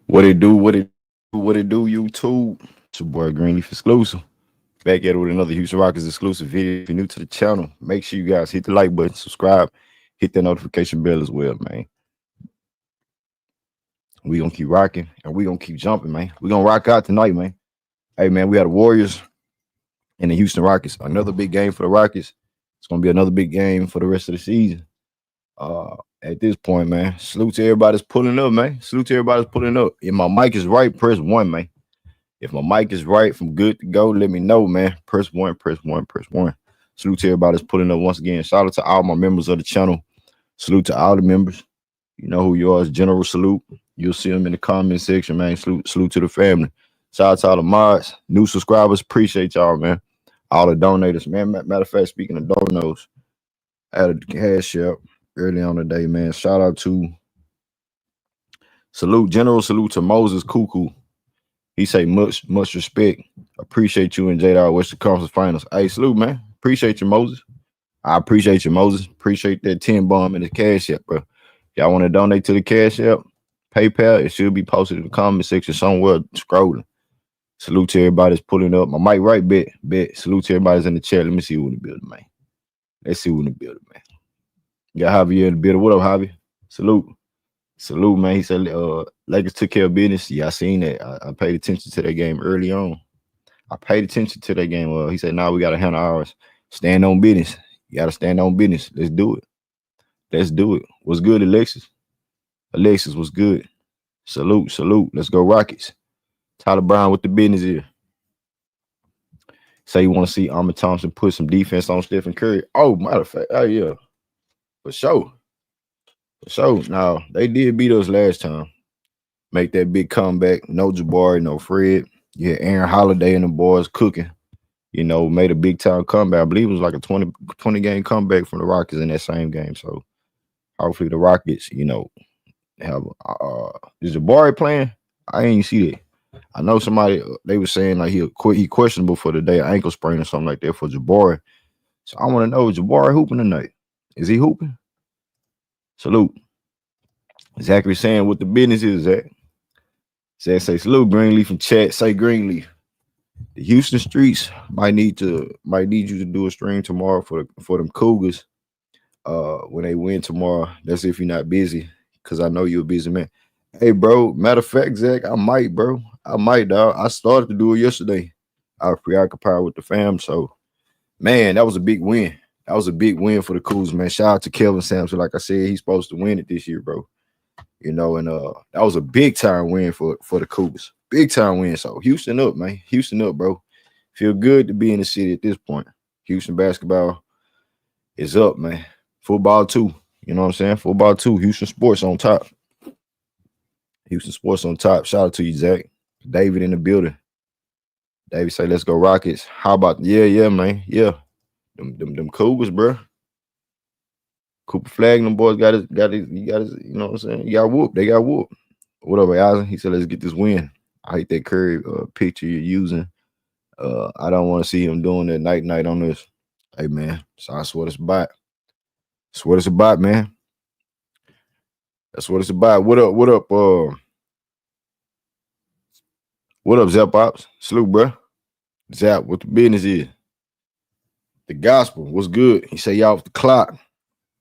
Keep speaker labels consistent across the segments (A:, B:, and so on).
A: What it do? What it do? YouTube. It's your boy Greenleaf Exclusive. Back at it with another Houston Rockets exclusive video. If you're new to the channel, make sure you guys hit the like button, subscribe, hit that notification bell as well, man. We gonna keep rocking and we gonna keep jumping, man. We gonna rock out tonight, man. Hey, man, we got the Warriors and the Houston Rockets. Another big game for the Rockets. It's gonna be another big game for the rest of the season. At this point, man, salute to everybody's pulling up, man. Salute to everybody's pulling up. If my mic is right, press one, man. If my mic is right from good to go, let me know, man. Press one, press one, press one. Salute to everybody that's pulling up once again. Shout out to all my members of the channel. Salute to all the members. You know who you are. It's general salute. You'll see them in the comment section, man. Salute to the family. Shout out to all the mods, new subscribers. Appreciate y'all, man. All the donators, man. Matter of fact, speaking of donos, I had a cash app early on the day, man. Shout out to general salute to Moses Cuckoo. He say much respect. Appreciate you and Jada Western Conference Finals. Hey, salute, man. Appreciate you, Moses. I appreciate you, Moses. Appreciate that 10 bomb in the cash app, bro. Y'all want to donate to the cash app? PayPal, it should be posted in the comment section somewhere scrolling. Salute to everybody that's pulling up. My mic right, bet. Salute to everybody that's in the chat. Let me see who in the building, man. Let's see who in the building, man. Got Javier in the building. What up, Javi? Salute, man. He said Lakers took care of business. Yeah, I seen that. I paid attention to that game early on. I paid attention to that game. He said, now we got to handle ours. Stand on business. You got to stand on business. Let's do it. What's good, Alexis? Alexis, what's good? Salute. Let's go, Rockets. Tyler Brown with the business here. Say you want to see Ahmed Thompson put some defense on Stephen Curry. Oh, matter of fact, oh, yeah. For sure. Now, they did beat us last time. Make that big comeback. No Jabari, no Fred. Yeah, Aaron Holiday and the boys cooking. You know, made a big time comeback. I believe it was like a 20 game comeback from the Rockets in that same game. So hopefully the Rockets, you know, have is Jabari playing? I ain't see that. I know somebody they were saying like he questionable for the day, ankle sprain or something like that for Jabari. So I want to know, is Jabari hooping tonight? Is he hooping? Salute. Zachary saying what the business is, Zach. Say salute Greenleaf in chat. Say Greenleaf. The Houston streets might need you to do a stream tomorrow for them Cougars. When they win tomorrow. That's if you're not busy, because I know you're a busy man. Hey, bro. Matter of fact, Zach, I might, bro. Dog. I started to do it yesterday. I was preoccupied with the fam. So, man, that was a big win. That was a big win for the Cougars, man. Shout out to Kelvin Sampson. Like I said, he's supposed to win it this year, bro. You know, and that was a big time win for the Cougars. Big time win. So Houston up, man. Houston up, bro. Feel good to be in the city at this point. Houston basketball is up, man. Football too. You know what I'm saying? Football too. Houston sports on top. Shout out to you, Zach. David in the building. David say, let's go Rockets. How about yeah, man. Yeah. Them Cougars, bro. Cooper Flag and them boys got his, you know what I'm saying? They got whooped. Whatever, Eisen. He said, let's get this win. I hate that Curry picture you're using. I don't want to see him doing that night on this. Hey, man. So that's what it's about. That's what it's about, man. That's what it's about. What up? What up, Zap Ops? Salute, bro. Zap, what the business is? The gospel. What's good? He say y'all off the clock.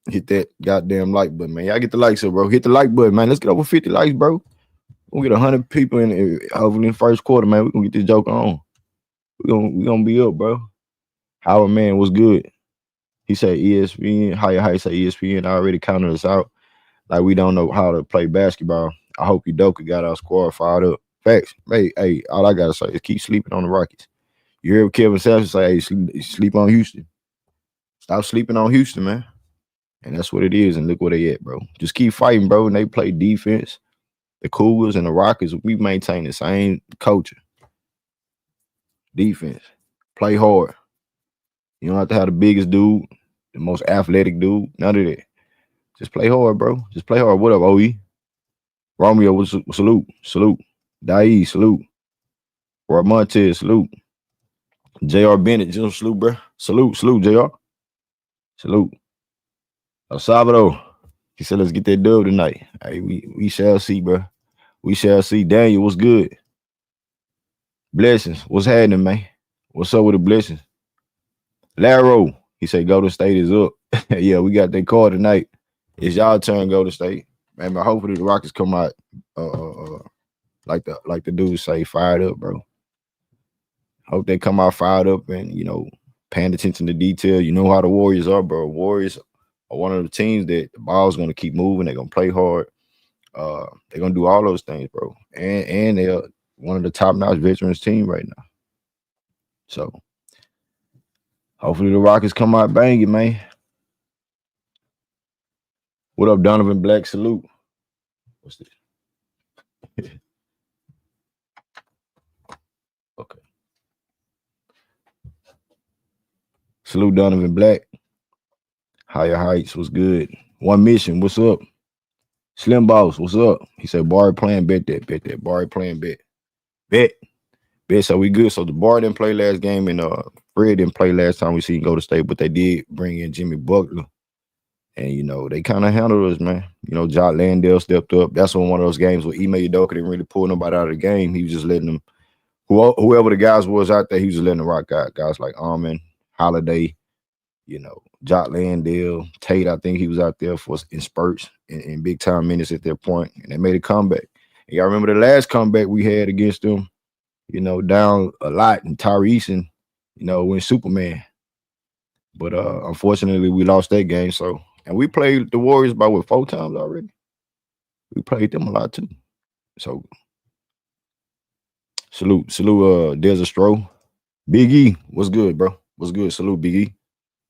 A: Hit that goddamn like button, man. Y'all get the likes up, bro. Hit the like button, man. Let's get over 50 likes, bro. We'll get 100 people hopefully in the first quarter, man. We're gonna get this joke on. We're gonna be up, bro. Howard, man, what's good? He said ESPN. How you say ESPN already counted us out? Like we don't know how to play basketball. I hope Udoka got our squad fired up. Facts. Hey, all I gotta say is keep sleeping on the Rockets. You hear Kevin Sampson say, hey, sleep on Houston. Stop sleeping on Houston, man. And that's what it is. And look where they at, bro. Just keep fighting, bro. And they play defense. The Cougars and the Rockets, we maintain the same culture. Defense. Play hard. You don't have to have the biggest dude, the most athletic dude. None of that. Just play hard, bro. Just play hard. What up, OE? Romeo, salute. Dai, salute. Roy Montez, salute. J.R. Bennett, just salute, bro. Salute, J.R. Salute. El Salvador. He said, let's get that dub tonight. Hey, we shall see, bro. We shall see. Daniel, what's good? Blessings. What's happening, man? What's up with the blessings? Laro, he said, Golden State is up. Yeah, we got that call tonight. It's y'all turn, Golden State. Man, but hopefully the Rockets come out like the dudes say, fired up, bro. Hope they come out fired up and paying attention to detail. You know how the Warriors are, bro. Warriors are one of the teams that the ball's gonna keep moving. They're gonna play hard. They're gonna do all those things, bro. And they're one of the top-notch veterans team right now. So hopefully the Rockets come out banging, man. What up, Donovan Black? Salute. What's this? Okay. Salute Donovan Black. Higher Heights, what's good? One Mission, what's up? Slim Boss, what's up? He said, Barry playing, bet that. Barry playing, bet. So we good. So the Bar didn't play last game, and Fred didn't play last time we seen go to state, but they did bring in Jimmy Butler. And, they kind of handled us, man. Jock Landale stepped up. That's one of those games where Ime Udoka didn't really pull nobody out of the game. He was just letting them, whoever the guys was out there, he was just letting them rock out. Guys like Armin, Holiday, Jock Landale, Tate, I think he was out there in spurts in big time minutes at that point, and they made a comeback. And y'all remember the last comeback we had against them, down a lot, and Tyrese and, went Superman. But unfortunately, we lost that game. So, and we played the Warriors by 4 times already. We played them a lot too. So, salute, Desert Stroh. Big E, what's good, bro? What's good? Salute, Big E.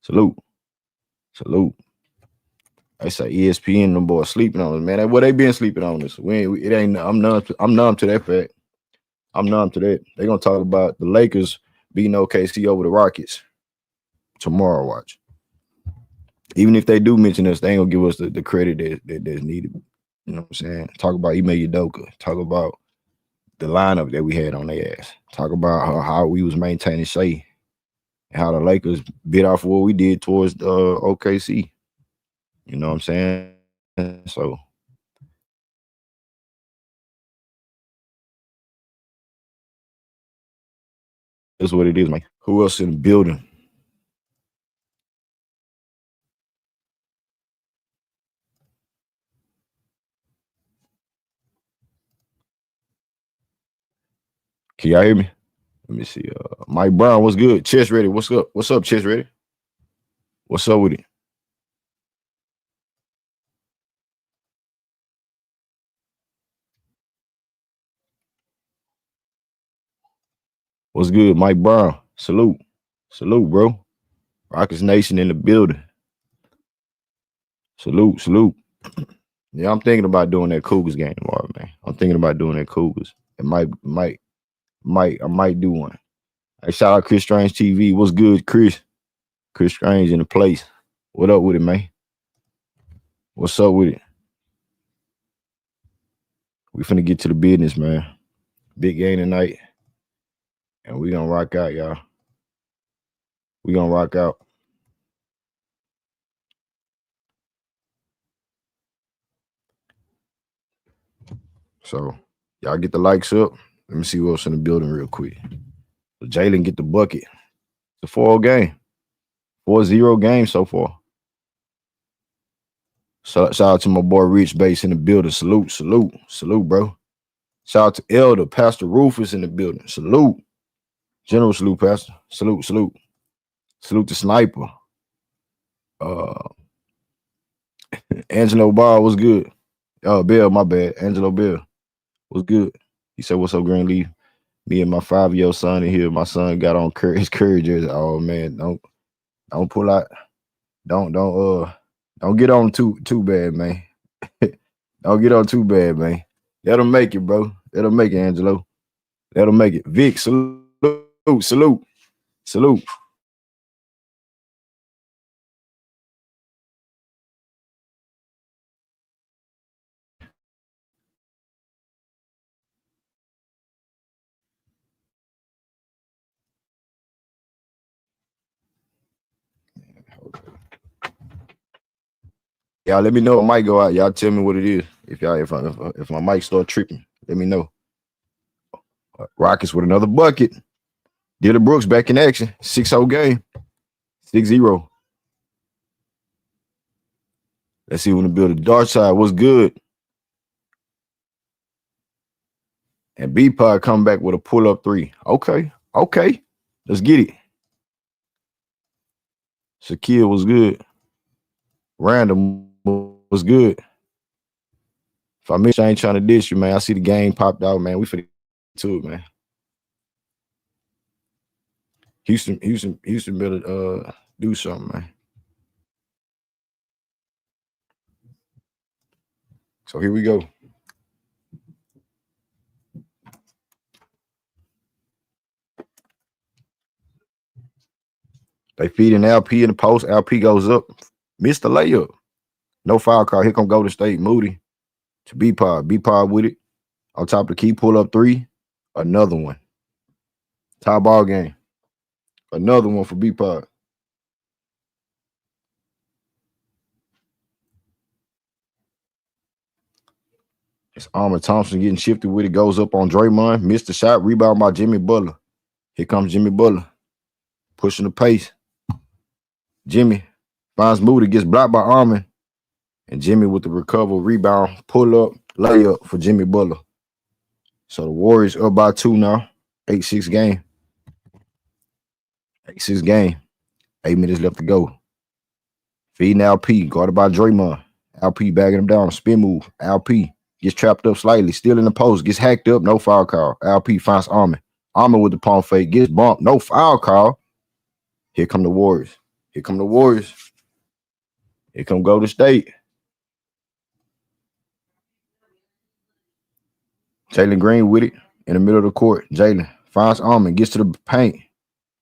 A: Salute. I say ESPN, them boys sleeping on us, man. They been sleeping on us. I'm numb to that fact. I'm numb to that. They're gonna talk about the Lakers beating OKC over the Rockets tomorrow. Watch. Even if they do mention us, they ain't gonna give us the credit that's needed. You know what I'm saying? Talk about Ime Udoka. Talk about the lineup that we had on their ass. Talk about how we was maintaining Shea and how the Lakers bit off what we did towards OKC. You know what I'm saying? So that's what it is, man. Who else in the building? Can y'all hear me? Let me see. Mike Brown, what's good? Chest ready. What's up? What's up, Chest ready? What's up with it? What's good, Mike Brown? Salute, bro. Rockets Nation in the building. Salute. Yeah, I'm thinking about doing that Cougars game tomorrow, man. I'm thinking about doing that Cougars. It might I might do one. Hey, shout out Chris Strange TV. What's good, Chris? Chris Strange in the place. What up with it, man? What's up with it? We finna get to the business, man. Big game tonight. And we gonna rock out, y'all. We gonna rock out. So y'all get the likes up. Let me see what's in the building real quick. So Jalen get the bucket. It's a 4-0 game. 4-0 game so far. Shout out to my boy Rich Bass in the building. Salute, bro. Shout out to Elder, Pastor Rufus in the building. Salute. General salute, Pastor. Salute. Salute to Sniper. Angelo Ball, what's good? Bill, my bad. Angelo Bill, what's good? He said, what's up, Greenleaf? Me and my 5-year-old son in here. My son got on his Curry jersey. Oh man, don't pull out. Don't get on too bad, man. Don't get on too bad, man. That'll make it, bro. That'll make it, Angelo. That'll make it. Vic, salute. Y'all let me know if my mic go out. Y'all tell me what it is. If my mic start tripping, Let me know. Rockets with another bucket. Dillon Brooks back in action. 6-0 game. 6-0. Let's see when the build the dark side. What's good? And B-Pod come back with a pull-up three. Okay. Let's get it. Shaquille was good. Random was good. If I miss, I ain't trying to dish you, man. I see the game popped out, man. We finna get to it, man. Houston better do something, man. So here we go. They feed an LP in the post. LP goes up. Missed the layup. No foul call. Here come Golden State. Moody to B-Pod. B-Pod with it. On top of the key, pull up three. Another one. Tie ball game. Another one for B-Pod. It's Armor Thompson getting shifted with it. Goes up on Draymond. Missed the shot. Rebound by Jimmy Butler. Here comes Jimmy Butler. Pushing the pace. Jimmy finds Moody. Gets blocked by Armor. And Jimmy with the recover. Rebound. Pull up. Layup for Jimmy Butler. So the Warriors up by 2 now. 8-6 game. 8-6 game. 8 minutes left to go. Feeding LP. Guarded by Draymond. LP bagging him down. Spin move. LP gets trapped up slightly. Still in the post. Gets hacked up. No foul call. LP finds Armor. Armor with the palm fake. Gets bumped. No foul call. Here come the Warriors. Here come the Warriors. Here come Golden State. Jalen Green with it in the middle of the court. Jalen finds Armor. Gets to the paint.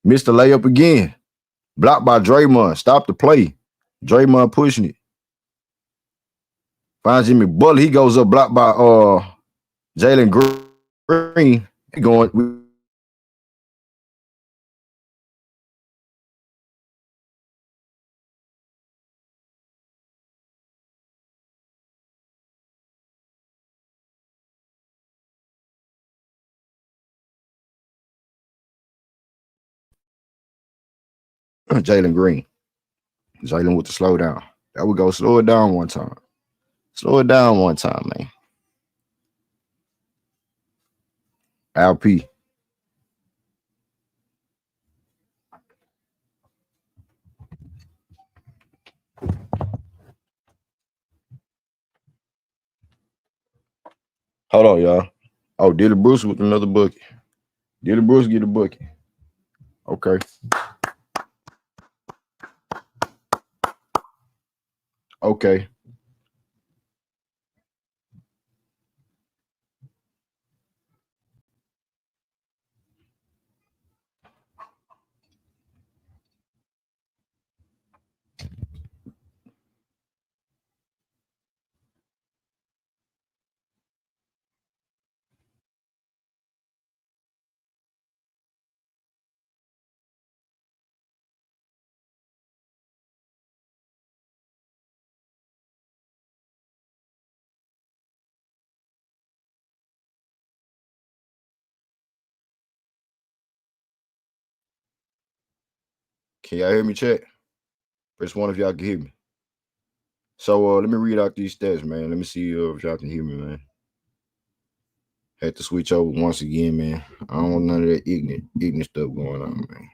A: Missed the layup again. Blocked by Draymond. Stop the play. Draymond pushing it. Finds Jimmy Butler. He goes up blocked by Jalen Green. He going. Jalen Green. Jalen with the slow down. There we go. Slow it down one time. Slow it down one time, man. LP. Hold on, y'all. Oh, Dillon Brooks with another bucket. Dillon Brooks get a bucket. Okay. Okay. Can y'all hear me, chat? Press 1 if y'all can hear me. So let me read out these stats, man. Let me see if y'all can hear me, man. Had to switch over once again, man. I don't want none of that ignorant stuff going on, man.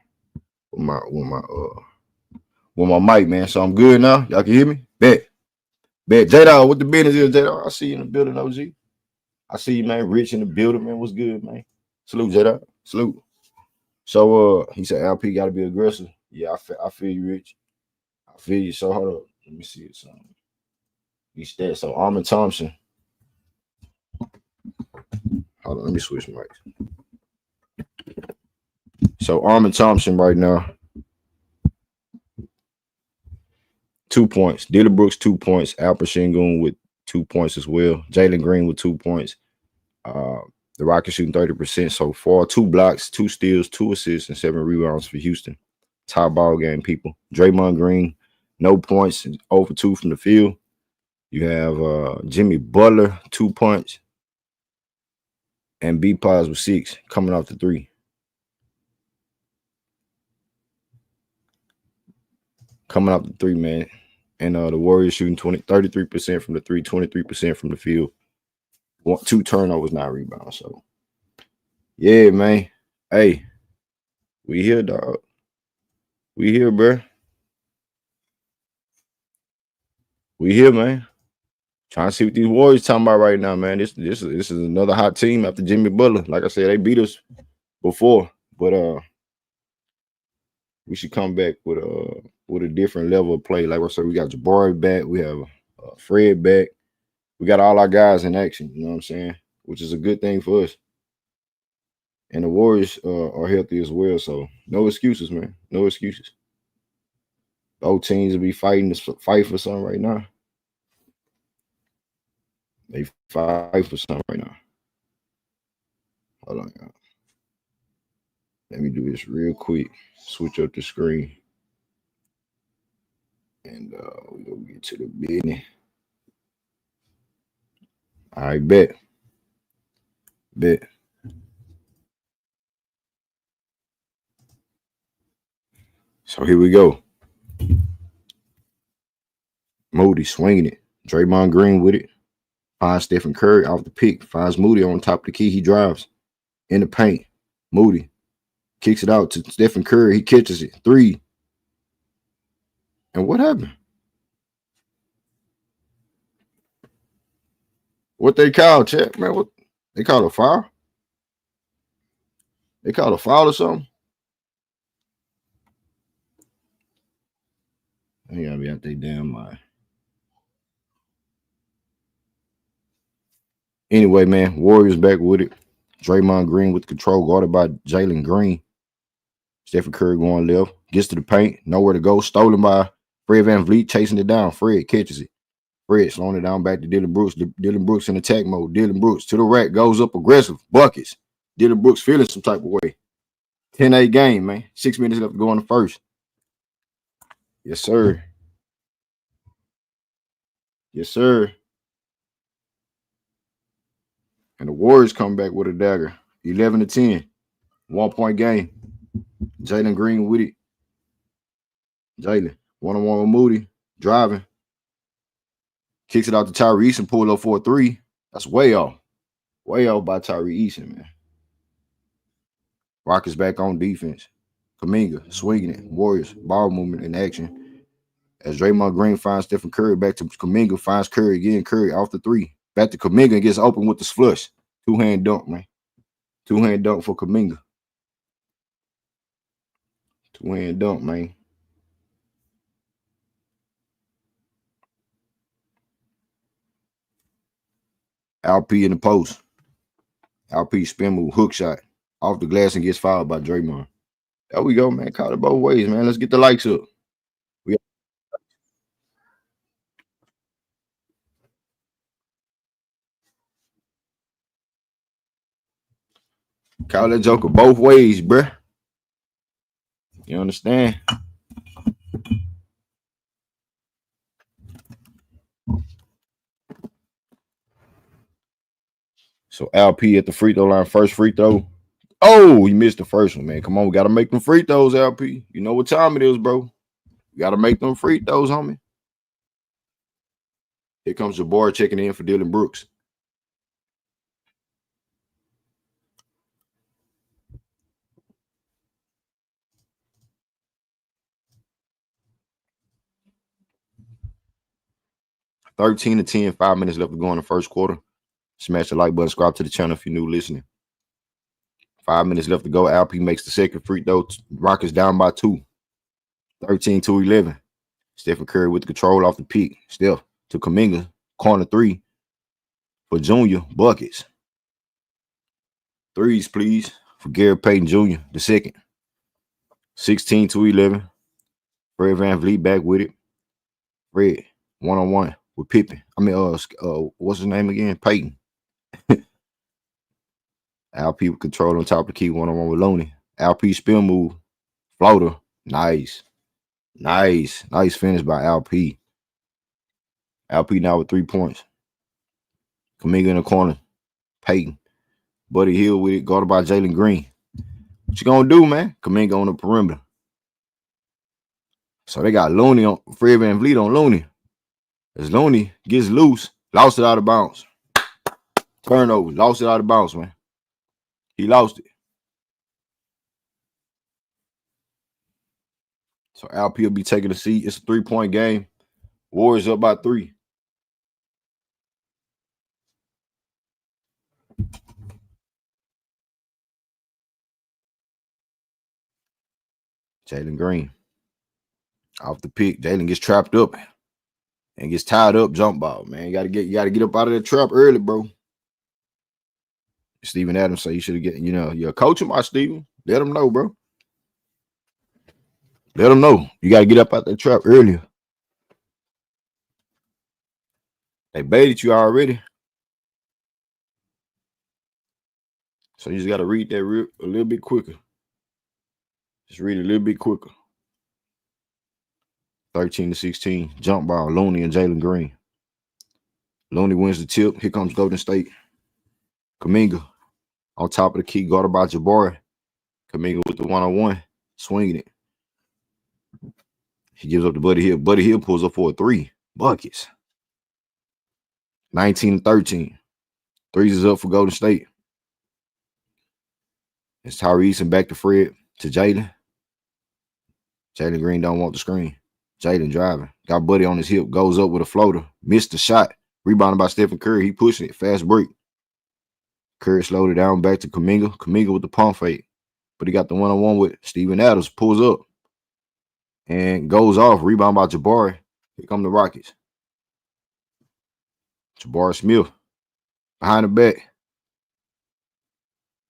A: With my mic, man. So I'm good now. Y'all can hear me? Bet. J-Dog, what the business is, J-Dog? I see you in the building, OG. I see you, man. Rich in the building, man. What's good, man? Salute, J-Dog. Salute. So he said LP got to be aggressive. Yeah, I feel you, Rich. I feel you. So hold up. Let me see it. These stats. So Armor Thompson. Hold on, let me switch mics. So Armor Thompson right now. 2 points. Dillon Brooks, 2 points. Alper Sengun with 2 points as well. Jalen Green with 2 points. The Rockets shooting 30% so far. 2 blocks, 2 steals, 2 assists, and 7 rebounds for Houston. Tie ball game, people. Draymond Green, no points, over 2 from the field. You have Jimmy Butler, 2 points. And B Pause with 6 coming off the 3. Coming off the 3, man. And the Warriors shooting 33% from the 3, 23% from the field. 2 turnovers, 9 rebounds. So, yeah, man. Hey, we here, dog. We here, bro. We here, man. Trying to see what these Warriors talking about right now, man. This is another hot team after Jimmy Butler. Like I said, they beat us before, but we should come back with a different level of play. Like I said, we got Jabari back, we have Fred back, we got all our guys in action. You know what I'm saying? Which is a good thing for us. And the Warriors are healthy as well, so no excuses, man. No excuses. Both teams will be fight for something right now. They fight for something right now. Hold on, y'all. Let me do this real quick. Switch up the screen. And we're going to get to the business. All right, bet. So here we go. Moody swinging it. Draymond Green with it. Finds Stephen Curry off the pick. Finds Moody on top of the key. He drives in the paint. Moody kicks it out to Stephen Curry. He catches it. 3. And what happened? What they call, chat, man? What they call a foul? They call a foul or something? They gotta be out their damn mind. Anyway, man, Warriors back with it. Draymond Green with control, guarded by Jalen Green. Stephen Curry going left. Gets to the paint. Nowhere to go. Stolen by Fred VanVleet, chasing it down. Fred catches it. Fred slowing it down back to Dillon Brooks. Dillon Brooks in attack mode. Dillon Brooks to the rack. Goes up aggressive. Buckets. Dillon Brooks feeling some type of way. 10-8 game, man. 6 minutes left to go in the first. Yes, sir. Yes, sir. And the Warriors come back with a dagger. 11-10. 1-point game. Jalen Green with it. Jalen. One-on-one with Moody. Driving. Kicks it out to Tyree Eason. Pull up for a 3. That's way off. Way off by Tyree Eason, man. Rockets back on defense. Kuminga swinging it. Warriors. Ball movement in action. As Draymond Green finds Stephen Curry, back to Kuminga, finds Curry again. Curry off the 3. Back to Kuminga and gets open with the flush. 2-hand dunk, man. 2-hand dunk for Kuminga. 2-hand dunk, man. LP in the post. LP spin move, hook shot. Off the glass and gets fouled by Draymond. There we go, man. Caught it both ways, man. Let's get the likes up. Call that joker both ways, bruh. You understand? So LP at the free throw line, first free throw. Oh, he missed the first one, man. Come on, we got to make them free throws, LP. You know what time it is, bro. We got to make them free throws, homie. Here comes Jabari checking in for Dillon Brooks. (13-10), 5 minutes left to go in the first quarter. Smash the like button, subscribe to the channel if you're new listening. 5 minutes left to go. LP makes the second free throw. Rockets down by 2. 13-11. Stephen Curry with the control off the peak. Steph to Kuminga. Corner 3 for Junior. Buckets. 3s, please, for Gary Payton Jr., the second. 16-11. Fred VanVleet back with it. Fred, one-on-one with Pippen. What's his name again? Payton. LP with control on top of the key, one-on-one with Loney. LP spin move. Floater. Nice. Nice finish by LP. LP now with 3 points. Kuminga in the corner. Payton. Buddy Hill with it, guarded by Jalen Green. What you gonna do, man? Kuminga on the perimeter. So they got Looney on Fred VanVleet on Looney. As Looney gets loose, lost it out of bounds. Turnover, lost it out of bounds, man. He lost it. So Alp will be taking a seat. It's a 3-point game. Warriors up by 3. Jalen Green. Off the pick. Jalen gets trapped up and gets tied up. Jump ball, man. You gotta get up out of that trap early, bro. Steven Adams say you should have get, you're coaching my Steven. Let him know, bro. Let him know. You gotta get up out that trap earlier. They baited you already. So you just gotta read that a little bit quicker. Just read it a little bit quicker. 13-16. Jump ball. Looney and Jalen Green. Looney wins the tip. Here comes Golden State. Kuminga on top of the key, guarded by Jabari. Kuminga with the one-on-one, swinging it. He gives up to Buddy Hill. Buddy Hill pulls up for a 3. Buckets. 19-13. Threes is up for Golden State. It's Tyrese and back to Fred to Jalen. Jalen Green don't want the screen. Jalen driving. Got Buddy on his hip. Goes up with a floater. Missed the shot. Rebounded by Stephen Curry. He pushing it. Fast break. Curry slowed it down back to Kuminga. Kuminga with the pump fake. But he got the one-on-one with Steven Adams. Pulls up. And goes off. Rebound by Jabari. Here come the Rockets. Jabari Smith. Behind the back.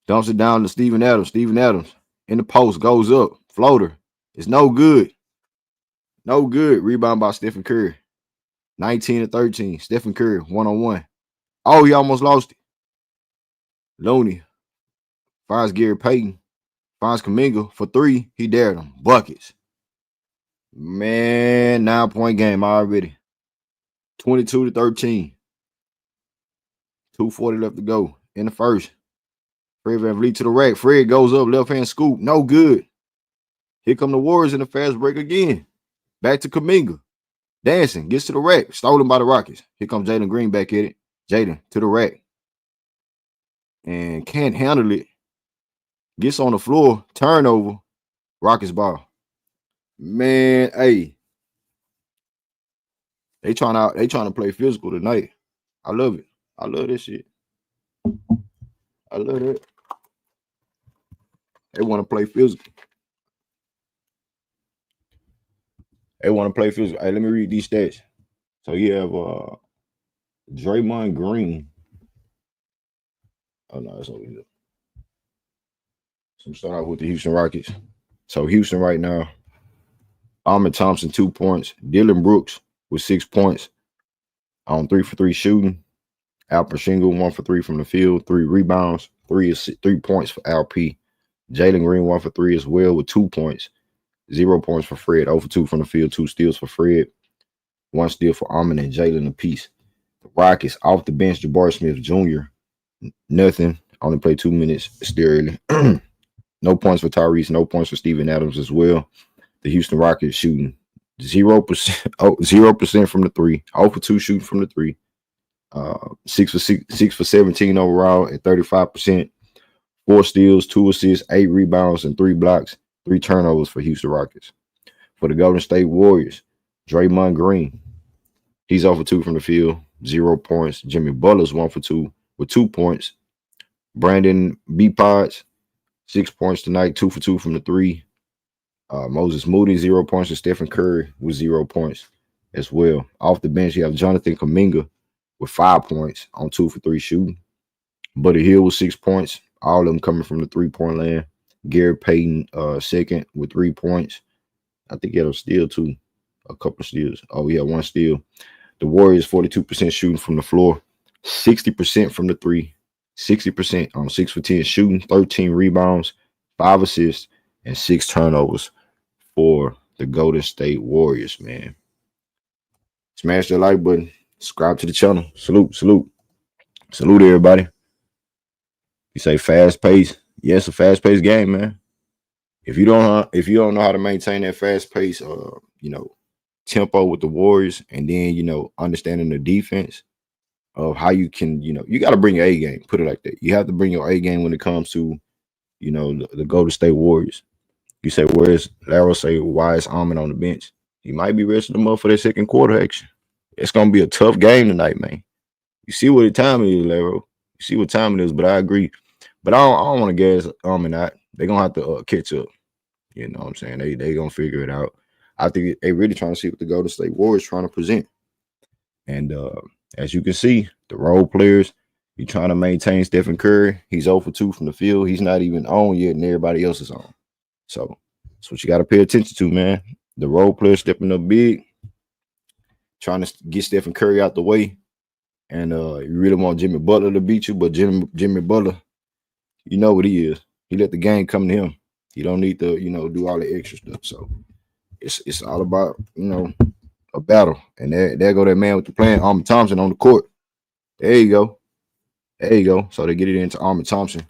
A: Dumps it down to Steven Adams. Steven Adams in the post. Goes up. Floater. It's no good. No good. Rebound by Stephen Curry. 19-13. Stephen Curry, one-on-one. Oh, he almost lost it. Looney finds Gary Payton. Finds Kuminga for 3. He dared him. Buckets. Man, 9-point game already. 22-13. 2:40 left to go in the first. Fred VanVleet to the rack. Fred goes up. Left-hand scoop. No good. Here come the Warriors in the fast break again. Back to Kuminga. Dancing. Gets to the rack. Stolen by the Rockets. Here comes Jalen Green back at it. Jaden to the rack. And can't handle it. Gets on the floor. Turnover. Rockets ball. Man, hey. They trying to play physical tonight. I love it. I love this shit. I love it. They want to play physical. They want to play physical. Hey, let me read these stats. So you have Draymond Green. Oh no, that's over here. So I'm starting out with the Houston Rockets. So Houston right now, Ahmed Thompson 2 points. Dylan Brooks with 6 points on 3-for-3 shooting. Alper Shingle 1 for 3 from the field, 3 rebounds, 3 points for LP. Jalen Green 1 for 3 as well with 2 points. 0 points for Fred. 0 for 2 from the field. 2 steals for Fred. 1 steal for Ahmed and Jalen apiece. The Rockets off the bench. Jabari Smith Jr. Nothing. Only played 2 minutes. Still early. No points for Tyrese. No points for Steven Adams as well. The Houston Rockets shooting 0%. 0% from the 3. 0 for 2 shooting from the 3. 6 for 17 overall at 35%. 4 steals, 2 assists, 8 rebounds, and 3 blocks. 3 turnovers for Houston Rockets. For the Golden State Warriors, Draymond Green. He's 0 for 2 from the field, 0 points. Jimmy Butler's 1 for 2 with 2 points. Brandon B. Pods, 6 points tonight, 2 for 2 from the 3. Moses Moody, 0 points. And Stephen Curry with 0 points as well. Off the bench, you have Jonathan Kuminga with 5 points on 2 for 3 shooting. Buddy Hill with 6 points. All of them coming from the 3-point land. Gary Payton, second with 3 points. I think he had a steal too. A couple of steals. Oh, yeah, 1 steal. The Warriors, 42% shooting from the floor. 60% from the 3. 60% on 6 for 10 shooting. 13 rebounds. 5 assists. And 6 turnovers for the Golden State Warriors, man. Smash the like button. Subscribe to the channel. Salute, salute. Salute, everybody. You say fast pace. Yes, a fast paced game, man. If you don't know how to maintain that fast pace, tempo with the Warriors, and then understanding the defense of how you can, you got to bring your A game. Put it like that. You have to bring your A game when it comes to, the Golden State Warriors. You say where's Larry? Say why is Almond on the bench? He might be resting them up for their second quarter action. It's gonna be a tough game tonight, man. You see what time it is, Laro. You see what time it is, but I agree. But I don't want to gas Almond out. They're gonna have to catch up. You know what I'm saying? They gonna figure it out. I think they really trying to see what the Golden State Warriors trying to present. And as you can see, the role players, he trying to maintain Stephen Curry. He's 0 for 2 from the field. He's not even on yet, and everybody else is on. So that's what you got to pay attention to, man. The role players stepping up big, trying to get Stephen Curry out the way. And you really want Jimmy Butler to beat you, but Jimmy Butler, you know what he is. He let the game come to him. He don't need to, do all the extra stuff. So it's all about, a battle. And there go that man with the plan, Armin Thompson on the court. There you go. There you go. So they get it into Armin Thompson.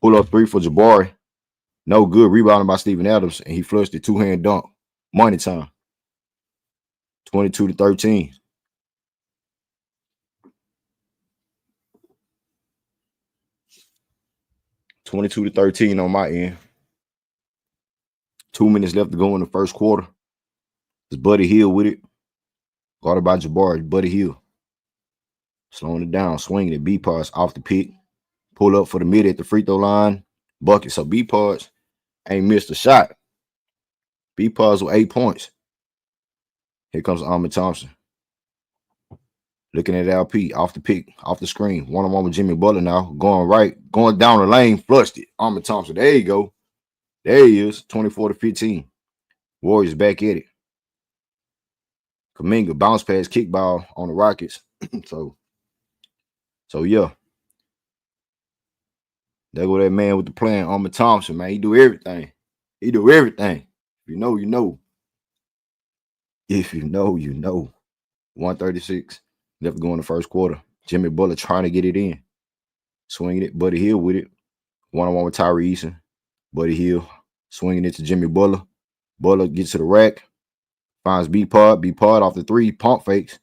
A: Pull up 3 for Jabari. No good. Rebounded by Steven Adams, and he flushed the two-hand dunk. Money time. 22-13. On my end. 2 minutes left to go in the first quarter. It's Buddy Hield with it. Guarded by Jabari. Buddy Hield. Slowing it down. Swinging it. B-Pods off the pick. Pull up for the mid at the free throw line. Bucket. So B-Pods ain't missed a shot. B-Pods with 8 points. Here comes Armin Thompson. Looking at LP off the pick, off the screen. One-on-one with Jimmy Butler now. Going right. Going down the lane. Flushed it. Armin Thompson. There you go. There he is. 24-15. Warriors back at it. Kuminga bounce pass kickball on the Rockets. so yeah. There go that man with the plan, Armin Thompson, man. He do everything. He do everything. If you know, you know. If you know, you know. 136 left to go in the first quarter. Jimmy Butler trying to get it in. Swinging it. Buddy Hield with it. One-on-one with Tyree Eason. Buddy Hield swinging it to Jimmy Butler. Butler gets to the rack. Finds B-Pod. B-Pod off the 3. Pump fakes.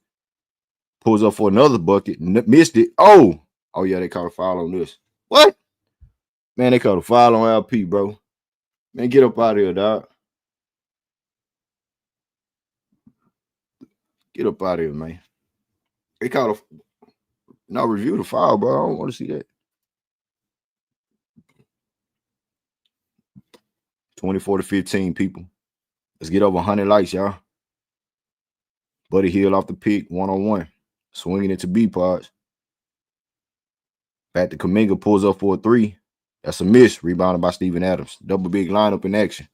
A: Pulls up for another bucket. Missed it. Oh, yeah, they caught a foul on this. What? Man, they caught a foul on LP, bro. Man, get up out of here, dog. Get up out of here, man. They caught review the foul, bro. I don't want to see that. 24-15, people. Let's get over 100 likes, y'all. Buddy Hield off the pick, one-on-one. Swinging it to B-Pods. Back to Kuminga, pulls up for a 3. That's a miss. Rebounded by Steven Adams. Double big lineup in action.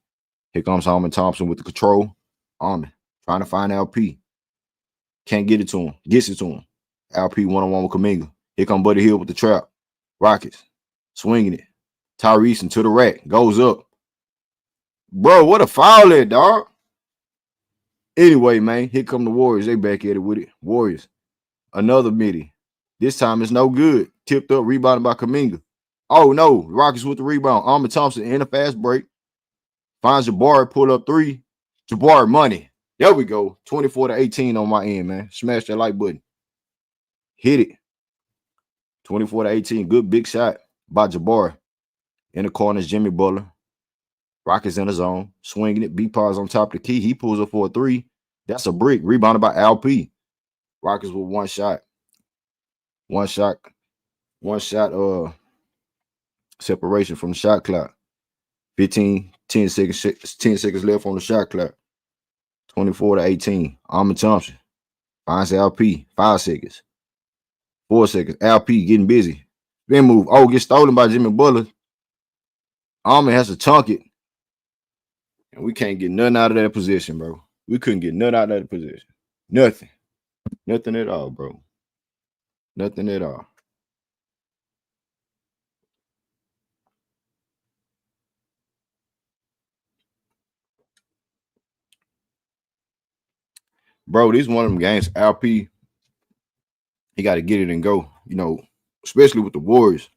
A: Here comes Armin Thompson with the control. Armin trying to find LP. Can't get it to him. Gets it to him. LP one-on-one with Kuminga. Here come Buddy Hield with the trap. Rockets. Swinging it. Tyrese into the rack. Goes up. Bro, what a foul there, dog. Anyway, man, here come the Warriors. They back at it with it. Warriors. Another midi. This time it's no good. Tipped up, rebounded by Kuminga. Oh, no. Rockets with the rebound. Armin Thompson in a fast break. Finds Jabari, pull up 3. Jabari money. There we go. 24-18 on my end, man. Smash that like button. Hit it. 24-18. Good big shot by Jabari. In the corners, Jimmy Butler. Rockets in the zone. Swinging it. B-Pods on top of the key. He pulls up for a 3. That's a brick. Rebounded by LP. Rockets with one shot. One shot separation from the shot clock. 10 seconds left on the shot clock. 24-18. Armin Thompson finds LP. 5 seconds. 4 seconds. LP getting busy. Spin move. Oh, gets stolen by Jimmy Butler. Armin has to chunk it. And we can't get nothing out of that position, bro. We couldn't get nothing out of that position. Nothing. Nothing at all, bro. Nothing at all. Bro, this is one of them games. LP, he got to get it and go. Especially with the Warriors.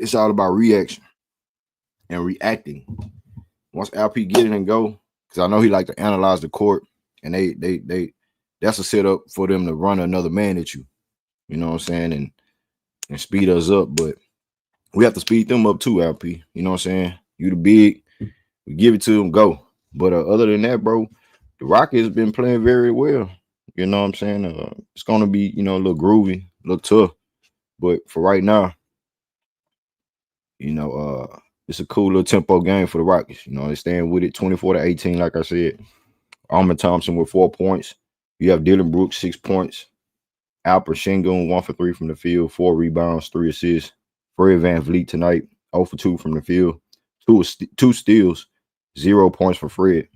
A: it's all about reaction and reacting. Once LP get it and go, because I know he like to analyze the court, and they that's a setup for them to run another man at you. You know what I'm saying, and speed us up, but we have to speed them up too, LP. You know what I'm saying? You the big, we give it to them, go. But other than that, bro, the Rockets been playing very well. You know what I'm saying? It's gonna be, a little groovy, a little tough. But for right now, it's a cool little tempo game for the Rockets. They're staying with it 24-18, like I said. Armin Thompson with 4 points. You have Dylan Brooks, 6 points. Alper Sengun, 1 for 3 from the field, 4 rebounds, 3 assists. Fred VanVleet tonight, 0 for 2 from the field, 2 steals, 0 points for Fred.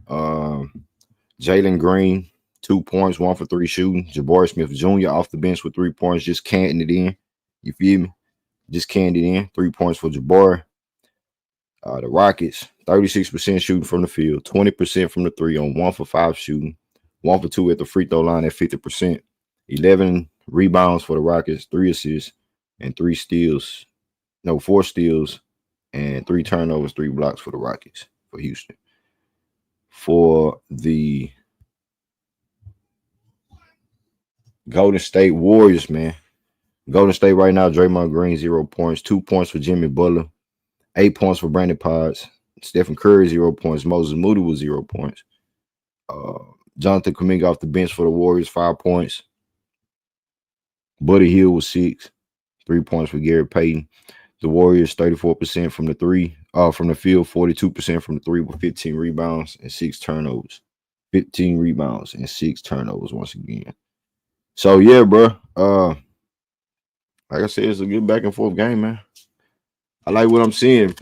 A: Jalen Green, 2 points, 1 for 3 shooting. Jabari Smith Jr. off the bench with 3 points, just canting it in. You feel me? Just canned it in. 3 points for Jabari. The Rockets, 36% shooting from the field, 20% from the 3 on 1 for 5 shooting, 1 for 2 at the free throw line at 50%. 11 rebounds for the Rockets, 3 assists, and 4 steals, and 3 turnovers, 3 blocks for the Rockets for Houston. For the Golden State Warriors, man. Golden State right now, Draymond Green, 0 points, 2 points for Jimmy Butler, 8 points for Brandon Potts, Stephen Curry, 0 points, Moses Moody was 0 points. Jonathan Kuminga off the bench for the Warriors, 5 points. Buddy Hield was 6, 3 points for Garrett Payton. The Warriors 34% from the field, 42% from the 3 with 15 rebounds and 6 turnovers. 15 rebounds and 6 turnovers once again. So yeah, bro. Like I said, it's a good back and forth game, man. I like what I'm seeing.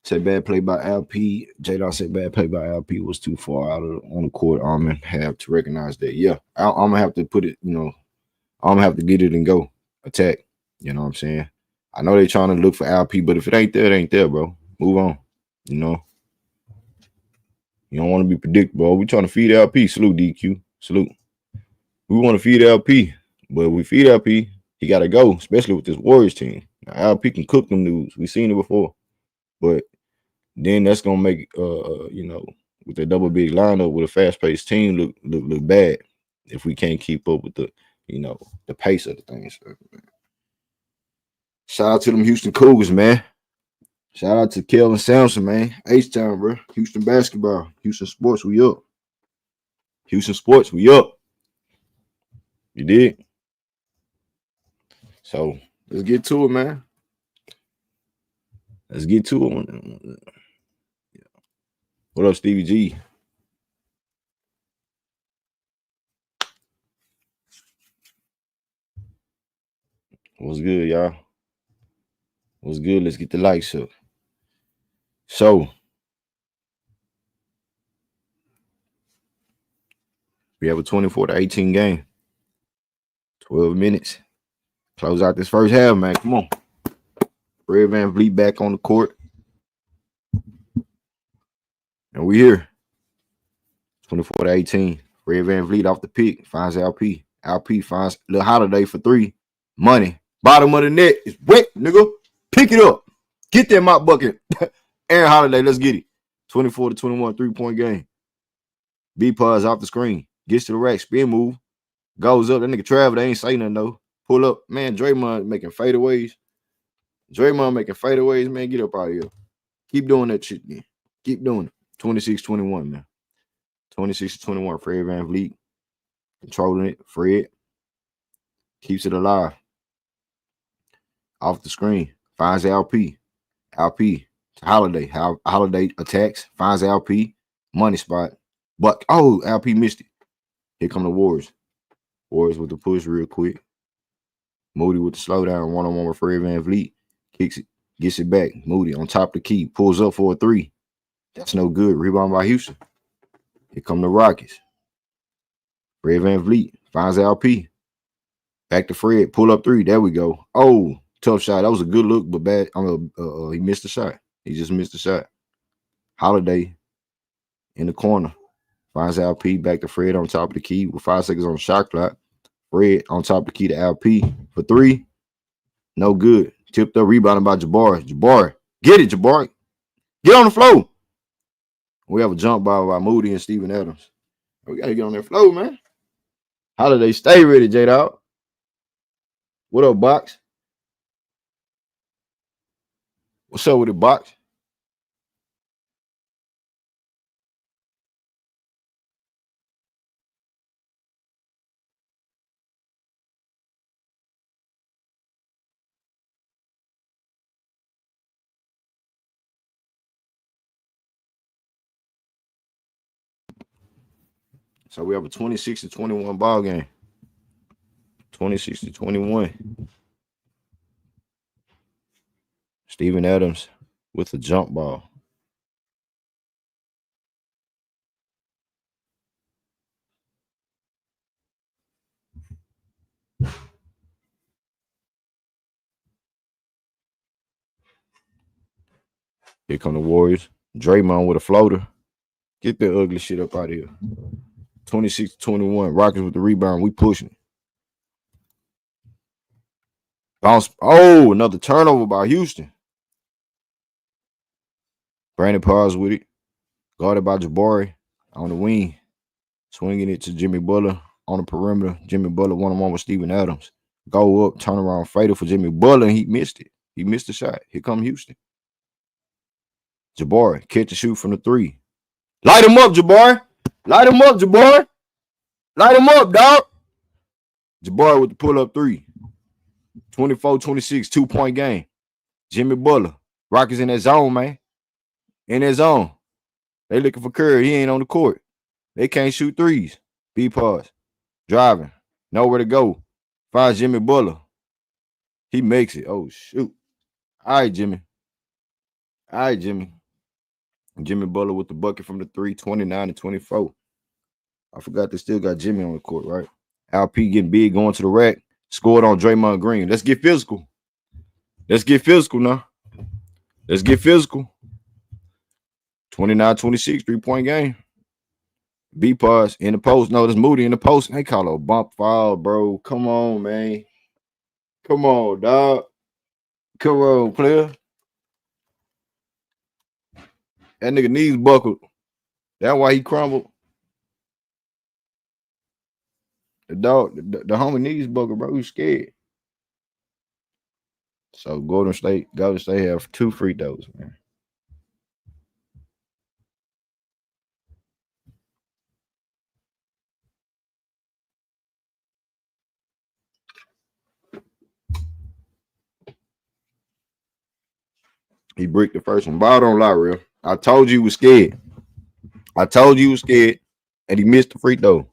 A: Said bad play by LP. J-Dog said bad play by LP was too far out on the court. I'm gonna have to recognize that. Yeah, I'm gonna have to put it, I'm gonna have to get it and go. Attack. You know what I'm saying? I know they're trying to look for LP, but if it ain't there, it ain't there, bro. Move on. You don't want to be predictable. We trying to feed LP. Salute, DQ. Salute. We want to feed LP, but if we feed LP, he got to go, especially with this Warriors team. Now, LP can cook them dudes. We've seen it before. But then that's going to make, with the double big lineup with a fast-paced team look bad if we can't keep up with the pace of the things. Shout out to them Houston Cougars, man. Shout out to Kellen Sampson, man. H-Town, bro. Houston basketball. Houston sports, we up. Houston sports, we up. You did? So, let's get to it, man. Let's get to it. What up, Stevie G? What's good, y'all? What's good? Let's get the likes up. So, we have a 24-18 game. 12 minutes. Close out this first half, man. Come on. Fred VanVleet back on the court. And we here. 24-18. Fred VanVleet off the pick. Finds LP. LP finds Lil Holiday for 3. Money. Bottom of the net is wet, nigga. Pick it up. Get that mop bucket. Aaron Holiday, let's get it. 24-21 3-point game. B-Puz off the screen. Gets to the rack. Spin move. Goes up. That nigga Travis, they ain't say nothing though. Pull up. Man, Draymond making fadeaways. Man. Get up out of here. Keep doing that shit, man. Keep doing it. 26-21, man. 26-21. Fred VanVleet controlling it. Fred keeps it alive. Off the screen. Finds LP. LP to Holiday. Holiday attacks. Finds LP. Money spot. But, LP missed it. Here come the Warriors. Warriors with the push real quick. Moody with the slowdown. One-on-one with Fred VanVleet. Kicks it. Gets it back. Moody on top of the key. Pulls up for a 3. That's no good. Rebound by Houston. Here come the Rockets. Fred VanVleet finds LP. Back to Fred. Pull up 3. There we go. Oh, tough shot. That was a good look, but bad. He missed the shot. He just missed the shot. Holiday in the corner. Finds LP. Back to Fred on top of the key with 5 seconds on the shot clock. Fred on top of the key to LP for 3. No good. Tipped up, rebounded by Jabari. Jabari, get it, Jabari. Get on the floor. We have a jump ball by Moody and Steven Adams. We got to get on their floor, man. Holiday, stay ready, J-Dog. What up, Box? What's up with the Box? So we have a 26-21 ball game. 26-21. Steven Adams with a jump ball. Here come the Warriors. Draymond with a floater. Get that ugly shit up out of here. 26-21. Rockets with the rebound. We pushing. Bounce. Oh, another turnover by Houston. Brandon Pars with it. Guarded by Jabari on the wing. Swinging it to Jimmy Butler on the perimeter. Jimmy Butler one-on-one with Steven Adams. Go up, turn around, fatal for Jimmy Butler, and he missed it. He missed the shot. Here come Houston. Jabari, catch and shoot from the 3. Light him up, Jabari. Light him up, Jabari. Light him up, dog. Jabari with the pull-up 3. 24-26, 2-point game. Jimmy Butler. Rockets in that zone, man. In that zone. They looking for Curry. He ain't on the court. They can't shoot threes. B-pause. Driving. Nowhere to go. Finds Jimmy Butler. He makes it. Oh, shoot. All right, Jimmy. All right, Jimmy. Jimmy Butler with the bucket from the 3, 29-24. I forgot they still got Jimmy on the court, right? LP getting big, going to the rack. Scored on Draymond Green. Let's get physical. Let's get physical now. Let's get physical. 29-26, 3-point game. B-pause in the post. No, that's Moody in the post. They call it a bump foul, bro. Come on, man. Come on, dog. Come on, player. That nigga knees buckled. That's why he crumbled. The dog, the homie knees buckled, bro. He's scared. So Golden State have 2 free throws, man. He bricked the first one. Ball don't lie, real. I told you he was scared. I told you he was scared, and he missed the free throw.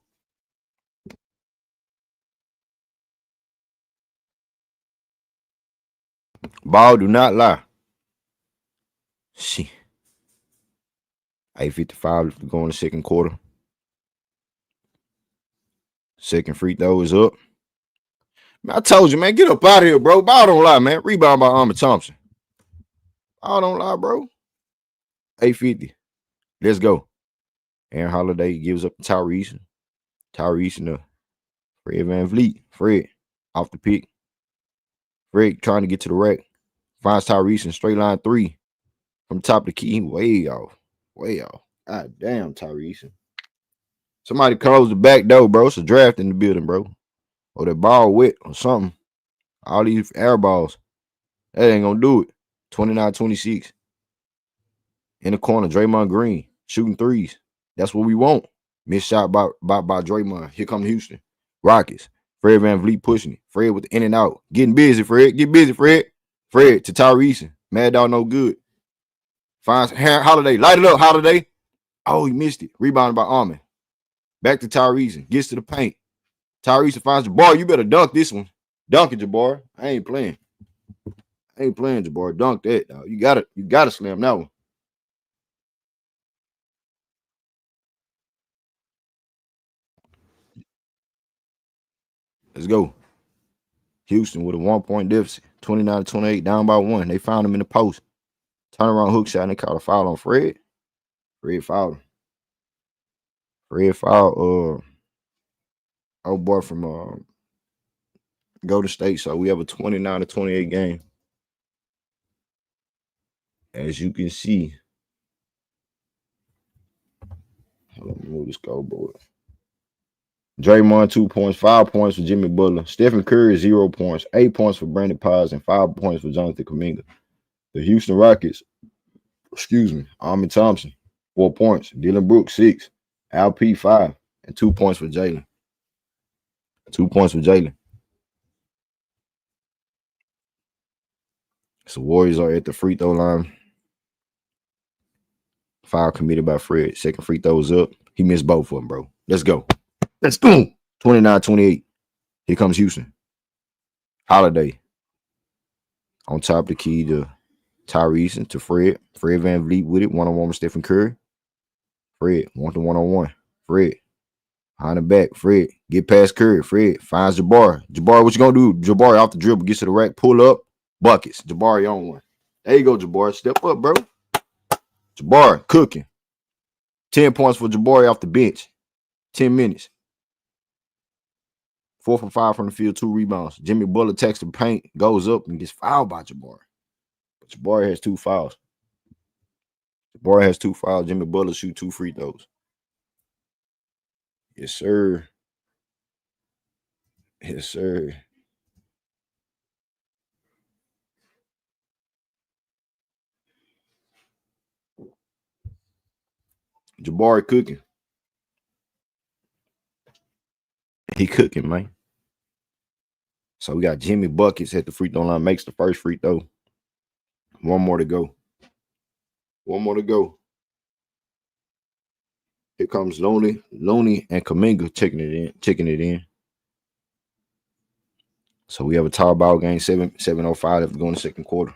A: Ball do not lie. Shit. 8:55 to go in the second quarter. Second free throw is up. Man, I told you, man, get up out of here, bro. Ball don't lie, man. Rebound by Ahmed Thompson. Ball don't lie, bro. 8:50. Let's go. Aaron Holiday gives up to Tyrese. Tyrese and Fred VanVleet. Fred off the pick. Fred trying to get to the rack. Finds Tyrese in straight line 3. From top of the key. Way off. Way off. God damn, Tyrese. Somebody closed the back door, bro. It's a draft in the building, bro. Or that ball wet or something. All these air balls. That ain't gonna do it. 29-26. In the corner, Draymond Green shooting threes. That's what we want. Missed shot by Draymond. Here come Houston. Rockets. Fred VanVleet pushing it. Fred with the in and out. Getting busy, Fred. Get busy, Fred. Fred to Tyrese. Mad Dog no good. Finds Holiday. Light it up, Holiday. Oh, he missed it. Rebounded by Armin. Back to Tyrese. Gets to the paint. Tyrese finds Jabbar. You better dunk this one. Dunk it, Jabbar. I ain't playing. Jabbar. Dunk that. Dog. You gotta slam that one. Let's go. Houston with a 1-point deficit. 29-28, down by 1. They found him in the post. Turnaround hook shot, and they caught a foul on Fred. Fred fouled him. Fred fouled old boy from Golden State. So we have a 29-28 game. As you can see. Let me move the scoreboard. Draymond 2 points, 5 points for Jimmy Butler. Stephen Curry 0 points, 8 points for Brandon Paz, and 5 points for Jonathan Kuminga. The Houston Rockets, Armin Thompson 4 points, Dylan Brooks 6, Al P 5, and 2 points for Jalen. 2 points for Jalen. So Warriors are at the free throw line. Foul committed by Fred. Second free throw is up. He missed both of them, bro. Let's go. Let's go. 29-28. Here comes Houston. Holiday. On top of the key to Tyrese and to Fred. Fred VanVleet with it. One-on-one with Stephen Curry. Fred. One-on-one. Fred. Behind the back. Fred. Get past Curry. Fred finds Jabari. Jabari, what you gonna do? Jabari off the dribble. Gets to the rack. Pull up. Buckets. Jabari on one. There you go, Jabari. Step up, bro. Jabari cooking. 10 points for Jabari off the bench. 10 minutes. 4 for 5 from the field, 2 rebounds. Jimmy Butler attacks the paint, goes up, and gets fouled by Jabari. But Jabari has 2 fouls. Jabari has 2 fouls. Jimmy Butler shoot 2 free throws. Yes, sir. Yes, sir. Jabari cooking. He cooking, man. So we got Jimmy Buckets at the free throw line, makes the first free throw. 1 more to go. 1 more to go. Here comes Looney and Kuminga checking it in. So we have a tie ball game, 7:05 left to go in the second quarter.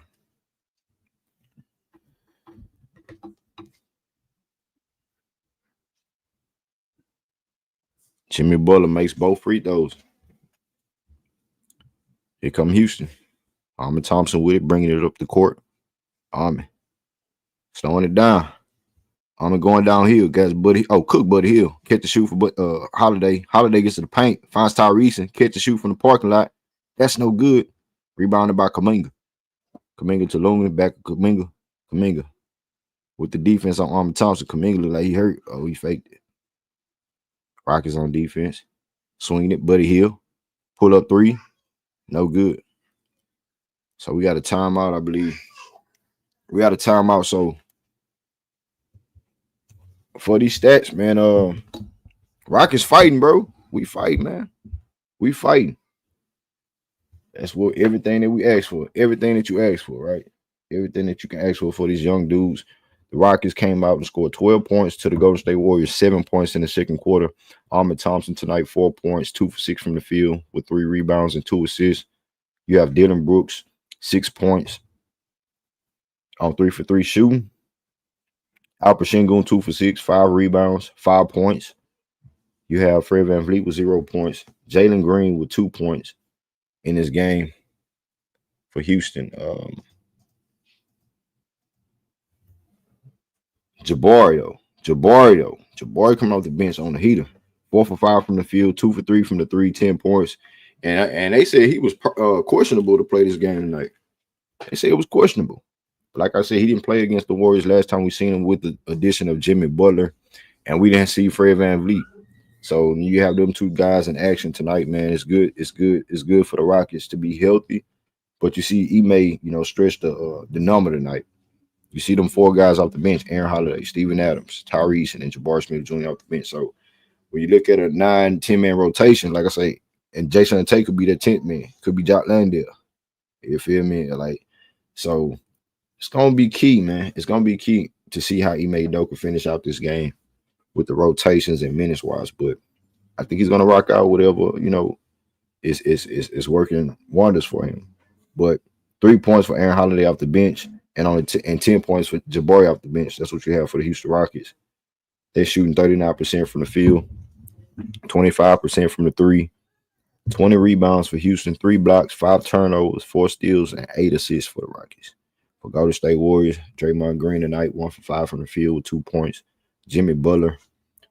A: Jimmy Butler makes both free throws. Here come Houston. Armin Thompson with it, bringing it up the court. Armin slowing it down. Armin going downhill. Guys, Cook Buddy Hill. Catch the shoot for Holiday. Holiday gets to the paint. Finds Tyrese and catch the shoot from the parking lot. That's no good. Rebounded by Kuminga. Kuminga to Looney. Back to Kuminga. Kuminga. With the defense on Armin Thompson. Kuminga look like he hurt. Oh, he faked it. Rockets on defense. Swinging it. Buddy Hill. Pull up 3. No good. So we got a timeout, I believe. We got a timeout. So for these stats, man, Rockets fighting, bro. We fight, man. We fighting. That's what everything that we ask for. Everything that you ask for, right? Everything that you can ask for these young dudes. The Rockets came out and scored 12 points to the Golden State Warriors, 7 points in the second quarter. Armin Thompson tonight, 4 points, 2 for 6 from the field with 3 rebounds and 2 assists. You have Dylan Brooks, 6 points on 3 for 3 shooting. Alper Sengun, 2 for 6, 5 rebounds, 5 points. You have Fred VanVleet with 0 points. Jalen Green with 2 points in this game for Houston. Jabari coming off the bench on the heater. 4 for 5 from the field, 2 for 3 from the 3, 10 points. And they said he was questionable to play this game tonight. They said it was questionable. Like I said, he didn't play against the Warriors last time we seen him with the addition of Jimmy Butler, and we didn't see Fred VanVleet. So you have them 2 guys in action tonight, man. It's good. It's good. It's good for the Rockets to be healthy. But you see, he may, stretch the number tonight. You see them 4 guys off the bench: Aaron Holiday, Steven Adams, Tyrese, and then Jabari Smith Jr. off the bench. So when you look at a 9-10 man rotation, like I say, and Jason Tate could be the 10th man, could be Jock Landale. You feel me? So it's gonna be key, man. It's gonna be key to see how Ime Udoka finish out this game with the rotations and minutes wise. But I think he's gonna rock out whatever is working wonders for him. But 3 points for Aaron Holiday off the bench, and 10 points for Jabari off the bench. That's what you have for the Houston Rockets. They're shooting 39% from the field, 25% from the 3, 20 rebounds for Houston, 3 blocks, 5 turnovers, 4 steals, and 8 assists for the Rockets. For Golden State Warriors, Draymond Green tonight, 1 for 5 from the field with 2 points. Jimmy Butler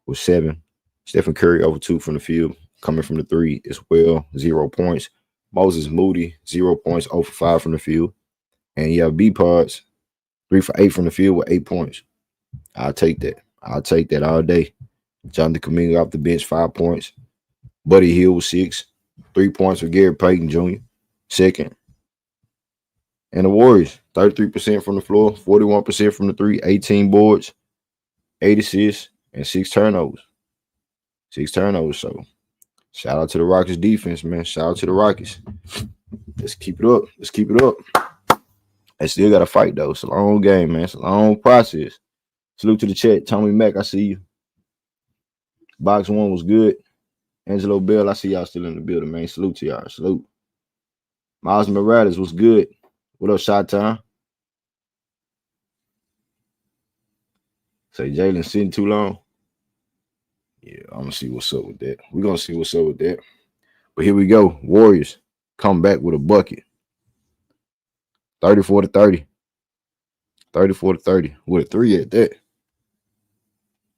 A: with 7. Stephen Curry over 2 from the field, coming from the 3 as well, 0 points. Moses Moody, 0 points, 0 for 5 from the field. And you have B Pods, 3 for 8 from the field with 8 points. I'll take that. I'll take that all day. Jonathan Kuminga off the bench, 5 points. Buddy Hield was 6. 3 points for Gary Payton Jr., second. And the Warriors, 33% from the floor, 41% from the three, 18 boards, 8 assists, and 6 turnovers. 6 turnovers. So shout out to the Rockets defense, man. Shout out to the Rockets. Let's keep it up. Let's keep it up. They still got to fight, though. It's a long game, man. It's a long process. Salute to the chat. Tommy Mack, I see you. Box 1 was good. Angelo Bell, I see y'all still in the building, man. Salute to y'all. Salute. Miles Morales was good. What up, Shot Time? Say Jalen sitting too long. Yeah, I'm going to see what's up with that. We're going to see what's up with that. But here we go. Warriors come back with a bucket. 34-30. 34-30. With a 3 at that.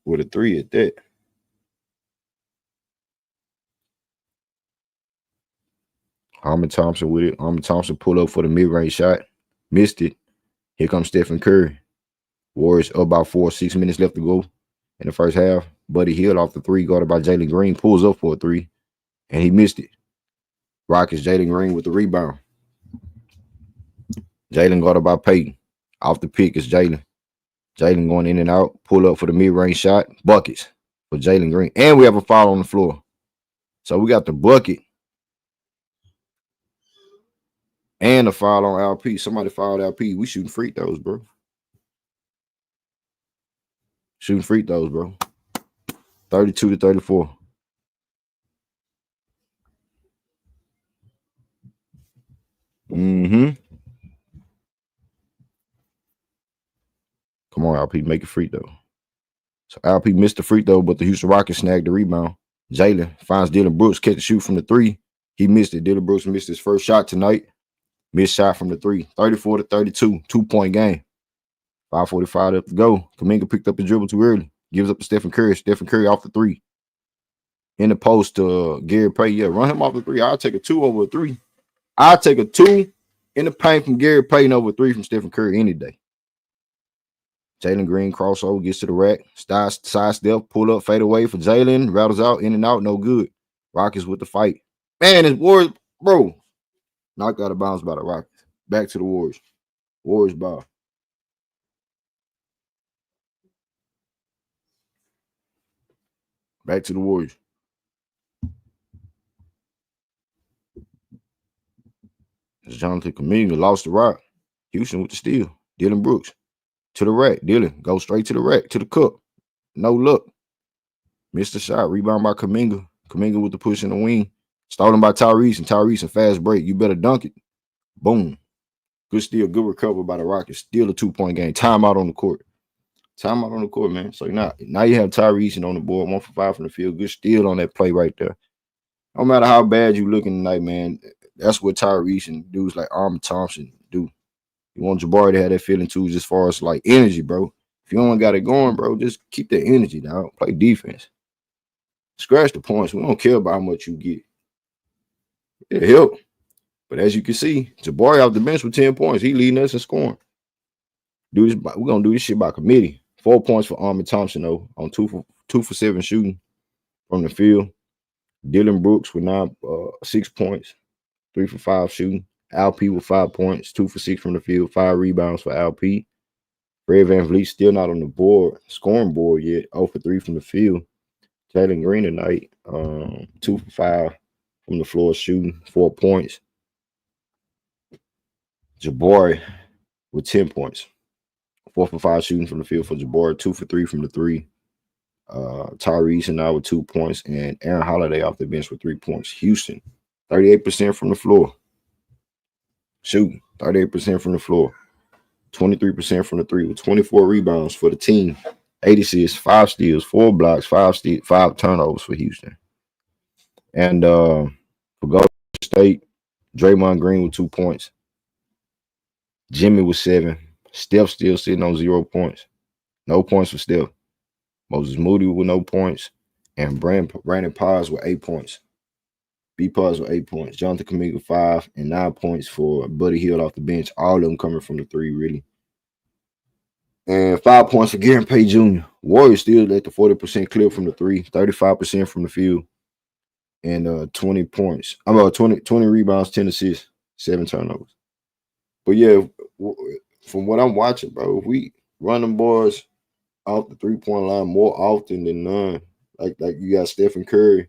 A: With a 3 at that. Harmon Thompson with it. Harmon Thompson pull up for the mid-range shot. Missed it. Here comes Stephen Curry. Warriors up about 6 minutes left to go in the first half. Buddy Hield off the 3, guarded by Jalen Green, pulls up for a 3, and he missed it. Rockets, Jalen Green with the rebound. Jalen guarded by Payton. Off the pick is Jalen. Jalen going in and out, pull up for the mid-range shot. Buckets for Jalen Green. And we have a foul on the floor. So we got the bucket and a foul on LP. Somebody fouled LP. We shooting free throws, bro. Shooting free throws, bro. 32-34. Mm-hmm. Come on, LP, make it free throw. So LP missed the free throw, but the Houston Rockets snagged the rebound. Jalen finds Dylan Brooks, catch and shoot from the 3. He missed it. Dylan Brooks missed his first shot tonight. Missed shot from the 3. 34-32, 2-point game. 5:45 left to go. Kuminga picked up the dribble too early. Gives up to Stephen Curry. Stephen Curry off the 3. In the post to Gary Payton. Yeah, run him off the 3. I'll take a 2 over a 3. I'll take a 2 in the paint from Gary Payton over 3 from Stephen Curry any day. Jalen Green crossover, gets to the rack. Side step, pull up, fade away for Jalen. Rattles out, in and out, no good. Rockets with the fight. Man, it's Warriors, bro. Knocked out of bounds by the Rockets. Back to the Warriors. Warriors ball. Back to the Warriors. Jonathan Kuminga lost the rock. Houston with the steal. Dylan Brooks to the rack. Dylan goes straight to the rack, to the cup. No look. Missed the shot. Rebound by Kuminga. Kuminga with the push in the wing. Stolen by Tyrese, and Tyrese a fast break. You better dunk it. Boom. Good steal. Good recovery by the Rockets. Still a 2-point game. Timeout on the court. Timeout on the court, man. So now you have Tyrese on the board. 1 for 5 from the field. Good steal on that play right there. No matter how bad you looking tonight, man, that's what Tyrese and dudes like Armin Thompson do. You want Jabari to have that feeling too, just as far as like energy, bro. If you don't got it going, bro, just keep that energy down. Play defense. Scratch the points. We don't care about how much you get. It'll help. But as you can see, Jabari off the bench with 10 points. He leading us in scoring. We're going to do this shit by committee. 4 points for Armin Thompson, though, on 2 for 7 shooting from the field. Dylan Brooks with 6 points, 3 for 5 shooting. LP with 5 points, 2 for 6 from the field, 5 rebounds for LP. Fred VanVleet still not on the board, scoring board yet, 0 for 3 from the field. Jalen Green tonight, 2 for 5 from the floor shooting, 4 points. Jabari with 10 points, 4 for 5 shooting from the field for Jabari, 2 for 3 from the 3. Tyrese and I with 2 points, and Aaron Holiday off the bench with 3 points. Houston, 38% from the floor. Shooting, 38% from the floor. 23% from the 3 with 24 rebounds for the team. 8 assists, 5 steals, 4 blocks, 5 turnovers for Houston. And for Golden State, Draymond Green with 2 points. Jimmy with 7. Steph still sitting on 0 points. No points for Steph. Moses Moody with no points. And Brandon Paz with 8 points. B Pause with 8 points. Jonathan Kuminga 5 and 9 points for Buddy Hield off the bench. All of them coming from the 3, really. And 5 points for Gary Payton Jr. Warriors still at the 40% clip from the 3, 35% from the field, and 20 points. I'm about 20 rebounds, 10 assists, 7 turnovers. But yeah, from what I'm watching, bro, if we run them boys off the 3-point line more often than none, like you got Stephen Curry,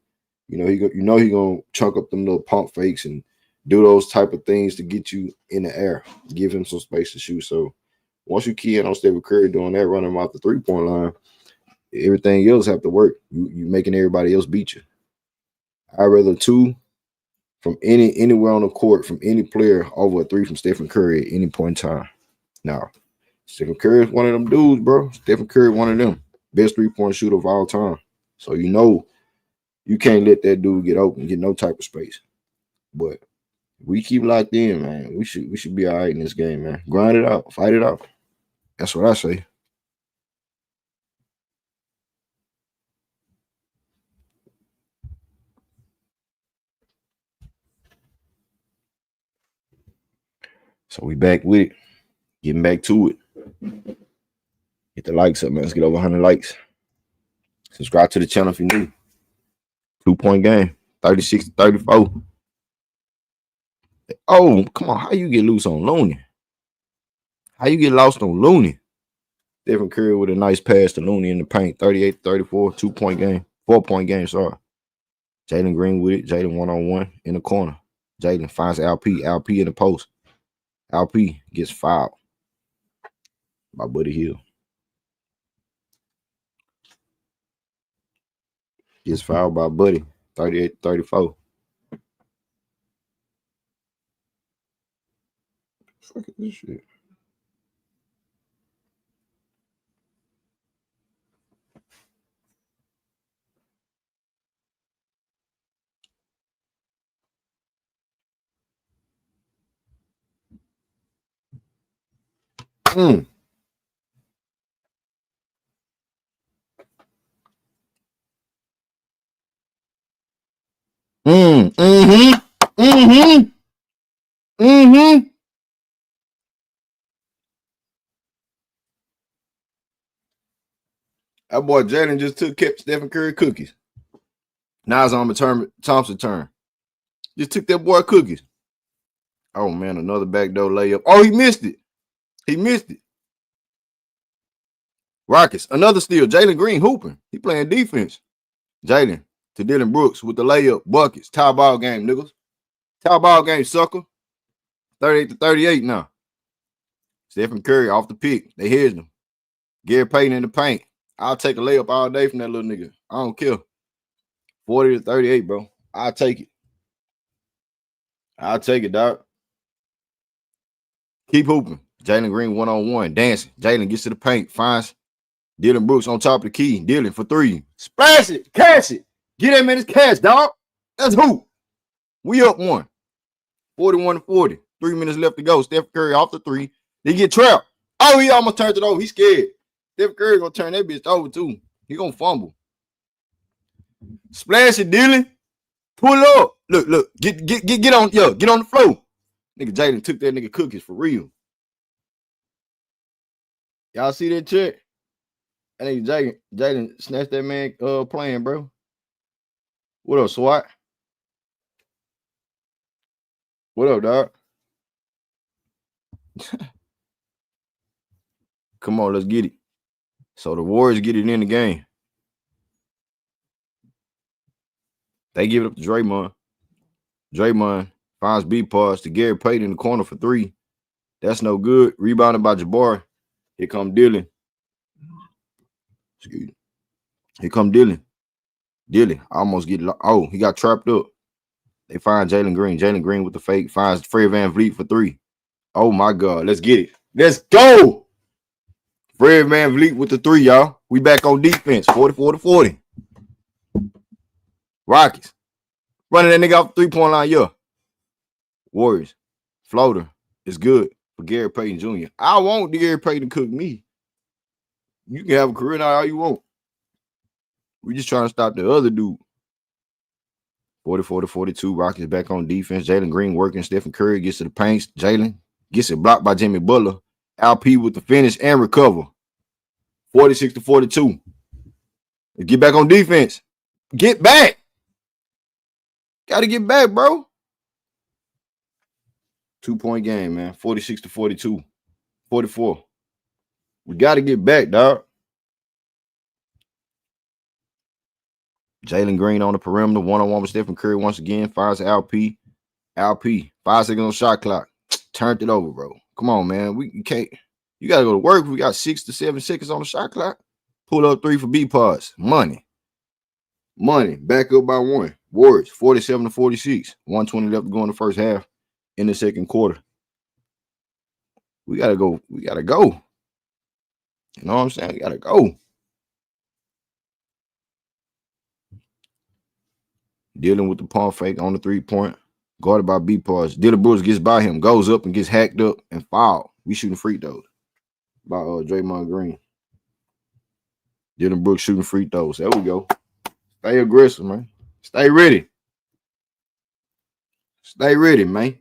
A: he gonna chunk up them little pump fakes and do those type of things to get you in the air, give him some space to shoot. So once you key in on Stephen Curry doing that, running him off the 3-point line, everything else have to work. You making everybody else beat you. I'd rather 2 from anywhere on the court from any player over a 3 from Stephen Curry at any point in time. Now, Stephen Curry is one of them dudes, bro. Stephen Curry, one of them best 3-point shooter of all time. So you can't let that dude get open, get no type of space. But we keep locked in, man. We should be all right in this game, man. Grind it out, fight it out. That's what I say. So we back with it. Getting back to it. Get the likes up, man. Let's get over 100 likes. Subscribe to the channel if you're new. 2-point game. 36-34. Oh, come on. How you get loose on Looney? How you get lost on Looney? Stephen Curry with a nice pass to Looney in the paint. 38-34. 2-point game. 4-point game, sorry. Jalen Green with it. Jalen one-on-one in the corner. Jalen finds LP. LP in the post. LP gets fouled by Buddy Hield. Gets fouled by Buddy. 38-34. Fuck is this shit? Mm. That boy Jalen just kept Stephen Curry cookies. Now it's on Thompson's turn. Just took that boy cookies. Oh, man, another backdoor layup. Oh, he missed it. Rockets, another steal. Jalen Green hooping. He playing defense. Jalen to Dylan Brooks with the layup. Buckets. Tie ball game, niggas. Tie ball game, sucker. 38-38 now. Stephen Curry off the pick. They hedged him. Gary Payton in the paint. I'll take a layup all day from that little nigga. I don't care. 40-38, bro. I'll take it. Dog. Keep hooping. Jalen Green one-on-one. Dancing. Jalen gets to the paint. Finds Dylan Brooks on top of the key. Dylan for 3. Splash it. Cash it. Get that man his cash, dog. Let's hoop. We up 1. 41-40. 3 minutes left to go. Steph Curry off the 3. They get trapped. Oh, he almost turned it over. He's scared. Steph Curry gonna turn that bitch over too. He gonna fumble. Splash it, Dylan. Pull up. Look. Get on. Yo, get on the floor. Nigga Jalen took that nigga cookies for real. Y'all see that check? I think Jalen snatched that man playing, bro. What up, SWAT? What up, dog? Come on, let's get it. So the Warriors get it in the game. They give it up to Draymond. Draymond finds B pass to Gary Payton in the corner for 3. That's no good. Rebounded by Jabbar. Here come Dylan. Excuse me. Here come Dylan. Dylan almost get. Oh, he got trapped up. They find Jalen Green. Jalen Green with the fake. Finds Fred VanVleet for 3. Oh, my God. Let's get it. Let's go. Fred VanVleet with the 3, y'all. We back on defense. 44-40. Rockets. Running that nigga off the 3-point line, yeah. Warriors. Floater is good for Gary Payton Jr. I want Gary Payton to cook me. You can have a career now all you want. We just trying to stop the other dude. 40-42. Rockets back on defense. Jalen Green working. Stephen Curry gets to the paint. Jalen gets it blocked by Jimmy Butler. LP with the finish and recover. 46-42. Get back on defense. Get back. Got to get back, bro. 2-point game, man. 46-42. 44. We got to get back, dog. Jalen Green on the perimeter. One-on-one with Stephen Curry once again. Fires LP. 5 seconds on shot clock. Turned it over, bro. Come on, man. You can't. You got to go to work. We got 6 to 7 seconds on the shot clock. Pull up 3 for B-Pods. Money. Back up by 1. Warriors, 47-46. 120 left to go in the first half. In the second quarter. We got to go. You know what I'm saying? We got to go. Dealing with the pump fake on the 3-point. Guarded by B-Pods. Dylan Brooks gets by him. Goes up and gets hacked up and fouled. We shooting free throws. By Draymond Green. Dylan Brooks shooting free throws. There we go. Stay aggressive, man. Stay ready. Man.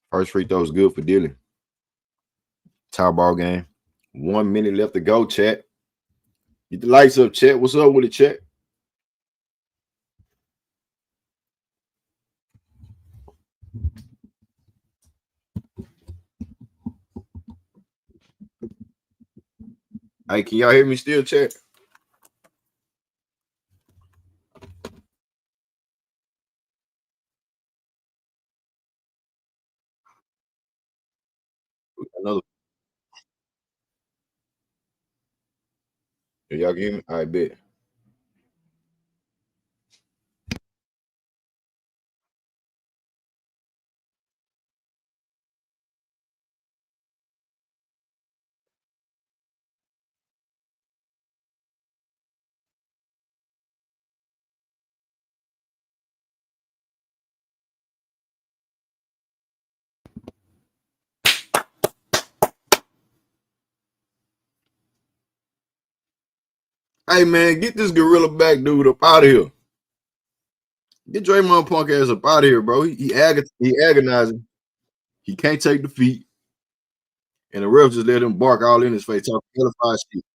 A: First free throw is good for Dylan. Tie ball game. 1 minute left to go, chat. Get the lights up, chat. What's up with it, chat? Hey, can y'all hear me still, chat? Another. Y'all can hear me? I bet. Hey, man, get this gorilla back dude up out of here. Get Draymond punk ass up out of here, bro. He agonizing. He can't take defeat. And the refs just let him bark all in his face, talking edified shit.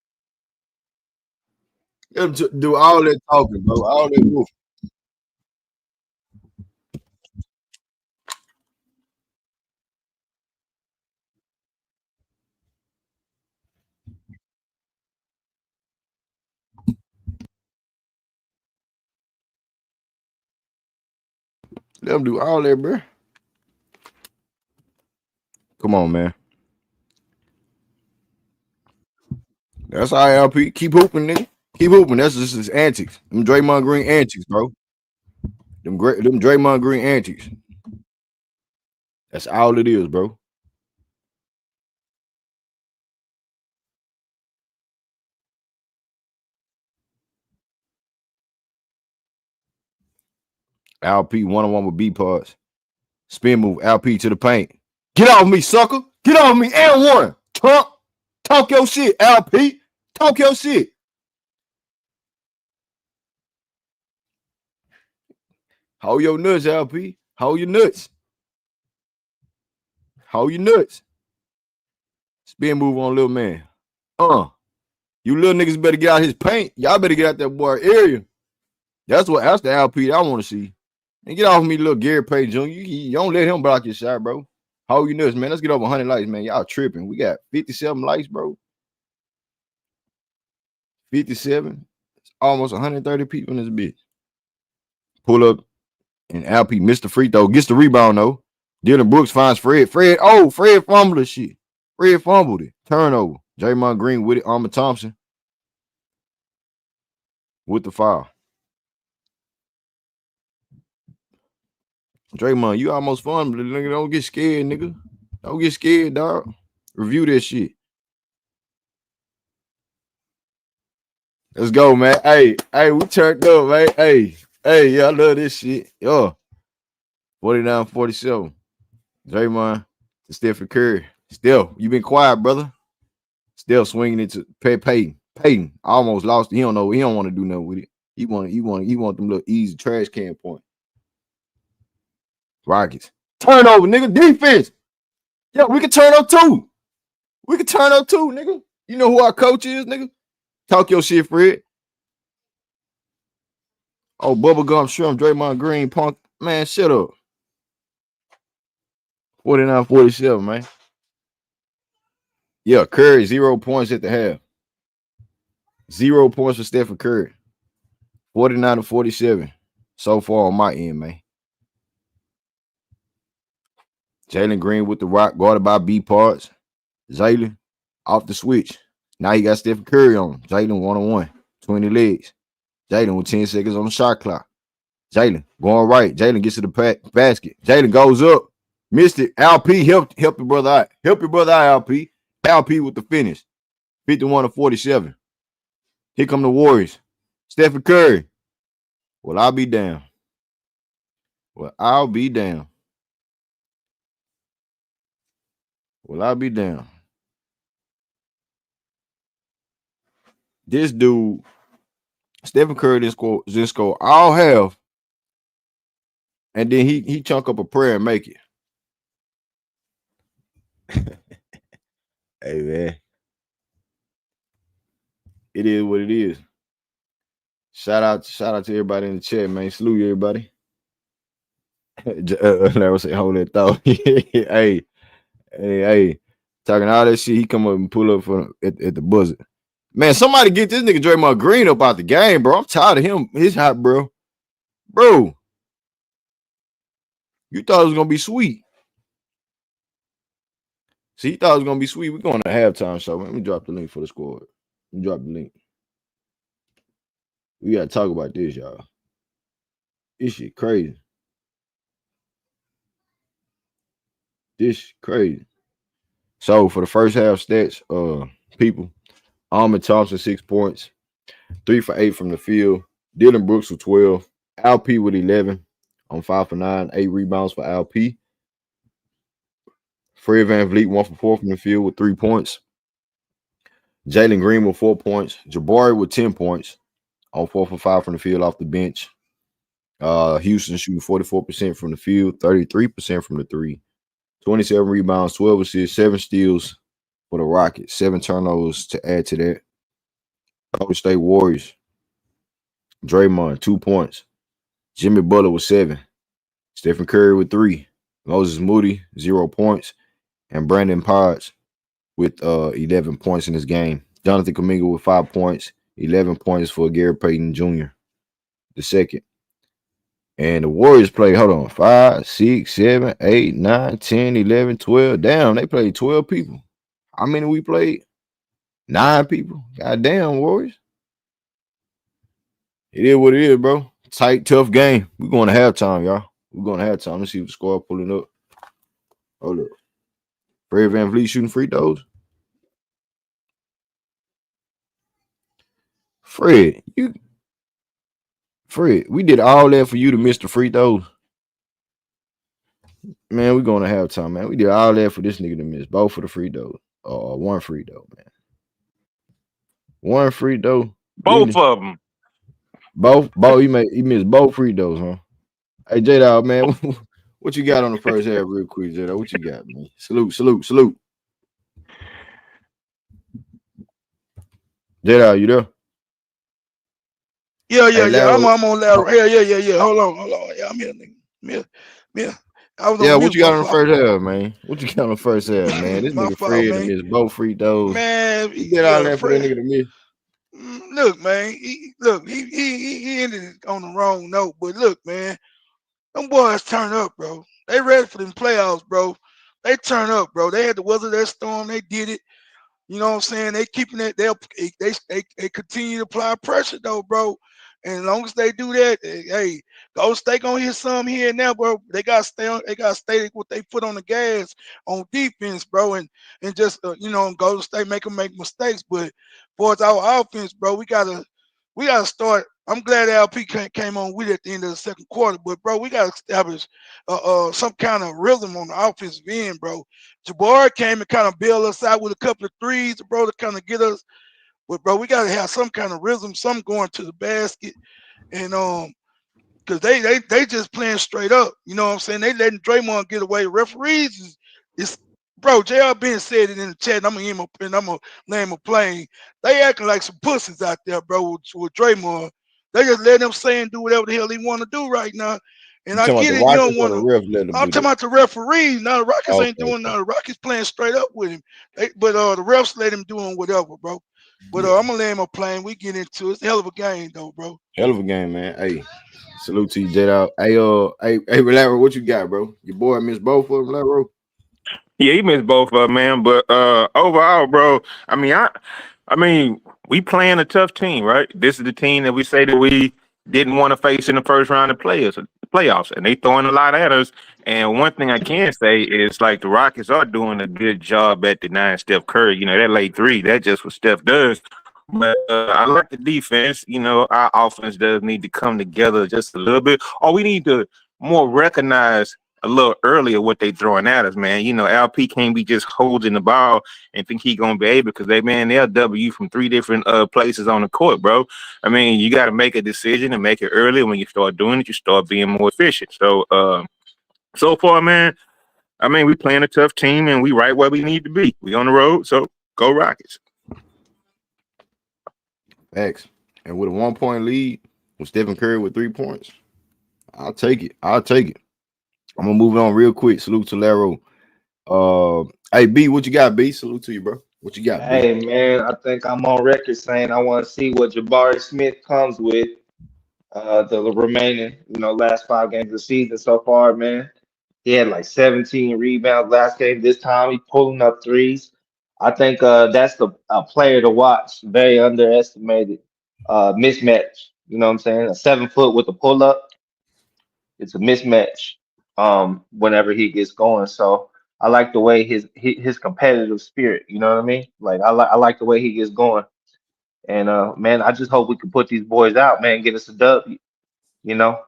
A: Let him do all that talking, bro. All that wolf. Let him do all that, bro. Come on, man. That's ILP. Keep hooping, nigga. Keep hooping. That's just his antics. Them Draymond Green antics, bro. Them Draymond Green antics. That's all it is, bro. LP one-on-one with B-Pods. Spin move. LP to the paint. Get off me, sucker. Get off me. And one. Talk your shit, LP. Talk your shit. Hold your nuts, LP. Hold your nuts. Hold your nuts. Spin move on little man. You little niggas better get out his paint. Y'all better get out that boy area. That's the LP that I want to see. And get off me, little Gary Payton Jr. You don't let him block your shot, bro. Hold your nuts, man. Let's get over 100 likes, man. Y'all tripping. We got 57 likes, bro. 57. It's almost 130 people in this bitch. Pull up, and LP missed the free throw. Gets the rebound, though. Dylan Brooks finds Fred. Fred fumbled the shit. Fred fumbled it. Turnover. Draymond Green with it. Armor Thompson with the foul. Draymond, you almost fumbled it, nigga. Don't get scared, nigga. Don't get scared, dog. Review that shit. Let's go, man. Hey, we turned up, man. Hey, yeah, I love this shit. Yo, 49-47. Draymond to Stephen Curry. Still, you been quiet, brother. Still swinging it to Peyton. Peyton almost lost it. He don't know. He don't want to do nothing with it. He want them little easy trash can point. Rockets. Turnover, nigga. Defense. Yeah, we can turn up too. Nigga. You know who our coach is, nigga? Talk your shit, Fred. Oh, bubblegum shrimp, Draymond Green, punk. Man, shut up. 49-47, man. Yeah, Curry, 0 points at the half. 0 points for Stephen Curry. 49-47. So far on my end, man. Jalen Green with the rock, guarded by B parts. Jalen off the switch. Now he got Stephen Curry on. Jalen 1-on-1. 20 legs. Jalen with 10 seconds on the shot clock. Jalen going right. Jalen gets to the basket. Jalen goes up. Missed it. LP help your brother out. Help your brother out, LP. LP with the finish. 51-47. Here come the Warriors. Stephen Curry. Well, I'll be down. This dude, Stephen Curry, didn't score all half, and then he chunk up a prayer and make it. Hey, man. It is what it is. Shout out to everybody in the chat, man. Salute everybody. Larry say, hold that thought. hey. Talking all that shit, he come up and pull up at the buzzer. Man, somebody get this nigga Draymond Green up out the game, bro. I'm tired of him. He's hot, bro. Bro, you thought it was gonna be sweet. See, you thought it was gonna be sweet. We're going to halftime show. Let me drop the link for the squad. Let me drop the link. We gotta talk about this, y'all. This shit crazy. So for the first half stats, people, Ahmed Thompson 6 points, 3 for 8 from the field. Dylan Brooks with 12. Alp with 11 on 5 for 9, 8 rebounds for Alp. Fred VanVleet 1 for 4 from the field with 3 points. Jalen Green with 4 points. Jabari with 10 points on 4 for 5 from the field off the bench. Houston shooting 44% from the field, 33% from the three. 27 rebounds, 12 assists, 7 steals for the Rockets, 7 turnovers to add to that. Golden State Warriors, Draymond, 2 points. Jimmy Butler with 7. Stephen Curry with 3. Moses Moody, 0 points. And Brandon Potts with 11 points in this game. Jonathan Kuminga with 5 points, 11 points for Gary Payton Jr., the second. And the Warriors played, 5, 6, 7, 8, 9, 10, 11, 12. Damn, they played 12 people. How many we played? 9 people. Goddamn, Warriors. It is what it is, bro. Tight, tough game. We're going to halftime, y'all. Let's see what the score pulling up. Hold up. Fred VanVleet shooting free throws. Fred, we did all that for you to miss the free throws. Man, we're going to halftime, man. We did all that for this nigga to miss both of the free throws. One free throw, man. One free throw.
B: Both of them.
A: Both. He missed both free throws, huh? Hey, J-Dog, man, what you got on the first half real quick, J-Dog? What you got, man? Salute. J-Dog, you there?
C: Yeah. I'm on lateral. Yeah. Hold on. Yeah, I'm here, nigga. Yeah.
A: What you got on the first half, man? This nigga Fred missed both free throws.
C: Man,
A: he did all that for that nigga to miss.
C: Look, man. He ended it on the wrong note. But look, man, them boys turn up, bro. They ready for them playoffs, bro. They turn up, bro. They had to weather that storm. They did it. You know what I'm saying? They keeping it. They continue to apply pressure, though, bro. And as long as they do that, hey, Golden State gonna hit some here and there, bro. They gotta stay what they put on the gas on defense, bro, and just Golden State make them make mistakes. But for our offense, bro, we gotta we gotta start. I'm glad LP came on with it at the end of the second quarter, but bro, we gotta establish some kind of rhythm on the offensive end, bro. Jabbar came and kind of bailed us out with a couple of threes, bro, to kind of get us. But bro, we gotta have some kind of rhythm, some going to the basket, and because they just playing straight up. You know what I'm saying? They letting Draymond get away. Referees is bro. JR Ben said it in the chat. And I'm gonna name a plane. They acting like some pussies out there, bro. With Draymond, they just let him say and do whatever the hell he want to do right now. And
A: You
C: I
A: talking about
C: get
A: the
C: it. You
A: Rockets
C: don't
A: or
C: want
A: the
C: to.
A: ref let them
C: I'm
A: do
C: talking
A: that?
C: about the referees. Now the Rockets ain't
A: Okay.
C: doing nothing. The Rockets playing straight up with him. But the refs let him doing whatever, bro. But
A: Yeah.
C: I'm gonna land my plane. We get into it. It's a hell of a game, though, bro.
A: Hell of a game, man. Hey, salute to you, Jet out. Hey, Relaro, what you got, bro? Your boy missed both of them, Relaro.
B: Yeah, he missed both of them, man. But overall, bro, I mean, I mean, we playing a tough team, right? This is the team that we say that we didn't want to face in the first round of playoffs, and they throwing a lot at us. And one thing I can say is like the Rockets are doing a good job at denying Steph Curry. You know, that late three, that's just what Steph does. But I like the defense. You know, our offense does need to come together just a little bit, or we need to more recognize a little earlier what they throwing at us, man. You know, LP can't be just holding the ball and think he gonna be able because they'll W from three different places on the court, bro. I mean, you got to make a decision and make it early. When you start doing it, you start being more efficient. So, so far, man, I mean, we playing a tough team and we right where we need to be. We on the road, so go Rockets.
A: X. And with a 1 point lead, with Stephen Curry with 3 points, I'll take it. I'll take it. I'm gonna move it on real quick. Salute to Laro. Hey B, what you got, B? Salute to you, bro. What you got, B?
D: Hey man, I think I'm on record saying I want to see what Jabari Smith comes with the remaining, last 5 games of the season so far, man. He had like 17 rebounds last game. This time he's pulling up threes. I think that's a player to watch. Very underestimated mismatch. You know what I'm saying? A 7 foot with a pull up. It's a mismatch whenever he gets going. So I like the way his competitive spirit. You know what I mean? Like I like the way he gets going. And man, I just hope we can put these boys out, man. Get us a W. You know,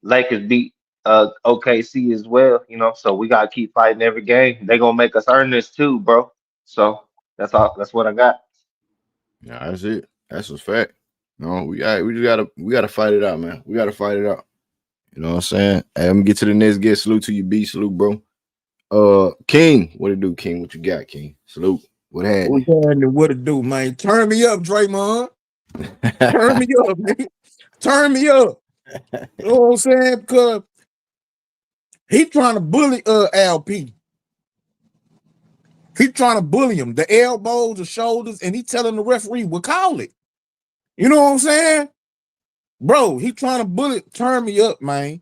D: Lakers beat OKC as well. So we gotta keep fighting every game. They gonna make us earn this too, bro. So that's all. That's what I got.
A: Yeah, that's it. That's a fact. No, we gotta fight it out, man. We gotta fight it out. You know what I'm saying? Hey, let me get to the next guest. Salute to you, B. Salute, bro. King, what it do, King? What you got, King? Salute. What happened?
E: What it do, man? Turn me up, Draymond. Turn me up, man. Turn me up. You know what I'm saying? Because he trying to bully LP. He trying to bully him. The elbows, the shoulders, and he telling the referee, we'll call it. You know what I'm saying? Bro, he trying to bully. Turn me up, man.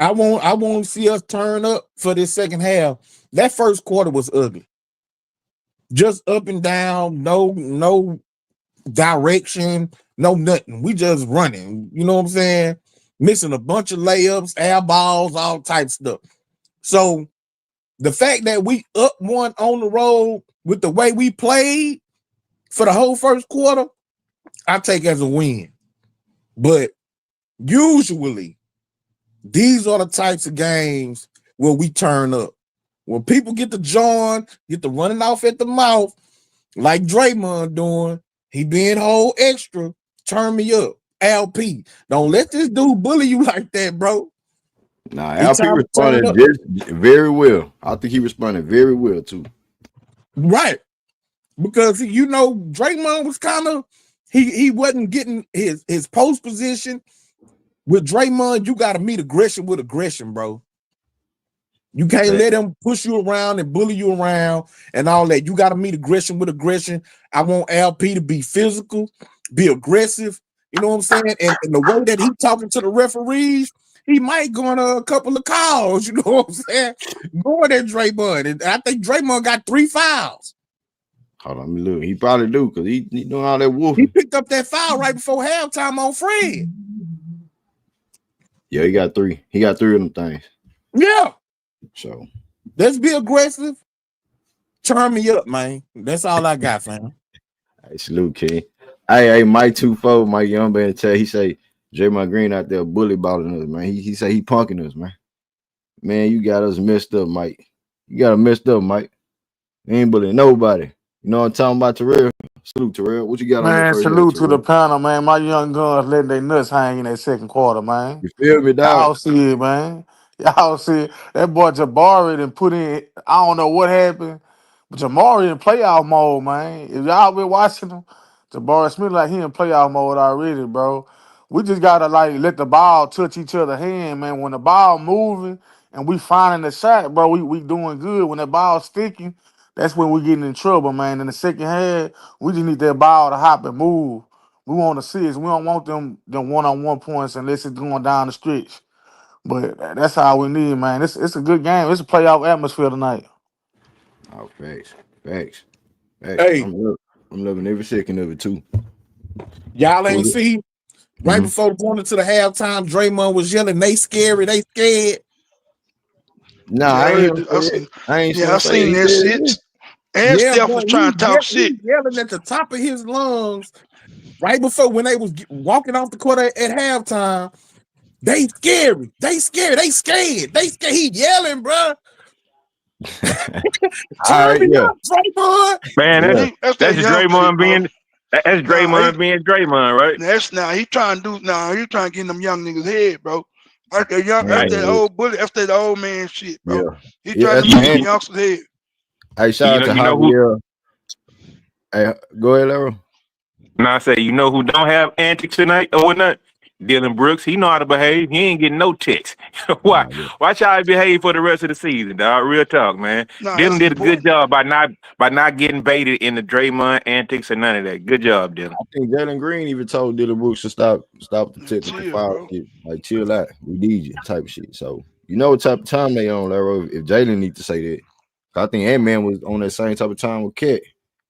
E: I won't see us turn up for this second half. That first quarter was ugly. Just up and down, no direction, no nothing. We just running. You know what I'm saying? Missing a bunch of layups, air balls, all types of stuff. So the fact that we up one on the road with the way we played for the whole first quarter, I take as a win. But usually these are the types of games where we turn up. When people get to join, get to running off at the mouth, like Draymond doing, he being whole extra, turn me up. LP, don't let this dude bully you like that, bro.
A: Nah,
E: It's
A: LP
E: time to turn
A: responded
E: up.
A: just very well. I think he responded very well too.
E: Right. Because Draymond was kind of he wasn't getting his post position. With Draymond, you got to meet aggression with aggression, bro. You can't let him push you around and bully you around and all that. You got to meet aggression with aggression. I want LP to be physical, be aggressive. You know what I'm saying? And the way that he talking to the referees, he might go on a couple of calls. You know what I'm saying? Going at Draymond. And I think Draymond got 3 fouls.
A: Hold on, let me look. He probably do because he doing all that
E: He
A: wolfing.
E: picked up that foul right before halftime on Fred.
A: Yeah, he got 3. He got 3 of them things.
E: Yeah.
A: So
E: Let's be aggressive. Turn me up, man. That's all I got, fam.
A: hey, salute, King. Hey, Mike 24, Mike Young man tell he say Draymond Green out there bully balling us, man. He say he punking us, man. Man, you got us messed up, Mike. You got us messed up, Mike. You ain't bullying nobody. You know what I'm talking about, Terrell? Salute, Terrell. What you got on that
E: Man,
A: first half,
E: salute to the
A: Terrell?
E: panel, man. My young guns letting their nuts hang in that second quarter, man.
A: You feel me, dog?
E: Y'all see it, man. Y'all see it. That boy Jabari done put in, I don't know what happened, but Jabari in playoff mode, man. If y'all been watching him, Jabari Smith like he in playoff mode already, bro. We just gotta like let the ball touch each other's hand, man. When the ball moving and we finding the shot, bro, we doing good. When the ball sticking, that's when we getting in trouble, man. In the second half, we just need that ball to hop and move. We want assists. We don't want them one-on-one points unless it's going down the stretch. But that's all we need, man. It's a good game. It's a playoff atmosphere tonight.
A: Oh, facts. Facts.
E: Hey,
A: I'm loving every second of it, too.
E: y'all ain't
A: Cool.
E: see right before going into the halftime, Draymond was yelling, they scary, they scared.
A: Nah,
C: Yeah,
A: I
C: I
A: ain't
C: heard.
A: him say that. I ain't
C: I
A: say that.
C: seen
A: He
C: that
A: said
C: shit.
A: it.
C: And
E: Yeah,
C: Steph
E: boy,
C: was trying to talk shit.
E: he yelling at the top of his lungs right before when they was walking off the court at halftime. They scary, they scared, they scared, they scared. He yelling, bro.
A: All
E: Turn
A: right,
E: me
A: yeah.
E: up, Draymond.
B: Man,
A: Yeah.
C: That's
B: that's
C: that young shit,
B: Draymond
C: bro.
B: that's Draymond being Draymond, right?
C: That's now he trying to do now. He trying to get in them young niggas head, bro. That's that young.
A: Man,
C: That's that old bully. That's that old man shit, bro.
A: yeah.
C: He
A: Yeah,
C: trying to
A: that's
C: get in them
A: man.
C: youngsters head.
A: Hey, shout out to
B: You know who?
A: Javier. Hey, go ahead, Laro.
B: Now I say, you know who don't have antics tonight or whatnot? Dylan Brooks. He know how to behave. He ain't getting no ticks. Why?
A: Nah, yeah.
B: Watch how he behave for the rest of the season, dog. Real talk, man.
C: Nah,
B: Dylan
C: that's
B: did a good
C: important.
B: job by not getting baited in the Draymond antics or none of that. Good job, Dylan.
A: I think Jalen Green even told Dylan Brooks to stop the technical
C: Chill,
A: foul
C: bro.
A: shit. Like, chill out. We need you type of shit. So, you know what type of time they on, Laro, if Jalen need to say that. I think Ant-Man was on that same type of time with Cat.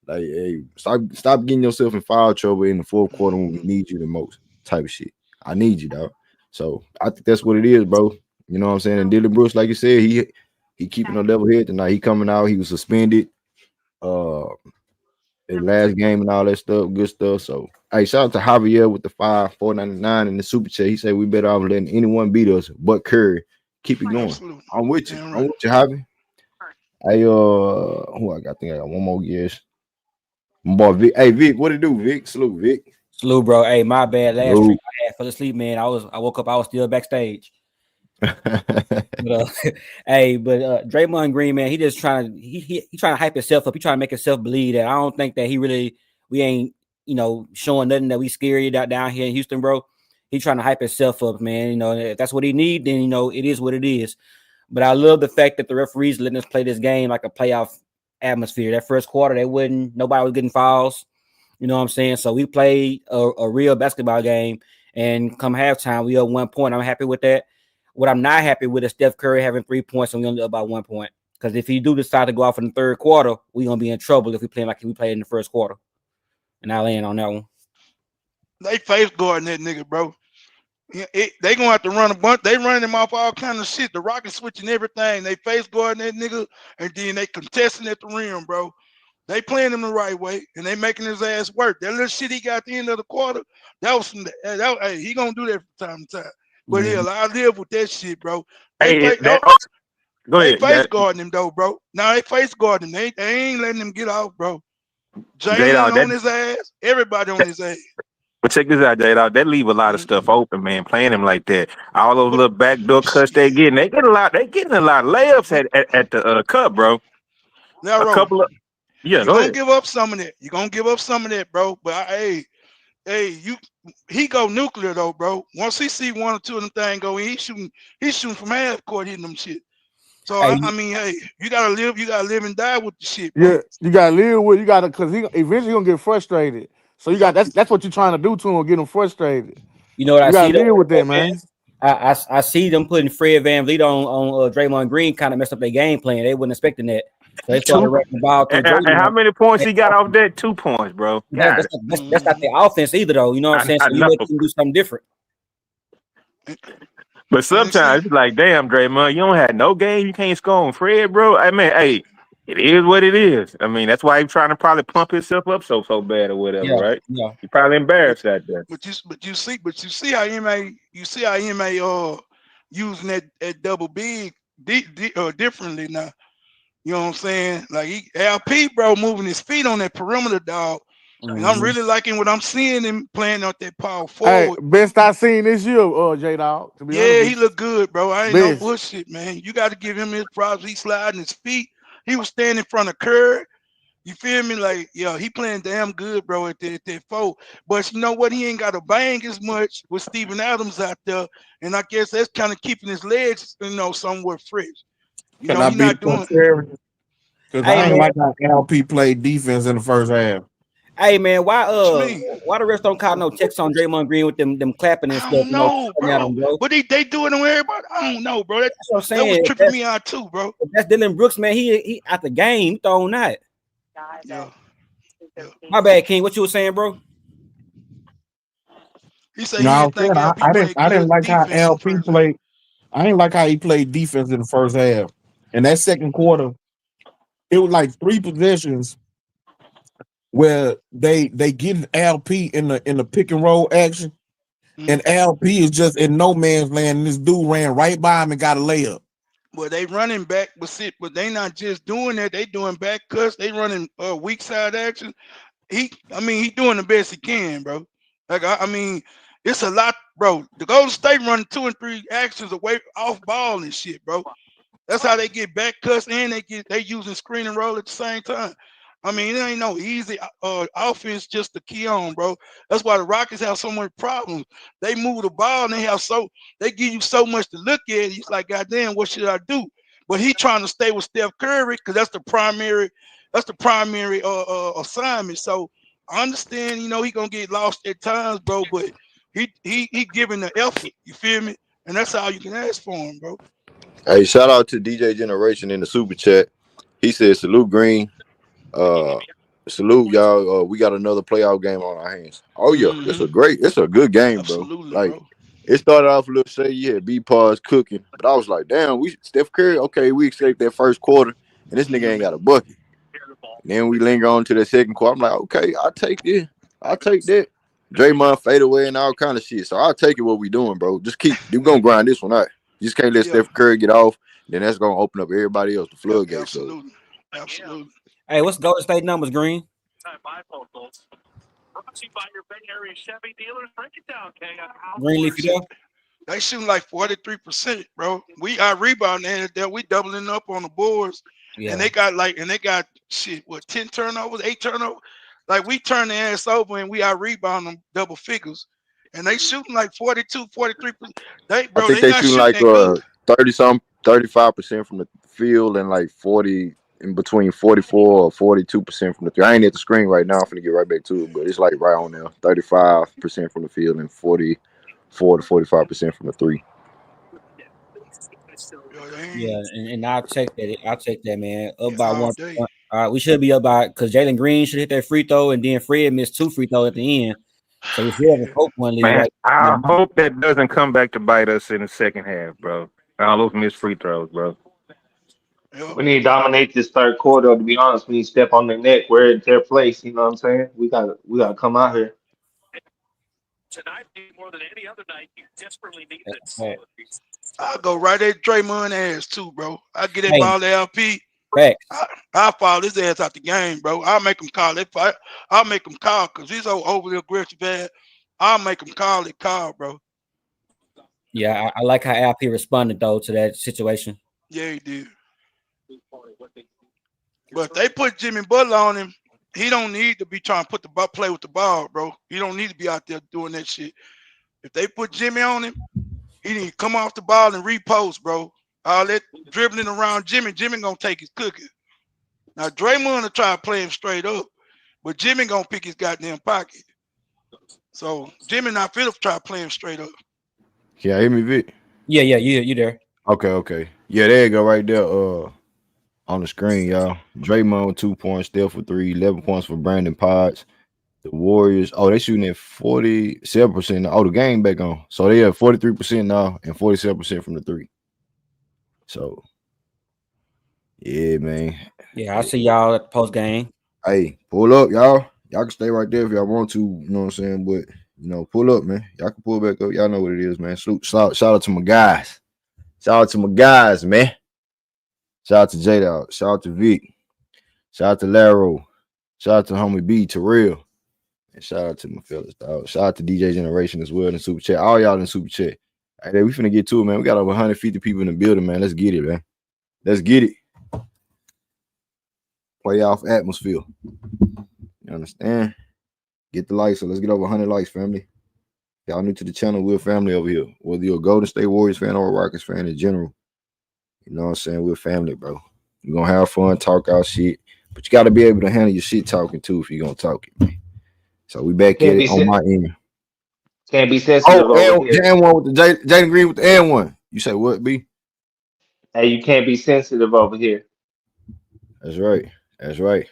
A: Like, hey, stop getting yourself in foul trouble in the fourth quarter when we need you the most type of shit. I need you, dog. So, I think that's what it is, bro. You know what I'm saying? And Dylan Brooks, like you said, he keeping a level head tonight. He coming out. He was suspended. His last game and all that stuff, good stuff. So, hey, shout out to Javier with the 4.99 in the super chat. He said we better off letting anyone beat us but Curry. Keep it going.
C: Absolutely.
A: I'm with you.
C: Damn
A: I'm
C: right.
A: with you, Javi. Who I got? I think I got one more guess. My boy Vic. Hey, Vic, what it do, Vic? Salute, Vic.
F: Salute, bro. Hey, my bad. Last
A: Salute.
F: stream I had fell asleep, man. I woke up, I was still backstage. But Draymond Green, man, he just trying to he trying to hype himself up. He trying to make himself believe that. I don't think that we ain't showing nothing that we scary down here in Houston, bro. He trying to hype himself up, man. You know, if that's what he need, then it is what it is. But I love the fact that the referees letting us play this game like a playoff atmosphere. That first quarter, nobody was getting fouls. You know what I'm saying? So we played a real basketball game, and come halftime, we up 1 point. I'm happy with that. What I'm not happy with is Steph Curry having 3 points and we only up by 1 point. Because if he do decide to go off in the third quarter, we're going to be in trouble if we play like we played in the first quarter. And I'll land on that one.
C: They face guarding that nigga, bro. Yeah, they gonna have to run a bunch. They running him off all kind of shit. The Rockets switching everything. They face guarding that nigga, and then they contesting at the rim, bro. They playing him the right way, and they making his ass work. That little shit he got at the end of the quarter, that was from hey, he gonna do that from time to time. But hell, I live with that shit, bro. They
B: Hey,
C: face,
B: go
C: they
B: ahead.
C: face guarding him though, bro. Now they face guarding him. They ain't letting him get off, bro. Jalen on his ass. Everybody on his ass.
B: But check this out, J-Dog. That leave a lot of stuff open, man. Playing him like that, all those little backdoor cuts they getting. They getting a lot of layups at the cup, bro.
C: Now,
B: A couple of
C: you're
B: go
C: gonna
B: ahead.
C: give up some of that. You're gonna give up some of that, bro. But he go nuclear though, bro. Once he see one or two of them things go in, he's shooting from half court hitting them shit. So I mean, hey, you gotta live and die with the shit, bro.
E: Yeah, you gotta live with because he eventually gonna get frustrated. So that's what you're trying to do to him, get him frustrated.
F: You know what I
E: You
F: see
E: gotta
F: though,
E: live with that, man.
F: I see them putting Fred VanVleet on Draymond Green, kind of messed up their game plan. They wasn't expecting that. So they started running the ball through
B: And how
F: Draymond.
B: many points he got off that? 2 points, bro.
F: That's not their offense either, though. You know what I'm saying?
B: I
F: So you
B: know.
F: let them do something different.
B: But sometimes it's like, damn, Draymond, you don't have no game. You can't score on Fred, bro. I mean, hey, It is what it is. I mean, that's why he's trying to probably pump himself up so bad or whatever,
F: Yeah,
B: right?
F: yeah.
B: He probably
C: But
B: embarrassed out there.
C: you see how MA using that double big differently now. You know what I'm saying? Like LP, bro, moving his feet on that perimeter, dog. And I'm really liking what I'm seeing him playing out that power
E: Hey,
C: forward.
E: best I seen this year, J Dog. To be honest
C: Yeah,
E: with
C: he
E: you.
C: look good, bro. I ain't no
E: Best.
C: bullshit, man. You got to give him his props. He sliding his feet. He was standing in front of Curry. You feel me? Like, yeah, he playing damn good, bro, at that four. But you know what? He ain't got to bang as much with Steven Adams out there. And I guess that's kind of keeping his legs, somewhat fresh. You
E: Can
C: know,
E: I
C: he
E: be
C: not doing.
E: because
F: Hey
E: I ain't
F: man,
E: like how LP played defense in the first half.
F: hey man,
C: What you mean?
F: why the refs don't call no text on Draymond Green with them clapping and
C: I
F: stuff,
C: don't know,
F: clapping at
C: bro.
F: him, bro?
C: But they do it on everybody. I don't know, bro.
F: That's what I'm
C: That was
F: saying.
C: tripping me out too, bro.
F: If that's Dylan Brooks, man. He at the game, he throwing that.
C: Yeah.
F: My bad, King. What you was saying, bro?
C: He said
E: No,
C: he
E: I was
C: didn't
E: saying
C: think LP played
E: I didn't
C: good
E: like how
C: defense in the
E: LP
C: first half.
E: played. I didn't like how he played defense in the first half. In that second quarter, it was like 3 possessions where they get LP in the pick and roll action, and LP is just in no man's land. And this dude ran right by him and got a layup.
C: Well, they running back, but they not just doing that. They doing back cuts. They running weak side action. He doing the best he can, bro. Like I mean, it's a lot, bro. The Golden State running 2 and 3 actions away off ball and shit, bro. That's how they get back cuts and they using screen and roll at the same time. I mean, it ain't no easy offense just to key on, bro. That's why the Rockets have so many problems. They move the ball and they give you so much to look at. He's like, goddamn, what should I do? But he trying to stay with Steph Curry because that's the primary assignment. So I understand, he gonna get lost at times, bro. But he giving the effort. You feel me? And that's all you can ask for him, bro.
A: Hey, shout out to DJ Generation in the super chat. He said, "Salute Green. Salute y'all. We got another playoff game on our hands. Oh yeah, it's a good game, bro.
C: Absolutely,
A: Like
C: bro.
A: it started off a little shady. Yeah, B pause cooking, but I was like, damn, Steph Curry. Okay, we escaped that first quarter, and this nigga ain't got a bucket. And then we linger on to the second quarter. I'm like, okay, I'll take this. I'll take that. Draymond fade away and all kind of shit. So I'll take it. What we doing, bro? You gonna grind this one out. You just can't let Steph Curry get off. Then that's gonna open up everybody else the floodgates.
C: Absolutely. Absolutely.
F: Hey, what's Golden State numbers, Green? Greenleaf, you there?
C: They shooting like 43%, bro. We are rebounding there. We doubling up on the boards.
F: Yeah.
C: And they got shit, 10 turnovers, 8 turnovers. Like we turn the ass over and we are rebounding double figures. And they shooting like 42, 43%.
A: I think they shooting like 35% from the field and like 40 in between 44 or 42% from the three. I ain't at the screen right now. I'm finna get right back to it, but it's like right on there. 35% from the field and 44 to 45% from the three.
F: Yeah, and I'll take that. I'll take that, man. Up by
C: all
F: 1
C: day.
F: point. All right, we should be up by because Jalen Green should hit that free throw, and then Fred missed 2 free throws at the end. So we still have a 4-point lead,
B: Man,
F: right?
B: I hope that doesn't come back to bite us in the second half, bro. All those missed free throws, bro.
D: We need to dominate this third quarter. To be honest, we need to step on their neck. We're at their place. You know what I'm saying? We gotta come out here.
G: Tonight, more than any other night, you desperately need this.
C: I'll go right at Draymond ass too, bro. I get that ball to LP. I'll follow his ass out the game, bro. I'll make him call it. I'll make him call because he's so overly aggressive ass. I'll make him call, bro.
F: Yeah, I like how LP responded though to that situation.
C: Yeah, he did. But if they put Jimmy Butler on him, he don't need to be trying to play with the ball, bro. He don't need to be out there doing that shit. If they put Jimmy on him, he need to come off the ball and repost, bro. All that dribbling around Jimmy gonna take his cookie. Now Draymond will try to play him straight up, but Jimmy gonna pick his goddamn pocket. So Jimmy not fit to try to play him straight up.
A: Can you hear me, Vic?
F: Yeah, you there.
A: Okay. Yeah, there you go right there. On the screen, y'all. Draymond 2 points, Steph for 3, 11 points for Brandon Potts. The Warriors, they shooting at 47%. Oh, the game back on. So they have 43% now and 47% from the three. So Yeah, man.
F: Yeah, I'll see y'all at the post game.
A: Hey, pull up, y'all. Y'all can stay right there if y'all want to. You know what I'm saying? But pull up, man. Y'all can pull back up. Y'all know what it is, man. Shout out to my guys. Shout out to my guys, man. Shout out to J-Dog. Shout out to Vic. Shout out to Laro. Shout out to homie B, Terrell. And shout out to my fellas, dog. Shout out to DJ Generation as well in Super Chat. All y'all in Super Chat. Hey, we finna get to it, man. We got over 150 people in the building, man. Let's get it, man. Let's get it. Playoff atmosphere. You understand? Get the likes. So let's get over 100 likes, family. Y'all new to the channel, we're family over here. Whether you're a Golden State Warriors fan or a Rockets fan in general. You know what I'm saying? We're family, bro. You're going to have fun, talk out shit. But you got to be able to handle your shit talking, too, if you're going to talk it, man. So we back at it on my end.
D: Can't be sensitive over here.
A: And one with the Jaden Green with the and one. You say what, B?
D: Hey, you can't be sensitive over here.
A: That's right. That's right.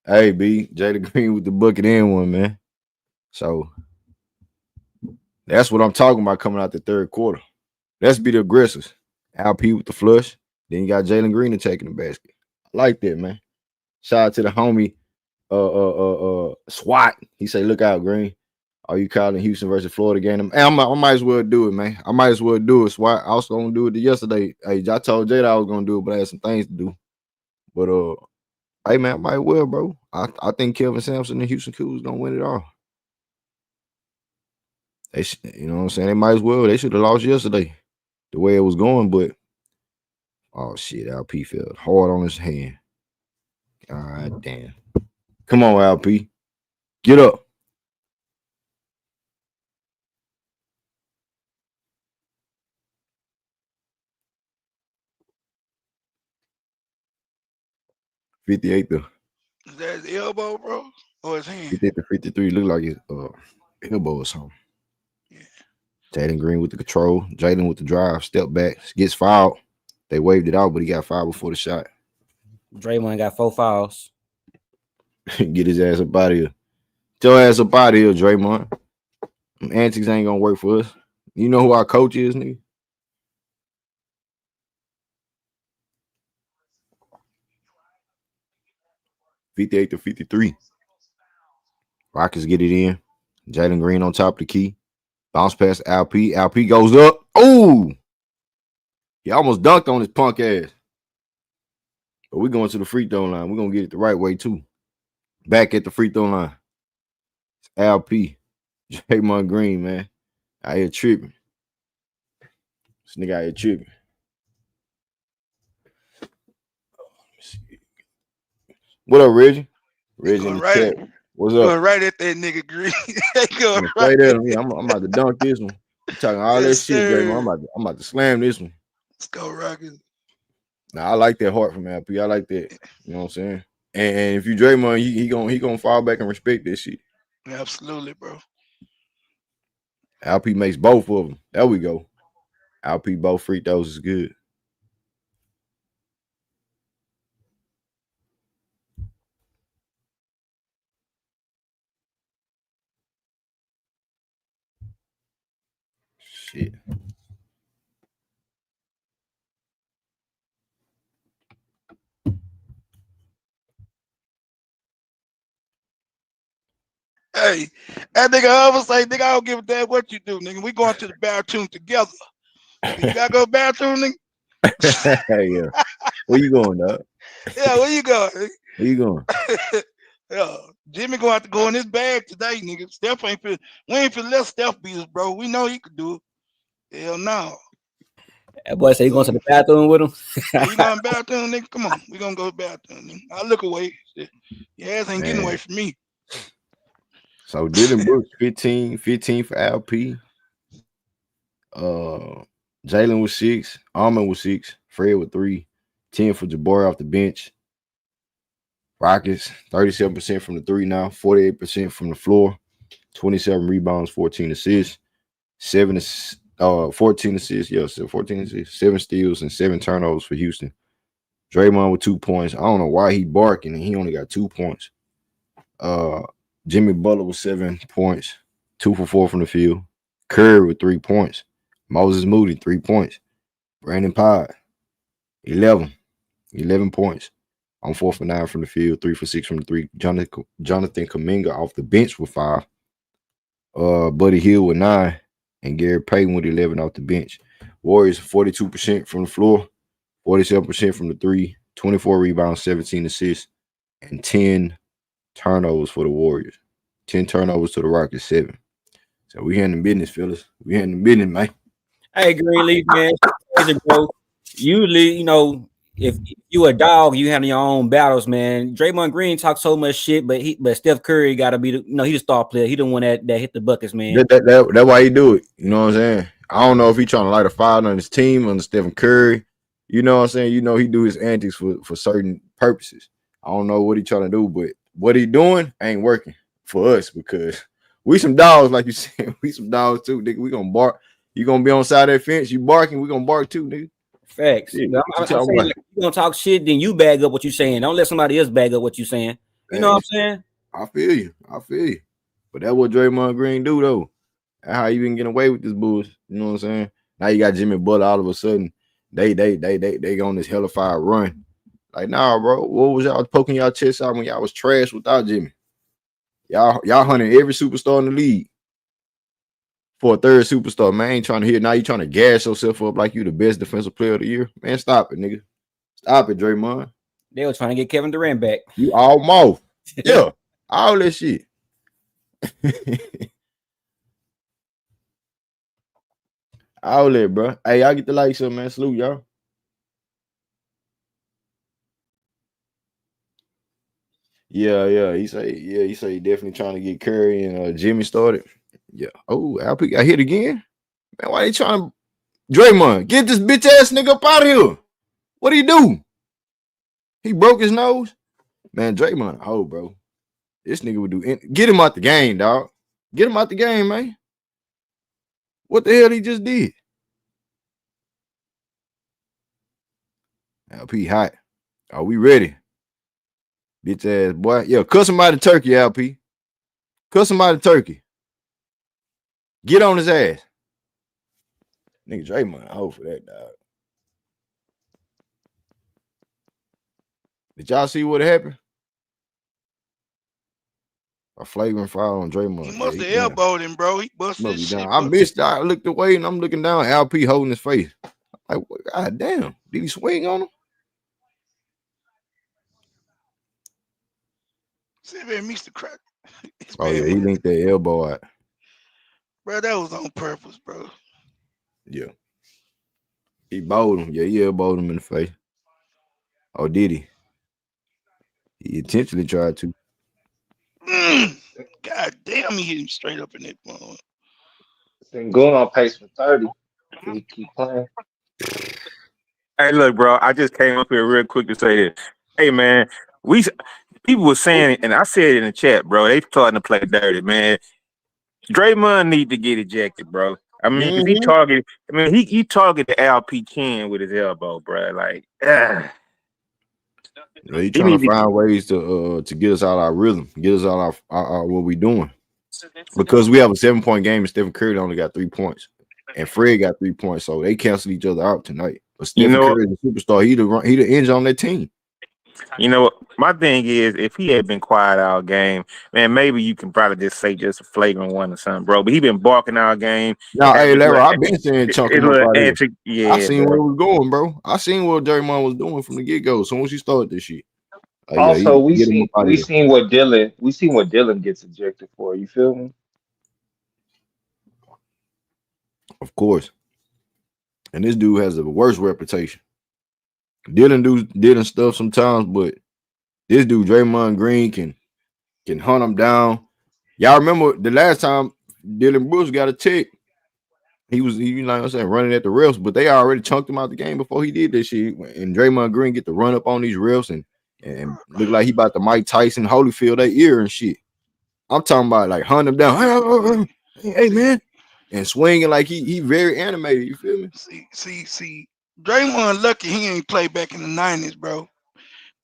A: Hey, B, Jaden Green with the bucket and one, man. So that's what I'm talking about coming out the third quarter. Let's be the aggressors. LP with the flush. Then you got Jalen Green attacking the basket. I like that, man. Shout out to the homie SWAT. He say, look out, Green. Are you calling Houston versus Florida game? Hey, I might as well do it, man. I might as well do it. SWAT. I was gonna do it yesterday. Hey, I told Jada I was gonna do it, but I had some things to do. But hey man, I might well, bro. I think Kelvin Sampson and Houston Cougars gonna win it all. You know what I'm saying? They might as well. They should have lost yesterday, the way it was going. But oh shit, LP fell hard on his hand. God damn! Come on, LP, get up. $58 though.
C: Is that his elbow, bro? Or his hand?
A: 58 to 53 look like his elbow or something. Yeah. Jaden Green with the control. Jaden with the drive. Step back. Gets fouled. They waved it out, but he got fouled before the shot.
F: Draymond got 4 fouls.
A: Get his ass up out of here. Get your ass up out of here, Draymond. Them antics ain't gonna work for us. You know who our coach is, nigga? $58 to 53. Rockets get it in. Jalen Green on top of the key. Bounce past LP. LP goes up. Oh! He almost dunked on his punk ass. But we're going to the free throw line. We're going to get it the right way, too. Back at the free throw line. It's LP. Draymond Green, man. Out here tripping. This nigga out here tripping. What up, Reggie? Reggie in the chat. What's up?
C: Going right at that nigga Green. Going
A: right there. Yeah, I'm about to dunk this one. You talking all that shit, Draymond. I'm about to slam this one.
C: Let's go, Rockets.
A: Nah, I like that heart from LP. I like that. You know what I'm saying? And if you Draymond, he gonna fall back and respect this shit.
C: Absolutely, bro.
A: LP makes both of them. There we go. LP both free throws is good. Shit.
C: Hey, that nigga always say, nigga, I don't give a damn what you do, nigga. We going to the bathroom together. You gotta go to the bathroom, nigga?
A: Yeah. Where you going, dog?
C: Yeah, where you going? Nigga?
A: Where you going?
C: Yeah, Jimmy gonna have to go in his bag today, nigga. Steph ain't fit. We ain't fit let Steph beat us, bro. We know he could do it. Hell no.
F: That boy say he going to the bathroom with him.
C: You going to the bathroom, nigga? Come on. We gonna go to the bathroom, nigga. I look away. Your ass ain't getting away from me.
A: So Dylan Brooks 15 for LP. Jalen was 6, Armin was 6, Fred with 3, 10 for Jabari off the bench. Rockets 37% from the 3 now, 48% from the floor, 27 rebounds, 14 assists, 14 assists, yes, 14 assists, 7 steals, and 7 turnovers for Houston. Draymond with 2 points. I don't know why he barking and he only got 2 points. Jimmy Butler with 7 points, 2 for 4 from the field. Curry with 3 points. Moses Moody, 3 points. Brandon Pod, 11. 11 points on 4 for 9 from the field, 3 for 6 from the three. Jonathan Kuminga off the bench with 5. Buddy Hield with 9, and Gary Payton with 11 off the bench. Warriors 42% from the floor, 47% from the 3, 24 rebounds, 17 assists, and 10 turnovers for the Warriors. 10 turnovers to the Rockets, 7. So we in the business, fellas. We in the business, man.
F: Hey, Greenleaf, man, bro. Usually, if you a dog, you have your own battles, man. Draymond Green talks so much shit, but Steph Curry got to be he the star player. He the one that hit the buckets, man.
A: That's why he do it. You know what I'm saying? I don't know if he trying to light a fire on his team, on Stephen Curry. You know what I'm saying? He do his antics for certain purposes. I don't know what he trying to do, but what he doing ain't working for us because we some dogs, like you said. We some dogs too, nigga. We gonna bark. You gonna be on side of that fence. You barking, we gonna bark too, nigga.
F: Facts.
A: Yeah,
F: I'm saying, like, you gonna talk shit, then you bag up what you saying. Don't let somebody else bag up what you saying. You know what I'm saying?
A: I feel you. But that's what Draymond Green do though. That's how you been getting away with this bullshit. You know what I'm saying? Now you got Jimmy Butler all of a sudden. They on this hellified run. Like, nah, bro. What was y'all poking y'all chest out when y'all was trash without Jimmy? Y'all hunting every superstar in the league for a third superstar, man. Ain't trying to hear. Now you trying to gas yourself up like you the best defensive player of the year. Man, stop it, nigga. Stop it, Draymond.
F: They were trying to get Kevin Durant back.
A: You all mouth. Yeah. All that shit. All that, bro. Hey, y'all get the likes up, man. Salute, y'all. Yeah. He say he definitely trying to get Curry and Jimmy started. Yeah. Oh, LP got hit again. Man, why they trying to Draymond, get this bitch ass nigga up out of here. What do you do? He broke his nose. Man, Draymond, bro. This nigga would do get him out the game, dog. Get him out the game, man. What the hell he just did? LP hot. Are we ready? Bitch ass boy. Yo, cut somebody turkey, LP. Cut somebody turkey. Get on his ass. Nigga Draymond, for that, dog. Did y'all see what happened? A flagrant foul on Draymond.
C: He must have elbowed him, bro. He busted his shit.
A: I missed that. I looked away and I'm looking down. LP holding his face. Like, God damn. Did he swing on him?
C: See if it meets the crack.
A: Oh, yeah, he linked that elbow out.
C: Bro, that was on purpose, bro.
A: Yeah. He bowled him. Yeah, he elbowed him in the face. Oh, did he? He intentionally tried to.
C: God damn, he hit him straight up in that one.
D: Been going on pace for 30. He keep playing.
B: Hey, look, bro. I just came up here real quick to say this. Hey, man, people were saying, and I said it in the chat, bro. They starting to play dirty, man. Draymond need to get ejected, bro. I mean, he targeted LP Ken with his elbow, bro. Like,
A: he trying to find ways to get us out of our rhythm, get us out of our what we doing. Because we have a 7-point game and Stephen Curry only got 3 points, and Fred got 3 points, so they cancel each other out tonight. But Stephen Curry is a superstar. He the engine on that team.
B: You know, my thing is, if he had been quiet all game, man, maybe you can probably just say just a flagrant one or something, bro. But he been barking all game.
A: No, hey, Larry, I've been saying chunking up out here.
B: Yeah,
A: I seen where it was going, bro. I seen what Draymond was doing from the get-go. As soon as he started this shit.
D: Also, we seen what Dylan gets ejected for. You feel me?
A: Of course. And this dude has the worst reputation. Dylan stuff sometimes, but this dude Draymond Green can hunt him down. Y'all remember the last time Dylan Brooks got a tick? He you know what I'm saying, running at the refs, but they already chunked him out the game before he did this shit. And Draymond Green get to run up on these refs and look like he about to Mike Tyson Holyfield their ear and shit. I'm talking about like hunt him down. Hey man, and swinging like he very animated. You feel me?
C: See. Draymond lucky he ain't played back in the 90s, bro.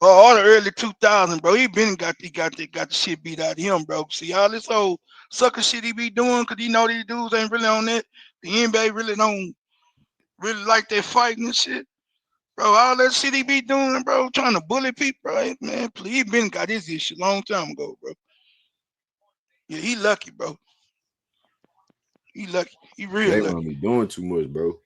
C: Or the early 2000s, bro. He been got the shit beat out of him, bro. See all this old sucker shit he be doing because he know these dudes ain't really on that. The NBA really don't like that fighting and shit. Bro, all that shit he be doing, bro, trying to bully people, bro. Man, please, he been got his issue long time ago, bro. Yeah, he lucky, bro. He lucky. He real
A: They
C: lucky.
A: gonna be doing too much, bro.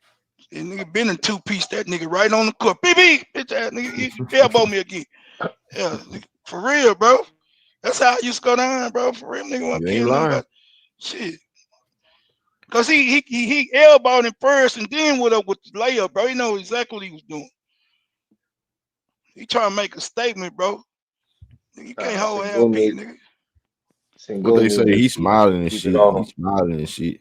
C: And nigga been in 2-piece, that nigga right on the court. BB, bitch ass nigga, you elbow me again. Yeah, nigga, for real, bro. That's how I used to go down, bro. For real, nigga, want
A: You
C: to
A: ain't
C: kill
A: lying.
C: nobody. Shit. Cause he elbowed him first and then went up with the layup, bro. He know exactly what he was doing. He trying to make a statement, bro. You can't hold LP, nigga.
A: What they say, he's smiling and
D: keep
A: shit.
D: it on him.
A: He's smiling and shit.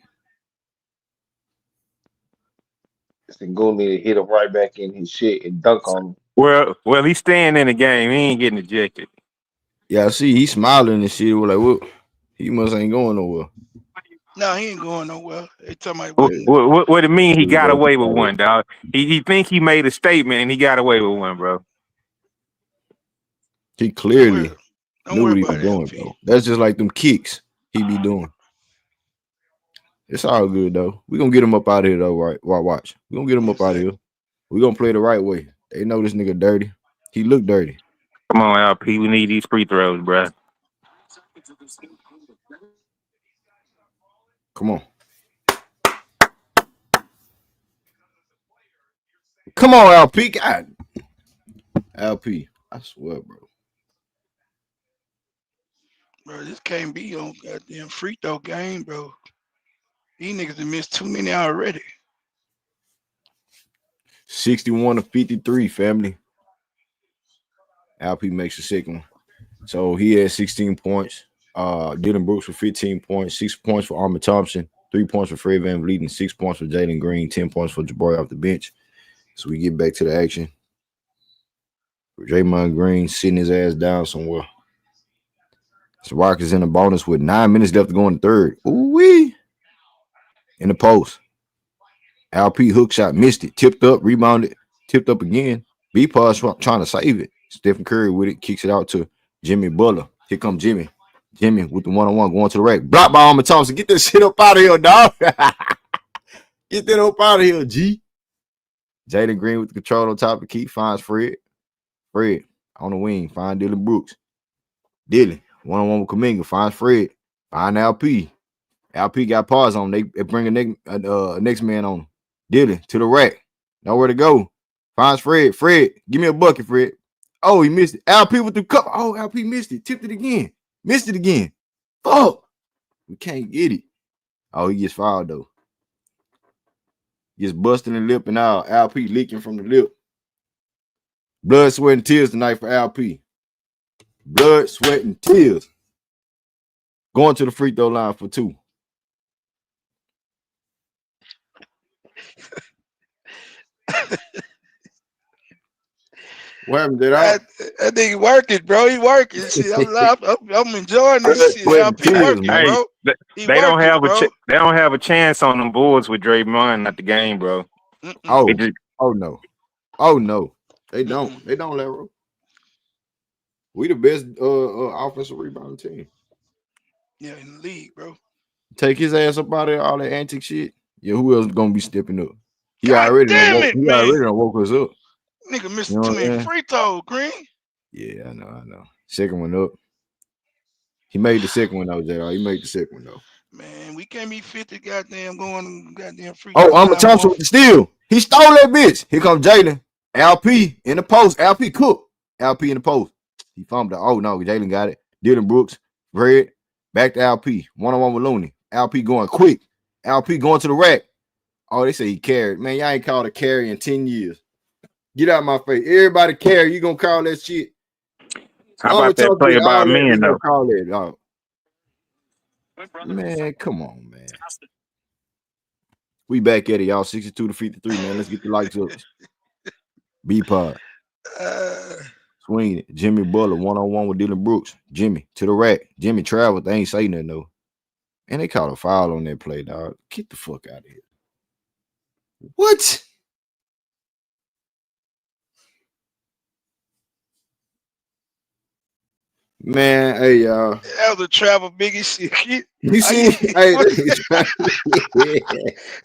D: Sengun need to hit him right back in his shit and dunk on him.
B: Well, he's staying in the game. He ain't getting ejected.
A: Yeah, I see, he's smiling and shit. We're like, what? He must ain't going nowhere.
C: No, he ain't going nowhere. They talking about
B: What it mean? He got
A: Go
B: away with
A: to
B: one, dog. He think he made a statement and he got away with one, bro.
A: He clearly
C: Don't
A: knew
C: worry
A: what he
C: about
A: was doing,
C: LP.
A: bro. That's just like them kicks he be doing. It's all good though. We gonna get him up out of here though, right? Watch. We gonna get him up out of here. We gonna play the right way. They know this nigga dirty. He look dirty.
B: Come on, LP. We need these free throws, bro.
A: Come on. Come on, LP. God. LP. I swear, bro.
C: Bro, this can't be on goddamn free throw game, bro. These niggas have missed too many already.
A: 61 to 53, family. LP makes the second one. So he had 16 points. Dylan Brooks with 15 points, 6 points for Armin Thompson, 3 points for Fred VanVleet, and 6 points for Jalen Green, 10 points for Jabari off the bench. So we get back to the action. Draymond Green sitting his ass down somewhere. So Rockets in the bonus with 9 minutes left to go in the third. Ooh-wee. In the post. LP hook shot, missed it, tipped up, rebounded, tipped up again. B-Pause trying to save it. Stephen Curry with it, kicks it out to Jimmy Butler. Here comes Jimmy. Jimmy with the one-on-one going to the rack. Blocked by Armin Thompson. Get that shit up out of here, dog. Get that up out of here, G. Jalen Green with the control on top of the key. Finds Fred. Fred on the wing. Find Dylan Brooks. Dylan, one-on-one with Kuminga. Finds Fred. Find LP. LP got pause on. They bring a next man on. Dylan to the rack. Nowhere to go. Finds Fred. Fred, give me a bucket, Fred. Oh, he missed it. LP with the cup. Oh, LP missed it. Tipped it again. Missed it again. Fuck. We can't get it. Oh, he gets fouled, though. Gets busting the lip and out. LP leaking from the lip. Blood, sweat, and tears tonight for LP. Blood, sweat, and tears. Going to the free throw line for 2. What happened? Did I?
C: That nigga working, bro. He working. Shit, I'm enjoying this shit. LP working,
B: Hey,
C: bro.
B: they don't have they don't have a chance on them boards with Draymond at the game, bro.
A: Oh,
B: They just-
A: no. Oh no. They don't. They don't, Lero. We the best offensive rebounding team.
C: Yeah, in the league, bro.
A: Take his ass up out of all that antic shit. Yeah, who else gonna be stepping up? He
C: God
A: already
C: damn
A: done
C: it,
A: woke, he
C: man.
A: already done woke us up.
C: Nigga missed
A: You know
C: too
A: what I'm
C: many
A: saying?
C: free throws, Green.
A: Yeah, I know. Second one up. He made the second one though, JR. He made the second one though.
C: Man, we can't be 50 goddamn going goddamn free
A: Oh,
C: throw
A: Armin
C: line,
A: Thompson
C: boy.
A: with the steal. He stole that bitch. Here comes Jalen. LP in the post. LP cook. LP in the post. He fumbled. Oh no, Jalen got it. Dylan Brooks, Fred, back to LP. One-on-one with Looney. LP going quick. LP going to the rack. Oh, they say he carried. Man, y'all ain't called a carry in 10 years. Get out of my face. Everybody carry. You gonna call that shit?
B: How about that play about men, though?
A: Call that, dog. Man, come on, man. We back at it, y'all. 62 to 53, man. Let's get the lights up. B-Pod. Swing it. Jimmy Butler, one-on-one with Dylan Brooks. Jimmy to the rack. Jimmy traveled. They ain't say nothing, though. And they caught a foul on that play, dog. Get the fuck out of here. What? Man, hey, y'all.
C: That was a travel biggie shit.
A: You see? Hey,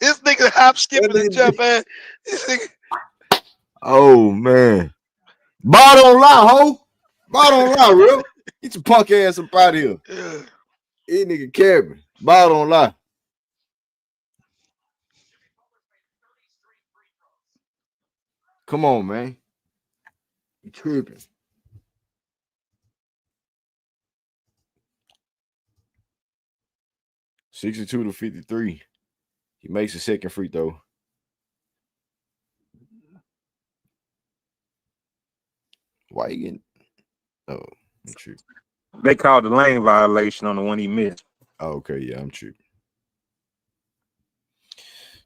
C: this nigga hop skipping and jump, man. This nigga.
A: Oh man. Ball don't lie, ho. Ball don't lie, real. Get your punk ass up out of here.
C: Yeah.
A: This nigga capping. Ball don't lie. Come on, man. You tripping. $62-53. He makes a second free throw. Why you getting? Oh, I'm tripping.
B: They called the lane violation on the one he missed.
A: Oh, okay, yeah, I'm tripping.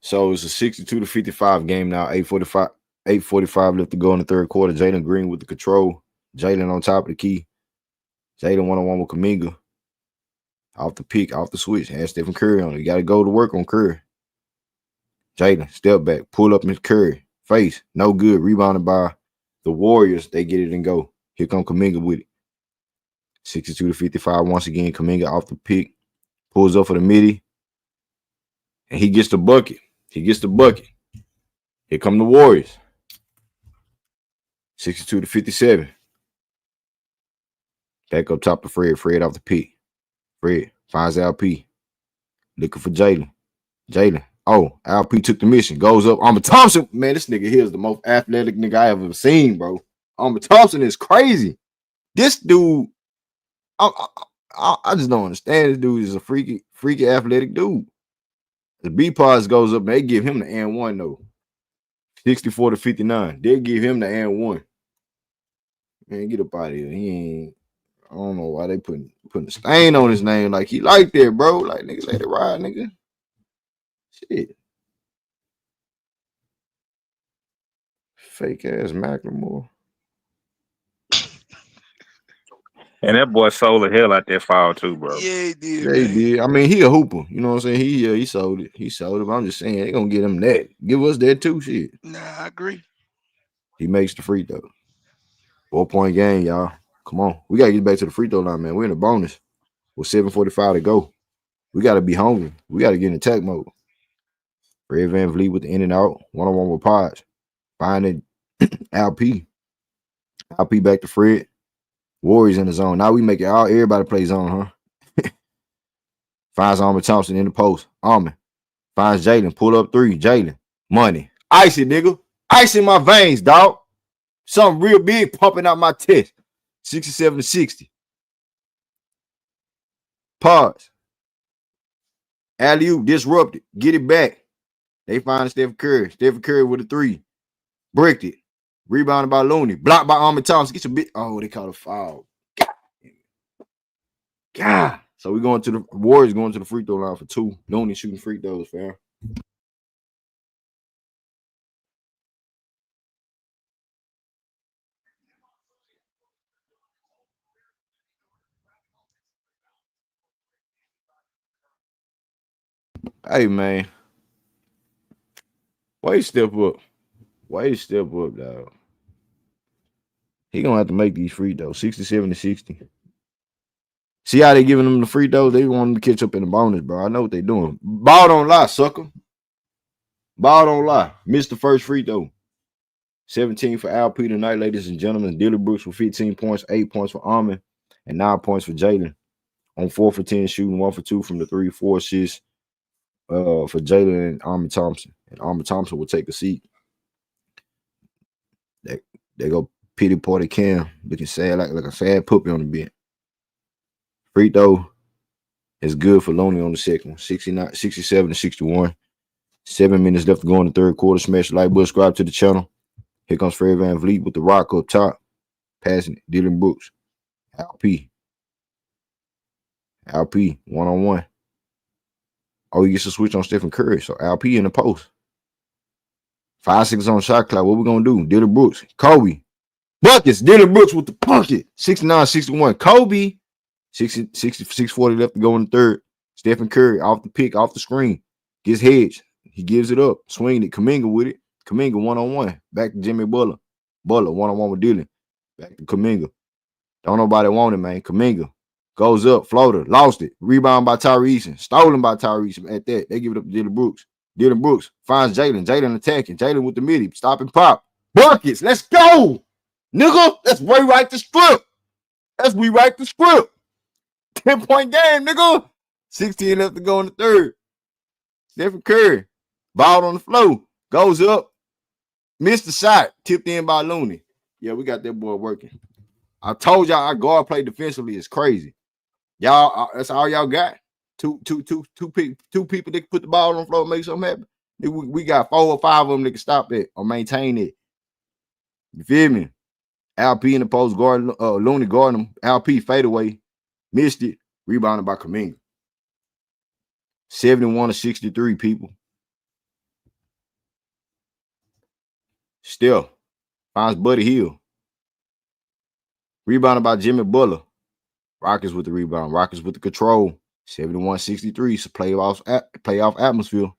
A: So it's a 62-55 game now. 8:45 left to go in the third quarter. Jalen Green with the control. Jalen on top of the key. Jalen one-on-one with Kuminga. Off the pick, off the switch. Had Stephen Curry on it. You got to go to work on Curry. Jalen, step back. Pull up Miss Curry. Face. No good. Rebounded by the Warriors. They get it and go. Here come Kuminga with it. 62-55 once again. Kuminga off the pick. Pulls up for the midi. And he gets the bucket. Here come the Warriors. 62-57. Back up top to Fred. Fred off the pick. Fred finds LP. Looking for Jalen. Oh, LP took the mission. Goes up. Armor Thompson. Man, this nigga here is the most athletic nigga I ever seen, bro. Armor Thompson is crazy. This dude, I just don't understand. This dude is a freaky athletic dude. The B pause goes up and they give him the and one though. 64-59. They give him the and one. Man, get up out of here. He ain't. I don't know why they putting a stain on his name like he like that, bro. Like nigga, let it ride, nigga. Shit. Fake ass Macklemore.
B: And that boy sold the hell out that foul too, bro.
C: Yeah, he did.
A: Yeah, he did. I mean, he a hooper. You know what I'm saying? He sold it. But I'm just saying they gonna get him that. Give us that too, shit.
C: Nah, I agree.
A: He makes the free throw. 4-point game, y'all. Come on. We gotta get back to the free throw line, man. We're in a bonus with 7:45 to go. We gotta be hungry. We gotta get in attack mode. Fred VanVleet with the in and out. One-on-one with Podge. Finding LP. LP back to Fred. Warriors in the zone. Now we make it all everybody play zone, huh? Finds Armor Thompson in the post. Armor. Finds Jalen. Pull up three. Jalen. Money. Icy, nigga. Ice in my veins, dog. Something real big pumping out my chest. 67-60. Pause. Alley-oop disrupted. Get it back. They find Stephen Curry. Stephen Curry with a three. Bricked it. Rebounded by Looney. Blocked by Armor Thompson. Get your bit. Oh, they caught a foul. God. So we going to the Warriors going to the free throw line for two. Looney shooting free throws, fam. Hey, man. Why you step up? Dog? He gonna have to make these free throws. 67-60. See how they giving them the free throws? They want them to catch up in the bonus, bro. I know what they doing. Ball don't lie, sucker. Ball don't lie. Missed the first free throw. 17 for LP tonight, ladies and gentlemen. Dylan Brooks with 15 points, 8 points for Armin, and 9 points for Jalen. On 4 for 10, shooting 1 for 2 from the 3, 4 assists for Jalen and Armin Thompson. And Armin Thompson will take a seat. They go pity party Cam, looking sad like a sad puppy on the bench. Free throw is good for Loney on the second one. 67-61. 7 minutes left to go in the third quarter. Smash the like button, subscribe to the channel. Here comes Fred VanVleet with the rock up top. Passing it. Dylan Brooks. LP one-on-one. Oh, he gets a switch on Stephen Curry. So LP in the post. 5 seconds on shot clock. What we gonna do? Dylan Brooks. Kobe. Buckets. Dylan Brooks with the bucket. 69-61. Kobe. 6:40 left to go in the third. Stephen Curry off the pick, off the screen. Gets hedged. He gives it up. Swinging it. Kuminga with it. Kuminga one-on-one. Back to Jimmy Butler. Butler one-on-one with Dylan. Back to Kuminga. Don't nobody want it, man. Kuminga goes up. Floater. Lost it. Rebound by Tyrese. Stolen by Tyrese. At that, they give it up to Dylan Brooks. Dylan Brooks finds Jalen. Jalen attacking. Jalen with the midi. Stop and pop. Buckets. Let's go. Nigga, let's rewrite the script. Let's rewrite the script. 10-point game, nigga. 16 left to go in the third. Stephen Curry. Ball on the floor. Goes up. Missed the shot. Tipped in by Looney. Yeah, we got that boy working. I told y'all our guard play defensively is crazy. Y'all, that's all y'all got. Two people that can put the ball on the floor and make something happen. We got 4 or 5 of them that can stop that or maintain it. You feel me? LP in the post guard, Looney guarding him. LP fadeaway, missed it, rebounded by Kuminga. 71-63, people. Still finds Buddy Hield. Rebounded by Jimmy Butler. Rockets with the rebound. Rockets with the control. 71-63. It's a playoff atmosphere.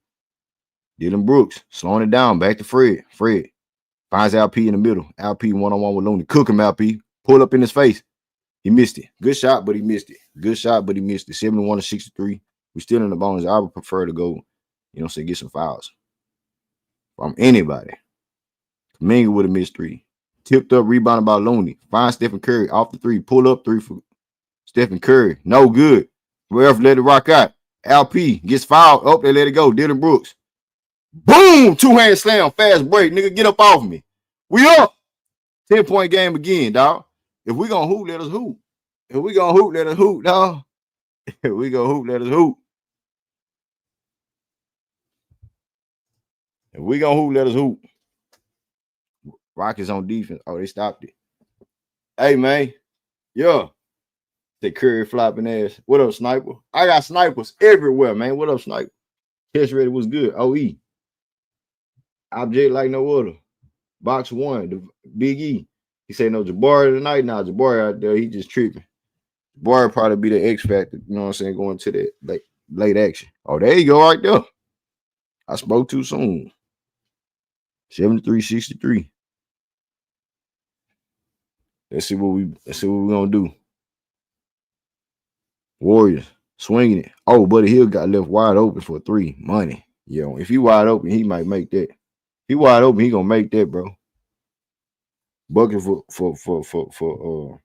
A: Dylan Brooks slowing it down. Back to Fred. Fred finds LP in the middle. LP one-on-one with Looney. Cook him, LP. Pull up in his face. He missed it. Good shot, but he missed it. Good shot, but he missed it. 71-63. We're still in the bonus. I would prefer to go, get some fouls from anybody. Kuminga with a missed 3. Tipped up, rebounded by Looney. Find Stephen Curry off the 3. Pull up 3 for Stephen Curry. No good. Ref let it rock out. LP gets fouled. Oh, they let it go. Dylan Brooks. Boom! 2-hand slam. Fast break. Nigga, get up off me. We up. 10-point game again, dog. If we gonna hoop, let us hoop. If we gonna hoop, let us hoop, dog. If we gonna hoop, let us hoop. If we gonna hoop, let us hoop. Rockets on defense. Oh, they stopped it. Hey, man. Yeah. The Curry flopping ass. What up, Sniper? I got snipers everywhere, man. What up, Sniper? Test ready was good. OE. Object like no other. Box 1. The Big E. He say no Jabari tonight. Nah, Jabari out there. He just tripping. Jabari probably be the X factor. You know what I'm saying? Going to that late action. Oh, there you go right there. I spoke too soon. 73-63. Let's see what we're gonna do. Warriors swinging it. Oh, Buddy Hield got left wide open for 3. Money. Yo, if he wide open, he might make that. If he wide open, he gonna make that, bro. Bucket for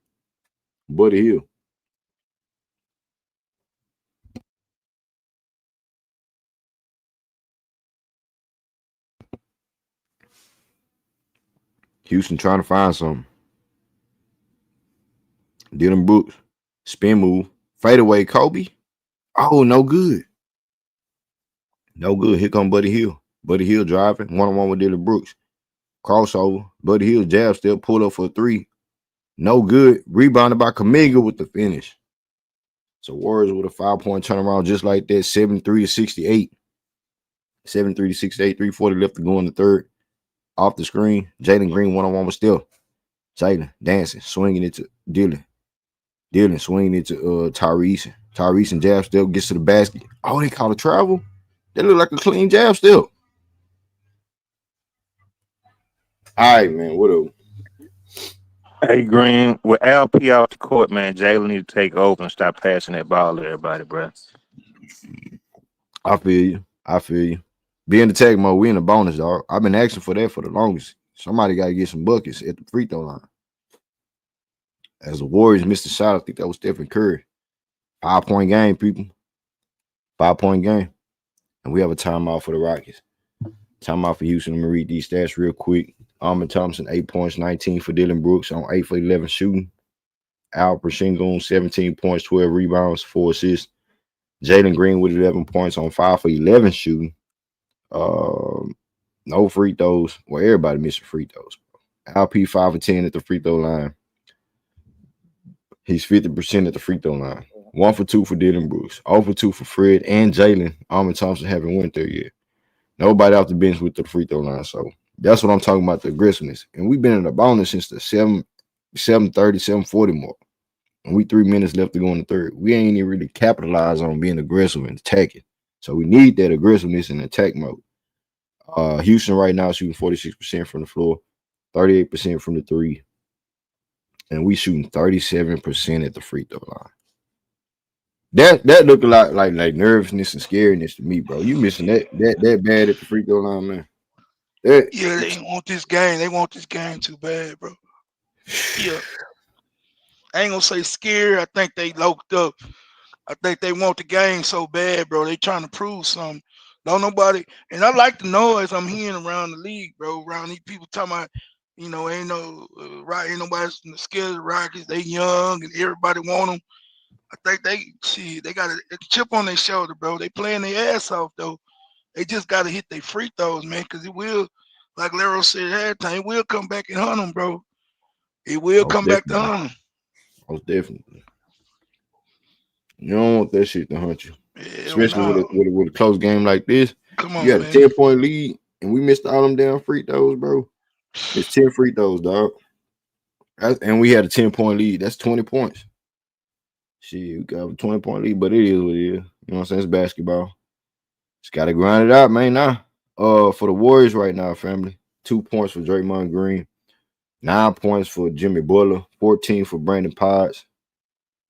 A: Buddy Hield. Houston trying to find something. Dylan Brooks, spin move, fadeaway, Kobe. Oh, no good. No good. Here come Buddy Hield. Buddy Hield driving, one-on-one with Dylan Brooks. Crossover. Buddy Hield jab still pulled up for 3. No good. Rebounded by Kuminga with the finish. So Warriors with a 5-point turnaround just like that. 73-68. 73-68. 3:40 left to go in the third. Off the screen. Jalen Green one-on-one with Steph. Jalen dancing, swinging it to Dylan. Dylan swinging it to Tyrese. Tyrese and jab still gets to the basket. Oh, they call it travel? That look like a clean jab still. All right, man. What up?
B: Hey, Green, with LP out the court, man, Jalen need to take over and stop passing that ball to everybody, bro.
A: I feel you. Be in the tag mode. We in the bonus, dog. I've been asking for that for the longest. Somebody got to get some buckets at the free throw line. As the Warriors missed the shot, I think that was Stephen Curry. 5-point game, people. 5-point game. And we have a timeout for the Rockets. Timeout for Houston. I'm going to read these stats real quick. Armin Thompson, 8 points, 19 for Dylan Brooks on 8 for 11 shooting. Al Pachingon, 17 points, 12 rebounds, 4 assists. Jalen Green with 11 points on 5 for 11 shooting. No free throws. Well, everybody missing free throws. LP 5 for 10 at the free throw line. He's 50% at the free throw line. 1 for 2 for Dylan Brooks. 0 for 2 for Fred and Jalen. Armin Thompson haven't went there yet. Nobody off the bench with the free throw line. So that's what I'm talking about, the aggressiveness. And we've been in the bonus since the 7:30, 7:40 mark. And we 3 minutes left to go in the third. We ain't even really capitalized on being aggressive and attacking. So we need that aggressiveness in attack mode. Houston right now shooting 46% from the floor, 38% from the 3. And we shooting 37% at the free throw line. That look a lot like nervousness and scariness to me, bro. You missing that bad at the free throw line, man. That
C: Yeah, they want this game. They want this game too bad, bro. Yeah. I ain't gonna say scared. I think they loked up. I think they want the game so bad, bro. They trying to prove something. Don't nobody, and I like the noise I'm hearing around the league, bro. Around these people talking about, ain't no right, ain't nobody scared of the Rockets. They young and everybody want them. I think they got a chip on their shoulder, bro. They playing their ass off though. They just got to hit their free throws, man, because it will, like Lero said at halftime, it will come back and hunt them, bro. It will
A: most
C: come back to
A: definitely,
C: hunt them.
A: most definitely. You don't want that shit to hunt you,
C: Hell
A: especially with
C: no.
A: with a close game like this.
C: Come
A: You
C: on,
A: had a
C: man.
A: 10-point lead, and we missed all them damn free throws, bro. It's 10 free throws, dog. And we had a 10-point lead. That's 20 points. Shit, we got a 20-point lead, but it is what it is. You know what I'm saying? It's basketball. Just gotta grind it out, man. Now, for the Warriors right now, family, 2 points for Draymond Green, 9 points for Jimmy Butler, 14 for Brandon Potts.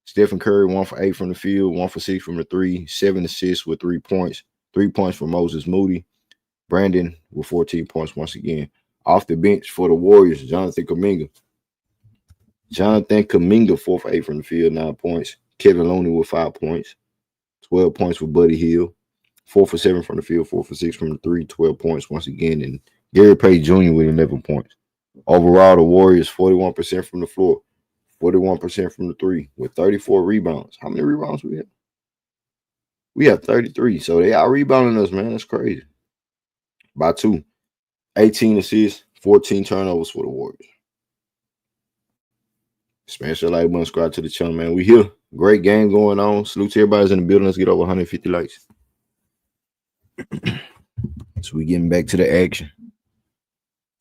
A: Stephen Curry, 1 for 8 from the field, 1 for 6 from the 3, 7 assists with 3 points, 3 points for Moses Moody. Brandon with 14 points once again. Off the bench for the Warriors, Jonathan Kuminga. 4 for 8 from the field, 9 points. Kevin Looney with 5 points, 12 points for Buddy Hield. 4 for 7 from the field, 4 for 6 from the 3, 12 points once again. And Gary Payton Jr. with 11 points. Overall, the Warriors 41% from the floor, 41% from the 3, with 34 rebounds. How many rebounds we have? We have 33. So they out rebounding us, man. That's crazy. By 2. 18 assists, 14 turnovers for the Warriors. Smash that like button, subscribe to the channel, man. We here. Great game going on. Salute to everybody's in the building. Let's get over 150 likes. So we getting back to the action.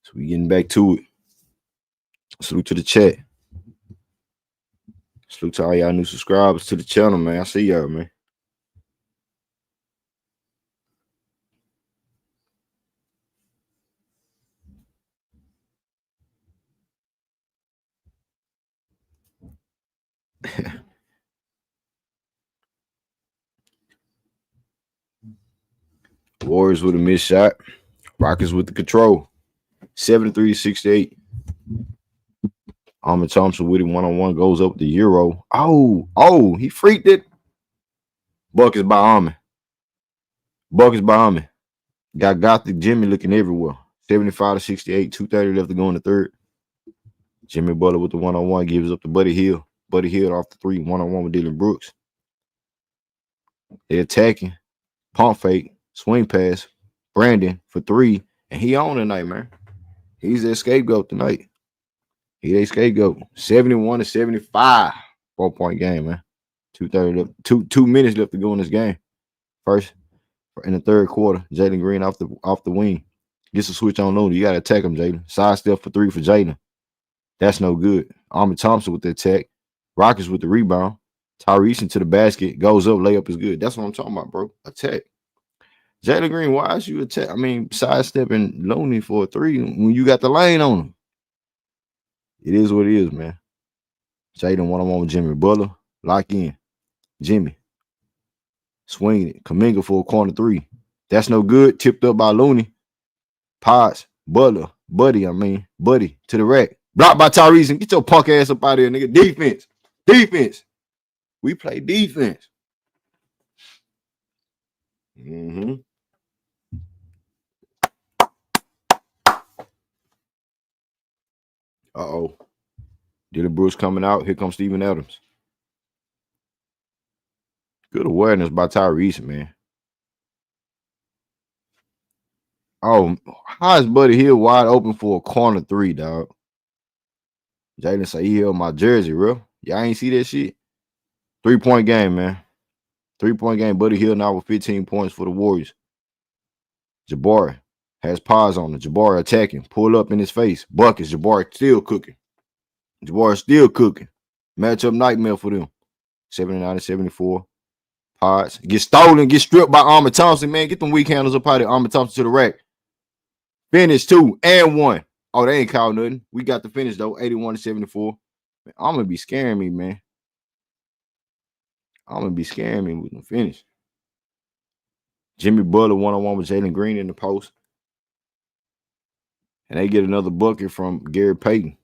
A: So we getting back to it. Salute to the chat. Salute to all y'all new subscribers to the channel, man. I see y'all, man. Warriors with a missed shot. Rockets with the control. 73-68. Ahmed Thompson with him one-on-one goes up the Euro. Oh, he freaked it. Buckets by Ahmed. Buckets by Ahmed. Got Gothic Jimmy looking everywhere. 75-68. 2:30 left to go in the third. Jimmy Butler with the one-on-one gives up to Buddy Hield. Buddy Hield off the 3, one-on-one with Dylan Brooks. They're attacking. Pump fake. Swing pass. Brandon for 3. And he on tonight, man. He's their scapegoat tonight. He their scapegoat. 71-75. 4-point game, man. 2:30 left. 2 minutes left to go in this game. First, in the third quarter, Jalen Green off the wing. Gets a switch on Looney. You got to attack him, Jalen. Side step for 3 for Jalen. That's no good. Ahmed Thompson with the attack. Rockets with the rebound. Tyrese into the basket. Goes up. Layup is good. That's what I'm talking about, bro. Attack. Jalen Green, why is you attack? I mean, sidestepping Looney for a 3 when you got the lane on him. It is what it is, man. Jaden one-on-one with Jimmy Butler. Lock in. Jimmy. Swinging it. Kuminga for a corner 3. That's no good. Tipped up by Looney. Potts. Butler. Buddy to the rack. Blocked by Tyrese. And get your punk ass up out of here, nigga. Defense. We play defense. Uh-oh. Dylan Brooks coming out. Here comes Steven Adams. Good awareness by Tyrese, man. Oh, how is Buddy Hield wide open for a corner 3, dog? Jalen say he held my jersey, bro. Y'all ain't see that shit? 3-point game, man. 3-point game. Buddy Hield now with 15 points for the Warriors. Jabari has paws on it. Jabari attacking. Pull up in his face. Buckets. Jabari still cooking. Matchup nightmare for them. 79-74. Pods. Get stolen. Get stripped by Ahmed Thompson, man. Get them weak handles up out of Ahmed Thompson to the rack. Finish 2 and 1. Oh, they ain't called nothing. We got the finish, though. 81-74. Man, I'm going to be scaring me, man. I'm going to be scaring me with the finish. Jimmy Butler one-on-one with Jalen Green in the post. and they get another bucket from Gary Payton,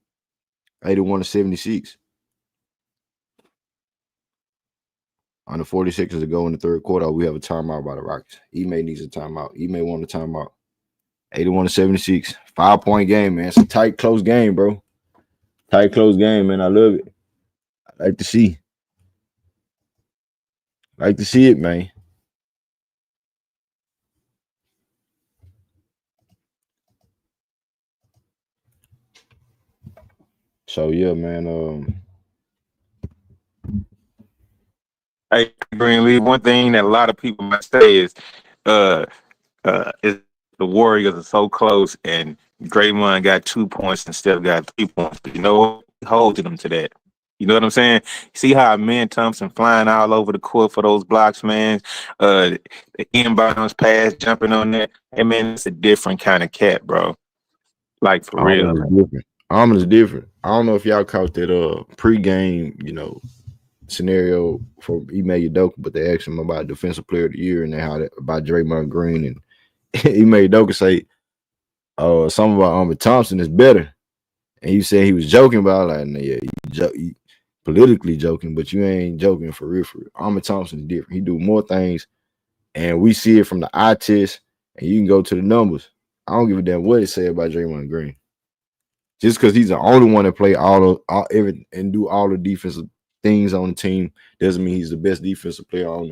A: 81-76. Under 40 seconds to go in the third quarter, we have a timeout by the Rockets. Ime needs a timeout. Ime won the timeout. 81-76. 5-point game, man. It's a tight, close game, bro. Tight, close game, man. I love it. I like to see. Like to see it, man. So yeah, man.
B: Hey, Greenleaf, one thing that a lot of people might say is the Warriors are so close and Draymond got 2 points and Steph got 3 points. You know, holding them to that. You know what I'm saying? See how Amen Thompson flying all over the court for those blocks, man. The inbounds pass, jumping on that. Hey, man, it's a different kind of cat, bro. Like, for real.
A: Almond is different. Almond is different. I don't know if y'all caught that pregame, scenario for Ime Udoka, but they asked him about Defensive Player of the Year and how that about Draymond Green, and Ime Udoka say, something about Ahmed Thompson is better, and he said he was joking about it. Like, nah, yeah, he politically joking, but you ain't joking for real. For real. Ahmed Thompson is different. He do more things, and we see it from the eye test, and you can go to the numbers. I don't give a damn what it say about Draymond Green. Just because he's the only one that play every and do all the defensive things on the team doesn't mean he's the best defensive player in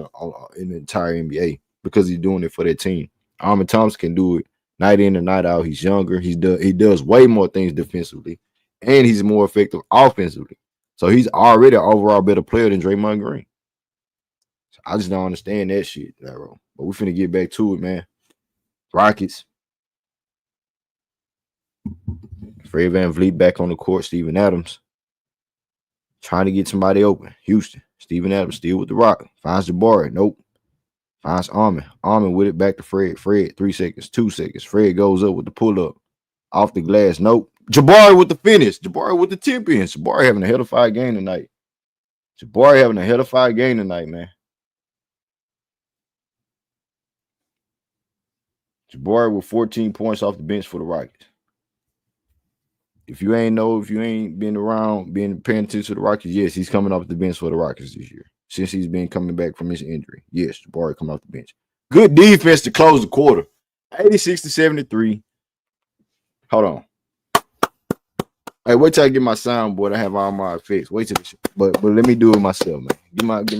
A: the entire NBA because he's doing it for that team. Ahmed Thompson can do it night in and night out. He's younger. He does way more things defensively, and he's more effective offensively. So he's already an overall better player than Draymond Green. So I just don't understand that shit, bro. But we finna get back to it, man. Rockets. Fred VanVleet back on the court. Steven Adams trying to get somebody open. Houston. Steven Adams still with the rock. Finds Jabari. Nope. Finds Armin. Armin with it back to Fred. Fred, 3 seconds, 2 seconds. Fred goes up with the pull-up. Off the glass. Nope. Jabari with the finish. Jabari with the tip in. Jabari having a hell of a fight game tonight. Jabari having a hell of a fight game tonight, man. Jabari with 14 points off the bench for the Rockets. If you ain't been around, been paying attention to the Rockets, yes, he's coming off the bench for the Rockets this year. Since he's been coming back from his injury. Yes, Jabari coming off the bench. Good defense to close the quarter. 86-73. Hold on. Hey, wait till I get my soundboard. I have all my effects. Wait till this, but let me do it myself, man. Give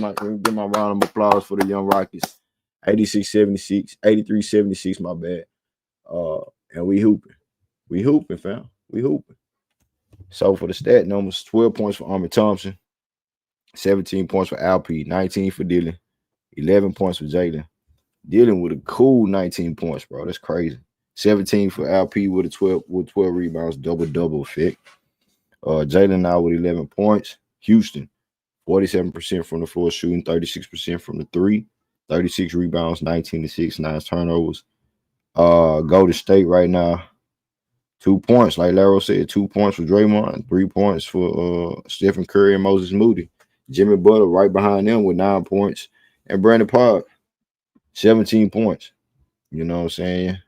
A: my round of applause for the young Rockets. 86-76, 83-76, my bad. And we hooping. We hooping, fam. We hooping. So for the stat numbers, 12 points for Ahmed Thompson, 17 points for Alp, 19 for Dylan, 11 points for Jalen. Dylan with a cool 19 points, bro. That's crazy. 17 for Alp with 12 rebounds, double effect. Jalen now with 11 points. Houston, 47% from the floor shooting, 36% from the three, 36 rebounds, 19-6, 9 turnovers. Golden State right now, 2 points, like Laro said, 2 points for Draymond, 3 points for Stephen Curry and Moses Moody. Jimmy Butler right behind them with 9 points. And Brandon Park, 17 points. You know what I'm saying?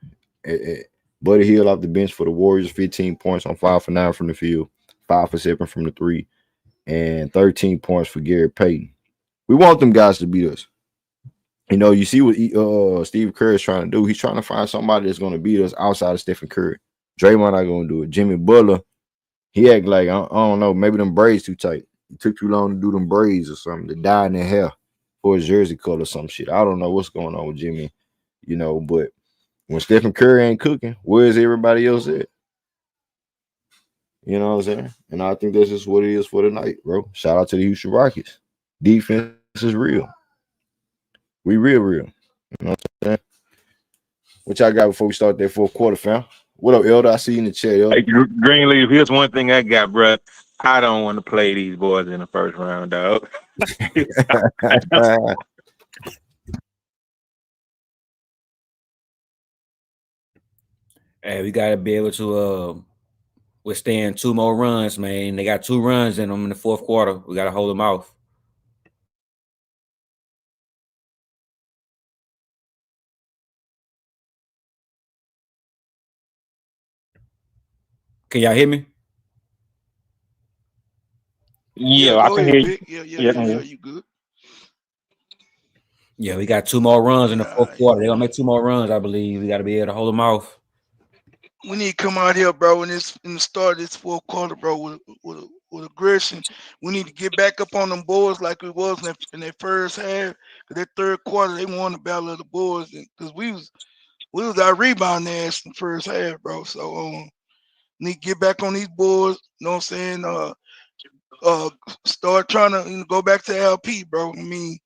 A: Buddy Hield off the bench for the Warriors, 15 points on 5 for 9 from the field, 5 for 7 from the three, and 13 points for Gary Payton. We want them guys to beat us. You know, you see what Steve Kerr is trying to do. He's trying to find somebody that's going to beat us outside of Stephen Curry. Draymond not going to do it. Jimmy Butler, he act like, I don't know, maybe them braids too tight. It took too long to do them braids or something, to dye in their hair for his jersey color or some shit. I don't know what's going on with Jimmy, but when Stephen Curry ain't cooking, where's everybody else at? You know what I'm saying? And I think that's just what it is for tonight, bro. Shout out to the Houston Rockets. Defense is real. We real. You know what I'm saying? What y'all got before we start that fourth quarter, fam? What up, Elder? I see you in the chat, Elder.
B: Hey, Greenleaf, here's one thing I got, bro. I don't want to play these boys in the first round, dog.
F: Hey, we gotta be able to withstand 2 more runs, man. They got 2 runs in them in the fourth quarter. We gotta hold them off. Can y'all hear me?
B: Yeah, I
C: go
B: can
C: ahead,
B: hear you.
C: Vic. Yeah, you good.
F: Yeah, we got 2 more runs in the fourth
C: Nah,
F: quarter. They're gonna make 2 more runs, I believe. We got to be able to hold them off.
C: we need to come out here, bro, in the start of this fourth quarter, bro, with aggression. We need to get back up on them boards like we was in that first half. Cause that third quarter, they won the battle of the boards, because we was our rebound ass in the first half, bro. So need to get back on these boards. You know what I'm saying? Start trying to go back to LP, bro. I mean,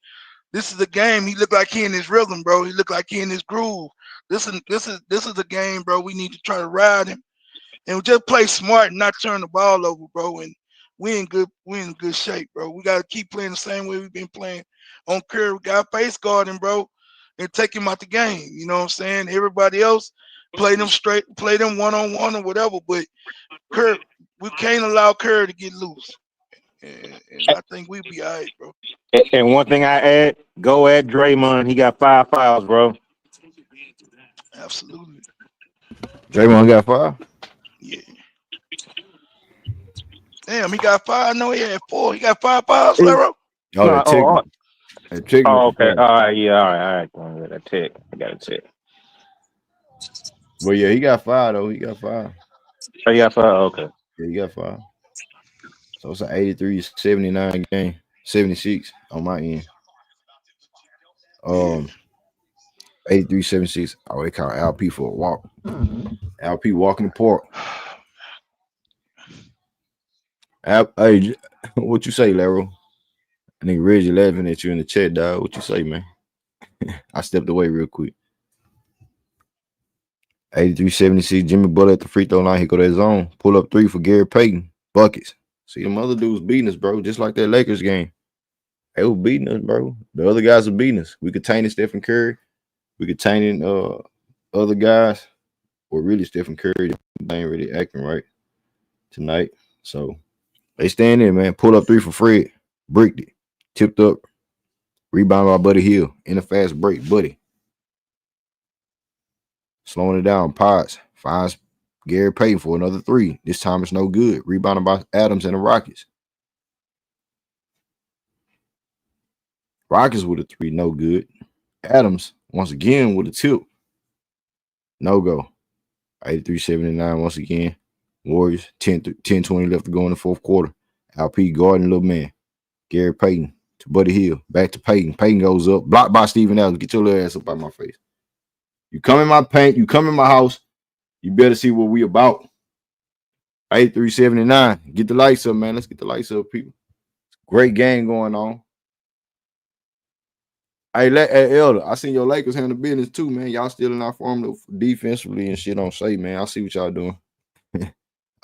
C: this is a game. He looked like he in his rhythm, bro. He looked like he in his groove. This is a game, bro. We need to try to ride him and just play smart and not turn the ball over, bro. And we in good shape, bro. We gotta keep playing the same way we've been playing on Curry. We got face guarding, bro, and take him out the game. You know what I'm saying? Everybody else play them straight, play them one-on-one or whatever. But Curry, we can't allow Curry to get loose. And I think we'll be all right, bro.
B: And one thing I add, go at Draymond. He got 5 fouls, bro.
C: Absolutely.
A: Draymond got 5.
C: Yeah. Damn, he got 5. No, he had 4. He got 5 fouls, Laro.
A: Oh,
B: No,
A: that technical. That technical.
B: okay. All right, yeah, all right. I check. I got to check.
A: But yeah, he got 5 though. He got 5.
B: Oh, you got 5? Okay.
A: Yeah, he got 5. So it's an 83-79 game. 76 on my end. 83-76. Oh, they call LP for a walk. LP walking the park. Hey, what you say, Laro? I think Reggie laughing at you in the chat, dog. What you say, man? I stepped away real quick. 83-76. Jimmy Butler at the free throw line. He go to his zone. Pull up 3 for Gary Payton. Buckets. See, them other dudes beating us, bro. Just like that Lakers game. They were beating us, bro. The other guys are beating us. We containing Stephen Curry. We containing other guys. Or really Stephen Curry. They ain't really acting right tonight. So they stand in, man. Pull up 3 for Fred. Bricked it. Tipped up. Rebound by Buddy Hill. In a fast break. Buddy. Slowing it down. Potts. Finds Gary Payton for another 3. This time it's no good. Rebounded by Adams and the Rockets. Rockets with a 3. No good. Adams once again with a tip. No go. 83-79 once again. Warriors 10-20 left to go in the fourth quarter. LP guarding little man. Gary Payton to Buddy Hill. Back to Payton. Payton goes up. Blocked by Steven Adams. Get your little ass up out my face. You come in my paint. You come in my house. You better see what we about. 83-79. Get the lights up, man. Let's get the lights up, people. Great game going on. Hey, Elder, I seen your Lakers handle business too, man. Y'all still in our form defensively and shit on say, man. I see what y'all doing. I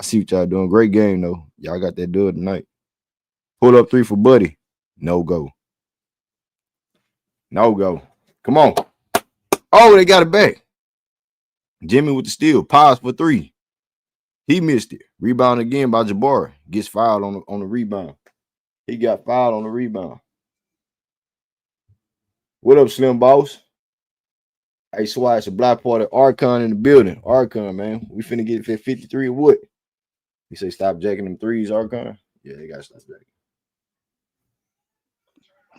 A: see what y'all doing. Great game, though. Y'all got that dub tonight. Pull up 3 for Buddy. No go. No go. Come on. Oh, they got it back. Jimmy with the steal. Pause for 3. He missed it. Rebound again by Jabari. Gets fouled on the rebound. He got fouled on the rebound. What up, Slim Boss? Hey, Swatch, a black part of Archon in the building. Archon, man. We finna get 53 or what? You say stop jacking them threes, Archon? Yeah, they gotta stop jacking.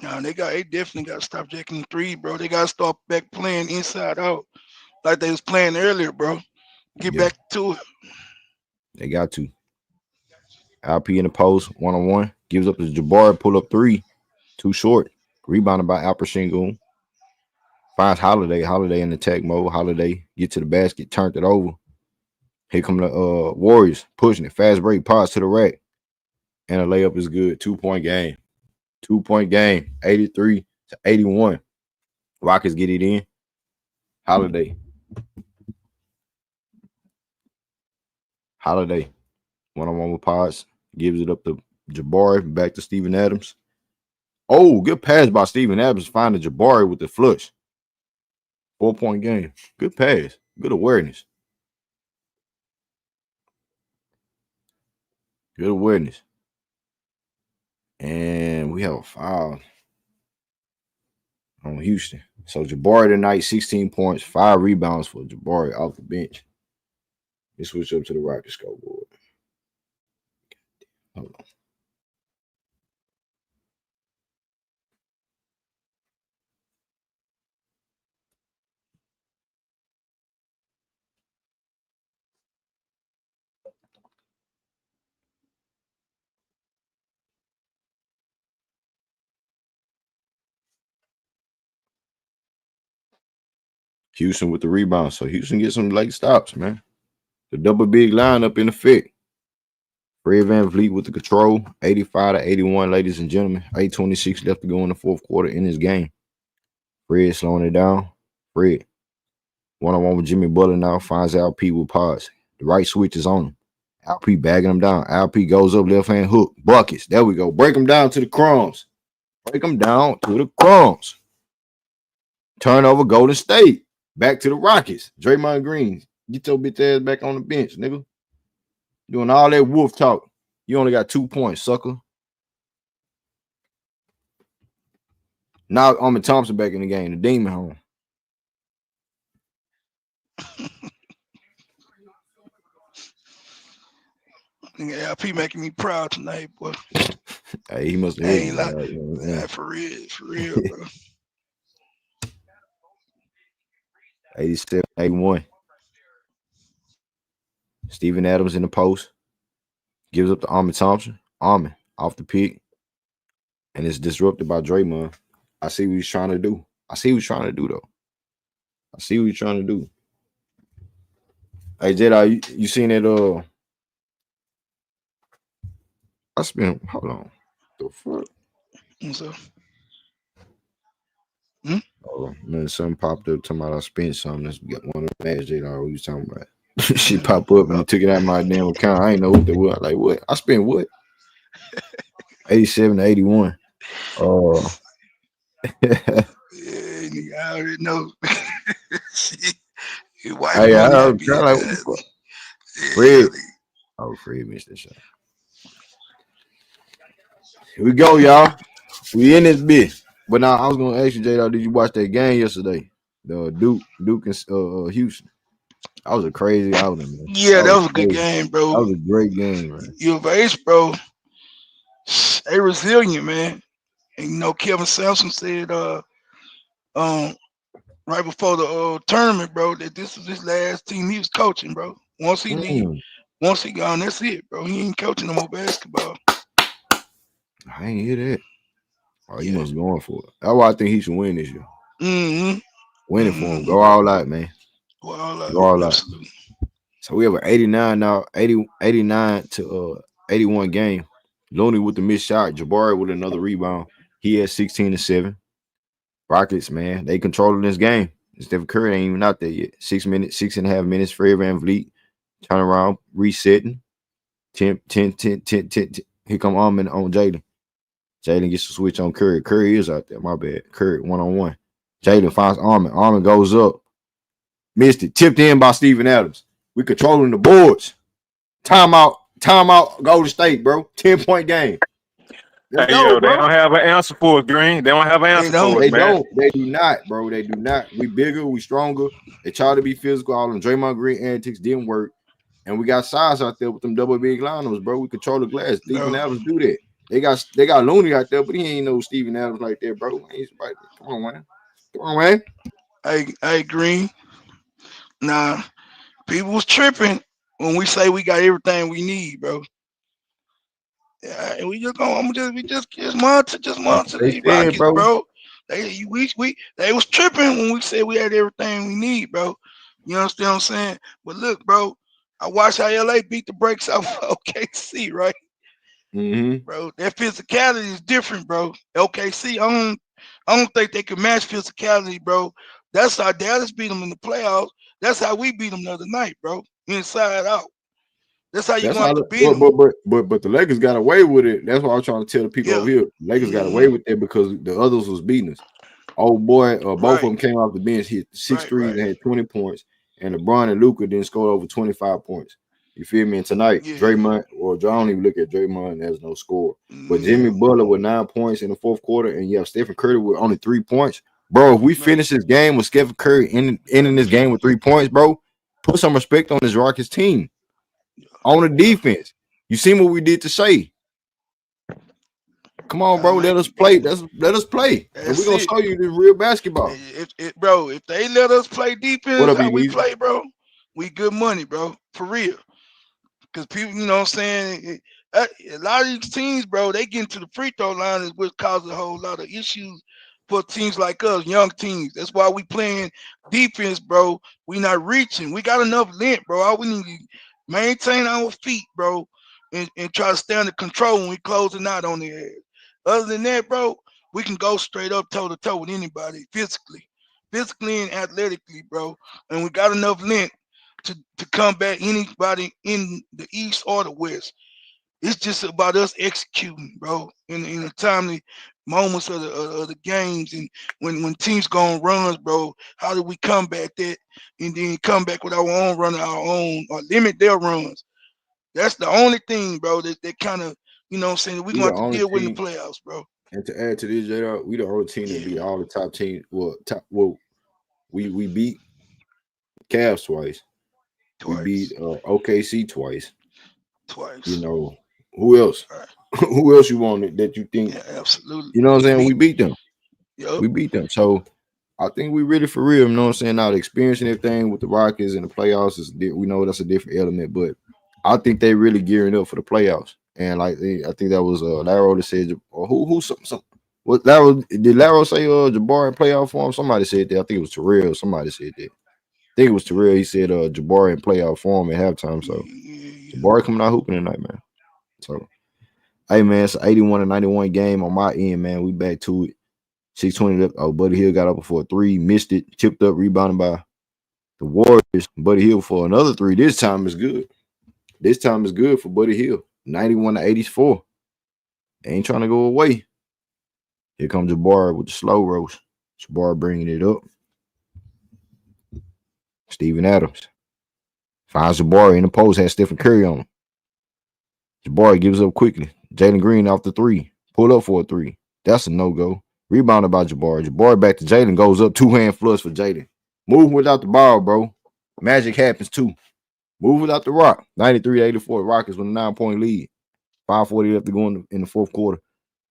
C: No, they definitely got to stop jacking the 3, bro. They got to start back playing inside out like they was playing earlier, bro. Get back to it.
A: They got to. LP in the post, 1-on-1. Gives up to Jabari, pull up 3. Too short. Rebounded by Alper Sengun. Finds Holiday. Holiday in attack mode. Holiday get to the basket, turned it over. Here come the Warriors pushing it. Fast break, pass to the rack. And a layup is good. 2-point game. 2-point game. 83-81. Rockets get it in. Holiday. 1-on-1 with Pods. Gives it up to Jabari. Back to Steven Adams. Oh, good pass by Steven Adams. Finding Jabari with the flush. 4-point game. Good pass. Good awareness. Good awareness. And we have a foul on Houston. So Jabari tonight, 16 points, 5 rebounds for Jabari off the bench. Let's switch up to the Rockets scoreboard. Hold on. Houston with the rebound. So Houston gets some late stops, man. The double big lineup in effect. Fred VanVleet with the control, 85-81, ladies and gentlemen. 8:26 left to go in the fourth quarter in this game. Fred slowing it down. Fred, one-on-one with Jimmy Butler now, finds LP with pause. The right switch is on him. LP bagging him down. LP goes up, left-hand hook. Buckets. There we go. Break him down to the crumbs. Break him down to the crumbs. Turnover, Golden State. Back to the Rockets. Draymond Green, get your bitch ass back on the bench, nigga. Doing all that wolf talk. You only got 2 points, sucker. Now Armin Thompson back in the game. The demon home.
C: LP making me proud tonight, boy.
A: Hey, he must have hit me.
C: For real, bro.
A: 87-81. Steven Adams in the post. Gives up to Armin Thompson. Armin off the pick. And it's disrupted by Draymond. I see what he's trying to do. Though. I see what he's trying to do. Hey, Jedi, you seen it? Hold on. The fuck?
C: What's up?
A: Oh, man, something popped up talking about I spent something. That's one of the matches Jedi what you talking about. She popped up and took it out of my damn account. I ain't know what they were. Like, what? I spent what? 87-81.
C: Yeah, nigga, I already know.
A: Hey, I was kind of like, what the fuck? Fred. Oh, Fred missed that shot. Here we go, y'all. We in this bitch. But now I was gonna ask you, J-Dog, did you watch that game yesterday? The Duke and Houston. That was a crazy outing, man.
C: Yeah, that was a good game, bro.
A: That was a great game, man.
C: U of H, bro. They resilient, man. And you know, Kevin Sampson said right before the tournament, bro, that this was his last team he was coaching, bro. Once he gone, that's it, bro. He ain't coaching no more basketball.
A: I ain't hear that. Oh, he must going for it. That's why I think he should win this year. Win it for him. Go all out, man.
C: Go all out.
A: Go all out.
C: Absolutely.
A: So we have an 89 now, 89 to 81 game. Looney with the missed shot. Jabari with another rebound. He had 16 to 7. Rockets, man, they controlling this game. Stephen Curry ain't even out there yet. 6 minutes, 6.5 minutes. Fred VanVleet turn around, resetting. 10. Here come Armin on Jalen. Jalen gets the switch on Curry. Curry is out there. My bad. Curry one-on-one. Jalen finds Armin. Armin goes up. Missed it. Tipped in by Steven Adams. We controlling the boards. Timeout. Golden State, bro. 10-point game.
B: Hey, yo, they don't have an answer for it, Green. They don't have an answer for it, man.
A: They do not, bro. They do not. We bigger. We stronger. They try to be physical. All them Draymond Green antics didn't work. And we got size out there with them double big lineups, bro. We control the glass. Steven Adams do that. They got Looney out there, but he ain't no Steven Adams like that, bro. Come on, man.
C: Hey, Green. Nah, people was tripping when we say we got everything we need, bro. Yeah, and we just monitor these Rockets, bro. They was tripping when we said we had everything we need, bro. You understand what I'm saying? But look, bro, I watched how LA beat the brakes off OKC, right? Bro, that physicality is different, bro. OKC, I don't think they can match physicality, bro. That's how Dallas beat them in the playoffs. That's how we beat them the other night, bro. Inside out. That's how you going to beat them.
A: But the Lakers got away with it. That's what I was trying to tell the people over here. The Lakers got away with it because the others was beating us. Oh boy, both of them came off the bench, hit 6 threes and had 20 points. And LeBron and Luka didn't score over 25 points. You feel me? And tonight, Draymond, I don't even look at Draymond as no score. But Jimmy Butler with 9 points in the fourth quarter, and you have Stephen Curry with only 3 points. Bro, if we finish this game with Stephen Curry ending this game with 3 points, bro, put some respect on this Rockets team. On the defense. You seen what we did to Shea. Come on, bro. Let us play. Let us play. And we're gonna show you the real basketball.
C: Bro, if they let us play defense
A: What up,
C: how we
A: Easy?
C: play, bro, we good money, bro. For real. Because people, you know what I'm saying? A lot of these teams, bro, they get into the free throw line is what causes a whole lot of issues for teams like us, young teams. That's why we playing defense, bro. We not reaching. We got enough length, bro. All we need to maintain our feet, bro, and try to stay under control when we closing out on their head. Other than that, bro, we can go straight up toe-to-toe with anybody physically and athletically, bro. And we got enough length to combat anybody in the East or the West. It's just about us executing, bro, in the timely moments of the games, and when teams go on runs, bro. How do we combat that, and then come back with our own run, or limit their runs? That's the only thing, bro. That kind of, you know what I'm saying, we're going to have to deal with in the playoffs, bro.
A: And to add to this, J-Dog, we the only team that beat all the top teams. We beat Cavs twice. We beat OKC twice. You know, who else? Right. Who else you wanted that you think?
C: Yeah, absolutely.
A: You know what I'm saying? We beat them.
C: Yep.
A: We beat them. So I think we really for real. You know what I'm saying? Now the experience and everything with the Rockets and the playoffs is, we know that's a different element, but I think they really gearing up for the playoffs. And like I think that was Laro that said, or who some what Laro did Laro say Jabari in playoff form? Somebody said that. I think it was Terrell. Somebody said that. I think it was Terrell. He said Jabari in playoff form at halftime. So Jabari coming out hooping tonight, man. So hey man, it's an 81-91 game on my end, man. We back to it. 620. Oh, Buddy Hill got up before a 3, missed it, tipped up, rebounded by the Warriors. Buddy Hill for another 3. This time is good. This time is good for Buddy Hill. 91-84. Ain't trying to go away. Here comes Jabari with the slow roast. Jabari bringing it up. Steven Adams finds Jabari in the post, has Stephen Curry on him. Jabari gives up quickly. Jalen Green off the 3. Pull up for a 3. That's a no-go. Rebounded by Jabari. Jabari back to Jalen. Goes up, 2-hand flush for Jalen. Move without the ball, bro. Magic happens too. Move without the rock. 93-84. Rockets with a 9-point lead. 5:40 left to go in the fourth quarter.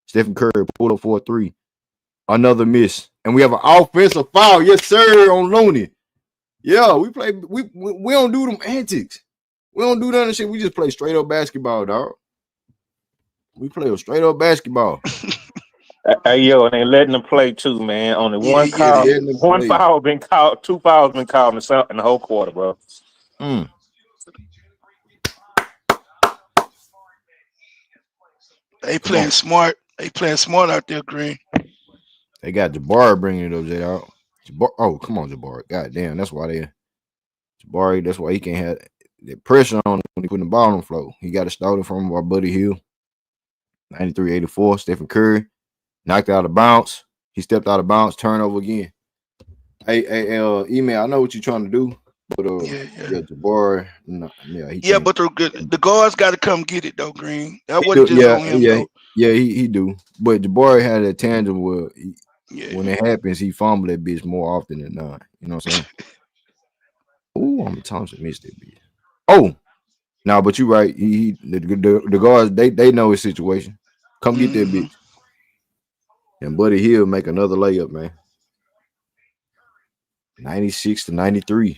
A: Stephen Curry pulled up for a 3. Another miss. And we have an offensive foul. Yes, sir, on Looney. Yeah, we don't do them antics. We don't do none of shit. We just play straight up basketball, dog. We play a straight up basketball.
B: Hey, yo, and they letting them play too, man. Only one call, one foul been called, 2 fouls been called in the whole quarter, bro.
C: They playing smart. They playing smart out there, Green.
A: They got Jabari bringing it up, J-Dog. Oh, come on, Jabari. God damn, that's why Jabari, that's why he can't have the pressure on him when he putting the ball on the floor. He got it started from our Buddy Hill. 93-84. Stephen Curry knocked out of bounds. He stepped out of bounds. Turnover again. Hey, email. I know what you're trying to do, but Jabari. No,
C: but the guards got to come get it though, Green. That wasn't just on him. Though.
A: Yeah, he do. But Jabari had a tangent where when it happens, he fumble that bitch more often than not. You know what I'm saying? Oh, Thompson missed that bitch. Oh, no, but you're right. The guards they know his situation. Come get that bitch. And Buddy Hill make another layup, man. 96-93.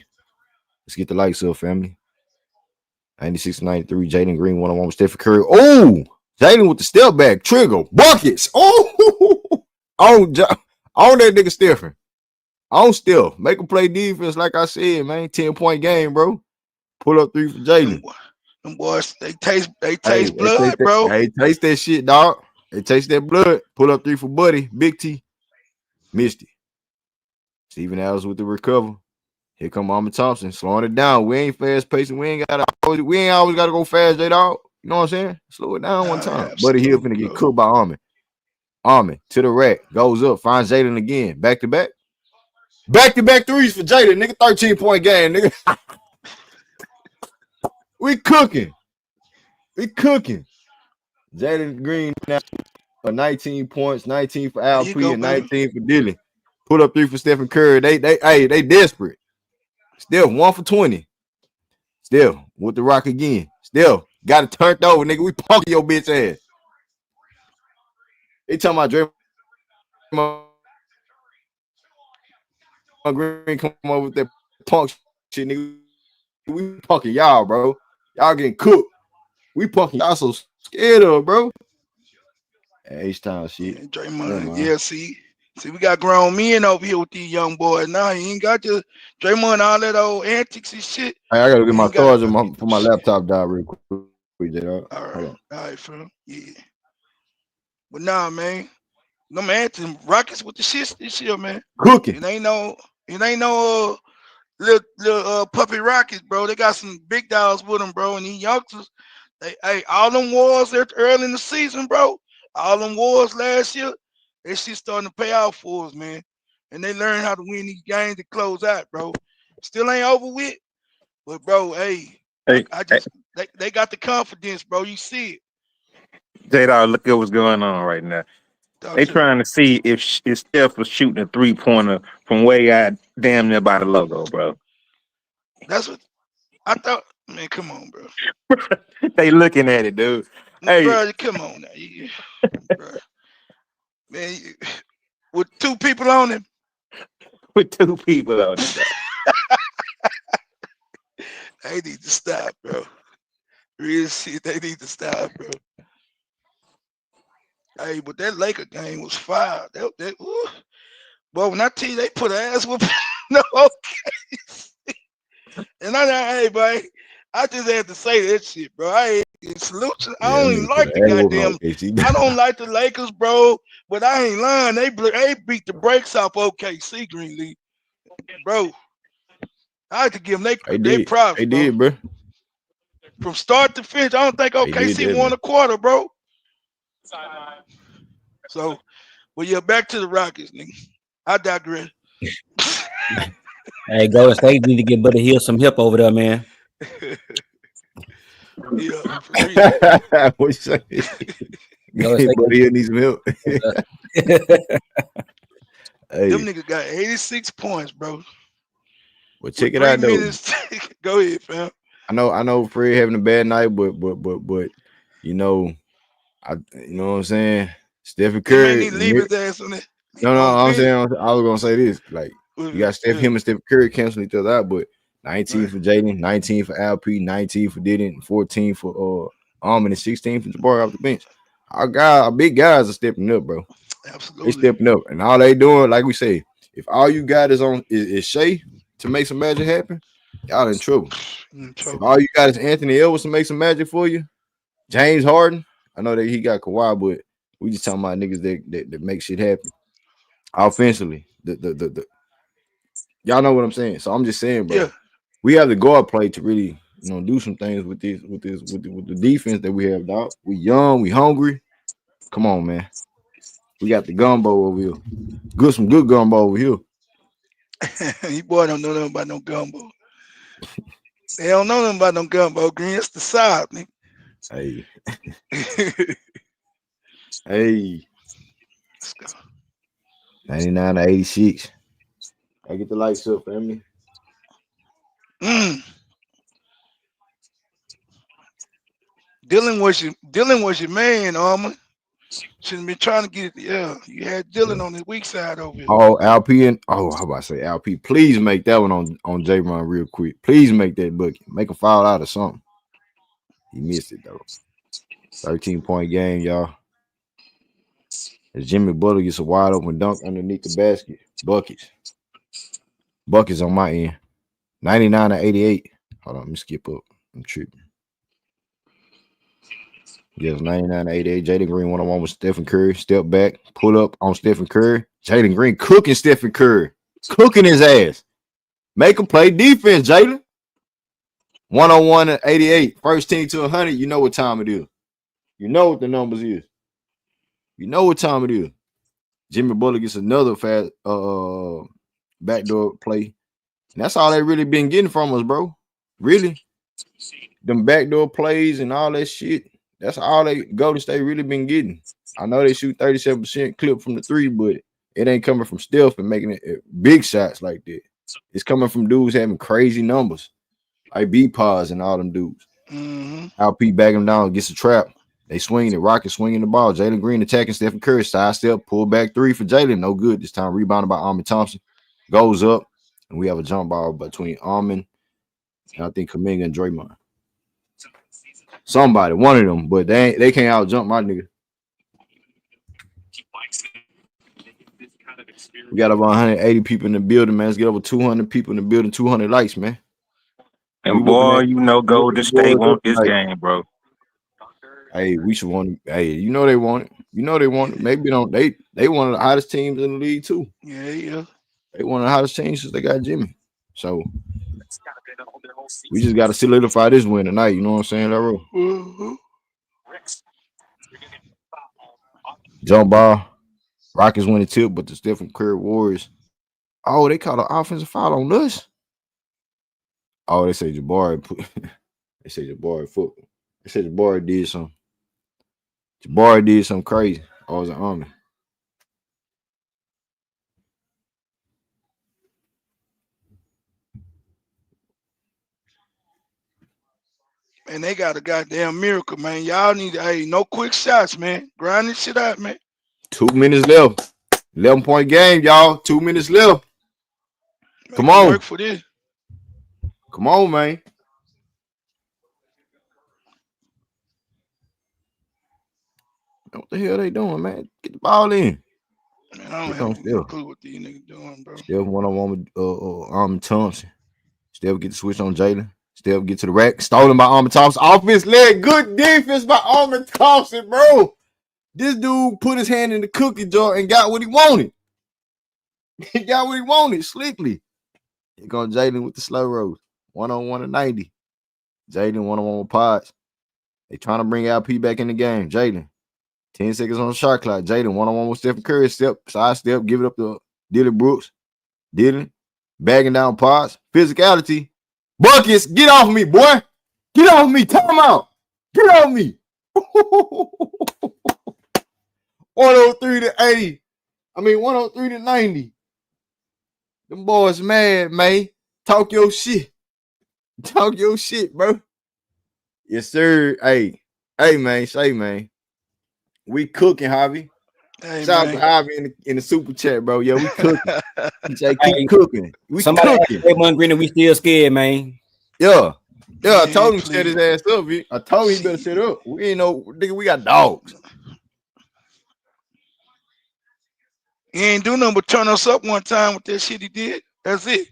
A: Let's get the lights up, family. 96-93. Jalen Green 1-on-1 with Stephen Curry. Oh, Jalen with the step back trigger buckets. Oh, on that nigga Stephen. On still make him play defense, like I said, man. 10-point game, bro. Pull up 3 for Jalen.
C: Them boys, they taste blood, bro.
A: They taste that shit, dog. They taste that blood. Pull up 3 for Buddy. Big T. Missed it. Steven Adams with the recover. Here come Ahmed Thompson slowing it down. We ain't fast pacing. We ain't always gotta go fast, J-Dog. You know what I'm saying? Slow it down one time. Buddy Hill finna get cooked by Ahmed. Ahmed to the rack. Goes up. Finds Jalen again. Back to back. Back to back 3s for Jalen. Nigga, 13-point game, nigga. We cooking. Jalen Green now 19 points, 19 for Alpre, and 19 for Dillon. Put up 3 for Stephen Curry. They desperate. Still 1 for 20. Still with the rock again. Still got it turned over, nigga. We punking your bitch ass. They talking about Draymond Green come over with that punk shit, nigga. We punking y'all, bro. Y'all getting cooked. We punking y'all so scared of, bro. H-Town shit.
C: Yeah, Draymond. Yeah, see, we got grown men over here with these young boys. Now he ain't got just Draymond all that old antics and shit.
A: Hey, I gotta get my
C: Ain't got-
A: charger for my laptop died real quick, J-Dog.
C: All right, fam. Yeah. But nah, man. Them Anthony Rockets with the shit this year, man.
A: Cooking.
C: It ain't no little puppy Rockets, bro. They got some big dogs with them, bro. And these youngsters, hey, all them wars there early in the season, bro. All them wars last year, that shit starting to pay off for us, man. And they learn how to win these games to close out, bro. Still ain't over with, but bro, hey, they got the confidence, bro. You see it.
B: J-Dog, look at what's going on right now. They trying to see if Steph was shooting a 3-pointer from way out damn near by the logo, bro.
C: That's what I thought. Man, come on, bro.
B: They looking at it, dude. Hey,
C: bro, come on now, bro. Man, with two people on him.
B: With two people on it.
C: They need to stop, bro. Real shit, they need to stop, bro. Hey, but that Laker game was fire. But when I tell you they put an ass whooping, no, okay. And hey, boy, I just had to say that shit, bro. I salute you. I don't even like the goddamn. I don't like the Lakers, bro. But I ain't lying. They beat the brakes off OKC, Greenleaf, bro. I had to give them they props.
A: They did, bro.
C: From start to finish, I don't think OKC won a quarter, bro. So, well, yeah, back to the Rockets, nigga. I digress.
F: Hey, Golden State need to get Buddy Hield some help over there, man.
C: Yeah, for real.
A: What you say? Buddy Hield needs some help. Hey.
C: Them niggas got 86 points, bro.
A: Well, check it out, though.
C: Go ahead, fam.
A: I know Fred having a bad night, but you know what I'm saying? Stephen Curry.
C: He leave his ass on it.
A: No, I'm saying I was gonna say this. Like you got him and Stephen Curry canceling each other out, but 19 for Jaden, 19 for LP, 19 for Diddy, 14 for Armin, and 16 for Jabari off the bench. Our big guys are stepping up, bro.
C: Absolutely.
A: They stepping up, and all they doing, like we say, if all you got is Shea to make some magic happen, y'all in trouble. If all you got is Anthony Edwards to make some magic for you, James Harden. I know that he got Kawhi, but we just talking about niggas that make shit happen. Offensively, the y'all know what I'm saying. So I'm just saying, bro. Yeah. We have the guard play to really, do some things with the defense that we have, dog. We young, we hungry. Come on, man. We got the gumbo over here. Some good gumbo over here.
C: You boy don't know nothing about no gumbo. They don't know nothing about no gumbo, Green. It's the South, nigga.
A: Hey. Hey.
C: Let's go.
A: 99 to 86. I get the lights up, family.
C: Dylan was your man, Armor. Shouldn't be trying to get it. Yeah, you had Dylan on the weak side over here.
A: Oh, LP and how about I say LP? Please make that one on J-Ron real quick. Please make that bucket. Make a foul out of something. He missed it though. 13-point game, y'all. As Jimmy Butler gets a wide open dunk underneath the basket. Buckets on my end. 99 to 88. Hold on, let me skip up. I'm tripping. Yes, 99 to 88. Jaden Green 1-on-1 with Stephen Curry. Step back, pull up on Stephen Curry. Jaden Green cooking Stephen Curry. Cooking his ass. Make him play defense, Jaden. 101 to 88. First team to 100. You know what time it is. You know what the numbers is. You know what time it is. Jimmy Butler gets another fast backdoor play. And that's all they really been getting from us, bro. Really. Them backdoor plays and all that shit. That's all they Golden State really been getting. I know they shoot 37% clip from the three, but it ain't coming from Steph and making it big shots like that. It's coming from dudes having crazy numbers. Like B-Pause and all them dudes. LP back him down, gets a trap. They swing it. Rockets swinging the ball. Jalen Green attacking Stephen Curry. Side step. Pull back three for Jalen. No good. This time rebounded by Armin Thompson. Goes up. And we have a jump ball between Armin and I think Kuminga and Draymond. Somebody, one of them. But they can't out jump my nigga. We got over 180 people in the building, man. Let's get over 200 people in the building. 200 likes, man.
B: And boy, you know Golden State want this game, bro.
A: Hey, we should want. Hey, you know they want it. You know they want it. Maybe don't. They one of the hottest teams in the league too.
C: Yeah.
A: They one of the hottest teams since they got Jimmy. So we just got to solidify this win tonight. You know what I'm saying, Laro?
C: Mm-hmm.
A: Jump ball. Rockets win the tip, but the Stephen Curry Warriors. Oh, they caught an offensive foul on us. Oh, they say Jabari put. They say Jabari foot. They say Jabari did something. Jabari did something crazy. Oh, it was an Army.
C: Man, they got a goddamn miracle, man. Y'all need no quick shots, man. Grind this shit out, man.
A: 2 minutes left. 11-point game, y'all. 2 minutes left. Come on.
C: Work for this.
A: Come on, man. What the hell they doing, man? Get the ball in.
C: Man, I don't have any clue what these niggas doing, bro.
A: Steph one-on-one with Armin Thompson. Steph get the switch on Jalen. Steph get to the rack. Stolen by Armin Thompson. Offense leg. Good defense by Armin Thompson, bro. This dude put his hand in the cookie jar and got what he wanted. He got what he wanted, slickly. Here goes Jalen with the slow rolls. 1-on-1 to 90. Jalen 1-on-1 with Pods. They trying to bring LP back in the game. Jalen. 10 seconds on the shot clock. Jalen 1-on-1 with Stephen Curry. Side step. Give it up to Dylan Brooks. Dylan. Bagging down Pods. Physicality. Buckets. Get off me, boy. Get off me. Time out. Get off me. 103 to 80. 103 to 90. Them boys mad, man. Talk your shit. Talk your shit, bro. Yes, sir. Hey, man. Say, man. We cooking, Javi.
C: Hey,
A: Shout out to Javi in the super chat, bro. Yeah, we cooking. Keep cooking. We
F: somebody
A: cooking.
F: Draymond Green and we still scared, man.
A: Yeah. I told him to set his ass up. I told him he better set up. We ain't no nigga. We got dogs.
C: He ain't do nothing but turn us up one time with that shit he did. That's it.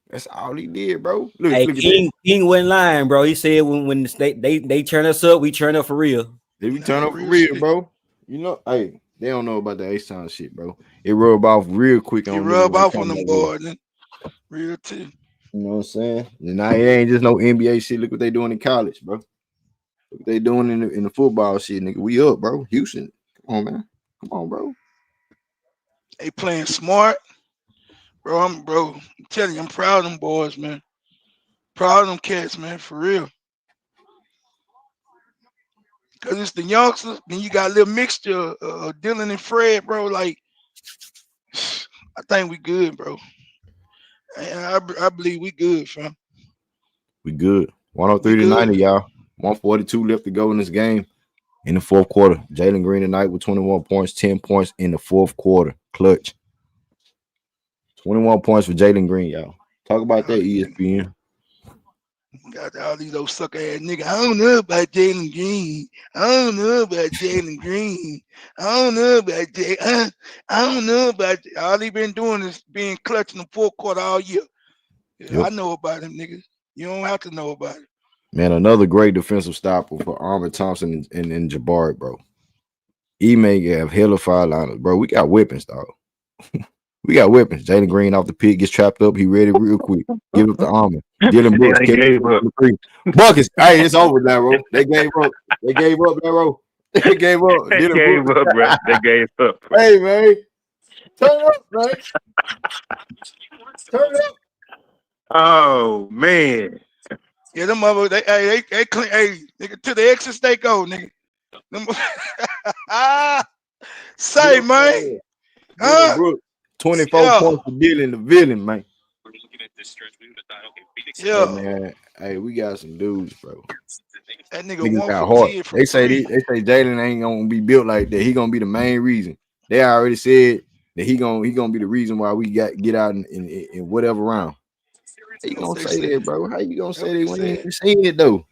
A: That's all he did, bro. Look at
F: King wasn't lying, bro. He said when the state they turn us up, we turn up for real.
A: Did we turn up for real, bro? You know, hey, they don't know about the H-Town shit, bro. It rub off real quick on
C: them. It rub off on them boys, real too.
A: You know what I'm saying? And now it ain't just no NBA shit. Look what they doing in college, bro. Look what they doing in the football shit, nigga. We up, bro. Houston. Come on, man. Come on, bro.
C: They playing smart. Bro, I'm telling you, I'm proud of them boys, man. Proud of them cats, man, for real. Because it's the youngsters, then you got a little mixture of Dylan and Fred, bro. Like, I think we good, bro. I believe we good, fam.
A: We good. 103 to 90, y'all. 142 left to go in this game in the fourth quarter. Jalen Green tonight with 21 points, 10 points in the fourth quarter. Clutch. 21 points for Jalen Green, y'all. Talk about that, ESPN.
C: Got all these old sucker ass niggas. I don't know about Jalen Green. I don't know about Jalen Green. I don't know about I don't know about all he been doing is being clutch in the fourth quarter all year. Yep. I know about him, nigga. You don't have to know about it.
A: Man, another great defensive stopper for Armin Thompson and Jabari, bro. Ime have hella fire liners, bro. We got weapons, dog. We got weapons. Jalen Green off the pit, gets trapped up. He ready real quick. Give up the Armin. Dylan Brooks gave up. Buckets. Hey, it's over now, bro. They gave up. They gave up, bro. They gave up.
B: They gave up, bro. They gave up.
A: Hey, man. Turn up, man. Turn up.
B: Oh, man.
C: Yeah, them mother, they clean. Hey, nigga, to the exits they go, nigga. Say, man.
A: 24 points for Dylan, the villain, man. Hey
C: Yeah,
A: man, hey, we got some dudes, bro.
C: that nigga
A: Niggas
C: 1
A: got
C: for
A: heart.
C: 10 from
A: They say
C: three.
A: Jalen ain't gonna be built like that. He gonna be the main reason. They already said that he gonna be the reason why we get out in whatever round. How you
C: That's what
A: gonna
C: they
A: say
C: said.
A: that, bro? How you gonna
C: That's
A: say
C: what
A: that
C: they
A: when you ain't
C: said.
A: even seen it though?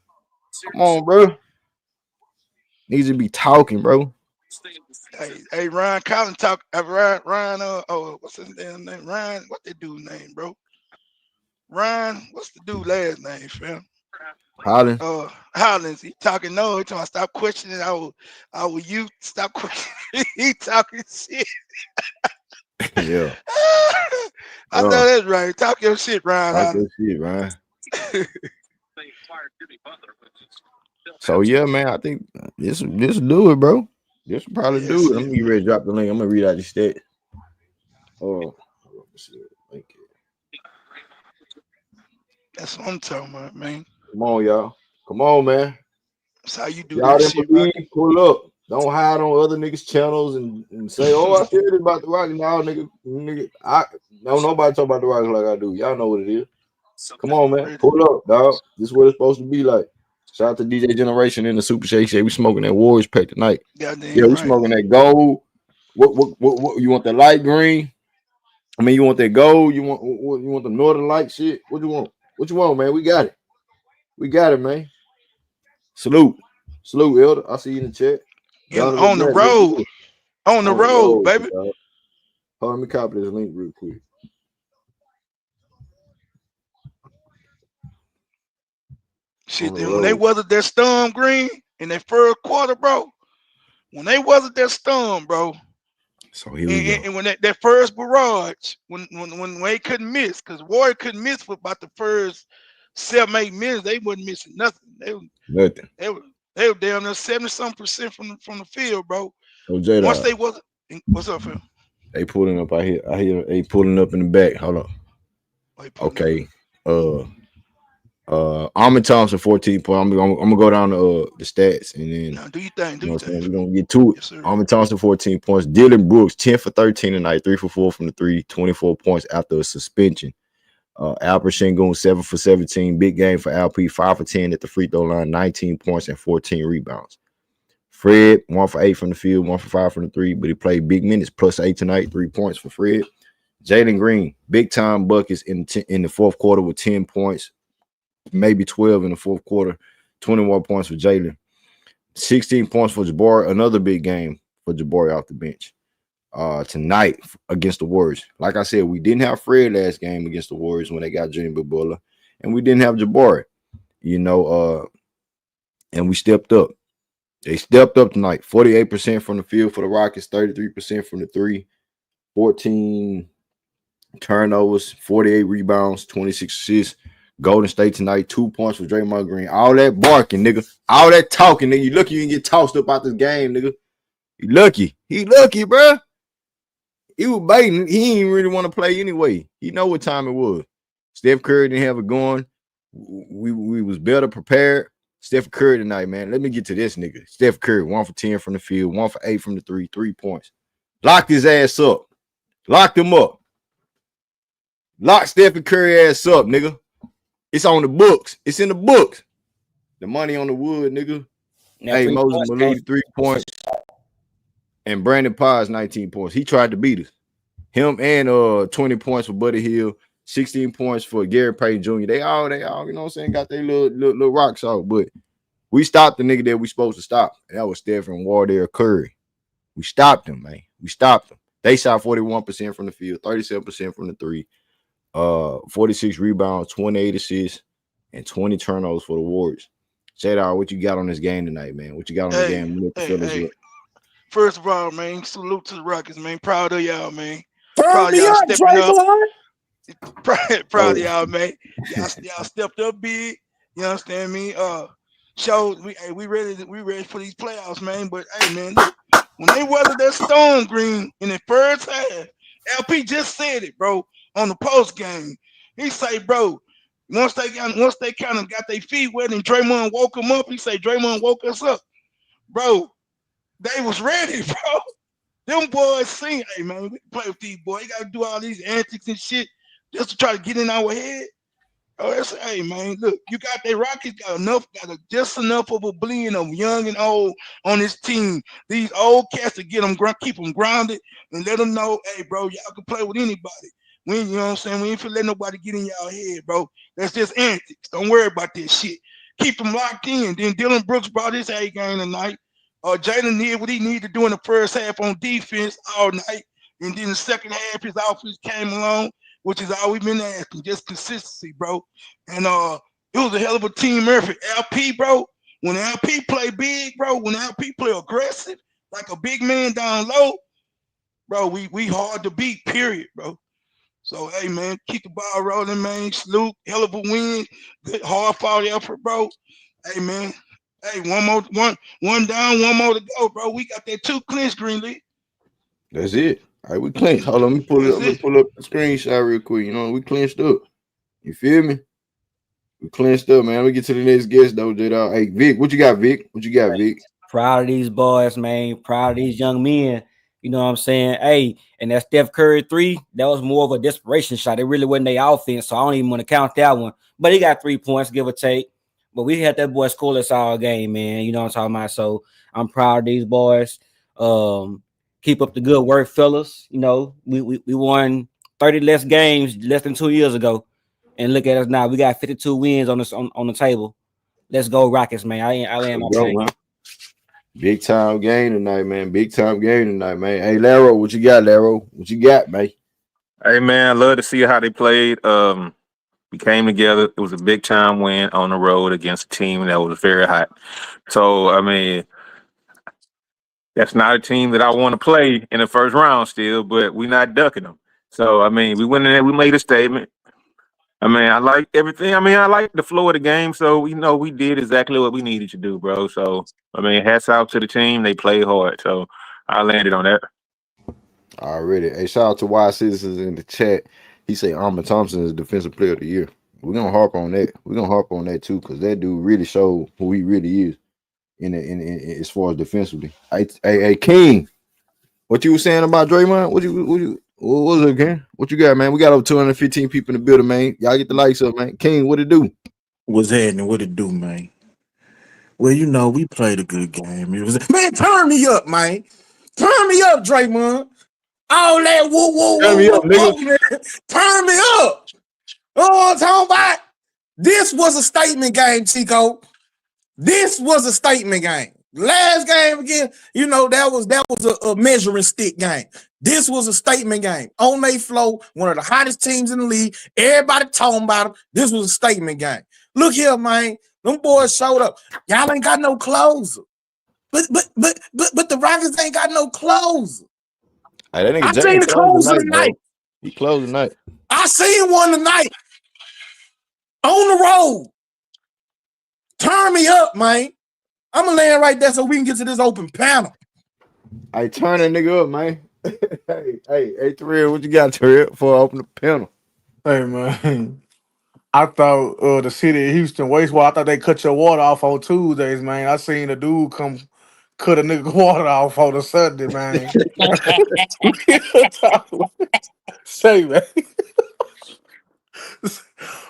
A: Come on, bro. Needs to be talking, bro.
C: Hey, Ryan Collins talk. Ryan. What's his damn name? Ryan. What that dude name, bro? Ryan. What's the dude last name, fam?
A: Holland.
C: Hollins. He talking no. He talking. Stop questioning our youth. Stop questioning. He talking shit.
A: Yeah.
C: I know that's right. Talk your shit, Ryan
A: Talk
C: Hollins.
A: your shit, man. So yeah, man, I think this do it, bro. This will probably
C: Yes,
A: do it. I'm gonna get ready to drop the link. I'm gonna read out the stat. Oh,
C: that's what I'm talking about, man.
A: come on, y'all. Come on, man.
C: That's how you do
A: Y'all
C: that
A: didn't
C: shit,
A: believe,
C: Rocky.
A: pull up. Don't hide on other niggas' channels and say, "Oh, I said it about the Rockets." No, nigga, I don't nobody talk about the Rockets like I do. Y'all know what it is. Come on, man, pull up, dog. This is what it's supposed to be like. Shout out to DJ Generation in the Super Shake. Say we smoking that Warriors pack tonight.
C: Goddamn
A: Yeah, we
C: right.
A: smoking that gold. What? You want the light green? I mean, you want that gold? You want the Northern Light shit? What you want? What you want, man? We got it. We got it, man. Salute, Elder. I see you in the chat.
C: Yeah,
A: Donovan
C: on the
A: Black, let's do
C: road.
A: it.
C: On the
A: On the
C: road,
A: road,
C: baby.
A: dog. Hold on, let me copy this link real quick.
C: Shit, then when they weathered their storm, Green, in their first quarter, bro. When they weathered their storm, bro.
A: So here we go.
C: And when that first barrage, when they couldn't miss, because Warrior couldn't miss for about the first 7-8 minutes, they wasn't missing nothing.
A: Nothing.
C: They were down there 70% from the field, bro.
A: So Jada,
C: Once they wasn't, what's up, Phil?
A: they pulling up. I hear they pulling up in the back. Hold on. Okay. Ahmed Thompson 14 points. I'm gonna go down to the stats and then
C: Now, do you think?
A: We're gonna get to it.
C: Yes,
A: Ahmed Thompson 14 points. Dylan Brooks 10 for 13 tonight, 3 for 4 from the 3, 24 points after a suspension. Alper Sengun 7 for 17, big game for Alp, 5 for 10 at the free throw line, 19 points and 14 rebounds. Fred 1 for 8 from the field, 1 for 5 from the 3, but he played big minutes, plus 8 tonight, 3 points for Fred. Jalen Green, big time buckets in the fourth quarter with 10 points, maybe 12 in the fourth quarter, 21 points for Jalen. 16 points for Jabari, another big game for Jabari off the bench tonight against the Warriors. Like I said, we didn't have Fred last game against the Warriors when they got Jimmy Butler, and we didn't have Jabari, and we stepped up. They stepped up tonight. 48% from the field for the Rockets, 33% from the 3, 14 turnovers, 48 rebounds, 26 assists. Golden State tonight, 2 points for Draymond Green. All that barking, nigga. All that talking, nigga. You lucky you didn't get tossed up out this game, nigga. You lucky. He lucky, bro. He was baiting. He didn't really want to play anyway. He know what time it was. Steph Curry didn't have it going. We was better prepared. Steph Curry tonight, man. Let me get to this nigga. Steph Curry, 1 for 10 from the field, 1 for 8 from the 3, 3 points. Locked his ass up. Locked him up. Lock Stephen Curry ass up, nigga. It's on the books. It's in the books. The money on the wood, nigga. Hey, Moses Maludi, 3 points. And Brandon Paz, 19 points. He tried to beat us. Him and 20 points for Buddy Hield, 16 points for Gary Payton Jr. They all, you know what I'm saying, got their little rocks out. But we stopped the nigga that we supposed to stop. And that was Stephen Wardell Curry. We stopped him, man. We stopped him. They shot 41% from the field, 37% from the 3. 46 rebounds, 28 assists, and 20 turnovers for the Warriors. Jada, what you got on this game tonight, man? What you got on the game?
C: Hey. First of all, man, salute to the Rockets, man. Proud of y'all, man.
E: Proud of y'all stepping up.
C: Proud of y'all, man. Y'all stepped up big. You understand me? We ready for these playoffs, man. But hey, man, look, when they weathered that storm, Green, in the first half, LP just said it, bro. On the post game, he say, bro, once they kind of got their feet wet and Draymond woke them up, he say Draymond woke us up, bro. They was ready, bro. Them boys sing, hey man, we play with these boys. You gotta do all these antics and shit just to try to get in our head. Oh, that's, hey man, look, you got that Rockets just enough of a blend of young and old on this team. These old cats to keep them grounded and let them know, hey, bro, y'all can play with anybody. You know what I'm saying? We ain't finna let nobody get in y'all head, bro. That's just antics. Don't worry about this shit. Keep them locked in. Then Dylan Brooks brought his A game tonight. Jalen did what he needed to do in the first half on defense all night. And then the second half, his offense came along, which is all we've been asking, just consistency, bro. And it was a hell of a team effort. LP, bro, when LP play big, bro, when LP play aggressive, like a big man down low, bro, we hard to beat, period, bro. So, hey, man, keep the ball rolling, man. Salute, hell of a win. Good, hard-fought effort, bro. Hey, man. Hey, one down, one more to go, bro. We got that 2 clinch, Greenleaf.
A: That's it. All right, we clinched. Hold on, let me pull up the screenshot real quick. You know, we clinched up. You feel me? We clinched up, man. We get to the next guest, though, J-Dog. Hey, Vic, what you got, Vic? What you got, Vic?
F: Proud of these boys, man. Proud of these young men. You know what I'm saying? Hey, and that Steph Curry 3, that was more of a desperation shot. It really wasn't their offense, so I don't even want to count that one. But he got 3 points, give or take. But we had that boy scoreless all game, man. You know what I'm talking about? So I'm proud of these boys. Keep up the good work, fellas. You know, we won 30 less games less than 2 years ago. And look at us now. We got 52 wins on the table. Let's go Rockets, man. I land my plane.
A: Big time game tonight, man. Big time game tonight, man. Hey, Laro, what you got, Laro? What you got, man?
B: Hey, man, I love to see how they played. We came together. It was a big time win on the road against a team that was very hot. So, I mean, that's not a team that I want to play in the first round still, but we're not ducking them. So, I mean, we went in there, we made a statement. I mean, I like everything. I mean, I like the flow of the game. So, you know, we did exactly what we needed to do, bro. So, I mean, hats out to the team. They played hard. So, I landed on that.
A: Already. Hey, shout out to Wise Citizens in the chat. He said Armand Thompson is Defensive Player of the Year. We're gonna harp on that. We're gonna harp on that too, because that dude really showed who he really is in as far as defensively. Hey, King, what you were saying about Draymond? What was it again? What you got, man? We got over 215 people in the building, man. Y'all get the likes up, man. King, what it do?
E: What's happening? What it do, man? Well, you know, we played a good game. It was, man, turn me up, man. Turn me up, Draymond. All that woo,
A: Turn me up, nigga.
E: man. Turn me up. Oh, I'm talking about. This was a statement game, Chico. This was a statement game. Last game again, you know, that was a measuring stick game. This was a statement game. On they flow, one of the hottest teams in the league. Everybody talking about them. This was a statement game. Look here, man. Them boys showed up. Y'all ain't got no closer. But the Rockets ain't got no closer.
A: Hey, that nigga
E: I seen the closer tonight.
A: He closed tonight.
E: I seen one tonight. On the road. Turn me up, man. I'm gonna land right there so we can get to this open panel.
A: Hey, turn that nigga up, man. hey, Terrell, what you got, Terrell, before I open the panel?
H: Hey, man. I thought the city of Houston wastewater, I thought they cut your water off on Tuesdays, man. I seen a dude come cut a nigga water off on a Sunday, man. Say, man.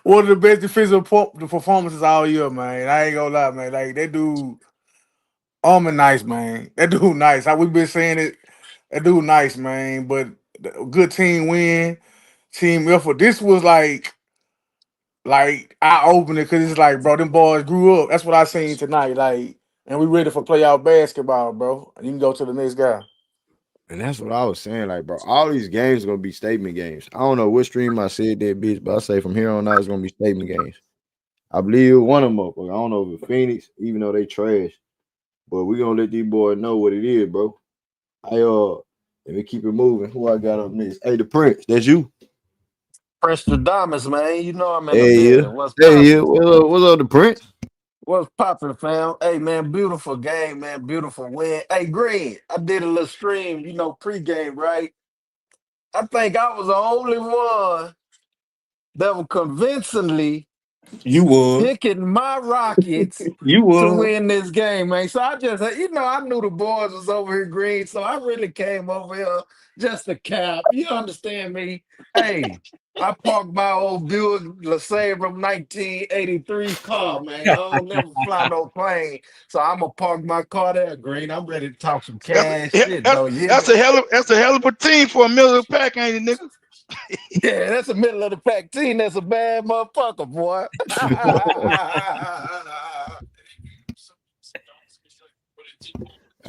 H: One of the best defensive performances all year, man. I ain't gonna lie, man. Like, that dude, nice, man. That dude nice. How we been saying it, that dude nice, man. But good team win, team effort. This was like eye-opening because it's like, bro, them boys grew up. That's what I seen tonight. Like, and we ready for playoff basketball, bro. You can go to the next guy.
A: And that's what I was saying. Like, bro, all these games are gonna be statement games. I don't know what stream I said that bitch, but I say from here on out it's gonna be statement games. I believe one of them up. I don't know if it's Phoenix, even though they trash. But we gonna let these boys know what it is, bro. Let me keep it moving. Who I got up next? Hey, the Prince, that's you.
I: Prince the Diamonds, man. You know I'm in
A: Hey,
I: the
A: yeah.
I: building. What's
A: Hey,
I: poppin'?
A: yeah. What's up, the Prince?
I: What's poppin', fam? Hey, man, beautiful game, man. Beautiful win. Hey, Green, I did a little stream, pregame, right? I think I was the only one that was convincingly
E: You would.
I: picking my Rockets
E: You
I: to
E: would.
I: win this game, man. So I just, I knew the boys was over here green, so I really came over here just to cap. You understand me? Hey, I parked my old Buick LeSabre 1983 car, man. I don't never fly no plane, so I'm gonna park my car there, green. I'm ready to talk some cash shit, though.
C: That's a hell of a team for a middle of the pack, ain't it, nigga?
I: Yeah, that's the middle of the pack team. That's a bad motherfucker, boy.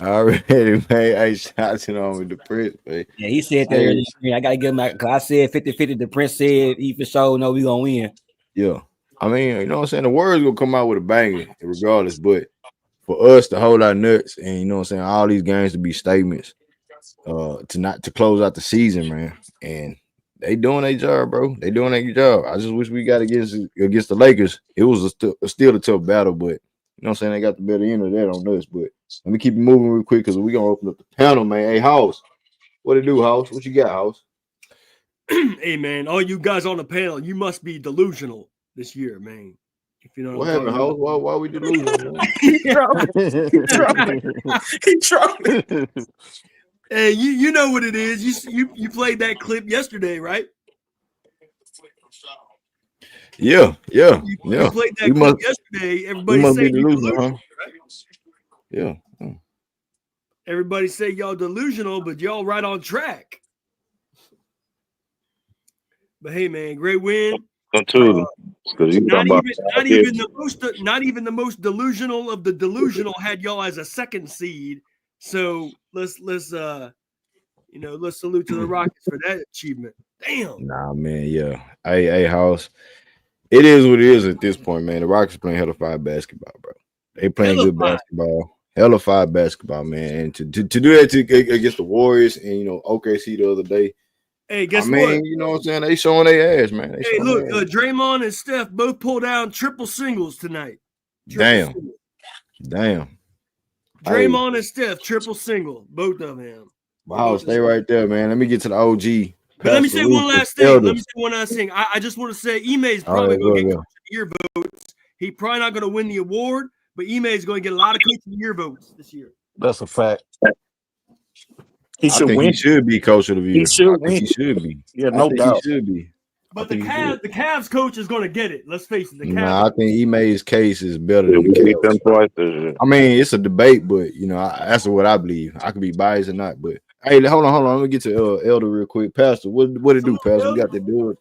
A: Already, man. Hey, shots it on with the Prince, man.
F: Yeah, he said that
A: Hey.
F: earlier. I gotta give him because I said 50-50. The Prince said he for sure know we gonna win.
A: Yeah. I mean, you know what I'm saying? The word's gonna come out with a banger regardless, but for us to hold our nuts and you know what I'm saying, all these games to be statements, to close out the season, man. And they doing their job, bro. They doing their job. I just wish we got against the Lakers. It was still a tough battle, but you know what I'm saying? They got the better end of that on us. But let me keep it moving real quick because we're gonna open up the panel, man. Hey, House. What it do, House? What you got, House?
J: Hey, man, all you guys on the panel, you must be delusional this year, man. If you know
A: what happened, House? Why we delusional, man?
J: He trolling. Hey, you know what it is. You played that clip yesterday, right?
A: Yeah.
J: You played that clip yesterday. Everybody say you delusional,
A: huh?
J: right?
A: Yeah.
J: Everybody say y'all delusional, but y'all right on track. But hey, man, great win. Not even the most delusional of the delusional had y'all as a second seed. So let's salute to the Rockets for that achievement. Damn.
A: Nah, man, yeah. Hey, House. It is what it is at this point, man. The Rockets playing hella fire basketball, bro. They playing good basketball. Hella fire basketball, man. And to do that against the Warriors and OKC the other day.
J: Hey, guess
A: what? You know what I'm saying? They showing their ass, man.
J: Hey, look, Draymond and Steph both pulled down triple singles tonight.
A: Damn.
J: Draymond and Steph triple single, both of them.
A: Wow, stay right there, man. Let me get to the OG.
J: But let me say one last thing. I just want to say Ime's probably going to get Coach of the Year votes. He probably not going to win the award, but Ime is going to get a lot of Coach of the Year votes this year.
I: That's a fact.
E: He should win.
A: He should be Coach of the Year.
E: He should win.
A: He should be.
E: Yeah, no doubt.
A: He should be.
J: But the Cavs coach is going to get it. Let's face it. The Cavs.
A: Nah, I think Ime's case is better than the Cavs. I mean, it's a debate, but that's what I believe. I could be biased or not, but hey, hold on. Let me get to Elder real quick. Pastor, what it do, Pastor? We got to do it.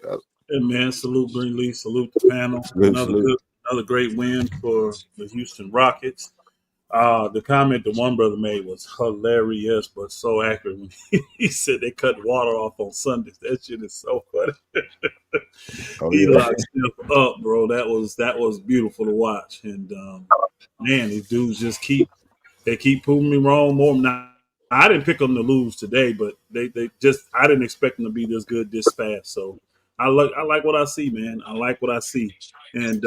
K: Hey, man, salute Greenleaf, salute the panel. Another great win for the Houston Rockets. The comment that one brother made was hilarious, but so accurate. When he said they cut water off on Sundays. That shit is so funny. He locked stuff up, bro. That was beautiful to watch. And man, these dudes just keep proving me wrong more. Now, I didn't pick them to lose today, but I didn't expect them to be this good this fast. So I like what I see, man. I like what I see, and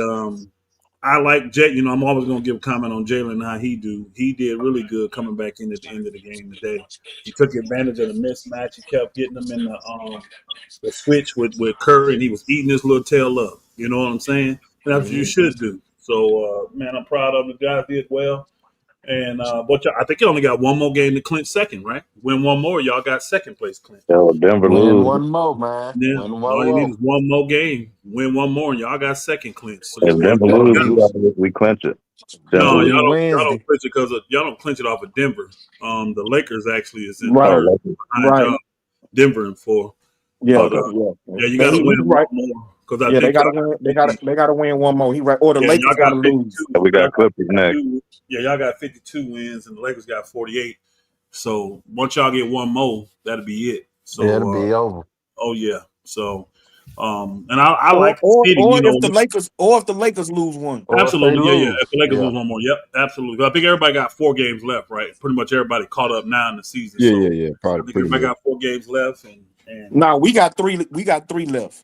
K: I like Jay. I'm always going to give a comment on Jalen and how he do. He did really good coming back in at the end of the game today. He took advantage of the mismatch. He kept getting them in the switch with Curry, and he was eating his little tail up. You know what I'm saying? And that's what you should do. So, man, I'm proud of him. The guys did well. And but I think you only got one more game to clinch second, right? Win one more, y'all got second place clinch.
I: Denver lose one more, man.
K: Yeah, all you need is one more game. Win one more, and y'all got second clinch. So
L: if Denver lose, we clinch it.
K: No, y'all don't clinch it because y'all don't clinch it off of Denver. The Lakers actually is in third behind y'all. Denver in 4.
E: Yeah,
K: yeah, you got to win one more.
E: Yeah, they gotta win one more. He right, or the Lakers gotta lose.
L: We got Clippers next.
K: Yeah, y'all got 52 wins, and the Lakers got 48. So once y'all get one more, that'll be it. So
I: it'll be over.
K: Oh yeah. So, and I like if
E: the Lakers lose one.
K: Absolutely, yeah. If the Lakers lose one more, yep, absolutely. I think everybody got 4 games left, right? Pretty much everybody caught up now in the season.
A: Yeah. Probably.
K: I think everybody got 4 games left, and
E: no, we got 3. We got 3 left.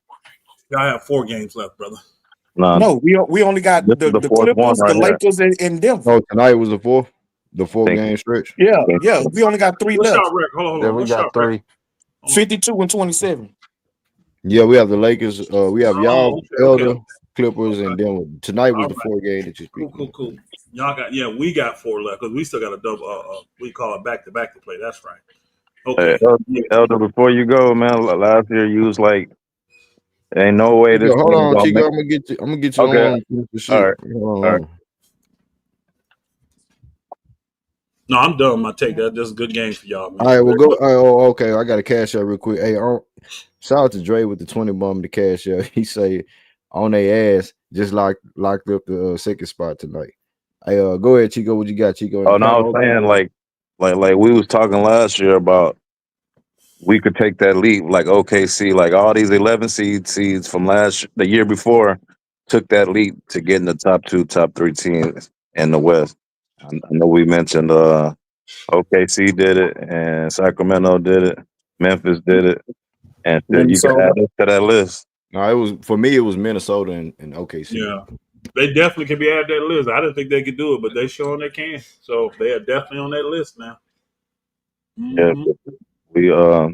K: Y'all have 4 games left, brother.
E: No, we only got the Clippers, the Lakers, and Denver.
A: Oh, tonight was the 4th game stretch.
E: Yeah. We only got 3 left.
K: Hold on.
I: We got 3.
E: 52 and 27.
A: Yeah, we have the Lakers. We have y'all, Elder, Clippers, and then tonight was
K: All
A: the
K: right.
A: 4th game that you speak.
K: Cool. Y'all got we got 4 left because we still got a double. We call it back to play. That's right. Okay.
L: Elder, before you go, man, last year you was like, ain't no way this
A: Hold
L: team
A: on,
L: gonna
A: Chico.
L: make.
A: I'm gonna get you
L: Okay.
A: on the
L: All
A: shit.
L: right.
A: Hold
L: All right.
A: on.
K: No, I'm done with my take. That's just a good game for y'all, man.
A: All right, well go. Okay. I got to cash out real quick. Hey, shout out to Dre with the 20 bomb to cash out. He say on their ass, just locked up the second spot tonight. Hey, go ahead, Chico. What you got, Chico?
L: Oh no, I was saying like we was talking last year about we could take that leap, like OKC, like all these 11 seeds from the year before took that leap to get in the top 2, top 3 teams in the West. I know we mentioned OKC did it, and Sacramento did it, Memphis did it, and you can add us to that list.
A: No, it was for me. It was Minnesota and OKC.
K: Yeah, they definitely can be added to that list. I didn't think they could do it, but they showing they can. So they are definitely on that list now.
L: Yeah,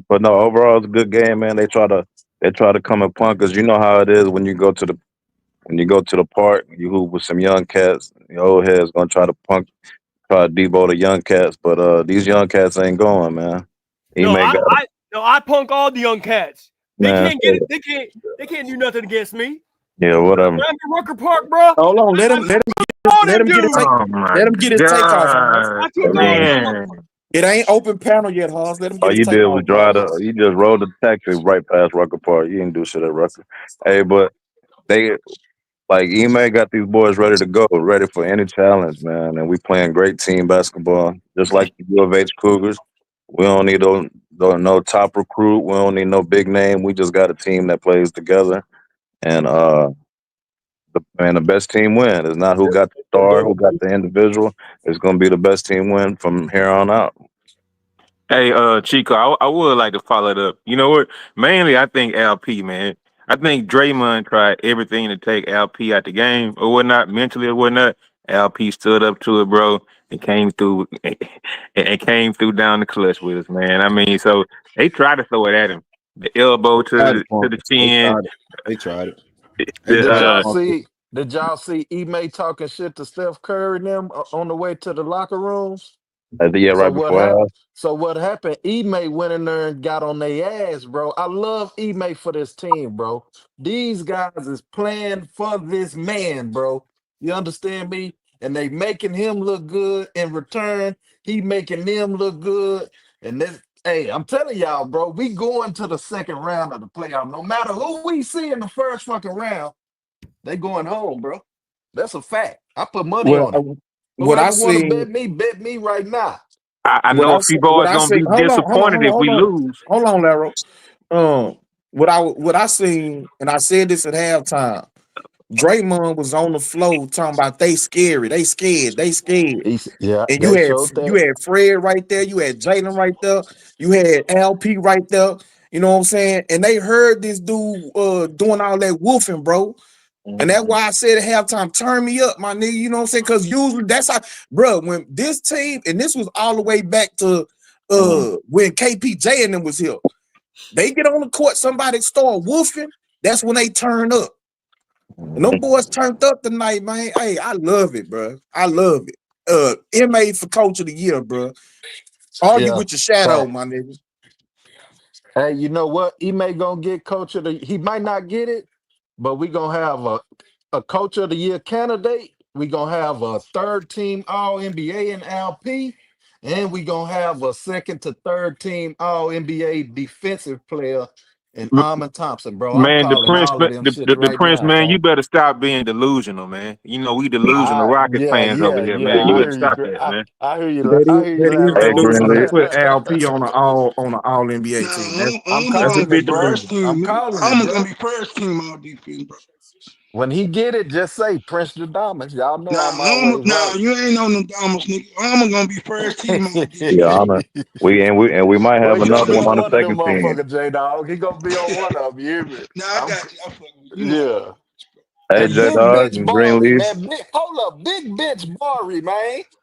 L: but no, overall it's a good game, man. They try to come and punk us. You know how it is when you go to the park, you hoop with some young cats. The old heads gonna try to debo the young cats, but these young cats ain't going, man.
J: I punk all the young cats. They can't get it. They can't do nothing against me.
L: Yeah, whatever.
J: I'm at Rucker Park, bro.
E: Hold on, let him get his takeoff.
B: Man.
E: It ain't open panel yet, Hoss. Let him get
L: All
E: his
L: you did
E: takeoff.
L: was you just rode the taxi right past Rucker Park. You didn't do shit at Rucker. Hey, but Ime got these boys ready to go, ready for any challenge, man. And we playing great team basketball, just like the U of H Cougars. We don't need no top recruit. We don't need no big name. We just got a team that plays together, and the best team win. It's not who got the star, who got the individual. It's gonna be the best team win from here on out.
B: Hey, Chico, I would like to follow it up. You know what? Mainly, I think LP, man. I think Draymond tried everything to take LP out the game or whatnot, mentally or whatnot. LP stood up to it, bro, and came through and came through down the clutch with us, man. I mean, so they tried to throw it at him. The elbow to the chin.
A: They tried it.
I: Did y'all see Ime talking shit to Steph Curry and them on the way to the locker rooms?
L: Yeah, right before.
I: So what happened? Ime went in there and got on their ass, bro. I love Ime for this team, bro. These guys is playing for this man, bro. You understand me? And they making him look good in return. He making them look good. And this, hey, I'm telling y'all, bro, we going to the second round of the playoff. No matter who we see in the first fucking round, they going home, bro. That's a fact. I put money on it. Whoever want to bet me right now.
B: I know a few boys gonna be disappointed if we lose.
E: Hold on, Larry. What I seen, and I said this at halftime. Draymond was on the floor talking about they scary, they scared.
I: Yeah,
E: and you had Fred right there, you had Jalen right there, you had LP right there. You know what I'm saying? And they heard this dude doing all that woofing, bro. And that's why I said at halftime, turn me up, my nigga. You know what I'm saying? Because usually that's how, bro, when this team, and this was all the way back to when KPJ and them was here. They get on the court, somebody start woofing, that's when they turn up. And them boys turned up tonight, man. Hey, I love it, bro. I love it. MA for coach of the year, bro. Argue with your shadow, my nigga.
I: Hey, you know what? He may gonna get coach of the. He might not get it, but we gonna have a coach of the year candidate. We gonna have a third team All NBA in LP, and we gonna have a second to third team All NBA defensive player in Amon Thompson, bro.
B: Man,
I: I'm calling all of them shit
B: the
I: right
B: Prince,
I: now,
B: man,
I: fam.
B: you better stop being delusional, man. You know we delusional Rockets fans over here, man. You
I: I
B: better
I: hear
B: stop
I: you.
B: that, man.
I: I hear you. I hear you,
E: Delusional to
I: Larry.
E: put LP on an all NBA team.
I: I'm
E: That's a
I: calling
E: bit
I: it, bro.
E: delusional.
I: I'm calling it, bro.
C: gonna be first team all defense, bro.
I: When he get it, just say Prince the Diamonds. Y'all know I'm
C: Nah,
I: always right.
C: you ain't on the Thomas, nigga. I'm gonna be first team all defense.
L: Yeah, Honor. We might have
I: Well, he gonna
L: another
I: be
L: one
I: on
L: on the
I: one of them
L: second team.
I: motherfuckers, J Dog. He gonna be on one of them. You hear me?
C: Nah, I got you. I fuck with you. You
I: Yeah.
L: Hey,
I: And
L: J
I: Big
L: Dog
I: Bitch
L: and
I: Barry,
L: Greenleaf.
I: man. Hold up, Big Bitch Barry, man.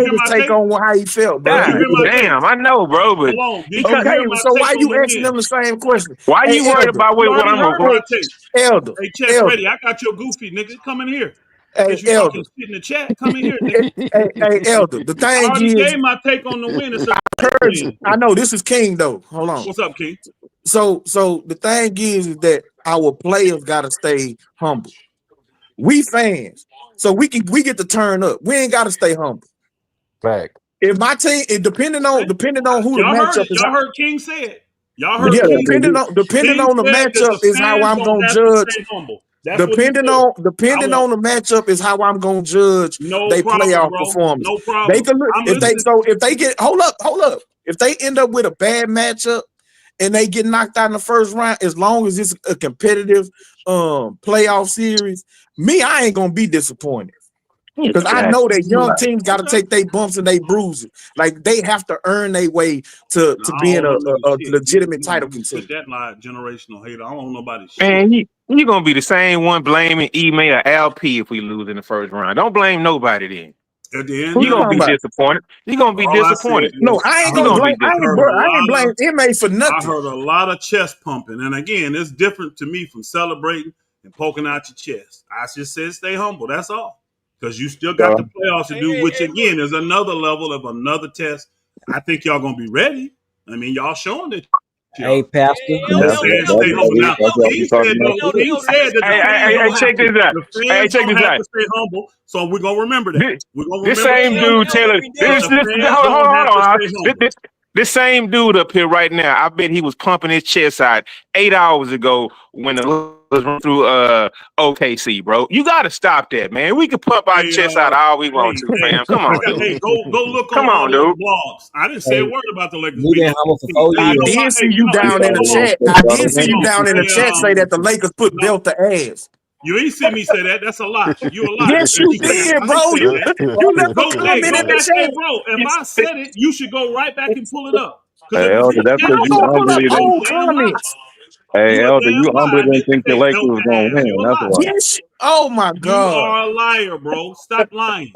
E: gave
K: hear
E: his
K: my
E: take
K: take?
E: on how he felt, bro.
K: Did you
B: God
K: hear my take?
B: damn, I know, bro, but
K: Hold on. Did
B: he
K: you
B: cut.
K: hear
E: Okay,
K: my
E: so
K: take
E: why
K: on
E: you
K: the
E: asking them
K: win?
E: the same question?
B: Why
E: Hey,
B: you worried
E: Elder.
B: about
K: You
B: what
K: already
B: I'm
K: heard
B: going?
K: my
E: Hey,
K: take.
E: Elder.
K: Hey, Chess
E: Elder.
K: ready. I got your goofy, nigga. Come in here.
E: Hey,
K: Since you
E: Elder.
K: talking shit in the chat, come in here, nigga.
E: Hey, Elder. The
K: I
E: thing
K: already
E: is,
K: gave my take on the win. It's a great
E: heard you.
K: win.
E: I know this is King though. Hold on.
K: What's up, King?
E: So the thing is that our players gotta stay humble. We fans, so we get to turn up. We ain't gotta stay humble.
I: Fact.
E: if my team, depending on who the matchup is.
K: Y'all heard King say it. Y'all heard
E: Yeah,
K: King.
E: depending on the
K: King said
E: matchup
K: that
E: is how I'm
K: gonna
E: gonna
K: have to
E: judge.
K: stay humble. That's
E: Depending on the matchup is how I'm gonna judge they playoff performance.
K: No problem.
E: They can if they get hold up. If they end up with a bad matchup and they get knocked out in the first round, as long as it's a competitive playoff series, I ain't gonna be disappointed. Because I know that young teams got to take their bumps and they bruises. Like they have to earn their way to being a legitimate title contender.
K: Put that like generational hater. I don't want nobody.
B: Man, you gonna be the same one blaming Email or LP if we lose in the first round. Don't blame nobody then.
K: At the end,
B: you're gonna be disappointed. You're gonna be disappointed.
E: No, I ain't gonna blame. I ain't blame Email for nothing.
K: I heard a lot of chest pumping, and again, it's different to me from celebrating and poking out your chest. I just said stay humble. That's all. Because you still got the playoffs to do, which again is another level of another test. I think y'all gonna be ready. I mean, y'all showing it.
F: Hey, Pastor.
B: Hey, check this out. Hey, check this out.
K: Stay humble, so we're gonna remember that.
B: This same dude telling hold on. This same dude up here right now, I bet he was pumping his chest out 8 hours ago when the was run through OKC, bro. You gotta stop that, man. We can pump our chest out all we want to, fam. Come on, dude.
K: Hey, go look
B: Come on, dude.
K: Blogs. I didn't say a word about the Lakers.
E: I did see you down in the chat. I did see you down in the chat say that the Lakers put belt to ass.
K: You ain't see me say that. That's a lie. You a lie.
E: Yes, you did, bro. You never commented in the chat.
K: Bro, if I said it, you should go right back and pull it up.
L: Hey, Elder, that's because you humbly didn't. Hey, Elder, you humbly didn't think the Lakers was gonna win. That's why.
E: Yes. Oh my God.
K: You are a liar, bro. Stop lying.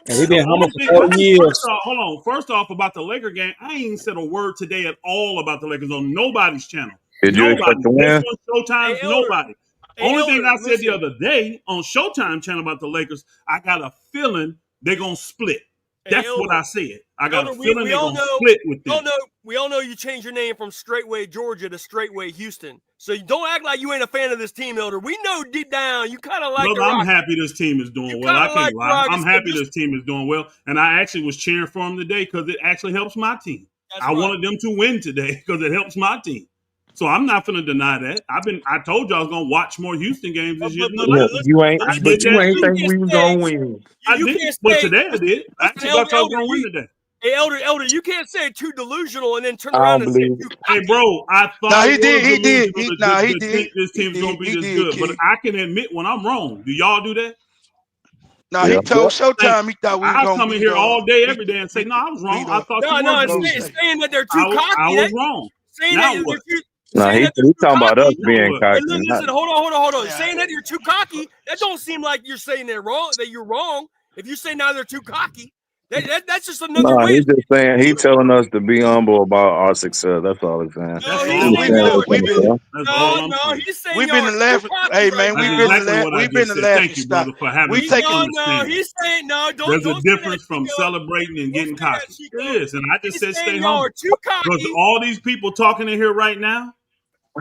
F: Hey, we've been humble for 4 years.
K: Hold on. First off, about the Laker game, I ain't said a word today at all about the Lakers on nobody's channel.
L: Did you expect to win?
K: Showtime, nobody. Only thing I said the other day on Showtime channel about the Lakers, I got a feeling they're gonna split. That's what I said. I got a feeling they're gonna split with them.
J: We all know you changed your name from Straightway Georgia to Straightway Houston. So you don't act like you ain't a fan of this team, Elder. We know deep down you kind of like.
K: Look, I'm happy this team is doing well. I can't lie. I'm happy this team is doing well, and I actually was cheering for them today because it actually helps my team. I wanted them to win today because it helps my team. So I'm not going to deny that. I told you I was going to watch more Houston games this year.
E: You ain't think we was going to win.
K: I did, but today I did. I actually thought I was going to win today.
J: Hey, Elder, you can't say too delusional and then turn around and say too
K: Hey, bro, I thought
C: he did.
K: This team's going to be this good. But I can admit when I'm wrong. Do y'all do that?
C: No, he told Showtime he thought we were going to
K: I come in here all day, every day and say, no, I was wrong. I thought
J: it's saying that they're too cocky.
K: I was wrong.
J: Saying that they're too...
L: No, he's talking about us being cocky.
J: Listen, hold on. Yeah. Saying that you're too cocky, that don't seem like you're saying they're wrong. That you're wrong. If you say now they're too cocky, that's just another way.
L: He's just saying he's telling us to be humble about our success. That's all he's saying.
J: No, he's saying
C: we've been the last. Hey man, we've been the last.
K: Thank you, brother, for having.
C: We taking
J: he's saying no.
K: There's a difference from celebrating and getting cocky. There is, and I just said stay humble. Because all these people talking in here right now.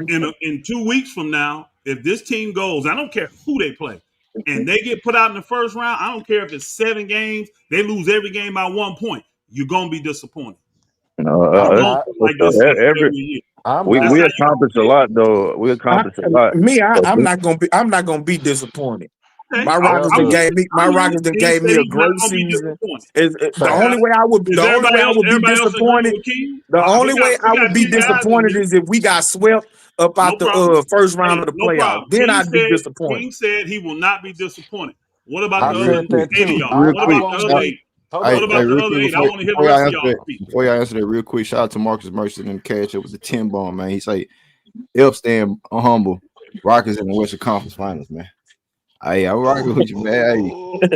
K: In 2 weeks from now, if this team goes, I don't care who they play, and they get put out in the first round, I don't care if it's 7 games, they lose every game by 1 point. You're gonna be disappointed.
L: We accomplished a lot, though. We accomplished a lot.
E: I'm not gonna be disappointed. Okay. My Rockets gave me a great season. The only way I would be disappointed is if we got swept up out the first round of the playoffs. Then I'd be disappointed.
K: King said he will not be disappointed. What about the other 8 of y'all? What about the other 8? What about the other 8? I want to hear the rest of y'all speak.
A: Before y'all answer that real quick, shout out to Marcus Mercer and catch up with the 10 bomb, man. He say, "Help stand humble. Rockets in the Western Conference Finals, man." Hey, I'm rocking with you, man.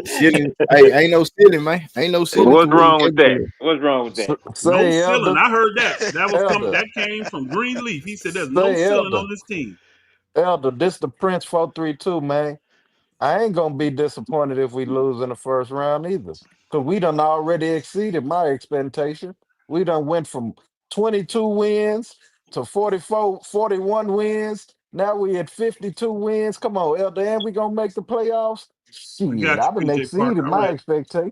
A: Hey, ain't no stealing, man. Ain't no stealing.
B: What's wrong with that? What's wrong with that?
K: No stealing. I heard that. That came from Greenleaf. He said there's no stealing on this team.
I: Elder, this the Prince 432, man. I ain't gonna be disappointed if we lose in the first round either. Because we done already exceeded my expectation. We done went from 22 wins to 41 wins. Now we at 52 wins. Come on, Elder, and we gonna make the playoffs. Shit, I've been exceeding my expectation.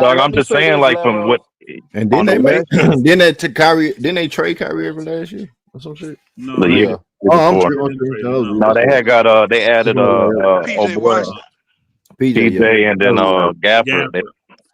L: dog.
I: let
L: I'm
I: me
L: just
I: say
L: saying,
I: this,
L: like from
I: Larry.
L: what
A: And then
L: on the
A: they make
L: West,
A: then they took Kyrie, then they trade Kyrie Irving last year or some shit.
K: No,
L: the
A: Oh
L: year
A: yeah. Oh,
L: before.
A: I'm
K: they didn't
A: tripping.
K: trade
A: That
K: him.
A: was
K: No,
L: No,
A: Russ.
L: they had
A: I'm
L: added
A: going to
C: PJ
L: oh boy,
C: Washington.
A: PJ, yeah.
L: PJ and then
K: oh
L: Gaffer.
K: Gaffer.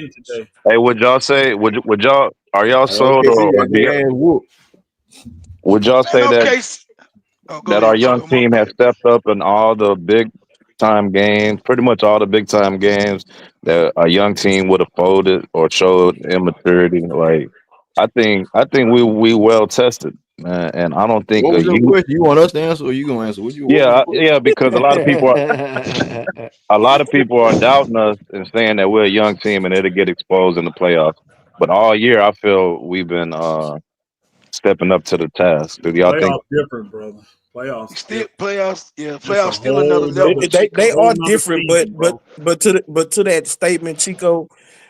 K: win today.
L: Hey, would y'all say? Would y'all? Are y'all
A: Hey,
L: sold
A: OKC
L: or
A: got
L: do
A: their
L: you,
A: ass whooped.
L: would y'all
C: Man,
L: say that?
C: okay. Oh, go
L: that our
C: ahead,
L: young
C: Chico. My
L: team has
C: bad.
L: stepped up in all the big time games, pretty much all the big time games that a young team would have folded or showed immaturity. Like I think we well tested, man, and I don't think
A: What
L: a
A: was your
L: youth.
A: question? You want us to answer or you gonna answer? What was
L: Yeah,
A: the question?
L: yeah, because a lot of people are doubting us and saying that we're a young team and it'll get exposed in the playoffs. But all year, I feel we've been stepping up to the task. Do y'all think?
K: Playoffs different, brother. Playoffs
C: Still
K: different.
C: playoffs. Yeah,
K: It's a
C: playoffs still another
K: whole
C: level,
K: nother,
E: They
C: Chico.
E: are
K: whole nother
E: different,
K: season, bro.
E: but to that statement, Chico,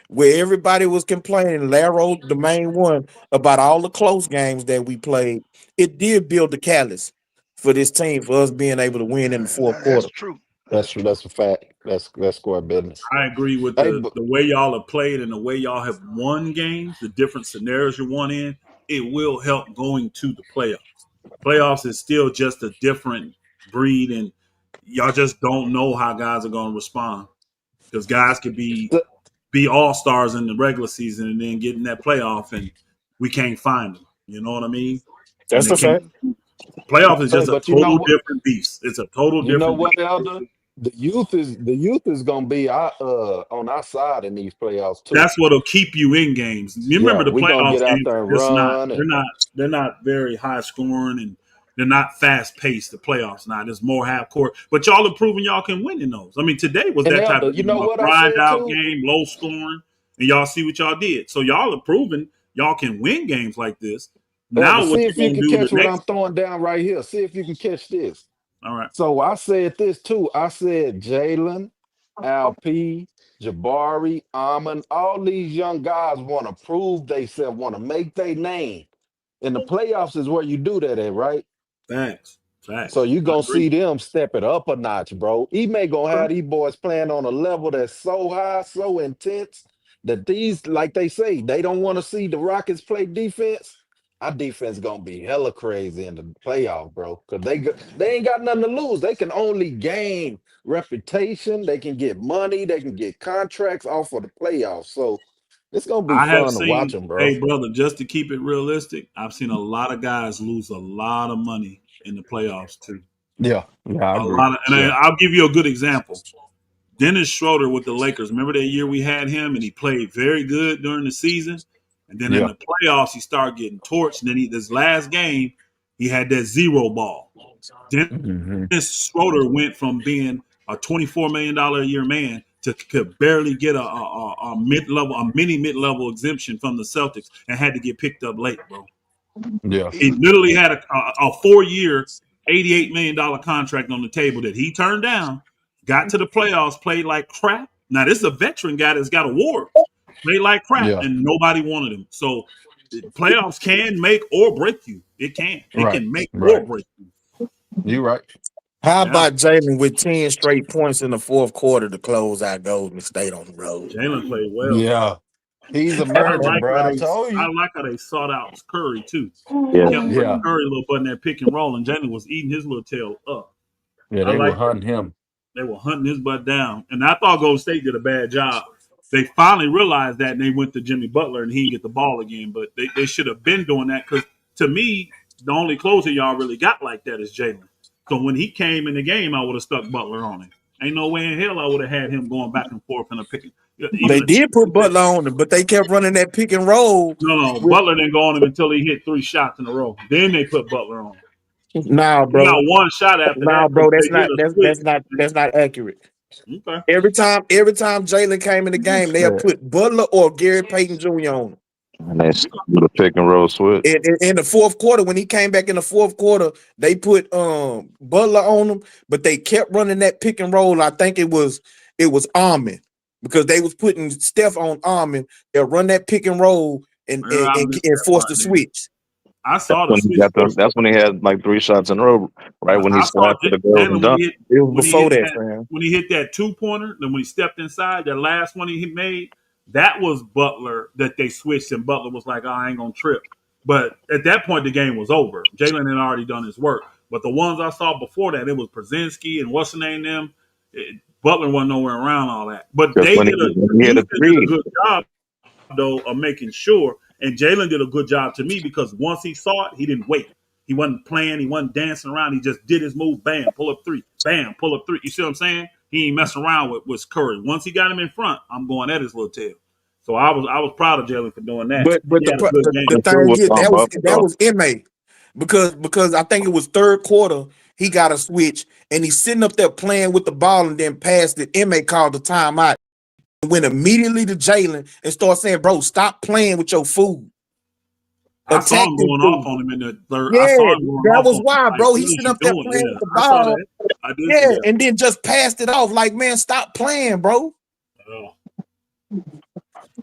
E: where everybody was complaining, Laro, the main one, about all the close games that we played, it did build the callus for this team for us being able to win in the fourth
C: That's
E: quarter.
C: true.
M: That's a fact. That's core business.
K: I agree with
M: Hey,
K: the
M: but
K: way y'all have played and the way y'all have won games, the different scenarios you won in. It will help going to the playoffs. Playoffs is still just a different breed, and y'all just don't know how guys are going to respond because guys could be all stars in the regular season and then get in that playoff and we can't find them. You know what I mean? And
E: That's
K: they
E: a
K: can't.
E: fact.
K: Playoff is
M: hey,
K: just a
M: but you know
K: total
M: what?
K: different beast. It's a total
M: You know
K: different
M: what,
K: beast.
M: Elder? The youth is gonna be on our side in these playoffs too.
K: That's what'll keep you in games. You
M: Yeah,
K: remember the
M: we gonna
K: playoffs
M: get out
K: games
M: there and
K: are just not
M: run
K: they're
M: and
K: not they're not very high scoring and they're not fast paced. The playoffs now there's more half court, but y'all have proven y'all can win in those. I mean, today was that type
M: Elder.
K: of
M: You
K: game,
M: know
K: a
M: what I
K: grind
M: said
K: out
M: too?
K: game, low scoring, and y'all see what y'all did. So y'all have proven y'all can win games like this.
M: Elder,
K: Now what
M: see
K: you
M: if you
K: gonna
M: can
K: do the
M: catch what I'm
K: next?
M: throwing down right here. See if you can catch this.
K: All right,
M: So I said this too. I said Jalen, Alp, Jabari, Amon, all these young guys want to prove themselves, want to make their name. In the playoffs is where you do that at, right?
K: facts,
M: So
K: facts.
M: you
K: I
M: gonna
K: agree.
M: see them step it up a notch, bro. He may gonna
K: Okay.
M: have these boys playing on a level that's so high, so intense that these, like they say, they don't want to see the Rockets play defense. Our defense gonna be hella crazy in the playoff, bro. Cause they ain't got nothing to lose. They can only gain reputation. They can get money. They can get contracts off of the playoffs. So it's gonna be
K: I have
M: fun to watch
K: seen,
M: them, bro.
K: hey brother, just to keep it realistic, I've seen a lot of guys lose a lot of money in the playoffs too.
M: Yeah, I
K: A
M: agree.
K: lot of, and
M: Yeah,
K: I'll give you a good example. Dennis Schroeder with the Lakers. Remember that year we had him, and he played very good during the season. And then in
M: yeah.
K: the playoffs, he started getting torched. And then this last game, he had that zero ball. Dennis
M: Hmm.
K: Schroeder went from being a $24 million a year man to could barely get a mid level, a mini mid level exemption from the Celtics, and had to get picked up late, bro.
M: Yeah,
C: He
K: He
C: was
K: literally had a 4 year, $88 million contract on the table that he turned down, got to the playoffs, played like crap. Now, this is a veteran guy that's got awards, played like crap,
M: yeah.
K: and nobody wanted him. So, playoffs can make or break you. It can. It
M: Right,
K: can make or
M: right.
K: break you.
M: You right.
E: How
K: Yeah.
E: about Jalen with 10 straight points in the fourth quarter to close out Golden State on the road?
K: Jalen played well.
M: Yeah. He's
K: I
M: emerging,
K: like
M: bro.
K: how
M: I
K: they
M: told
K: I
M: you.
K: like how they sought out Curry too. They
L: Yeah,
K: kept putting
M: Yeah.
K: Curry a little button that pick and roll, and Jalen was eating his little tail up.
M: Yeah,
K: I
M: they were
K: like that.
M: hunting him.
K: They were hunting his butt down. And I thought Golden State did a bad job. They finally realized that and they went to Jimmy Butler and he didn't get the ball again. But they should have been doing that because to me, the only closer y'all really got like that is Jalen. So when he came in the game, I would have stuck Butler on him. Ain't no way in hell I would have had him going back and forth in a pick. Even
E: They
K: a 2
E: did put
K: pick.
E: Butler on him, but they kept running that pick and roll.
K: No,
E: With,
K: Butler didn't go on him until he hit 3 shots in a row. Then they put Butler on him.
E: nah,
K: He got
E: bro.
K: one shot after
E: Nah,
K: that because
E: bro.
K: they
E: That's
K: hit
E: not
K: a
E: that's not that's not accurate.
K: switch. Okay.
E: Every time Jalen came in the game, they have
M: Yeah.
E: put Butler or Gary Payton Jr. on him.
L: and they with a pick and roll switch.
E: In the fourth quarter, when he came back in the fourth quarter, they put Butler on him, but they kept running that pick and roll. I think it was Armin because they was putting Steph on Armin. They'll run that pick and roll and
K: Well,
E: and,
K: I
E: and,
K: missed
E: and
K: that
E: force
K: part
E: the
K: then.
E: switch.
K: I
L: That's
K: saw the
L: when he
K: switch
L: got them.
K: first.
L: That's when he had like 3 shots in a row. Right when he
K: I saw
L: slashed for the golden
K: Jalen
L: dunk.
E: It was
K: when he
E: before
K: hit
E: that,
K: that
E: fam.
K: when he hit that 2 pointer. Then when he stepped inside, that last one he made, that was Butler that they switched, and Butler was like, oh, "I ain't gonna trip." But at that point, the game was over. Jalen had already done his work. But the ones I saw before that, it was Brzezinski and what's the name them. Butler wasn't nowhere around all that. But
L: Just
K: they did
L: when he hit a
K: Houston did a
L: three.
K: good job though of making sure, and Jalen did a good job to me because once he saw it, he didn't wait. He wasn't playing. He wasn't dancing around. He just did his move. Bam, pull up three. Bam, pull up three. You see what I'm saying? He ain't messing around with Curry. Once he got him in front, I'm going at his little tail. So I was proud of Jalen for doing that.
E: But
K: He had a good game.
E: the thing is that was MA because I think it was third quarter he got a switch and he's sitting up there playing with the ball and then passed it. MA called the timeout and went immediately to Jalen and started saying, "Bro, stop playing with your food."
K: I saw him going off on him in the third.
E: Yeah,
K: I saw him going
E: that
K: off
E: was
K: on
E: why,
K: him. Like,
E: bro.
K: what
E: He's
K: is
E: sitting
K: you
E: up there
K: doing?
E: playing
K: Yeah,
E: with the
K: I saw
E: ball.
K: that. I did see
E: Yeah,
K: that.
E: and then just passed it off. Like, man, stop playing, bro.
K: Oh.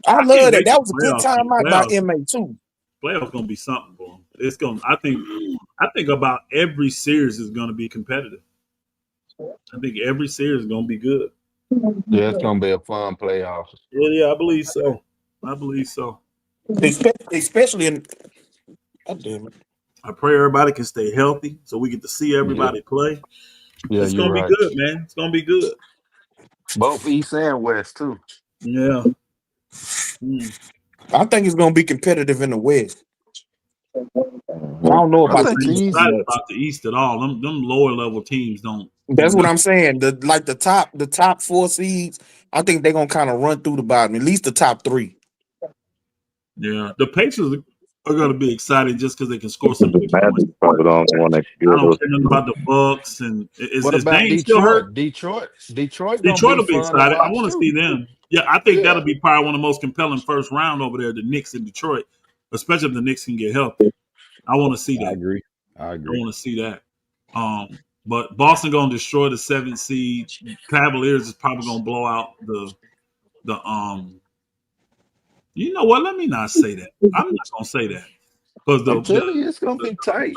E: I
K: can't
E: love that.
K: wait
E: That
K: for
E: was a good
K: playoffs.
E: timeout by MA too.
K: Playoffs gonna be something, bro. It's gonna. I think about every series is gonna be competitive. I think every series is gonna be good.
M: Yeah, it's gonna be a fun playoff.
K: Yeah, I believe so. I believe so.
E: Especially in. God damn it.
K: I pray everybody can stay healthy so we get to see everybody play.
M: Yeah,
K: It's
M: you're
K: gonna be
M: right.
K: good, man. It's gonna be good.
M: Both East and West too.
K: Yeah.
E: I think it's gonna be competitive in the West. I don't know
M: I
E: about
K: I'm
E: the
M: think
K: not
E: East too
M: East.
K: excited
E: much.
K: about the East at all. Them lower level teams don't do
E: That's what I'm
K: nothing.
E: saying. The top 4 seeds, I think they're gonna kind of run through the bottom, at least the top 3.
K: Yeah, the Pacers are going to be excited just because they can score some
L: The
K: big points.
L: Magic probably don't want to
K: I
L: give
K: don't
L: us.
K: care nothing about the Bucks and
M: What
K: is
M: about
K: Dame still hurt?
M: Detroit? Detroit gonna
K: Detroit
M: be
K: will be
M: fun to
K: excited. I
M: watch
K: want to see
M: too.
K: them. Yeah, I think
M: Yeah.
K: that'll be probably one of the most compelling first round over there. The Knicks in Detroit, especially if the Knicks can get healthy. I want to see
A: I
K: that.
A: agree. I
K: I
A: agree.
K: want to see that. But Boston going to destroy the 7th seed. Cavaliers is probably going to blow out the. You know what? Let me not say that. I'm not going to say that because
M: I'm telling you, it's gonna be tight.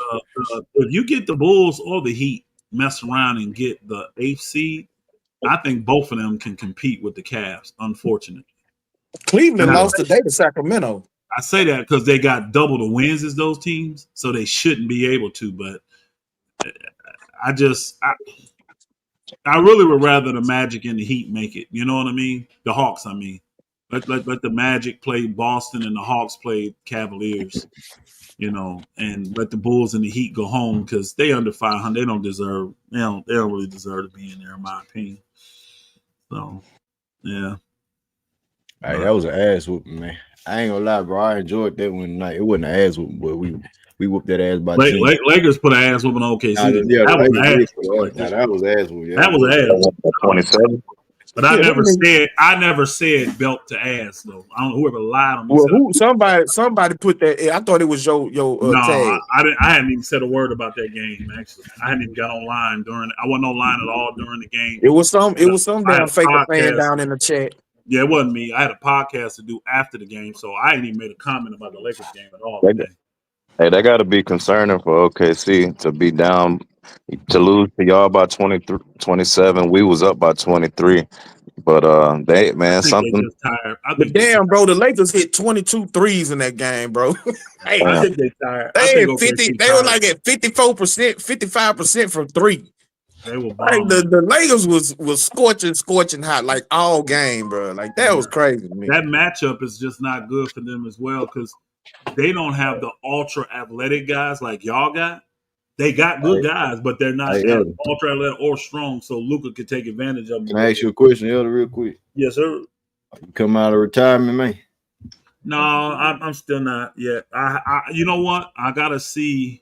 K: if you get the Bulls or the Heat mess around and get the 8th seed, I think both of them can compete with the Cavs. Unfortunately,
E: Cleveland
K: and
E: lost today to Sacramento.
K: I say that because they got double the wins as those teams, so they shouldn't be able to. But I really would rather the Magic and the Heat make it. You know what I mean? The Hawks, I mean. Let the Magic play Boston and the Hawks play Cavaliers, and let the Bulls and the Heat go home because they under 500. They don't really deserve to be in there, in my opinion. So, yeah.
A: Hey, that was an ass whooping, man. I ain't gonna lie, bro. I enjoyed that one tonight. It wasn't an ass whooping, but we whooped that ass by 10.
K: Lakers put an ass whooping on OKC.
A: Yeah,
K: That was an ass.
A: that was ass whooping.
K: That was an ass.
L: 27.
K: But I never said belt to ass though. I don't know whoever lied on me.
E: Well, somebody put that. I thought it was your
K: No,
E: tag.
K: I didn't. I hadn't even said a word about that game. Actually, I hadn't even got online during. I wasn't online at all during the game.
E: It was some
K: I had
E: damn
K: a
E: faker fan
K: podcast.
E: down in the chat.
K: Yeah, it wasn't me. I had a podcast to do after the game, so I ain't even made a comment about the Lakers game at all today.
L: Hey, that got to be concerning for OKC to be down, to lose to y'all by 23, 27. We was up by 23. But
K: I think
L: something.
K: they just tired.
E: But damn, bro, the Lakers hit 22 threes in that game, bro. Hey,
K: I think they tired. I
E: they
K: think
E: had 50.
K: OKC
E: They were
K: tired.
E: like at 54%, 55% from 3.
K: They were
E: Like
K: bombing.
E: the Lakers was scorching hot like all game, bro. Like that was crazy to me.
K: That matchup is just not good for them as well because they don't have the ultra athletic guys like y'all got. They got good guys, but they're not that ultra athletic or strong, so Luka could take advantage of them.
A: Can I ask you a question, Elder, real quick?
K: Yes, sir.
A: You come out of retirement, man?
K: No, I'm still not yet. You know what? I gotta see.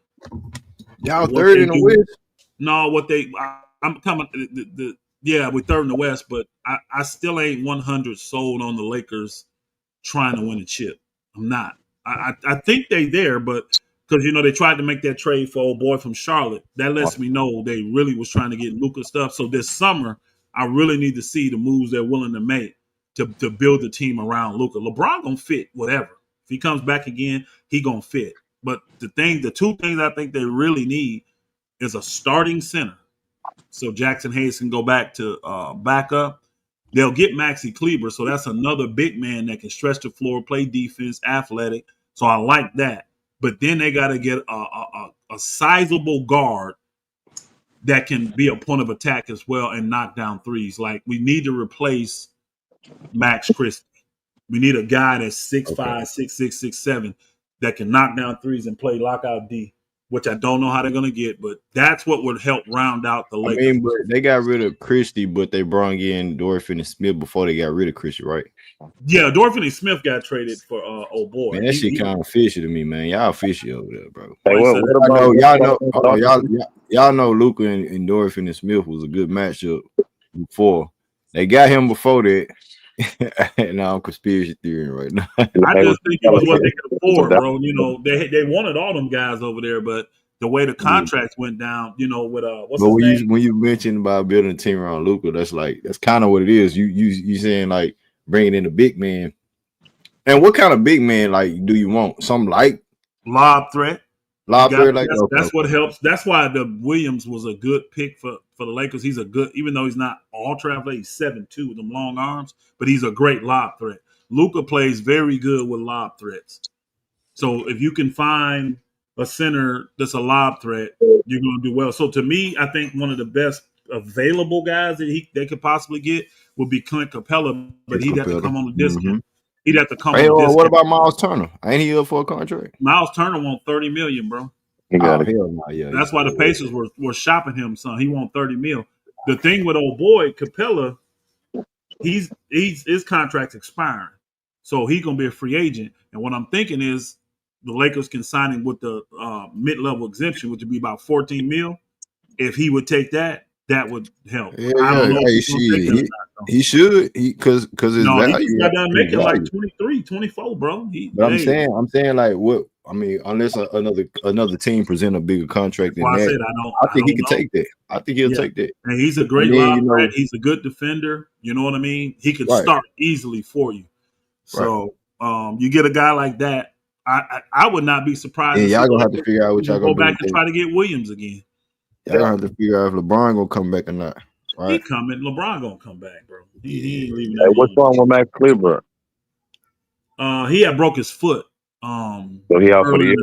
A: Y'all third in the West?
K: No, I'm coming. Yeah, we're third in the West, but I still ain't 100 sold on the Lakers trying to win a chip. I'm not. I think they there, but because they tried to make that trade for old boy from Charlotte. That lets me know they really was trying to get Luka stuff. So this summer, I really need to see the moves they're willing to make to build the team around Luka. LeBron gonna fit whatever. If he comes back again, he gonna fit. But the two things I think they really need is a starting center. So Jackson Hayes can go back to backup. They'll get Maxi Kleber, so that's another big man that can stretch the floor, play defense, athletic. So I like that. But then they got to get a sizable guard that can be a point of attack as well and knock down threes. Like we need to replace Max Christie. We need a guy that's 6'5", 6'6", 6'7", that can knock down threes and play lockout D. which I don't know how they're going to get, but that's what would help round out the
A: I
K: Lakers.
A: mean, but they got rid of Christie, but they brought in Dorfin and Smith before they got rid of Christie, right?
K: Yeah, Dorfin and Smith got traded for old boy.
A: Man, that shit kind of fishy to me, man. Y'all fishy over there, bro.
L: Hey, what
A: about y'all know Luka and Dorfin and Smith was a good matchup before. They got him before that. And now I'm conspiracy theory right now.
K: I just think it was what they could afford, bro. You know, they wanted all them guys over there, but the way the contracts went down, you know, with what's his name?
A: When you mentioned about building a team around Luka, that's kind of what it is. You saying like bringing in a big man. And what kind of big man like do you want? Some like
K: lob threat.
A: That's
K: what helps. That's why the Williams was a good pick for the Lakers. He's a good, even though he's not ultra athletic, he's 7'2" with them long arms, but he's a great lob threat. Luka plays very good with lob threats. So if you can find a center that's a lob threat, you're going to do well. So to me, I think one of the best available guys that they could possibly get would be Clint Capella, but he'd have to come on a discount.
A: Mm-hmm.
K: He'd have to come on a discount.
A: What about Miles Turner? Ain't he up for a contract?
K: Miles Turner wants $30 million, bro.
A: Hell no, yeah.
K: That's why the Pacers were shopping him, son. He wants $30 million. The thing with old boy Capella, his contract's expiring, so he's gonna be a free agent. And what I'm thinking is the Lakers can sign him with the mid-level exemption, which would be about $14 million. If he would take that, that would help.
A: Yeah, I don't know. He should because his value.
K: He got done making like 23, 24, bro.
A: I'm saying like what I mean, unless another team present a bigger contract than that, I think he can take that. I think he'll take that.
K: And he's a great lob threat. He's a good defender. You know what I mean? He could start easily for you. So you get a guy like that. I would not be surprised.
A: Yeah, y'all gonna have to figure out what y'all gonna
K: go back and try to get Williams again.
A: Y'all gonna have to figure out if LeBron gonna come back or not. Right?
K: He coming. LeBron gonna come back, bro. He ain't leaving.
L: Hey, what's wrong with Max Kleber?
K: He had broke his foot.
L: So he out for the year.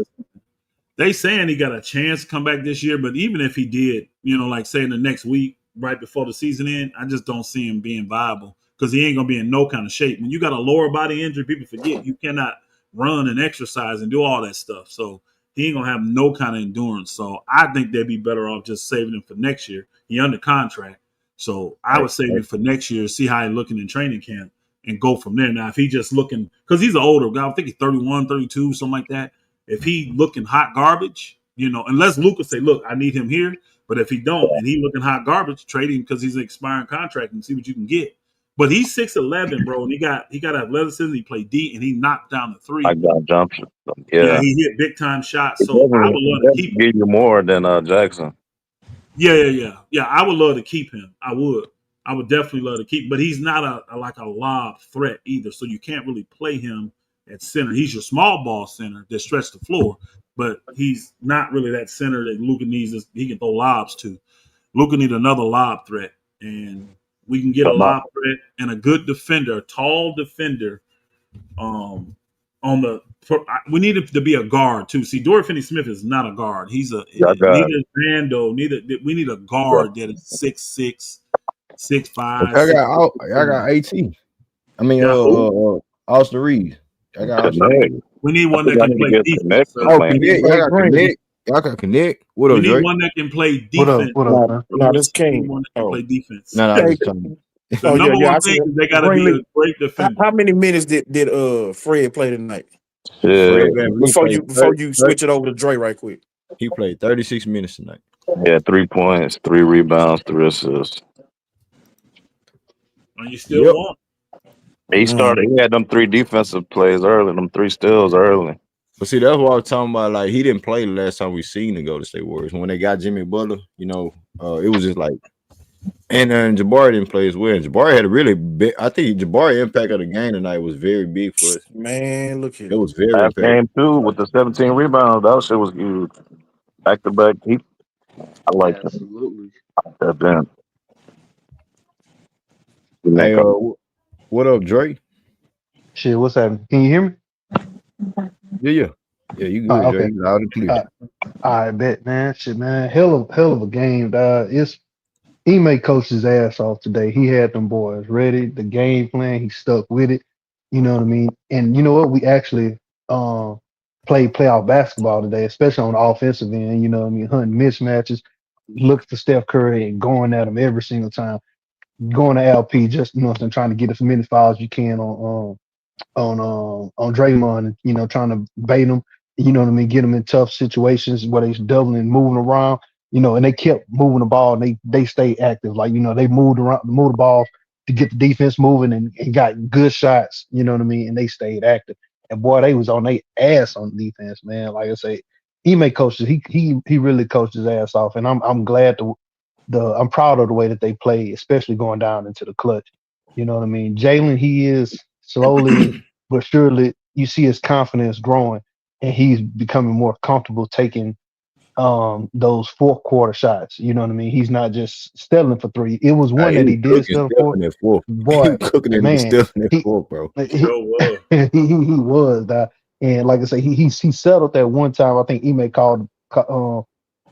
K: They saying he got a chance to come back this year, but even if he did, you know, like say in the next week, right before the season end, I just don't see him being viable because he ain't gonna be in no kind of shape. When you got a lower body injury, people forget you cannot run and exercise and do all that stuff. So he ain't gonna have no kind of endurance. So I think they'd be better off just saving him for next year. He under contract, so I would save him for next year. See how he's looking in training camp. And go from there. Now, if he just looking, because he's an older guy, I think he's 31, 32, something like that. If he looking hot garbage, you know, unless Luka say, look, I need him here. But if he don't, and he looking hot garbage, trade him because he's an expiring contract and see what you can get. But he's 6'11", bro, and he got athleticism. He played D, and he knocked down the three.
L: I got jumps.
K: Yeah, he hit big time shots. So I would love to keep him.
L: Give you more than Jackson.
K: Yeah. I would love to keep him. I would definitely love to keep, but he's not a lob threat either. So you can't really play him at center. He's your small ball center that stretch the floor, but he's not really that center that Luka needs. He can throw lobs to. Luka need another lob threat, and we can get a lob threat and a good defender, a tall defender. We need it to be a guard too. See, Dorian Finney-Smith is not a guard. He's neither Rando. We need a guard that is 6'6". 6'5".
A: I got 18. I mean, Austin Reed. I got Austin Reed.
K: We need one that can play defense.
A: Y'all got Connect. What up,
K: We
A: Drake?
K: need one that can play defense.
E: What up, man? No, this King.
K: One that can play defense.
A: No,
K: The number one thing is they got to be a great defender.
E: How many minutes did Fred play tonight?
L: Yeah.
E: Before you switch it over to Dre right quick.
A: He played 36 minutes tonight.
L: Yeah, 3 points, 3 rebounds, 3 assists.
K: And you still want.
L: He started. He had them 3 defensive plays early, them 3 steals early.
A: But see, that's what I was talking about. Like, he didn't play the last time we seen the Golden State Warriors. When they got Jimmy Butler, you know, it was just like, and Jabari didn't play as well. And Jabari had a really big. I think Jabari impact of the game tonight was very big for us.
E: Man, look here.
A: It was very
L: last game too with the 17 rebounds. That shit was huge. Back to back. I like that.
D: Absolutely.
L: That damn.
A: Hey, what up, Drake?
N: Shit, what's happening? Can you hear me?
A: Yeah, you good,
N: okay.
A: Drake. Loud and clear.
N: I bet, man. Shit, man. Hell of a game, dog. He made coach his ass off today. He had them boys ready. The game plan, he stuck with it. You know what I mean? And you know what? We actually play playoff basketball today, especially on the offensive end. You know what I mean? Hunting mismatches, looking for Steph Curry and going at him every single time. Going to LP, just trying to get as many fouls you can on Draymond, trying to bait him, get him in tough situations where they doubling, moving around, and they kept moving the ball and they stayed active. Like, they moved the ball to get the defense moving and got good shots, and they stayed active. And boy, they was on their ass on defense, man. Like I say, he made coaches, he really coached his ass off. And I'm glad I'm proud of the way that they play, especially going down into the clutch. You know what I mean? Jalen, he is slowly but surely, you see his confidence growing, and he's becoming more comfortable taking those fourth quarter shots. You know what I mean? He's not just stealing for three. It was one that he did steal for. Boy,
A: cooking it,
N: man,
A: stuffing it for, bro.
N: he was that, and like I say, he settled that one time. I think Ime called called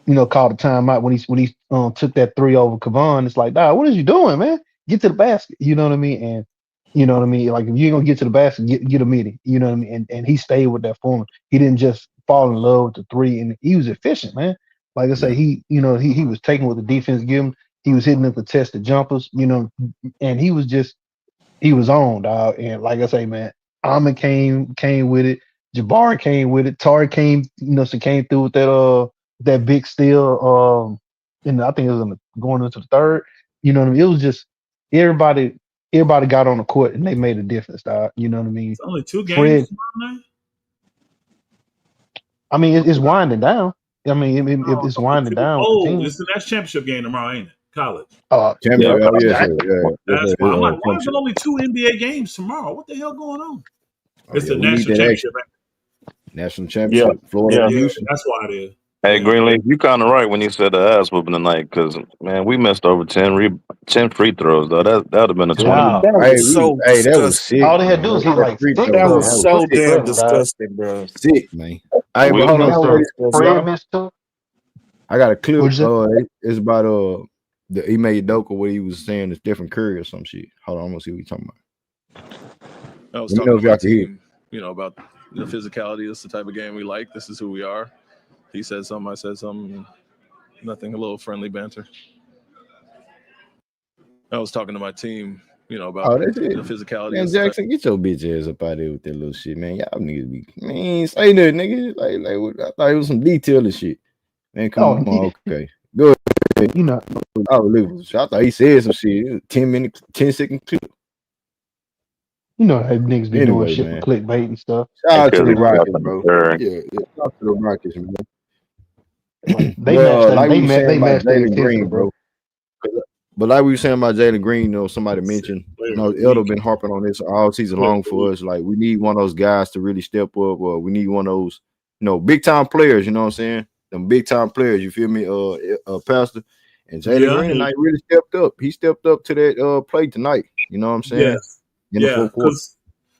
N: a timeout when he took that three over Kavan. It's like, what is you doing, man? Get to the basket. You know what I mean? And you know what I mean? Like, if you're gonna get to the basket, get a meeting. You know what I mean? And he stayed with that formula. He didn't just fall in love with the three, and he was efficient, man. Like I say, he was taking what the defense gave him. He was hitting the contested jumpers, and he was on, dog. And like I say, man, Ahmed came with it. Jabari came with it. Tari came through with that big steal. And I think it was going into the third. You know what I mean? It was just everybody got on the court and they made a difference, dog. You know what I mean?
K: It's only 2 games
N: Fred,
K: tomorrow night?
N: I mean, it's winding down. I mean, it's winding down with the team.
K: It's the next championship game tomorrow, ain't it? College.
A: Championship.
K: That's why. I'm like, why is there only 2 NBA games tomorrow? What the hell going on? It's the national championship.
A: National championship. Florida.
K: Yeah, that's why it is.
L: Hey, Greenleaf, you kind of right when you said the ass whooping tonight, because, man, we missed over 10 free throws, though. That would have been a 20.
N: Wow.
E: That was so
A: that was sick.
N: All they had to do was hit like
A: free throws.
E: That was so
N: sick,
E: damn
N: bro,
E: disgusting, bro.
A: Sick, man. Hey, but hold on.
N: Fred missed too.
A: I got a clip.
N: What'd you
A: It's about the Ime Udoka, what he was saying to Stephen Curry or some shit. Hold on, I'm gonna see what he's talking about.
O: I was talking about team, about the physicality. This is the type of game we like. This is who we are. He said something, I said something. Nothing, a little friendly banter. I was talking to my team, about the physicality.
A: Man, Jackson, get your bitch ass up out there with that little shit, man. Y'all niggas be, man, say that, nigga. Like I thought it was some detail and shit. Man, come on, okay. Good. I thought he said some shit. 10-second clip.
N: How niggas be doing shit for clickbait and stuff.
A: Shout out to the Rockets, bro. Yeah, shout out to the Rockets, man.
N: They matched Jalen Green, bro.
A: But like we were saying about Jalen Green, somebody mentioned, Eldo been harping on this all season long for us. Like, we need one of those guys to really step up, or we need one of those, big time players. You know what I'm saying? Them big time players. You feel me, Pastor? And Jalen Green tonight really stepped up. He stepped up to that play tonight. You know what I'm saying? In the fourth quarter.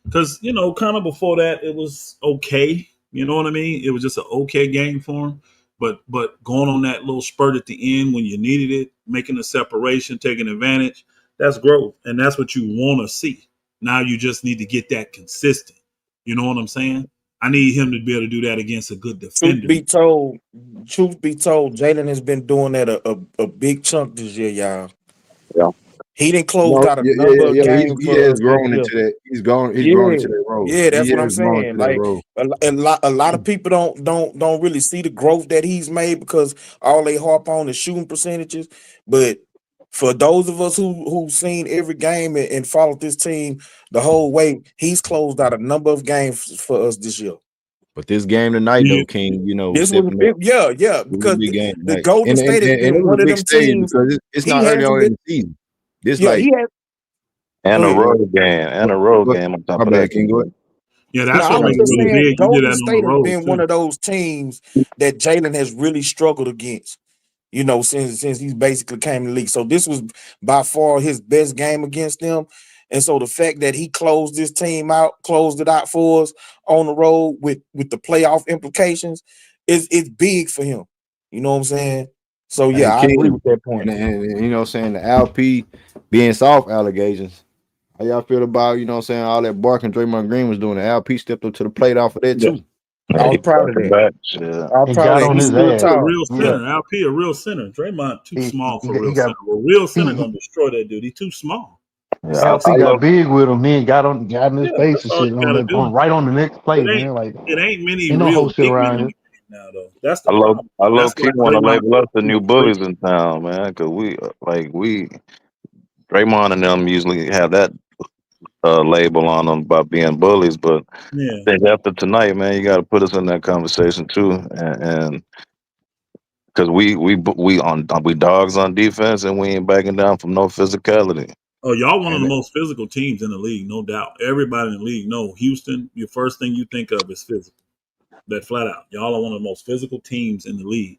K: Because kind of before that, it was okay. You know what I mean? It was just an okay game for him. But going on that little spurt at the end when you needed it, making a separation, taking advantage, that's growth. And that's what you want to see. Now you just need to get that consistent. You know what I'm saying? I need him to be able to do that against a good defender.
E: Truth be told, Jalen has been doing that a big chunk this year, y'all.
L: Yeah.
E: He didn't close out a number of games.
A: He has grown into that. He's grown into that role.
E: Yeah, that's what I'm saying. Like a lot of people don't really see the growth that he's made because all they harp on is shooting percentages. But for those of us who've seen every game and followed this team the whole way, he's closed out a number of games for us this year.
A: But this game tonight, though, King,
E: this was big, because the Golden State has been one of them teams.
A: It's not early on in the season.
L: And a road game on top of that.
A: King, go ahead.
K: Yeah, that's
E: I was just saying,
K: big.
E: Golden State has been one of those teams that Jalen has really struggled against. Since he's basically came in the league. So this was by far his best game against them. And so the fact that he closed it out for us on the road with the playoff implications is big for him. You know what I'm saying? So yeah, I agree with that point.
A: And you know what I'm saying, the LP being soft allegations. How y'all feel about, all that barking Draymond Green was doing? The LP stepped up to the plate off of that too.
E: I was proud of that.
L: Back. Yeah.
E: I was
N: He
E: proud of
N: got
E: that.
N: on
E: He
N: his
E: stood
N: ass.
K: A
E: tall.
K: real
N: Yeah.
K: center, LP, a real center. Draymond too small for a real
N: He got
K: center. A real center
N: he
K: gonna destroy that dude. He too small.
L: Yeah.
N: LC got big with him, man. Got in his
K: Yeah,
N: face
K: that's
N: and
K: all
N: shit
K: you gotta do.
N: right on the next play,
K: It
N: man. Like
K: ain't many
N: ain't no
K: real
N: whole shit
K: big men
N: around
K: in the
N: here.
K: game now though. That's
L: I
K: the
L: low,
K: problem.
L: I low
K: That's
L: key
K: why
L: want to
K: Draymond
L: label us the
K: is
L: new
K: great.
L: bullies in town, man, because we Draymond and them usually have that label on them by being bullies, but
K: Yeah.
L: I think after tonight, man, you got to put us in that conversation too, and because we dogs on defense and we ain't backing down from no physicality.
K: Oh, y'all one of the
A: And
K: most physical teams in the league, no doubt. Everybody in the league know Houston, your first thing you think of is physical. That flat out. Y'all are one of the most physical teams in the league,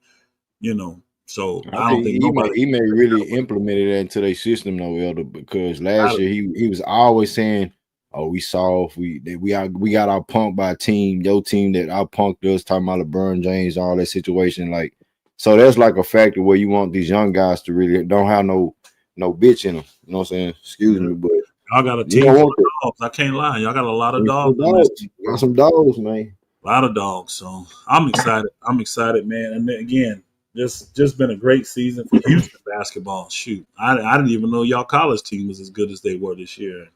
K: you know. So
A: I
K: I don't
A: think
K: think nobody
A: he may
K: can take that
A: really
K: away.
A: implemented that into their system though, Elder, because last
K: Gotta
A: year he was always saying, "Oh, we soft. We got our punked by a team, your team that out punked us." Talking about LeBron James, all that situation. Like, so that's like a factor where you want these young guys to really don't have no bitch in them. You know what I'm saying? Excuse me, but
K: Y'all got a
A: you
K: team
A: don't
K: full
A: want
K: of
A: that.
K: dogs. I can't lie. Y'all got a lot of
A: There's
K: dogs
A: some
K: in this
A: dogs.
K: team,
A: Got
K: bro.
A: some dogs, man.
K: A lot of dogs. So I'm excited. I'm excited, man. And then again, just been a great season for Houston basketball. Shoot, I didn't even know y'all college team was as good as they were this year.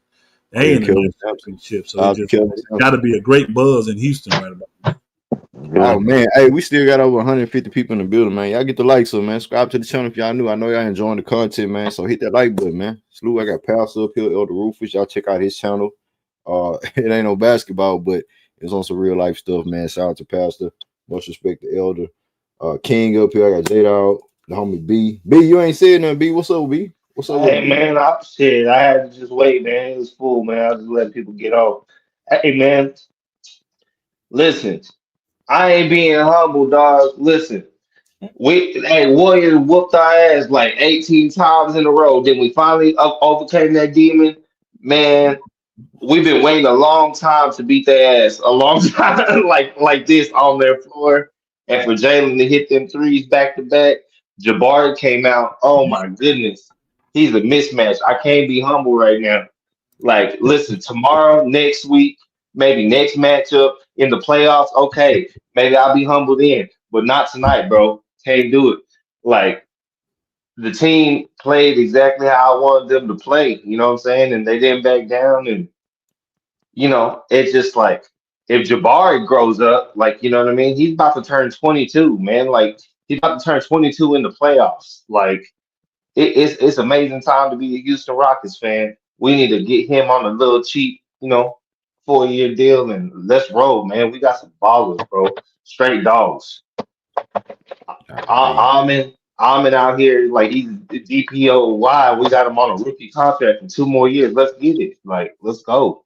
A: Oh
K: They
A: yeah,
K: in the
A: Kelvin
K: national
A: Sampson.
K: championship, so
A: Shout out to Kelvin
K: got to
A: Sampson.
K: be a great buzz in Houston right about now.
A: Oh man, hey, we still got over 150 people in the building, man. Y'all get the likes up, man. Subscribe to the channel if y'all new. I know y'all enjoying the content, man. So hit that like button, man. Salute, I got Pastor up here, Elder Rufus. Y'all check out his channel. It ain't no basketball, but it's on some real life stuff, man. Shout out to Pastor. Much respect to Elder. King up here. I got J-Dog, the homie B. B, you ain't said nothing, B. What's up, B? What's up with it,
D: Hey
A: B?
D: man, I had to just wait, man. It was full, man. I was just letting people get off. Hey man, listen, I ain't being humble, dog. Listen, Warriors whooped our ass like 18 times in a row. Then we finally overcame that demon. Man, we've been waiting a long time to beat their ass. A long time, like this on their floor. And for Jalen to hit them threes back to back, Jabari came out. Oh my goodness, he's a mismatch. I can't be humble right now. Like, listen, tomorrow, next week, maybe next matchup in the playoffs. Okay, maybe I'll be humble then, but not tonight, bro. Can't do it. Like the team played exactly how I wanted them to play. You know what I'm saying? And they didn't back down. And it's just like if Jabari grows up, like what I mean, he's about to turn 22, man. Like he's about to turn 22 in the playoffs. Like it's amazing time to be a Houston Rockets fan. We need to get him on a little cheap, 4-year deal and let's roll, man. We got some ballers, bro. Straight dogs.
A: Hey,
D: Almond out here like he's the DPOY. We got him on a rookie contract for 2 more years. Let's get it. Like, let's go.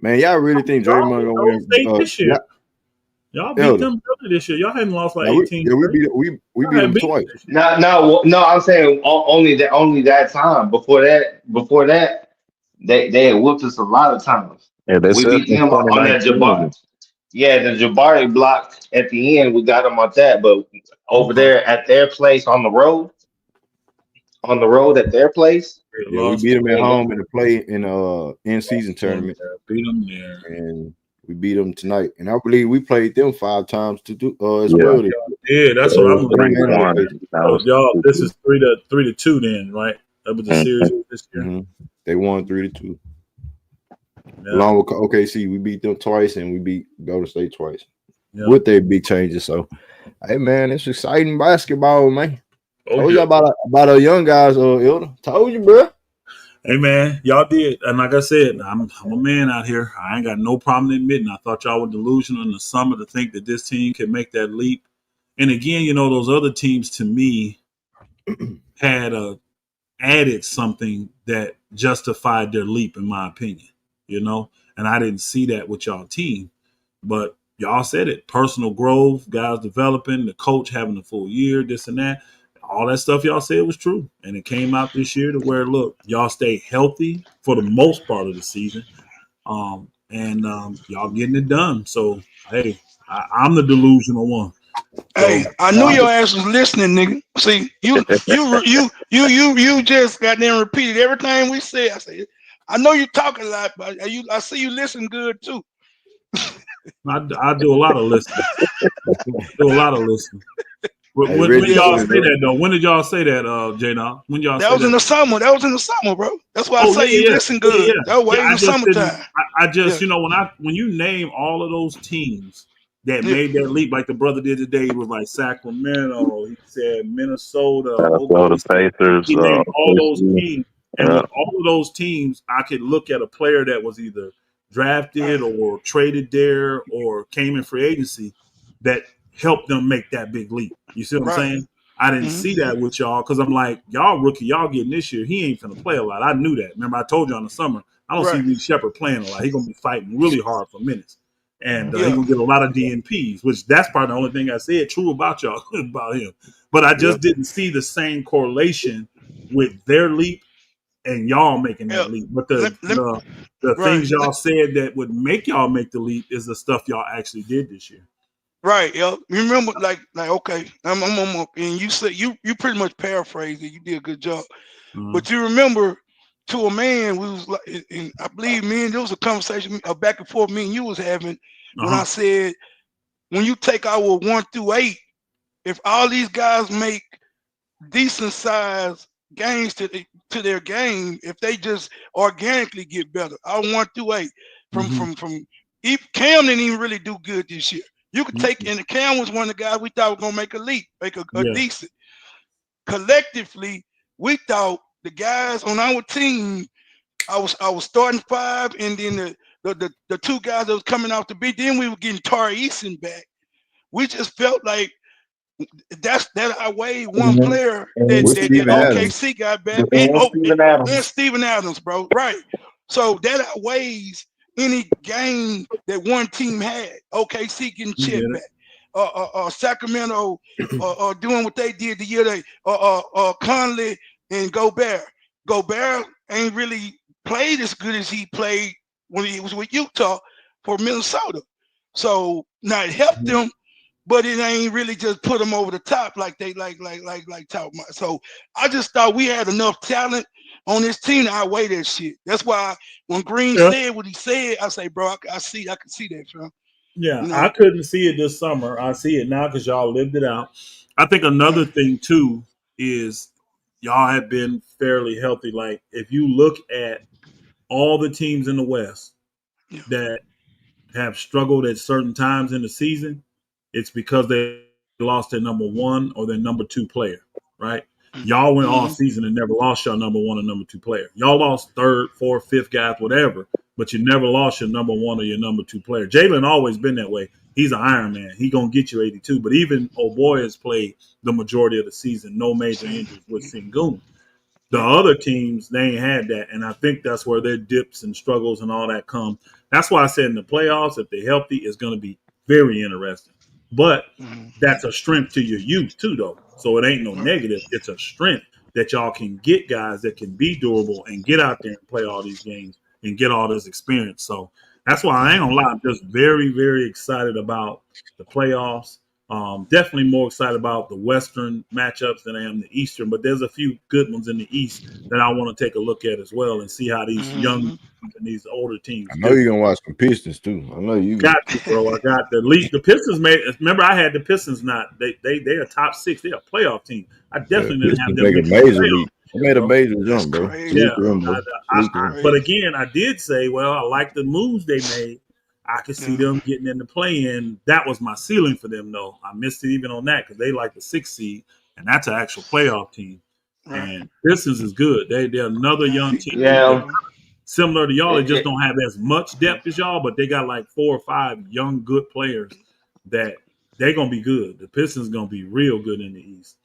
A: man, y'all really think
K: Y'all
A: Draymond
K: beat
A: gonna
K: Golden
A: win?
K: State this year. Y'all beat
A: Elder.
K: them early this year. Y'all hadn't lost like
A: Now
K: 18
A: we
K: straight.
A: we
K: Y'all
A: beat
K: had
A: them
K: beat them
A: twice.
K: this year.
D: No. I'm saying only that time. Before that, they had whooped us a lot of times.
L: Yeah, they
D: We
L: said
D: beat
L: since
D: them on that Jabari.
L: 2019.
D: Yeah, the Jabari block at the end, we got them on that. But over
K: Okay.
D: there at their place on the road at their place,
K: They
A: Yeah, we
K: lost
A: beat
K: to
A: them at
D: we ain't
A: home in the play in in season
K: them
A: tournament,
K: there. Beat them there.
A: and we beat them tonight. And I believe we played them 5 times to do as
L: Yeah,
A: well.
K: Yeah, that's
L: it
K: what
L: was
K: I'm looking
A: Home
K: at.
A: and
L: 3-1.
A: away.
L: That
K: So
L: was
K: y'all, this is 3-2 then, right? That was the series this year.
A: Mm-hmm. They won 3-2.
K: Yeah.
A: Along with OKC, we beat them twice, and we beat Golden State twice
K: Yeah.
A: with their big changes. So, hey man, it's exciting basketball, man. Told you about our young guys, Elder. Told you, bro.
K: Hey man, y'all did, and like I said, I'm a man out here. I ain't got no problem admitting. I thought y'all were delusional in the summer to think that this team can make that leap. And again, those other teams to me had added something that justified their leap, in my opinion. And I didn't see that with y'all team, but y'all said it: personal growth, guys developing, the coach having a full year, this and that. All that stuff y'all said was true. And it came out this year to where, look, y'all stay healthy for the most part of the season. And y'all getting it done. So, hey, I'm the delusional one. So,
C: Hey, I knew
K: y'all,
C: your ass was listening, nigga. See, you just got there and repeated everything we said. I said, I know you talking a lot, but I see you listen good too.
K: I do a lot of listening. Do a lot of listening. When,
A: Hey,
K: when
A: Reggie
K: y'all
A: said,
K: say that though? When did y'all say that, J-Now? When y'all
C: That
K: say
C: was in
K: that?
C: the summer. That was in the summer, bro. That's why I
K: Oh
C: say you listen good. That was way in
K: I
C: the
K: just didn't.
C: summertime.
K: I just
C: Yeah,
K: when you name all of those teams that
C: yeah,
K: made that leap, like the brother did today, he was like Sacramento. He said Minnesota,
L: Minnesota
K: OKC.
L: Pacers,
K: He named all those
L: OKC.
K: teams, and
L: Yeah.
K: with all of those teams, I could look at a player that was either drafted or traded there or came in free agency that helped them make that big leap. You see what I'm
C: right.
K: saying? I didn't
C: Hmm.
K: see that with y'all because I'm like, y'all rookie, y'all getting this year. He ain't finna play a lot. I knew that. Remember, I told you in the summer, I don't see
C: Right.
K: Reed Shepard playing a lot. He's gonna be fighting really hard for minutes, and he's
C: Yeah,
K: gonna get a lot of DNPs. Which that's probably the only thing I said true about y'all about him. But I
A: yeah.
K: just didn't see the same correlation with their leap and y'all making
C: yeah.
K: that leap. But
C: Let, let,
K: the
C: right.
K: things y'all said that would make y'all make the leap is the stuff y'all actually did this year.
C: Right, yo. You remember, like, okay, and you said you pretty much paraphrased it. You did a good job,
K: Uh-huh.
C: but you remember, to a man, we was like, and I believe me and there was a conversation, a back and forth me and you was having when I
K: Uh-huh.
C: said, when you take our 1 through 8, if all these guys make decent size gains to their game, if they just organically get better, our 1 through 8
K: Mm-hmm.
C: from Cam didn't even really do good this year. You could take,
K: Mm-hmm.
C: and Cam was one of the guys we thought was gonna make a leap, make a
K: Yeah.
C: decent. Collectively, we thought the guys on our team, I was starting 5, and then the 2 guys that was coming off the bench. Then we were getting Tari Eason back. We just felt like that outweighed one
D: Mhm.
C: player that
D: And
A: With
C: that
A: Steven Adams.
C: OKC got back, and
D: Steven
C: and
D: Adams.
C: Steven Adams, bro. Right. So that outweighs any game that one team had. OKC getting
K: You get
C: checked
K: it.
C: back. Sacramento doing what they did the year they Conley and Gobert. Gobert ain't really played as good as he played when he was with Utah for Minnesota. So now it helped them, but it ain't really just put them over the top like they like talk about. So I just thought we had enough talent on this team to outweigh that shit. That's why when Green
K: Yeah.
C: said what he said, I say, bro, I can see that, fam.
K: Yeah,
C: You
K: I
C: know,
K: couldn't see it this summer. I see it now because y'all lived it out. I think another
C: right?
K: thing too is y'all have been fairly healthy. Like if you look at all the teams in the West
C: Yeah.
K: that have struggled at certain times in the season, it's because they lost their number 1 or their number 2 player, right? Y'all went all
C: Mm-hmm.
K: season and never lost your number 1 or number 2 player. Y'all lost 3rd, 4th, 5th guys, whatever, but you never lost your number 1 or your number 2 player. Jalen always been that way. He's an Iron Man. He gonna get you 82. But even O'Boy has played the majority of the season, no major injuries with Sengun. The
C: Right.
K: other teams, they ain't had that. And I think that's where their dips and struggles and all that come. That's why I said in the playoffs, if they're healthy, it's going to be very interesting. But
C: Mm-hmm.
K: that's a strength to your youth, too, though. So it ain't no
C: Right.
K: negative. It's a strength that y'all can get guys that can be durable and get out there and play all these games and get all this experience. So that's why I ain't going to lie. I'm just very, very excited about the playoffs. Definitely more excited about the Western matchups than I am the Eastern, but there's a few good ones in the East that I want to take a look at as well and see how these young
C: Mm-hmm.
K: and these older
A: I
K: teams
A: know
K: do.
A: you're gonna watch some Pistons too. I know you
K: Got to, bro. I got the lead. The Pistons made. Remember, I had the Pistons. Not they're a top 6. They're a playoff team. I
A: the
K: definitely didn't have
A: Pistons
K: them
A: make a
K: making the
A: major
K: playoff
A: leap. They made a
K: bro.
A: major
C: That's
A: jump, bro.
C: crazy,
K: Yeah,
A: Salute to them,
C: bro.
A: bro.
C: That's
A: Salute to them.
K: but
C: crazy.
K: again, I did say, well, I like the moves they made. I could see
C: Yeah.
K: them getting in the play-in. That was my ceiling for them, though. I missed it even on that because they like the 6th seed, and that's an actual playoff team.
C: Right.
K: And Pistons is good. They're another
C: Nah,
K: young
C: he
K: team.
C: good,
K: They're
D: Yeah.
C: bro.
K: similar to y'all. They
D: It,
K: just
D: it,
K: don't have as much depth as y'all, but they got like 4 or 5 young, good players that they're gonna be good. The Pistons gonna be real good in the East.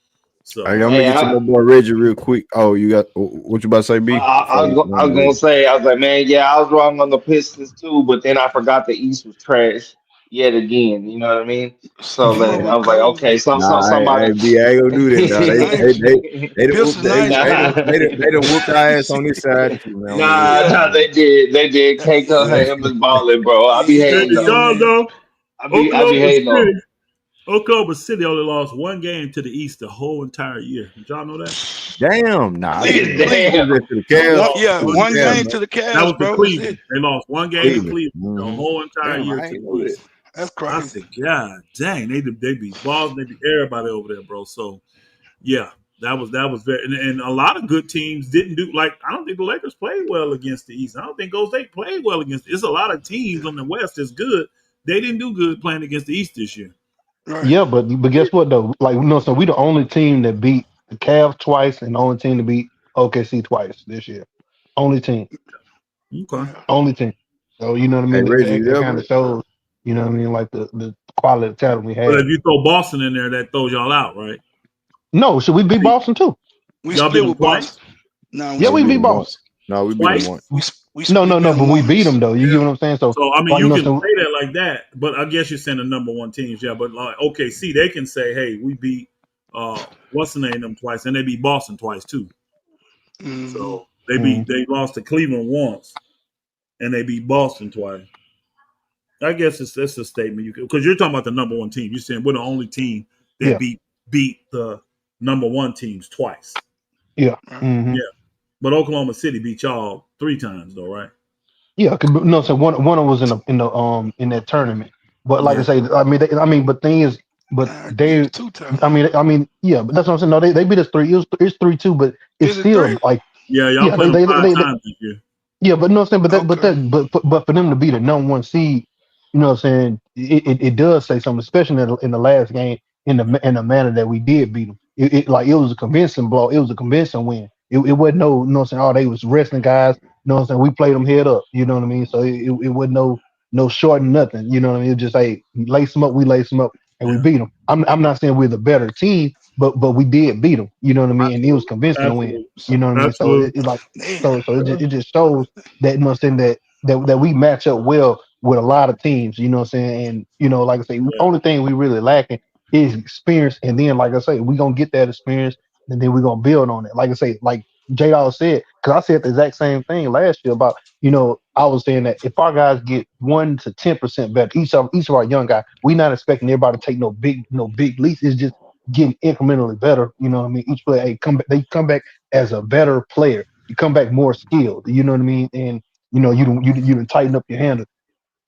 A: Hey,
K: So
A: I'm gonna
D: hey,
A: get to my boy Reggie real quick. Oh, you got what you about to say, B? Before we
D: I
A: run
D: was
A: to
D: gonna
A: Reggie.
D: say, I was like, man, yeah, I was wrong on the Pistons too, but then I forgot the East was trash yet again. You know what I mean? So
C: Them
D: then I
C: motherfuckers
D: was like,
C: cold.
D: okay,
A: Nah,
D: somebody.
A: B, I ain't gonna do that. Nah,
C: Pistons nice. Pistons nice, bro.
D: Nah,
A: they done whooped our ass on this side too, man. On the West,
C: Yeah.
D: nah,
A: man.
D: they did. K
C: Yeah.
D: Cunningham was balling, bro. I be
C: Yeah,
K: there
D: hating
K: you
C: yeah,
D: though.
K: go,
C: man.
K: though.
D: I be
K: Oklahoma
D: hating on
K: City.
D: him.
K: Oklahoma City only lost one game to the East the whole entire year. Did y'all know that?
A: Damn, nah.
C: Cleveland,
A: Who
C: Cleveland.
A: was that to the
K: They
A: Cavs?
K: lost one
C: One
A: Cavs,
C: game
K: game.
C: to the
K: That
C: Cavs,
K: was the
C: bro. That's it.
K: Cleveland. They lost one game to
A: Cleveland.
K: Cleveland the whole entire
A: Damn,
K: year
A: I
K: to
A: ain't
K: the
A: know that.
K: East.
C: That's
K: I
C: crazy.
K: said, God dang, they beat Boston, they beat everybody over there, bro. So yeah, that was very and a lot of good teams didn't do like I don't think the Lakers played well against the East. I don't think Golden State played well against it's a lot of teams on the West that's good. They didn't do good playing against the East this year.
C: Right.
N: Yeah, but guess what though? Like so we the only team that beat the Cavs twice and the only team to beat OKC twice this year. Only team.
K: Okay.
N: Only team. So you know what I
A: Hey,
N: mean?
A: Reggie, you
N: That
A: there,
N: kind
A: bro?
N: of shows, you know what I mean, like the quality of talent we
K: But
N: have.
K: if you throw Boston in there, that throws y'all out, right?
N: No, should we beat Boston too?
C: We
K: Y'all beat
C: split
K: them
C: with Boston.
K: twice?
C: No,
N: Yeah,
A: No, we
N: we
A: beat
N: beat
A: them once.
N: Boston.
A: No, we beat them
K: Twice?
A: once.
C: we
N: No,
C: beat them
N: but we beat
C: once.
N: them though. You get what I'm saying? So
K: So I mean,
N: like
K: you can
N: so
K: say that like that, but I guess you're saying the number one teams, yeah. But like, okay, see, they can say, "Hey, we beat what's the name them twice, and they beat Boston twice too."
C: Mhm.
K: So they lost to Cleveland once, and they beat Boston twice. I guess that's a statement you because you're talking about the number one team. You're saying we're the only team that
N: yeah,
K: beat the number one teams twice.
N: yeah.
C: Right.
N: hmm
K: Yeah, but Oklahoma City beat y'all 3 times though, right?
N: Yeah, no. So one of them was in that tournament. But like I
K: Yeah.
N: say, but thing is, but
C: Nah, beat us
N: they,
C: 2 times.
N: yeah. But that's what I'm saying. No, they beat us three. It's 3-2, but it's
C: Is it
N: still
C: 3?
N: like
K: Yeah, y'all
N: yeah.
K: played them 5 times this year.
N: Yeah, but no, I'm saying,
C: Okay.
N: but for them to be the number one seed, you know, what I'm saying it does say something, especially in the last game in the manner that we did beat them. It was a convincing blow. It was a convincing win. It wasn't no, you know, what I'm saying, oh, they was wrestling guys. You know, what I'm saying, we played them head up. You know what I mean? So it wasn't no short and nothing. You know what I mean? It just hey, you lace them up, we lace them up, and we
K: Yeah,
N: beat them. I'm not saying we're the better team, but we did beat them. You know what I mean? And it was
K: absolutely,
N: convincing to win.
K: absolutely,
N: You know what I mean? So
K: absolutely.
N: it like.
C: Damn.
N: So it just shows that you know what I'm saying that we match up well with a lot of teams, you know what I'm saying? And you know, like I say,
K: Yeah,
N: only thing we really lacking is experience. And then like I say, we gonna get that experience and then we're gonna build on it. Like I say, like J Dawg said, because I said the exact same thing last year about, you know, I was saying that if our guys get 1 to 10% better, each of our young guys, we not expecting everybody to take no big leaps. It's just getting incrementally better. You know what I mean? Each player, hey, they come back as a better player. You come back more skilled. You know what I mean? And you know, you done tighten up your handle.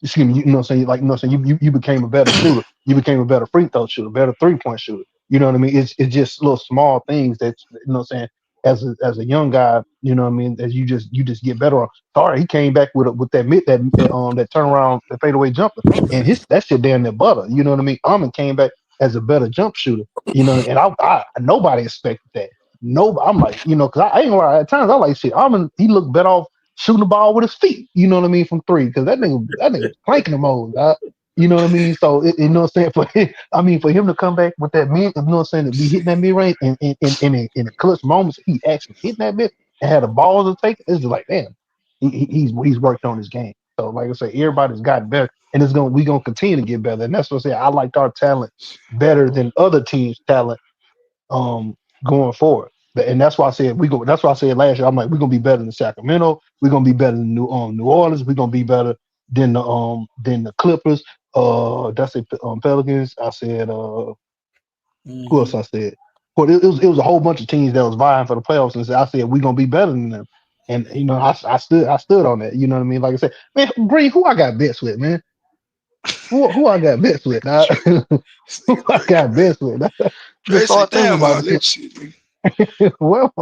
N: Excuse me, you know what I'm saying? Like, you know what I'm saying? You became a better shooter. You became a better free throw shooter, better 3-point shooter. You know what I mean? It's just little small things that, you know what I'm saying, as a young guy, you know what I mean, as you just get better on. Sorry, he came back with that turnaround, that fadeaway jumper. And that shit damn near butter. You know what I mean? Almond came back as a better jump shooter. You know, and I nobody expected that. No, I'm like, you know, because I ain't gonna lie, at times I like shit. Almond, he looked better off shooting the ball with his feet, you know what I mean, from three, because that nigga was planking them all, dog. You know what I mean? So you know what I'm saying? For him to come back with that mid, you know what I'm saying, to be hitting that mid range and in the clutch moments, he actually hitting that mid and had the balls to take it. It's just like, damn, he's worked on his game. So like I say, everybody's gotten better, and we gonna continue to get better. And that's what I say. I liked our talent better than other teams' talent going forward. And that's why I said we go. That's why I said last year. I'm like, we're gonna be better than Sacramento. We're gonna be better than New Orleans. We're gonna be better than the Clippers. That's it. Pelicans. I said. Who else I said? Well, it was a whole bunch of teams that was vying for the playoffs, and I said we're gonna be better than them. And you know, I stood on that. You know what I mean? Like I said, man, Green, who I got bets with, man? Who I got bets with? Dog? Who I got bets with? Just
C: Basically,
N: start thinking
C: damn all
N: about it.
C: that shit, nigga.
N: Well,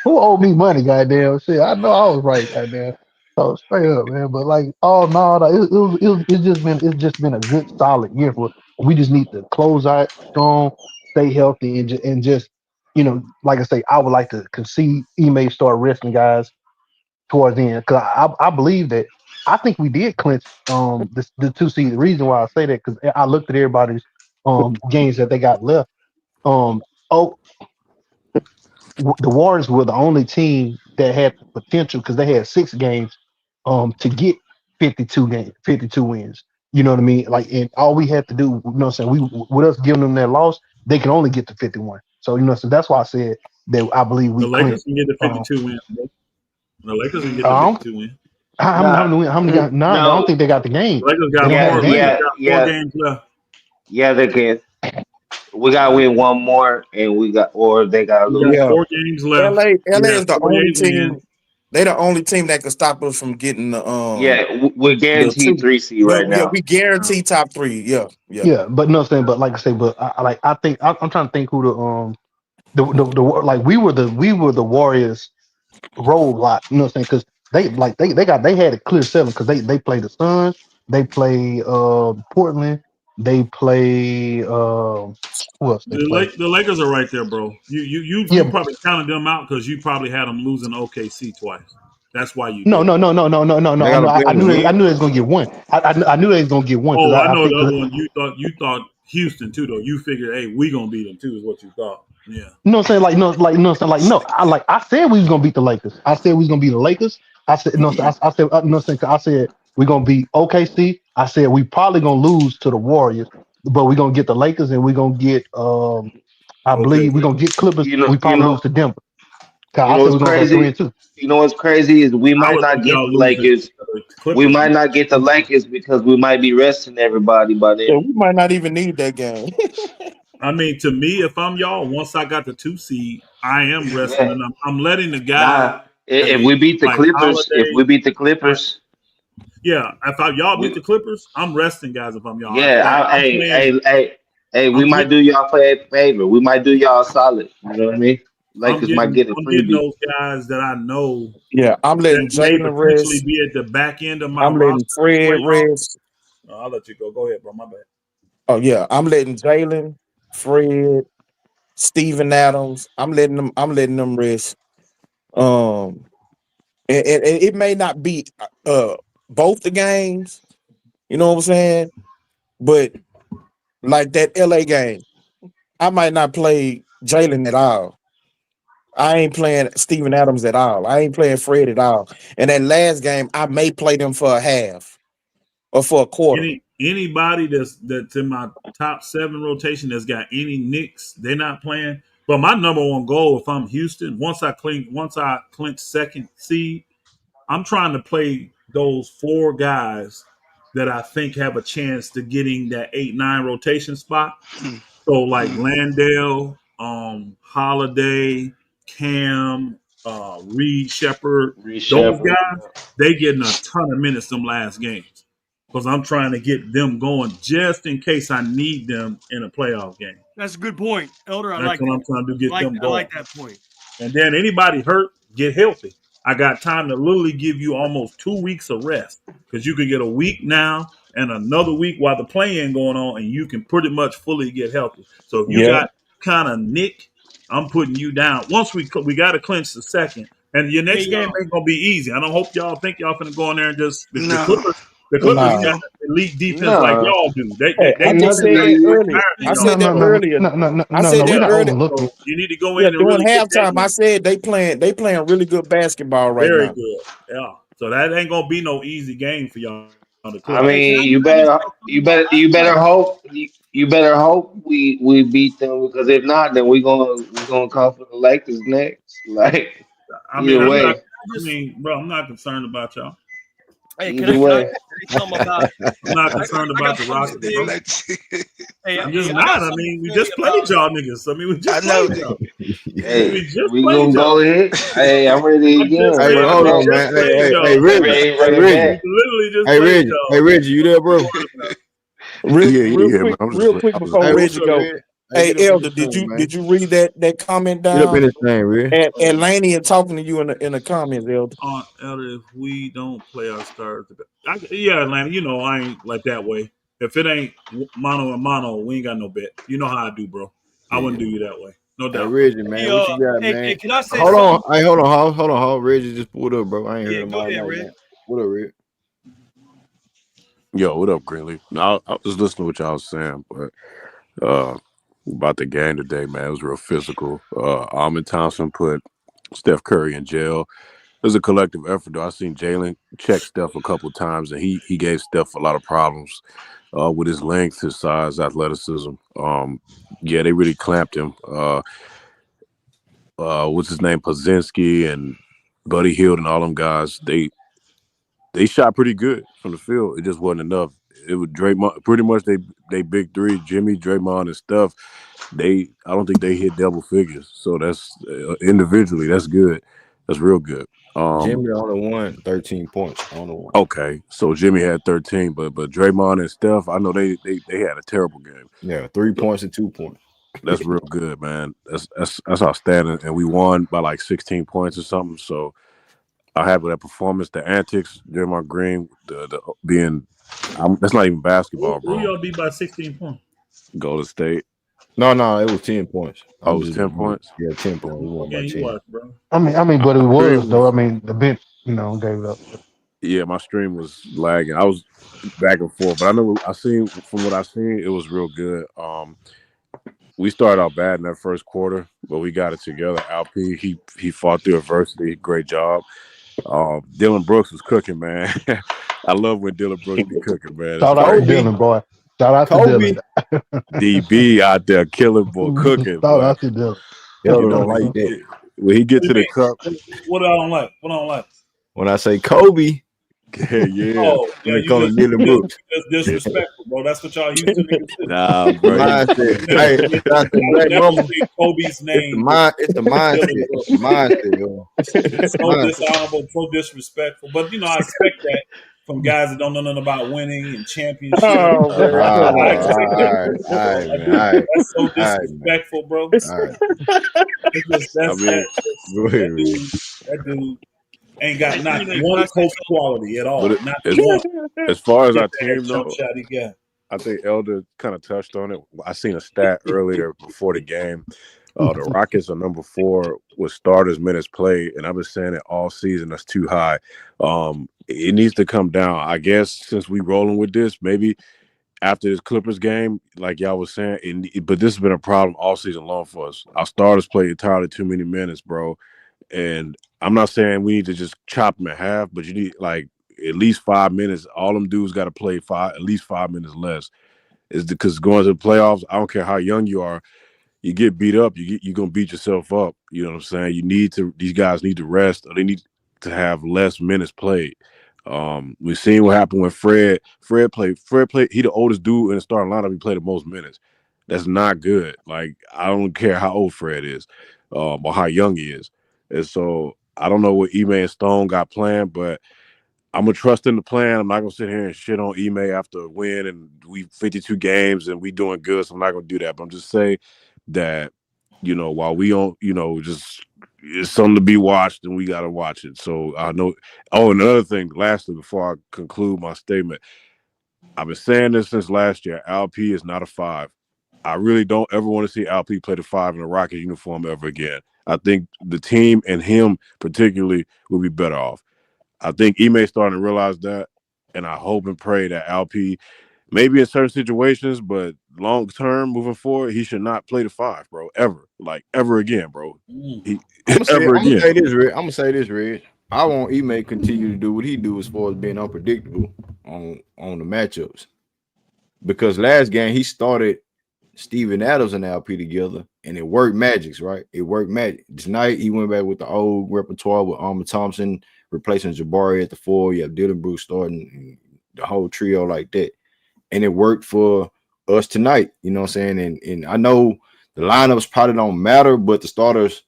N: who owed me money, goddamn shit? I know I was right, goddamn. So straight up, man. But like, oh no, it's just been a good solid year for. We just need to close out strong, stay healthy, and just you know, like I say, I would like to see Ime start resting guys towards the end because I believe that I think we did clinch the 2 seed. The reason why I say that because I looked at everybody's games that they got left. Um, oh, the Warriors were the only team that had the potential because they had 6 games to get 52 wins. You know what I mean? Like, and all we had to do, you know what I'm saying, we with us giving them that loss, they can only get to 51. So, you know, so that's why I said that I believe
K: the
N: we
K: Lakers
N: clinched.
K: can get the 52 wins. Bro. The Lakers can get the
N: Um,
K: 52 wins.
N: how
D: No,
N: many got? Nah, I don't
D: no.
N: think they got the game.
K: The Lakers
N: They
K: got
N: don't have
D: Yeah,
N: the
K: four. Lakers
N: game.
D: yeah,
K: got four
D: yeah,
K: games left.
D: yeah. They can. We got to win one more, and they got to
K: We got
D: lose.
E: Yeah,
K: 4 games left. We
E: LA
K: have
E: is the
K: 48
E: only team.
K: wins.
E: They the only team that can stop us from getting
D: Yeah, we're
E: the
D: guaranteed
E: two.
D: 3 seed right
E: Yeah,
D: now.
E: we guarantee top 3. Yeah, yeah.
N: Yeah, but no, I'm saying, but like I say, but I think I'm trying to think who the like we were the Warriors roadblock. You know what I'm saying? Because they had a clear 7 because they play the Suns, they play Portland, they play who else they play?
K: The Lakers are right there, bro. You
N: Yeah,
K: probably counted them out because you probably had them losing OKC twice. That's why you
N: no
K: did
N: no
K: it.
N: no no no no no
A: They
N: no.
A: gotta play
N: I
A: them
N: knew
A: again.
N: they was gonna get one. I knew they was gonna get one because
K: Oh, I
N: I
K: know the
N: think.
K: other one. You thought Houston too, though. You figured, hey, we gonna beat them too, is what you thought. Yeah.
N: You know what I'm saying? No. I said we was gonna beat the Lakers. I said we was gonna beat the Lakers. I said no. I said no. I said we gonna beat OKC. I said we probably gonna lose to the Warriors, but we gonna get the Lakers and we gonna get I
K: Okay.
N: believe we gonna get Clippers.
D: You know,
N: We
D: you
N: probably lose
D: know,
N: to Denver.
D: you
N: Cause I
D: know
N: said
D: what's
N: we're gonna go three
D: crazy?
N: and two.
D: You know what's crazy is we
K: I
D: might
K: would
D: not
K: think
D: get
K: y'all
D: the
K: lose to
D: Lakers.
K: the
D: We
K: Clippers.
D: might not get the Lakers because we might be resting everybody by
E: Yeah,
D: then.
E: we might not even need that game.
K: I mean, to me, if I'm y'all, once I got the 2 seed, I am resting,
D: Yeah.
K: and I'm letting the guys
D: Nah. If we beat the
K: like
D: Clippers,
K: Holiday. Like,
D: yeah,
K: if y'all beat
D: we
K: the Clippers, I'm resting guys. If I'm y'all,
D: yeah.
K: like I'm
D: Hey,
K: playing.
D: we
K: I'm
D: might
K: getting.
D: do y'all a favor. We might do y'all solid. You know what I mean? Lakers might get a
K: I'm getting
D: freebie.
K: those guys that I know
E: Yeah, I'm
K: that
E: letting
K: may
E: Jalen
K: potentially
E: rest.
K: be at the back end of my
E: I'm letting
K: roster in the
E: Fred
K: playoffs.
E: rest.
K: I'll let you go. Go ahead, bro. My bad.
E: Oh yeah, I'm letting Jalen, Fred, Steven Adams. I'm letting them rest. Um, and it may not be both the games. You know what I'm saying? But like that LA game, I might not play Jalen at all. I ain't playing Steven Adams at all. I ain't playing Fred at all. And that last game, I may play them for a half or for a quarter.
K: Anybody that's in my top 7 rotation that's got any Knicks, they're not playing. But my number one goal, if I'm Houston, once I clinch second seed, I'm trying to play those 4 guys that I think have a chance to getting that 8-9 rotation spot. So like Landale, Holiday, Cam, Reed Shepard, those
D: Shepherd.
K: guys, they getting a ton of minutes them last games. Because I'm trying to get them going just in case I need them in a playoff game.
J: That's a good point, Elder. I
K: That's
J: like
K: what
J: that.
K: I'm trying to do, get them
J: I
K: going.
J: like that point.
K: And then anybody hurt, get healthy. I got time to literally give you almost 2 weeks of rest because you can get a week now and another week while the playing going on, and you can pretty much fully get healthy. So if you
E: Yeah.
K: got kind of Nick, I'm putting you down. Once we got to clinch the second, and your next
J: Hey,
K: game ain't gonna be easy. I don't hope y'all think y'all finna go in there and just the
C: No,
K: Clippers. The Clippers
E: Nah.
K: got
C: no.
K: elite defense like
D: No,
K: y'all do.
E: Hey,
K: They
E: I
D: ain't
E: just
D: nothing
E: said
K: defense
E: that
K: is
D: like
E: earlier.
K: higher than
E: I
K: y'all.
E: said that earlier. I
N: No.
E: said
N: We're
E: that
N: not
E: earlier.
N: overlooking.
K: So you need to go
E: Yeah,
K: in and
E: during
K: really get that
E: halftime, I
K: win.
E: said they playing really good basketball right
K: Very
E: now.
K: good. Yeah. So that ain't gonna be no easy game for y'all, the
D: I
K: Clippers.
J: Hey, can
D: mean,
J: I just say something about?
D: you
J: I
D: better
J: like.
D: hope you better hope we beat them because if not, then we gonna come for the Lakers next. Like
K: I mean,
D: either
K: I'm not.
D: way,
J: I
K: I
J: just.
K: mean, bro, I'm not concerned about y'all.
J: Hey,
D: either
J: can I
D: way.
J: just say something about?
K: I'm not
J: I got
K: concerned
J: I got
K: about the
J: something to
K: Rockets,
C: He
J: say.
K: bro.
C: like,
K: I'm
J: Hey,
K: just
J: I got
K: not. I
J: something
K: mean, we
J: to say
K: just played
J: about.
K: y'all niggas. I mean, we
C: I
K: just
C: know,
K: played
C: nigga.
K: y'all.
D: Hey,
K: We just
D: we
K: played
D: gonna
K: y'all.
D: go ahead. Hey, I'm ready
K: I'm just
D: again.
A: Hey, but
K: saying,
D: Run it
A: hold
K: we
A: on,
D: back.
K: just
A: man.
K: played
A: Hey,
K: y'all.
A: Reggie.
D: Run
A: Hey,
D: it
A: Reggie.
D: back.
K: We literally just
A: Hey,
K: played
A: Reggie. Hey,
K: y'all.
A: Reggie, you there,
K: What you
A: bro?
K: worried about?
E: Real,
P: Yeah,
E: real
P: yeah, man.
E: quick, real quick
P: I was
E: before
A: Hey,
P: listening.
A: what's
E: Reggie
A: up,
E: go.
A: man? Hey,
E: Hey,
A: get up in
E: Elder,
A: this thing, man.
E: did you read that comment
A: Get up in
E: down?
A: this thing, Reg.
E: And Laney is talking to you in the comments, Elder.
K: Elder, if we don't play our stars, yeah, Atlanta, you know I ain't like that way. If it ain't mano and mano, we ain't got no bet. You know how I do, bro. I wouldn't
P: Yeah.
K: do you that way, no
A: Hey,
K: doubt.
A: Reggie,
J: Hey,
A: man, what you got,
J: hey,
A: man?
J: can I say
A: Hold on.
J: something?
A: Hey, hold on. Reggie just pulled up, bro. I ain't heard
J: Yeah,
A: him
J: go
A: all
J: ahead,
A: night,
J: Red.
A: man. What up, Reg?
P: Yo, what up, Greenleaf? No, I was listening to what y'all was saying, but about the game today, man, it was real physical. Almond Thompson put Steph Curry in jail. It was a collective effort, though. I seen Jalen check Steph a couple times, and he gave Steph a lot of problems with his length, his size, athleticism. Yeah, they really clamped him. What's his name? Pazinski and Buddy Hield and all them guys. They shot pretty good from the field. It just wasn't enough. It was Draymond, pretty much they big three, Jimmy, Draymond, and stuff. I don't think they hit double figures. So that's individually, that's good. That's real good.
A: Jimmy only won 13 points. Only one.
P: Okay, so Jimmy had 13, but Draymond and Steph, I know they had a terrible game.
A: Yeah, 3 points and 2 points.
P: That's real good, man. That's outstanding, and we won by like 16 points or something. So I have that performance, the antics, Draymond Green, the being. That's not even basketball,
K: Who
P: bro.
K: y'all beat by 16 points?
P: Golden State.
A: No, it was 10 points.
P: Oh, it was 10 points?
A: Yeah, 10 points. We won by 10.
K: Watch, bro.
N: I mean, but it was though. I mean, the bench, gave it up.
P: Yeah, my stream was lagging. I was back and forth, but I know from what I seen, it was real good. We started out bad in that first quarter, but we got it together. Alp, he fought through adversity. Great job. Dylan Brooks was cooking, man. I love when Dylan Brooks be cooking, man.
N: Shout out to Dylan, boy. Shout out to Dylan.
P: DB out there killing, boy, cooking.
N: Shout out to Dylan.
A: Don't like that.
P: When he get to the cup.
K: What I don't like? What I don't like?
A: When I say Kobe.
P: Yeah.
K: Oh, yeah,
A: you call him Dylan Brooks.
K: That's disrespectful, bro. That's what y'all used to niggas say.
P: Nah, bro.
K: Kobe's name.
A: It's the mindset, yo.
K: It's so dishonorable, so disrespectful. But I expect that from guys that don't know nothing about winning and championships.
A: Oh, man.
K: I expect that.
A: All right.
K: That's so disrespectful, bro.
A: All right.
K: That dude ain't got not one coach quality at all.
P: But
K: Not one.
P: As far as our team,
K: though,
P: though, I think Elder kind of touched on it. I seen a stat earlier before the game. The Rockets are number 4 with starters minutes played, and I've been saying it all season. That's too high. It needs to come down. I guess since we rolling with this, maybe after this Clippers game, like y'all was saying, but this has been a problem all season long for us. Our starters play entirely too many minutes, bro. And I'm not saying we need to just chop them in half, but you need like at least 5 minutes. All them dudes got to play at least 5 minutes less. Is because going to the playoffs, I don't care how young you are, you get beat up, you're gonna beat yourself up. You know what I'm saying? These guys need to rest, or they need to have less minutes played. We've seen what happened when Fred played. He the oldest dude in the starting lineup. He played the most minutes. That's not good. Like, I don't care how old Fred is, or how young he is. And so I don't know what Ime and Stone got planned, but I'm gonna trust in the plan. I'm not gonna sit here and shit on Ime after a win and we 52 games and we doing good. So I'm not gonna do that. But I'm just saying that, while we don't, just it's something to be watched and we gotta watch it. So I know. Oh, another thing, lastly, before I conclude my statement, I've been saying this since last year. Alp is not a 5. I really don't ever want to see Alp play the 5 in a Rocket uniform ever again. I think the team and him particularly will be better off. I think Ime starting to realize that, and I hope and pray that Alp, maybe in certain situations, but long term moving forward, he should not play the 5, bro, ever again, bro.
A: I'm gonna say this, Red. I want Ime continue to do what he do as far as being unpredictable on the matchups, because last game he started Steven Adams and Alp together, and it worked magics, right? It worked magic. Tonight he went back with the old repertoire with Armin Thompson replacing Jabari at the 4. You have Dylan Brooks starting, the whole trio like that, and it worked for us tonight. You know what I'm saying? And I know the lineups probably don't matter, but the starters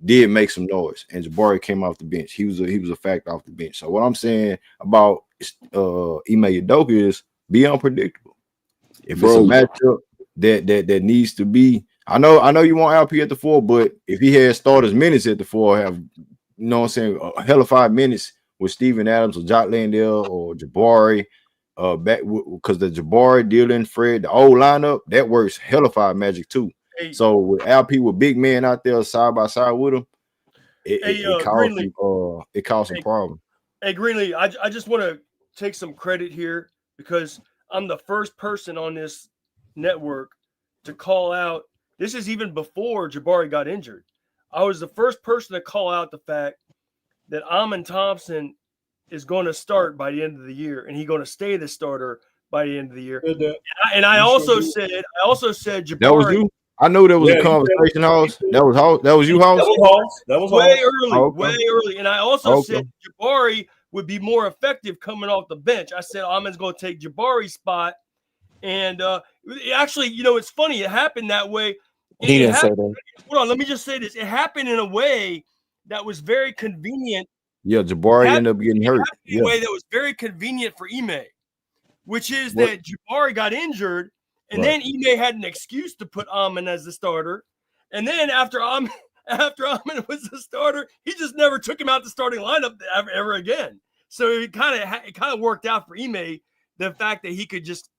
A: did make some noise, and Jabari came off the bench. He was a factor off the bench. So what I'm saying about Ime Udoka is be unpredictable. If it's a matchup that needs to be, I know you want Alp at the 4, but if he had starters minutes at the 4, have what I'm saying, a hell of 5 minutes with Steven Adams or Jock Landale or Jabari, back because the Jabari, Dylan, Fred, the old lineup that works hell of 5 magic too. Hey, so with Alp with big men out there side by side with him, it caused some problem.
J: Hey, Greenleaf, I just want to take some credit here because I'm the first person on this network to call out. This is even before Jabari got injured. I was the first person to call out the fact that Armin Thompson is going to start by the end of the year, and he's going to stay the starter by the end of the year. And I also said Jabari.
A: That was you. I know there was a conversation, House. That was you, House.
J: That was way early. And I also said Jabari would be more effective coming off the bench. I said Armin's going to take Jabari's spot, and actually, it's funny. It happened that way.
Q: He didn't say
J: happened,
Q: that.
J: hold on, let me just say this. It happened in a way that was very convenient.
A: Yeah, Jabari ended up getting hurt.
J: In a way that was very convenient for Ime, which is that Jabari got injured, and then Ime had an excuse to put Amon as the starter. And then after Amon was the starter, he just never took him out the starting lineup ever again. So it kind of worked out for Ime, the fact that he could just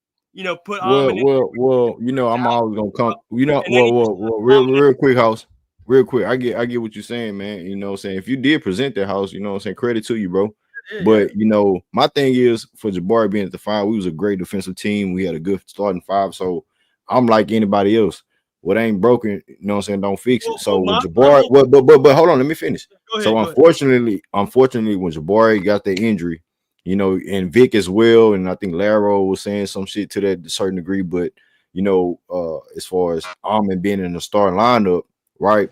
J: put Amon in.
A: Well, I'm always gonna come. Real quick, House. Real quick. I get what you're saying, man. You know what I'm saying? If you did present that, House, you know what I'm saying, credit to you, bro. But my thing is, for Jabari being at the 5, we was a great defensive team. We had a good starting 5. So I'm like anybody else. What ain't broken, you know what I'm saying, don't fix it. So when Jabari, but hold on, let me finish. So unfortunately, when Jabari got that injury, and Vic as well, and I think Laro was saying some shit to that to a certain degree, but as far as Amon being in the starting lineup, right?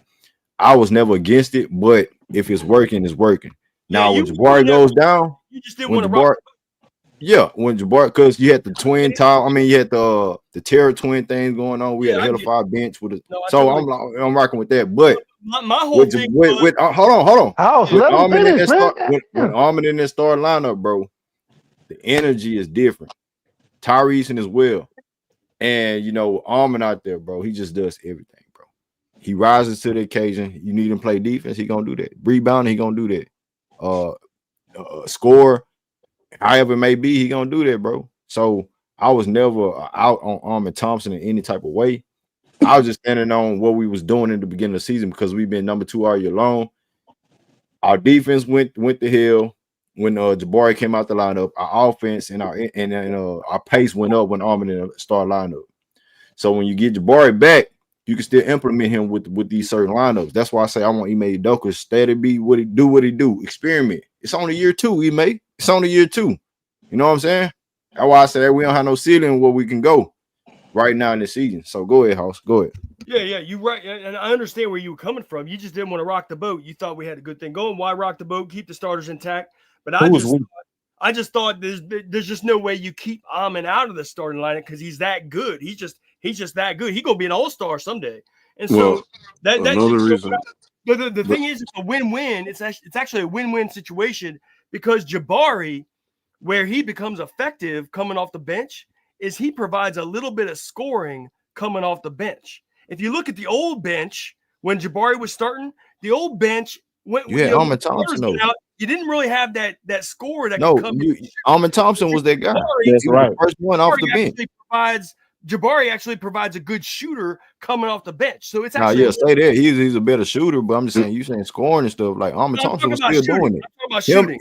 A: I was never against it, but if it's working, it's working. Now when Jabari goes down,
J: you just didn't want to rock.
A: When Jabari, because you had the twin tile, you had the Terror twin things going on. We had a hell of a bench with it. So I'm rocking with that. But
J: my whole thing
A: with hold on.
N: House, let him finish, man.
A: When Amon in that starting lineup, bro, the energy is different. Tyrese and as well. And Amon out there, bro, he just does everything, bro. He rises to the occasion. You need him to play defense, he gonna do that. Rebounding, he gonna do that. Score, however it may be, he gonna do that, bro. So I was never out on Amon Thompson in any type of way. I was just standing on what we was doing in the beginning of the season because we've been number 2 all year long. Our defense went to hell when Jabari came out the lineup. Our offense and our pace went up when Amon in the start lineup. So when you get Jabari back, you can still implement him with these certain lineups. That's why I say I want Ime Udoka steady be what he do. Experiment. It's only year 2, Ime. It's only year 2. You know what I'm saying? That's why I say that we don't have no ceiling where we can go right now in the season. So go ahead, House. Go ahead.
J: Yeah, you're right. And I understand where you were coming from. You just didn't want to rock the boat. You thought we had a good thing going. Why rock the boat? Keep the starters intact. But I just thought there's just no way you keep Amon out of the starting lineup because he's that good. He's just that good. He's gonna be an all-star someday. And so
P: another reason.
J: The thing is, it's a win-win. It's actually a win-win situation because Jabari, where he becomes effective coming off the bench, is he provides a little bit of scoring coming off the bench. If you look at the old bench when Jabari was starting, the old bench
A: Amon Thompson.
J: You didn't really have that score that
A: could
J: come.
A: Amon Thompson was that guy.
Q: That's right.
A: The first one off the bench.
J: Jabari actually provides a good shooter coming off the bench. So it's actually
A: say that he's a better shooter, but I'm just saying you saying scoring and stuff like Amon Thompson was still doing it.
J: I'm talking about shooting.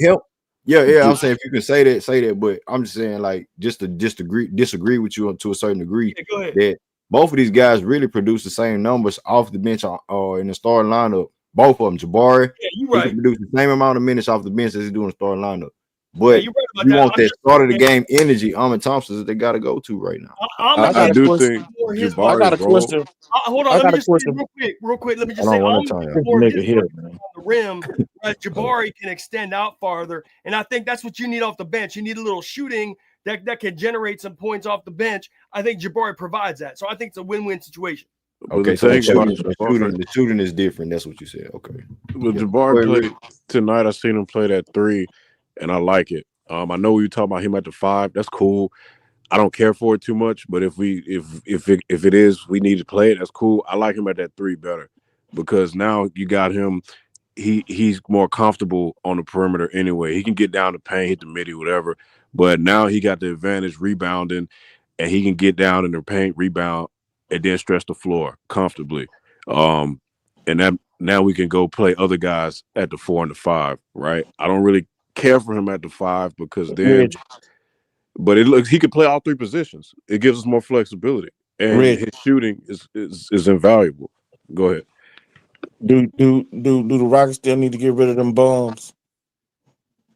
A: I'm saying if you can say that, but I'm just saying like just to disagree with you to a certain degree that both of these guys really produce the same numbers off the bench or in the starting lineup. Both of them, Jabari, he can produce the same amount of minutes off the bench as he do in the starting lineup. But you want that start of the game energy, Amon Thompson, that they got to go to right now.
P: I do think
Q: I got a question.
J: Hold on, let me just say real quick. Let me just say, on the rim, Jabari can extend out farther, and I think that's what you need off the bench. You need a little shooting that can generate some points off the bench. I think Jabari provides that, so I think it's a win-win situation.
A: Okay, so the shooting is different. That's what you said. Okay.
P: But Jabari played tonight. I seen him play that 3, and I like it. I know you talking about him at the 5. That's cool. I don't care for it too much, but if it is we need to play it, that's cool. I like him at that 3 better because now you got him. He's more comfortable on the perimeter anyway. He can get down the paint, hit the midi, whatever. But now he got the advantage rebounding, and he can get down in the paint, rebound, and then stretch the floor comfortably. And that now we can go play other guys at the 4 and the 5, right? I don't really care for him at the 5 because then, but it looks he could play all 3 positions. It gives us more flexibility, and his shooting is invaluable. Go ahead.
Q: Do the Rockets still need to get rid of them bums?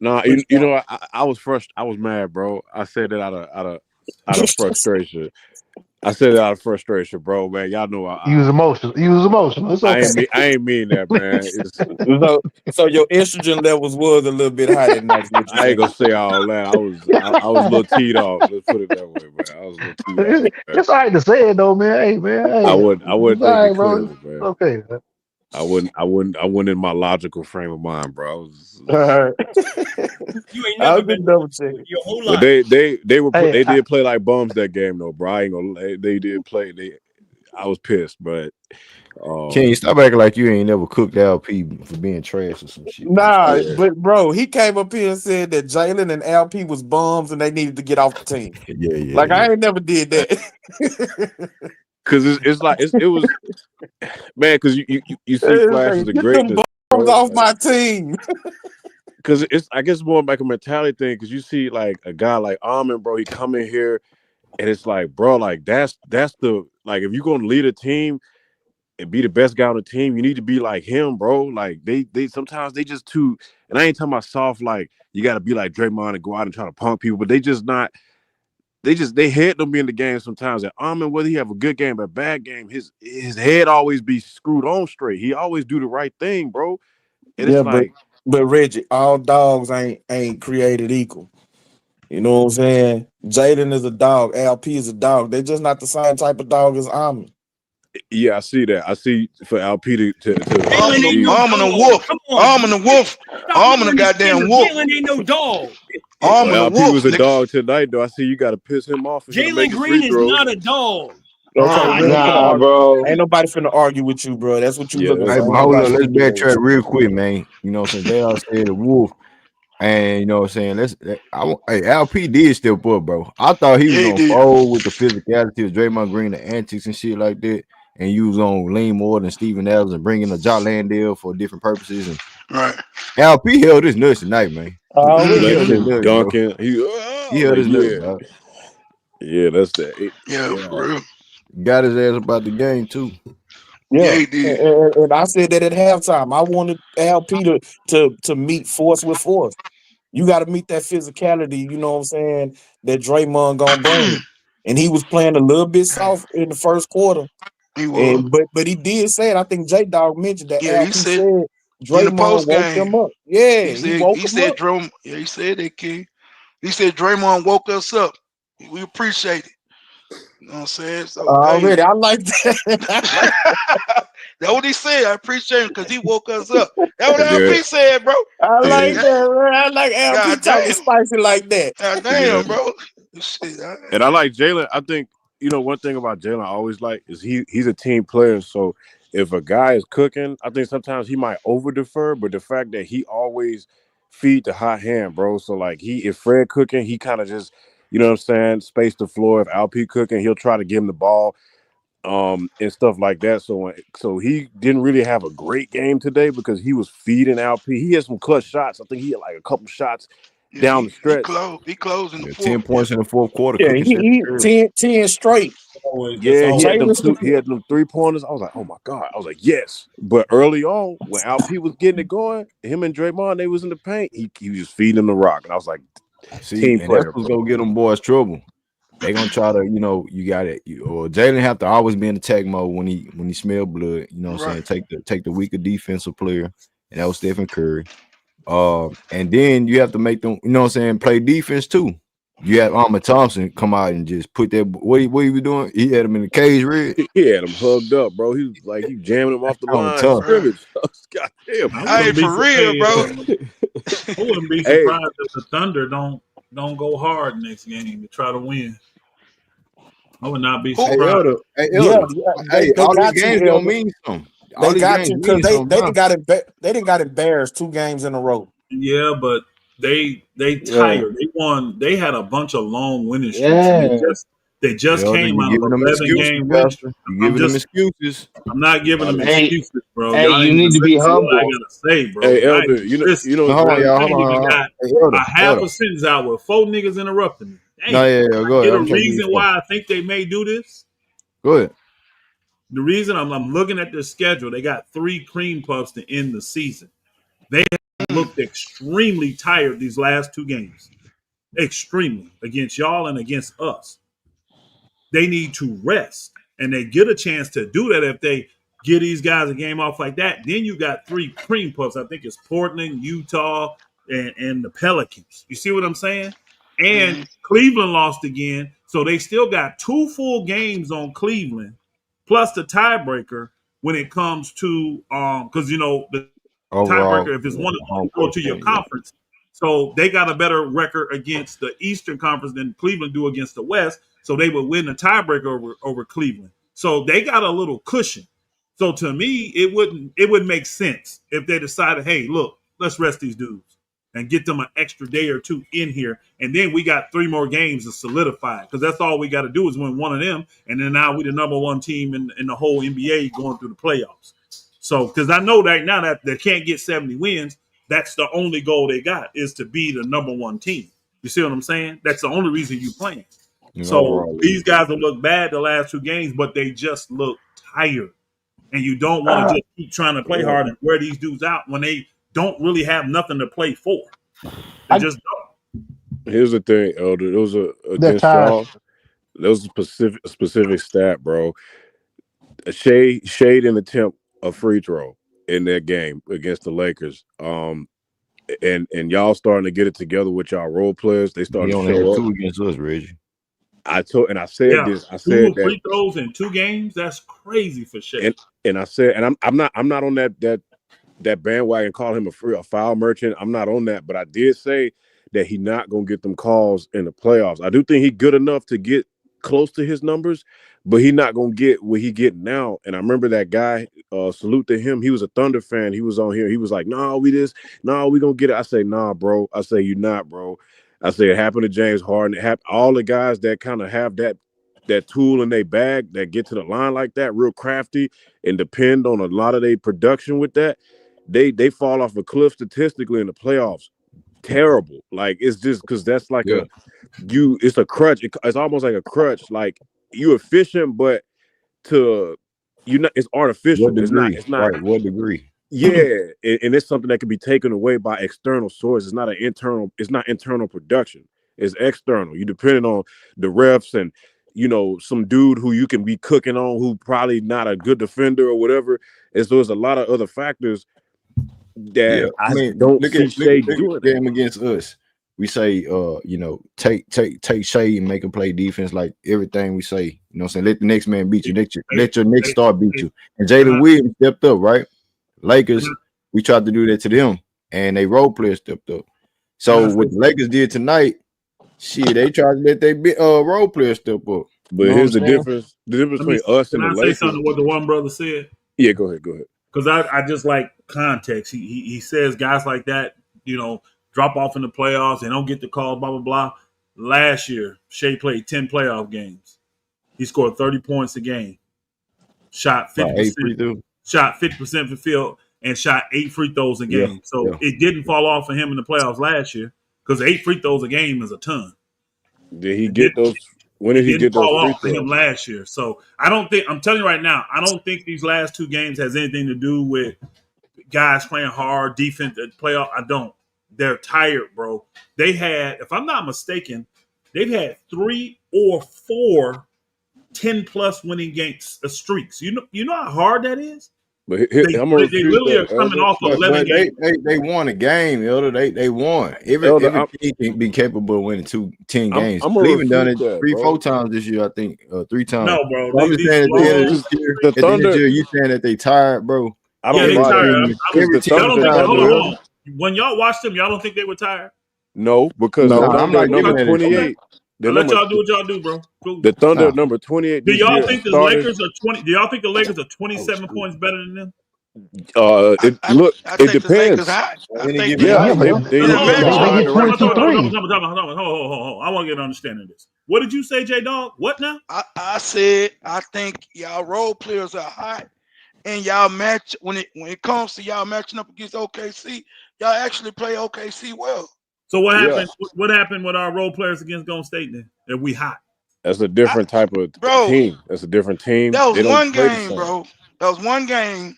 P: No, you know, I was frustrated. I was mad, bro. I said that out of frustration. I said it out of frustration, bro, man. Y'all know
N: You was emotional. You was emotional. It's
P: I
N: okay.
P: ain't mean that, man. It's
Q: So your estrogen levels was a little bit high that night. Is what you
P: I ain't
Q: saying?
P: gonna say all that. I was a little teed off. Let's put it that way, man. I was a little teed off, man.
N: It's all right to say it though, man. Hey, man.
P: I
N: Hey,
P: wouldn't
N: it's all
P: take
N: right,
P: it
N: bro.
P: clearly,
N: It's
P: man.
N: okay, man.
P: I wouldn't in my logical frame of mind, bro.
Q: All right.
J: You ain't
Q: I
J: never
Q: was
J: been
Q: just double checking.
J: your whole
P: But
J: life.
N: Hey,
P: they did play like bums that game though, bro. I ain't gonna they did play. I was pissed, but
A: Can you stop acting like you ain't never cooked LP for being trash or some shit, man? Stop.
Q: Nah,
P: yeah,
Q: but bro, he came up here and said that Jalen and LP was bums and they needed to get off the team. Like
A: Yeah.
Q: I ain't never did that.
P: because it's like it was man, because you see flashes of
Q: Get them
P: greatness,
Q: bums
P: bro.
Q: off my team.
P: Because it's I guess more like a mentality thing. Because you see like a guy like Almond, bro, he come in here and it's like, bro, like that's the like if you're gonna lead a team and be the best guy on the team, you need to be like him, bro. Like they sometimes they just too, and I ain't talking about soft like you got to be like Draymond and go out and try to punk people, but they just not. They head don't be in the game sometimes. And Almond, whether he have a good game or a bad game, his head always be screwed on straight. He always do the right thing, bro. And it's
Q: Yeah,
P: like,
Q: but Reggie, all dogs ain't created equal. You know what I'm saying? Jaden is a dog. LP is a dog. They're just not the same type of dog as Ami.
P: yeah, I see that. I see for LP to
J: Jalen ain't
P: be.
J: no
C: Arm and a
J: dog.
C: wolf.
J: Come on,
C: Arm and a wolf.
J: stop
C: Arm and a
J: letting the
C: goddamn
J: standard.
C: wolf.
J: Jalen ain't no dog.
C: Arm
P: Well,
C: and a
P: LP
C: wolf,
P: was a
C: nigga.
P: dog tonight, though. I see you got to piss him off for him to make
J: Jalen
P: his free
J: Green is
P: throws.
J: not a dog.
Q: Okay, we ain't finna
D: Nah,
Q: argue.
D: bro.
Q: Ain't nobody finna argue with you, bro. That's what you
P: Yeah,
Q: looking
A: Hey,
Q: for.
P: that's
A: but
Q: Ain't
A: hold
Q: nobody
A: on, let's
Q: finna do that with
A: backtrack
Q: you.
A: real quick, man. You know what I'm saying? JR said the wolf. And you know what I'm saying? Hey, LP did step up, bro. I thought he was
C: Yeah, he
A: gonna
C: did.
A: fold with the physicality of Draymond Green, the antics and shit like that. And you was gonna lean more than Steven Adams and bring in a Ja Landale for different purposes. And
C: Right.
A: LP held his nuts tonight, man.
Q: I already
A: He held
Q: held
A: his
Q: it.
P: flexing,
A: nuts, bro.
P: dunking.
A: He held
P: Like
A: his nuts, dog.
P: yeah, that's that.
C: Yeah,
P: Yeah,
C: for real.
A: Got his ass about the game too.
C: Yeah,
Q: Yeah,
C: he did.
Q: and I said that at halftime. I wanted LP to meet force with force. You got to meet that physicality. You know what I'm saying? That Draymond gonna bring, and he was playing a little bit soft in the first quarter.
C: He was.
Q: And but he did say it. I think J Dog mentioned that
C: Yeah, he
Q: LP
C: said
Q: said
C: in the
Q: Draymond
C: post
Q: woke
C: game.
Q: them up. Yeah,
C: He
Q: he
C: said
Q: woke
C: he
Q: them
C: said
Q: up.
C: Drum. Yeah, he said that, kid. He said Draymond woke us up. We appreciate it. You know what I'm saying? So hey,
Q: Already, I like that. I like
C: that's what he said. I appreciate him because he woke us up. That's what
P: yeah,
C: LP said, bro.
Q: I
C: I
P: yeah,
C: said,
Q: like that, man. I like LP
C: God
Q: talking
C: damn,
Q: spicy like that.
C: God
P: yeah.
C: damn, bro. Shit,
P: And I like Jalen. I think one thing about Jalen I always like is he's a team player. So if a guy is cooking, I think sometimes he might over defer, but the fact that he always feed the hot hand, bro. So like if Fred cooking, he kind of just what I'm saying, space the floor. If LP cooking, he'll try to give him the ball. And stuff like that. So he didn't really have a great game today because he was feeding LP. He had some clutch shots. I think he had like a couple shots
C: yeah,
P: down the
C: he
P: stretch.
C: closed. He closed in the
A: Yeah,
C: fourth.
A: 10 points in the fourth quarter,
Q: Yeah,
A: cooking Stephen
Q: he
A: Curry.
Q: 10 straight.
K: That's
P: Yeah, he
K: always
P: had them
Q: Jalen,
P: two. He had them 3-pointers. I was like, oh my god. I was like, yes. But early on, when LP was getting it going, him and Draymond they was in the paint. He was just feeding them the rock, and I was like,
A: See,
P: team
A: and that's
P: player,
A: what's
P: bro.
A: gonna get them boys trouble. They gonna try to, you got it. Or Jalen have to always be in attack mode when he smell blood. You know what I'm
C: Right.
A: saying? Take the weaker defensive player, and that was Stephen Curry. And then you have to make them, play defense too. You have Ahmad Thompson come out and just put that. What he was doing? He had him in the cage red.
P: He had him hugged up, bro. He was like he jamming him off the
A: That was
P: line of
A: tough.
C: Right.
P: scrimmage. God damn.
K: I
C: Hey,
K: wouldn't be
C: for real, bro.
K: I wouldn't be
P: Hey,
K: surprised if the Thunder don't go hard next game to try to win. I would not be
C: Who?
A: Hey
K: surprised.
A: Elder, hey
Q: yeah,
A: Elder.
Q: they
A: Hey,
Q: they
A: all these
Q: got to,
A: games don't
Q: Elder.
A: mean something. All
Q: They
A: these
Q: got
A: games
Q: to because
A: mean something
Q: they
A: now.
Q: didn't got embarrassed 2 games in a row.
K: Yeah, but they
D: Yeah.
K: tired. They won. They had a bunch of long winning streaks, and
D: Yeah.
K: they just
A: Elder,
K: came
A: you
K: out of
A: giving them
K: 11
A: excuses,
K: game win.
A: Pastor. You giving them excuses.
K: I'm not giving them
D: Hey,
K: excuses, bro.
D: hey,
K: Y'all
D: you
K: ain't
D: need to be
K: listening to what I
D: humble.
K: gotta say, bro.
P: hey,
K: Y'all ain't
P: Elder,
K: even listening,
A: But hold on,
K: bro.
A: y'all.
K: I
A: Hold
K: ain't even
A: on.
K: got
A: Hey,
K: a
A: Elder,
K: half
A: Elder.
K: a sentence out with 4 niggas interrupting me.
A: No,
K: Damn.
A: yeah,
K: I
A: go ahead.
K: get a
A: I'm trying to
K: reason
A: get
K: why I think they may do this.
A: Go ahead.
K: The reason I'm looking at their schedule, they got 3 cream puffs to end the season. They have
C: Mm,
K: looked extremely tired these last 2 games. Extremely. Against y'all and against us. they need to rest, and they get a chance to do that if they give these guys a game off like that. Then you got 3 cream puffs. I think it's Portland, Utah, and the Pelicans. You see what I'm saying? And Cleveland lost again, so they still got 2 full games on Cleveland, plus the tiebreaker when it comes to because the
A: Overall,
K: tiebreaker, if it's one of them,
A: home
K: you go
A: court
K: to your
A: thing, yeah.
K: conference. So they got a better record against the Eastern Conference than Cleveland do against the West. So they would win the tiebreaker over Cleveland. So they got a little cushion. So to me, it wouldn't make sense if they decided, hey, look, let's rest these dudes and get them an extra day or 2 in here. And then we got 3 more games to solidify, because that's all we got to do is win one of them. And then now we the number 1 team in the whole NBA going through the playoffs. So, because I know right now that they can't get 70 wins, that's the only goal they got is to be the number 1 team. You see what I'm saying? That's the only reason you playing. So these guys will look bad the last 2 games, but they just look tired. And you don't want to just keep trying to play hard and wear these dudes out when they don't really have nothing to play for. They just don't.
P: Here's the thing, Elder. It was against y'all. There was a specific stat, bro. Shea didn't attempt a free throw in that game against the Lakers. And y'all starting to get it together with y'all role players. They started to show up.
A: 2 against us, Reggie.
P: I said this. I
K: 2
P: said that
K: free throws in 2 games. That's crazy for Shea.
P: And I said, and I'm not on that bandwagon calling him a foul merchant. I'm not on that, but I did say that he's not gonna get them calls in the playoffs. I do think he's good enough to get close to his numbers, but he's not gonna get what he getting now. And I remember that guy, salute to him. He was a Thunder fan. He was on here. He was like, we gonna get it. I say, nah, bro. I say, you not, bro. I say it happened to James Harden. It happened all the guys that kind of have that tool in their bag that get to the line like that, real crafty, and depend on a lot of their production with that. They fall off a cliff statistically in the playoffs. Terrible. Like, it's just because that's like it's a crutch. It's almost like a crutch. Like, you efficient, but it's artificial.
A: What degree?
P: It's not
A: right. What degree?
P: Yeah, and it's something that can be taken away by external sources. It's not internal production. It's external. You depending on the refs and some dude who you can be cooking on who probably not a good defender or whatever. And so there's a lot of other factors that I don't see Shea doing
A: the game against us. We say, take Shea and make him play defense like everything we say. You know what I'm saying? Let the next man beat you. Let your next star beat you. And Jalen Williams stepped up, right? Lakers, we tried to do that to them, and they role players stepped up. So what the Lakers did tonight, they tried to let their role players step up.
P: But here's the difference. The difference between us and the Lakers.
K: Can I say something to what the one brother said?
P: Yeah, go ahead.
K: Because I just like context. He says guys like that, drop off in the playoffs. They don't get the call, blah, blah, blah. Last year, Shea played 10 playoff games. He scored 30 points a game. Shot 50%. Shot 50% from field and shot 8 free throws a game. It didn't fall off for him in the playoffs last year because 8 free throws a game is a ton.
P: Did he get those? When did he get those free throws?
K: For him last year. So I'm telling you right now, I don't think these last 2 games has anything to do with guys playing hard defense at playoff. I don't. They're tired, bro. They had, if I'm not mistaken, they've had 3 or 4 10-plus winning games streaks. You know how hard that is?
P: But
K: they literally are coming off 11 games.
A: They won a game, Elder. They won. Every team can be capable of winning 10 games. Cleveland done it 3-4 times this year, I think. 3 times.
K: No, bro.
A: I'm just saying at the end of the year, you saying that they tired, bro.
K: They tired. Hold on. When y'all watched them, y'all don't think they were tired?
P: No, because
A: I'm not
P: number 28.
K: Let y'all do what y'all do, bro.
P: The Thunder number 28.
K: Do y'all think the Lakers are 20? Do y'all think the Lakers are 27 points better than them?
P: It depends.
K: I want to get an understanding of this. What did you say, J-Dog? What now?
C: I said I think y'all role players are hot, and y'all match when it comes to y'all matching up against OKC. Y'all actually play OKC well.
K: So what happened? What happened with our role players against Golden State then? That we hot.
P: That's a different type of team. That's a different team.
C: That was one game, bro. That was one game,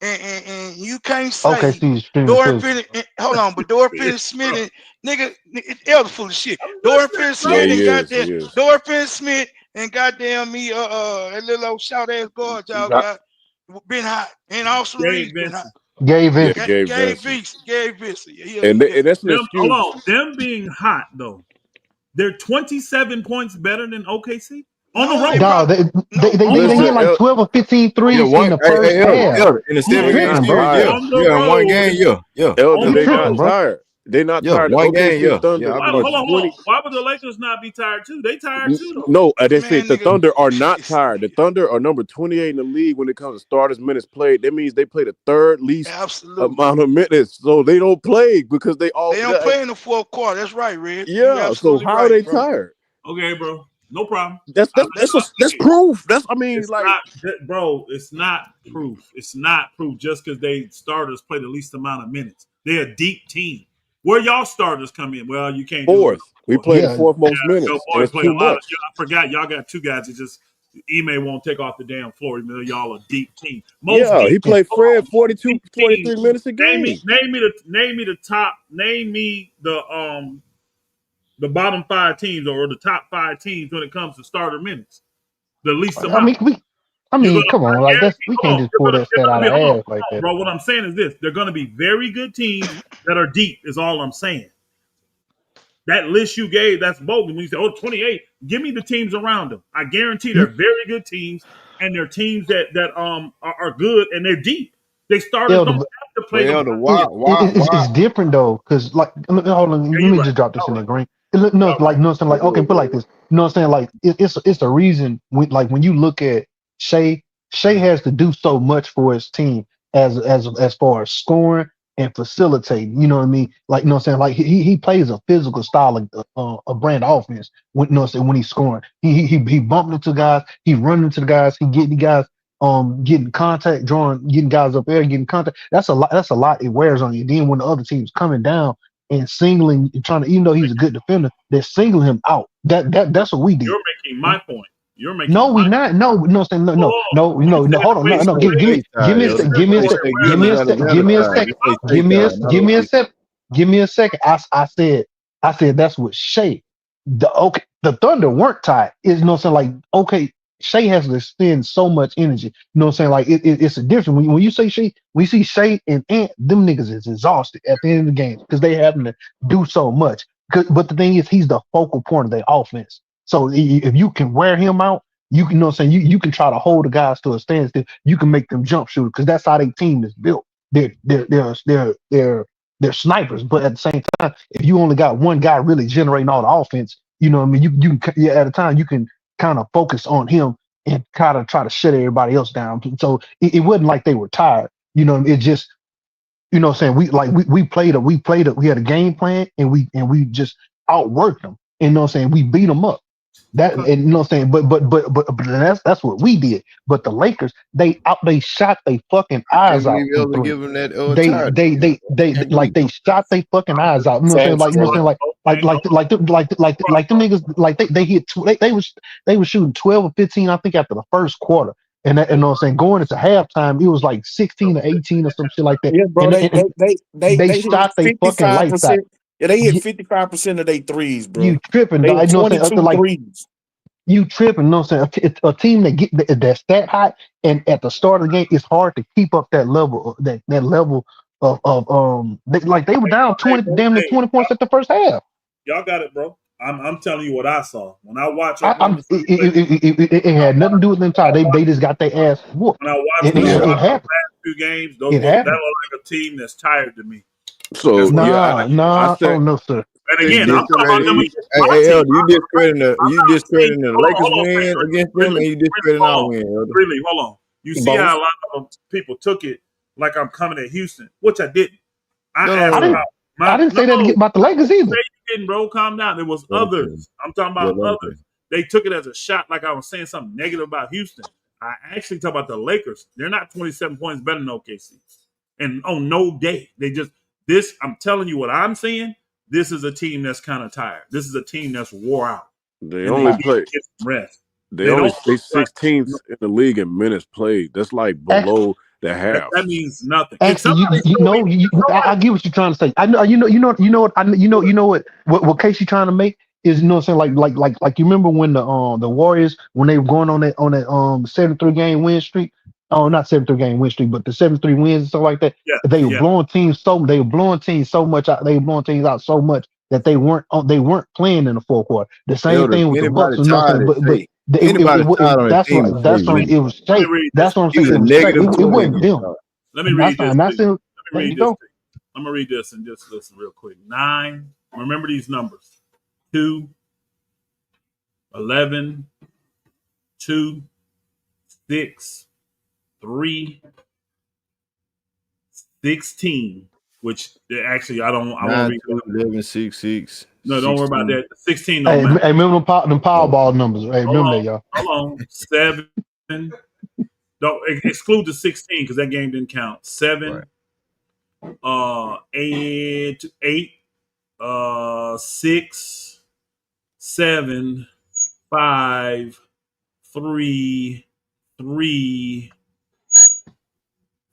C: and you can't say Dorian Finney. Hold on, but Dorian Finney-Smith, nigga, Elder full of shit. Dorian Finney-Smith got there. Dorian Finney-Smith and goddamn me, that little old shout ass guard y'all
D: Got-
C: got been hot, and Austin
K: Gabe
C: Reed's been hot.
K: Vincent.
N: Gabe
P: Yeah,
N: Vincent.
P: Gabe
C: Gabe
P: Vincent.
C: Vincent. Yeah.
P: And that's an
K: Them, hold
P: excuse.
K: on. Them being hot though, they're 27 points better than OKC on the
C: No,
K: road.
C: they
N: Dog,
C: probably
N: they
K: on the
N: hit
K: road.
N: like 12 or 15 threes
A: Yeah,
N: in the first half.
A: in the
N: You
A: 7 game
N: tripping,
A: series,
N: bro.
A: yeah,
K: On the
A: in one
K: road.
A: game, yeah,
P: Elder,
N: You
P: they not
N: tripping, bro.
P: tired. They not
A: yeah,
P: tired. The
A: one game,
P: OKC
A: yeah,
P: Thunder
A: I
K: Why,
A: believe
P: are
K: hold
A: it.
K: on,
P: 20.
K: Why would the Lakers not be tired too? They tired too though.
P: No, they said
C: Man,
P: the
C: nigga.
P: Thunder are not tired. The Thunder are number 28 in the league when it comes to starters minutes played. That means they play the third least
C: Absolutely.
P: amount of minutes, so they don't play because they all.
C: They don't play in the fourth quarter. That's right, Red. You
P: Yeah, so
C: absolutely
P: how
C: right,
P: are they
C: bro.
P: tired?
K: Okay, bro. No problem.
P: That's proof.
K: It's
P: Like
K: not, bro. It's not proof. It's not proof just because they starters play the least amount of minutes. They're a deep team. Where y'all starters come in? Well, you can't do it.
P: fourth. We play the
N: Yeah.
P: fourth most
K: Your
P: minutes, and
K: boys
P: it's
K: play
P: too
K: a lot of.
P: much.
K: I forgot y'all got two guys that just Ime won't take off the damn floor. Even though y'all a deep team.
P: Yeah, he played Fred 42,
K: deep
P: 43
K: teams.
P: minutes a
K: Name
P: game.
K: me the top. Name me the bottom 5 teams or the top 5 teams when it comes to starter minutes. The least
N: I
K: amount.
N: mean, come on, like we can't just pull that stat out of ass like that.
K: Bro, what I'm saying is this: they're going to be very good teams that are deep. Is all I'm saying. That list you gave, that's bogus. When you say, 28, give me the teams around them. I guarantee they're very good teams, and they're teams that are good and they're deep. They starters
N: Elder,
K: don't have to play the.
N: it's different though, because like hold on, let me just drop this in there, Green. No, like no, I'm like okay, put it like this. You know what I'm saying? Like it's a reason when you look at Shea has to do so much for his team as far as scoring and facilitating. You know what I mean? Like you know what I'm saying? Like he plays a physical style of a brand offense. When you know what I'm saying, when he's scoring, he bumping into guys, he running into the guys, he getting the guys. Getting contact, getting guys up there, getting contact. That's a lot. It wears on you. Then when the other team's coming down and singling, trying to, even though he's a good defender, they're singling him out. That's what we did.
K: You're making my point. You're making.
N: No, we not. No, no, saying no. Hold on, no. Give me a second. Give me a second. I said that's what Shea. The Thunder weren't tied. Is you know what I'm saying? Like okay. Shea has to spend so much energy. You know what I'm saying? Like it's a different when you say Shea, we see Shea and Ant, them niggas is exhausted at the end of the game because they having to do so much. But the thing is, he's the focal point of their offense. So if you can wear him out, you can know what I'm saying. You can try to hold the guys to a standstill. You can make them jump shooters because that's how their team is built. They're snipers, but at the same time, if you only got one guy really generating all the offense, you know what I mean. You can at a time you can kind of focus on him and kind of try to shut everybody else down. So it wasn't like they were tired. You know, it just, you know what I'm saying? We had a game plan and we just outworked them. And you know what I'm saying? We beat them up. That and you know what I'm saying? But that's what we did. But the Lakers, they shot they fucking eyes out.
A: Give them that
N: They shot they fucking eyes out. You know what I'm saying? Like you know what I'm saying? Like them niggas like they hit they were shooting 12 or 15 I think after the first quarter. And you know what I'm saying? Going into halftime, it was like 16 or 18 or some shit like that.
Q: Yeah, bro. They
N: shot they fucking lights out.
Q: Yeah, they hit 55% of their threes, bro.
N: You tripping,
Q: they
N: dog. You know what I'm saying? Like,
Q: threes.
N: You tripping, you know what I'm saying? A team that that's that hot and at the start of the game, it's hard to keep up that level that level of they were down 20 damn near 20 points at the first half.
K: Y'all got it, bro. I'm telling you what I saw when I watched.
N: It had nothing to do with them tired. They just got their ass whooped.
K: When I watched the last 2 games, that looked like a team that's tired to me.
P: So
N: I don't know, sir.
K: And again, I'm talking about them.
A: You discrediting the Lakers win against them, and you discrediting our win.
K: Really, hold on. You see how a lot of people took it like I'm coming at Houston, which I didn't. I didn't
N: say that about the Lakers either.
K: You didn't, bro. Calm down. There was others. I'm talking about others. They took it as a shot, like I was saying something negative about Houston. I actually talk about the Lakers. They're not 27 points better than OKC. And on no day, I'm telling you what I'm seeing. This is a team that's kind of tired. This is a team that's wore out.
P: They only play
K: rest.
P: They 16th in the league in minutes played. That's like below the half.
K: That means nothing.
N: Actually, I get what you're trying to say. I know, you know what case you're trying to make. is, you know what I'm saying, like you remember when the Warriors, when they were going on that 73 game win streak. Oh, not 73 game win streak, but the 73 wins and stuff like that.
K: Yeah,
N: They were
K: yeah.
N: blowing teams so much out. They were blowing teams out so much that they weren't playing in the fourth quarter. The same
A: Elder,
N: thing with the Bucks.
A: anybody
N: You know what I'm
A: tired
N: saying?
A: of
N: But
A: Shay? Anybody tired on the
N: that's
A: team
N: right.
A: is Shay,
N: That's what
A: man.
N: it was
K: Let me
N: straight.
K: read
N: That's
K: this.
N: what I'm saying.
A: He's a
N: It was straight.
A: negative
N: It
A: 20
N: wasn't
A: against
N: them.
A: y'all.
K: Let me
N: And
K: read
N: that's
K: this.
N: fine.
K: To
N: That's
K: you.
N: it.
K: Let me
N: There you
K: read this.
N: go.
K: To you. I'm gonna read this and just listen real quick. 9. Remember these numbers: 2, 11, 2, 6, 3, 16. Which actually I won't
A: 9,
K: read
A: 2,
K: that.
A: 11, 6, 6,
K: No, don't worry about
A: 16.
K: that. 16
N: Hey,
K: don't matter.
N: remember them
A: Oh,
N: Powerball numbers. Hey,
K: Hold
N: remember that,
K: on,
N: y'all.
K: hold on. 7. Don't exclude the 16 because that game didn't count. 7,
A: right.
K: and 8, 6, 7, 5, 3, 3,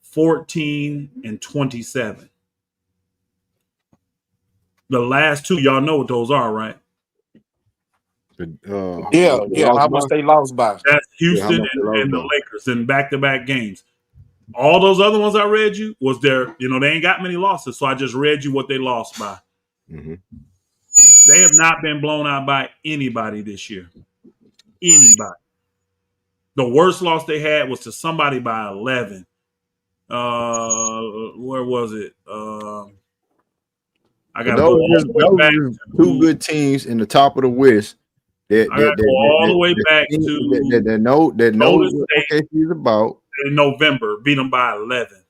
K: 14, and 27. The last two, y'all know what those are, right?
Q: Yeah. How much they lost by?
K: That's
A: Yeah, how
K: Houston
A: much they lost
K: and the
A: by?
K: Lakers in back-to-back games. All those other ones I read you was their, they ain't got many losses, so I just read you what they lost by.
A: Mm-hmm.
K: They have not been blown out by anybody this year. Anybody. The worst loss they had was to somebody by 11. Where was it? I
A: But
K: gotta go all the way back
A: two
K: to.
A: good teams in the top of the West that
K: I gotta go all the way back to
A: know
K: Golden
A: what
K: State
A: OKC is about.
K: in November. Beat them by 11.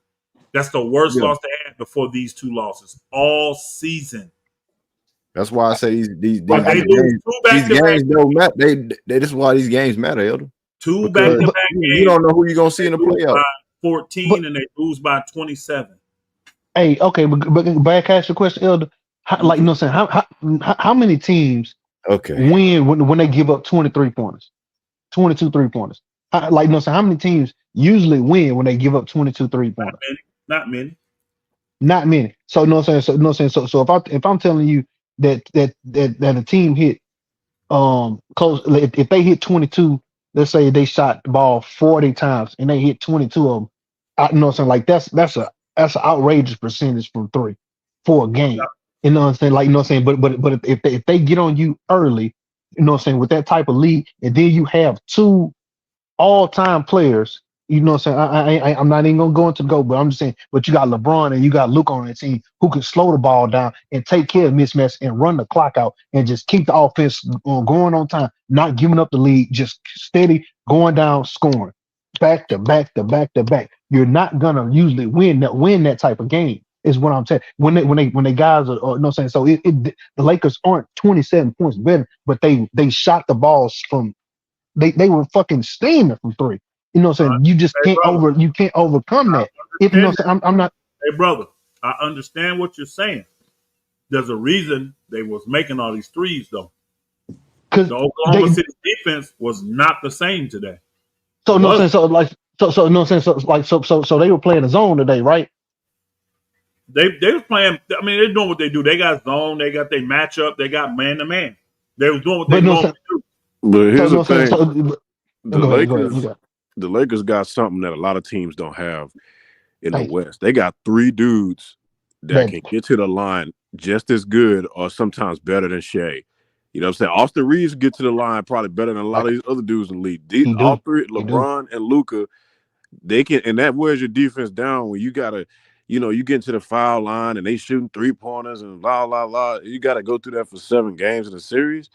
K: That's the worst
A: Yeah.
K: loss they had before these two losses all season.
A: That's why I say these
K: But they lose two
A: games
K: back-to-back.
A: don't matter. This is why these games matter, Elder.
K: Two
A: Because
K: back-to-back
A: you
K: games.
A: don't know who you're gonna see
K: They
A: in the
K: lose
A: playoffs.
K: by 14 and they lose by 27.
N: Hey, okay, but back ask the question, Elder. Like, you know what I'm saying? How many teams win when they give up 23 pointers, 22 3-pointers? Like, you know what I'm saying? How many teams usually win when they give up 22 3-pointers?
K: Not many.
N: Not many. So, you know what I'm saying? So, you know what I'm saying? So if I'm telling you that a team hit close, if they hit 22, let's say they shot the ball 40 times and they hit 22 of them, you know what I'm saying? Like that's an outrageous percentage from three for a game. You know what I'm saying? Like, you know what I'm saying? But if they get on you early, you know what I'm saying, with that type of lead, and then you have two all-time players. You know what I'm saying? I'm not even gonna go into the GOAT, but I'm just saying. But you got LeBron and you got Luka on that team who can slow the ball down and take care of mismatch and run the clock out and just keep the offense going on time, not giving up the lead, just steady going down, scoring back to back to back to back. You're not gonna usually win that type of game. Is what I'm saying. When they guys are, you know what I'm saying. So the Lakers aren't 27 points better, but they shot the balls from. They were fucking steaming from three. You know what I'm saying? You just
K: Hey, brother,
N: you can't overcome that. If you know what I'm saying, I'm not.
K: Hey, brother, I understand what you're saying. There's a reason they was making all these threes, though.
N: Because
K: the Oklahoma City defense was not the same today.
N: So no sense. So like so no sense. So like so they were playing a zone today, right?
K: They was playing. I mean, they're doing what they do. They got zone. They got their matchup. They got man to man. They was doing what they
N: But no
K: normally
N: sense.
K: do.
P: But here's
N: So
P: the thing: the
N: go ahead. Go ahead.
P: Lakers, the Lakers got something that a lot of teams don't have in the
N: Hey.
P: West. They got three dudes that can get to the line just as good or sometimes better than Shea. You know what I'm saying? Austin Reeves get to the line probably better than a lot of these other dudes in the league. All three, LeBron and Luka, they can, and that wears your defense down when you gotta, you get into the foul line and they shooting 3-pointers and blah blah blah. You got to go through that for 7 games in a series.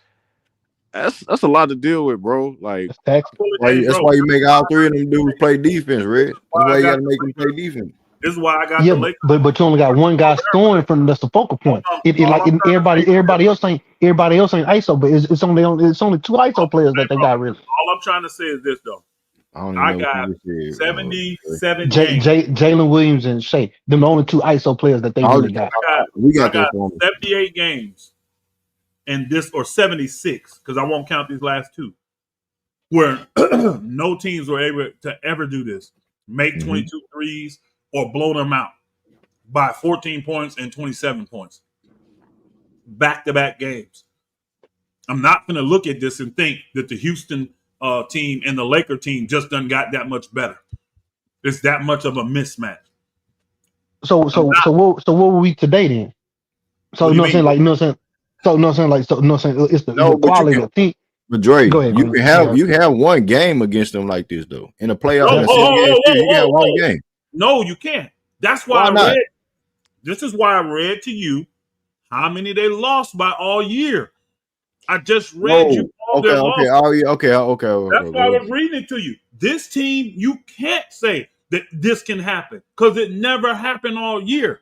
P: That's a lot to deal with, bro. Like
A: that's why you make all three of them dudes play defense, Red. That's why you got to make them play defense.
K: This is why I got
N: Yeah,
K: the Lakers.
N: but you only got one guy scoring from that's the focal point. Everybody else ain't ISO, but it's only 2 ISO players that they got really.
K: All I'm trying to say is this though. I got 77 games.
N: Jalen Williams and Shea, them the only 2 ISO players that they really got.
K: I got 78 games and this or 76 because I won't count these last 2 where no teams were able to ever do this. Make 22 threes or blow them out by 14 points and 27 points. Back-to-back games. I'm not going to look at this and think that the Houston team and the Laker team just done got that much better. It's that much of a mismatch.
N: So what were we today then? So
K: What do
N: you
K: you
N: know what I'm saying?
K: mean?
N: Like you know what I'm saying? So you know what I'm saying? Like so you know what I'm saying? It's the
A: No, but you
N: quality
A: can.
N: of the team.
A: But Dre,
N: Go ahead,
A: you
N: Green.
A: can have one game against them like this though. In the playoff,
K: No,
A: in a
N: That's
K: whoa,
N: it.
A: 7 game
K: whoa, whoa,
A: series, you can have
K: whoa,
A: one
K: whoa.
A: game.
K: No, you can't. That's why
A: Why
K: I
A: not?
K: read. This is why I read to you how many they lost by all year. I just read you
A: No.
K: all their
A: Okay.
K: losses.
A: Oh, yeah. Okay.
K: That's why I
A: Go
K: was reading it to you. This team, you can't say that this can happen because it never happened all year.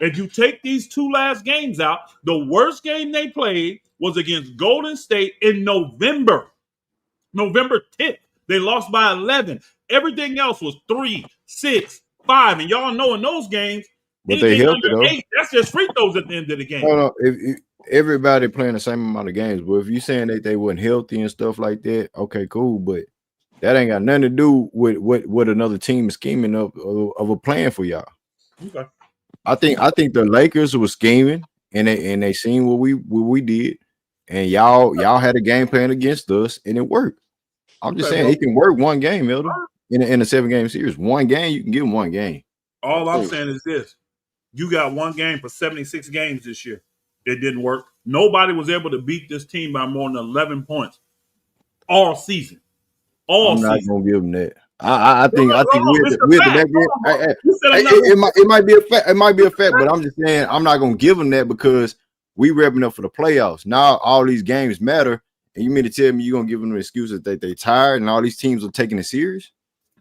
K: If you take these two last games out, the worst game they played was against Golden State in November 10th. They lost by 11. Everything else was 3, 6, 5. And y'all know in those games,
A: But they
K: anything
A: healthy
K: under
A: though.
K: 8, that's just free throws at the end of the game.
A: No. If everybody playing the same amount of games, but if you saying that they weren't healthy and stuff like that, okay, cool. But that ain't got nothing to do with what another team is scheming of a plan for y'all.
K: Okay.
A: I think the Lakers was scheming and they seen what we did, and y'all had a game plan against us and it worked. I'm just
K: Okay,
A: saying
K: bro.
A: it can work one game, Elder. In a 7 game series. One game, you can give them one game.
K: All I'm saying is this. You got one game for 76 games this year. It didn't work. Nobody was able to beat this team by more than 11 points all season. All
A: I'm not
K: season.
A: gonna give them that. I think
K: No, it's the
A: we're the
K: fact.
A: back
K: Come
A: end.
K: on, bro. You said I'm not going to.
A: It might be a fact. It might be a fact, but I'm just saying I'm not gonna give them that because we revving up for the playoffs. Now all these games matter, and you mean to tell me you're gonna give them the excuses that they tired and all these teams are taking it serious?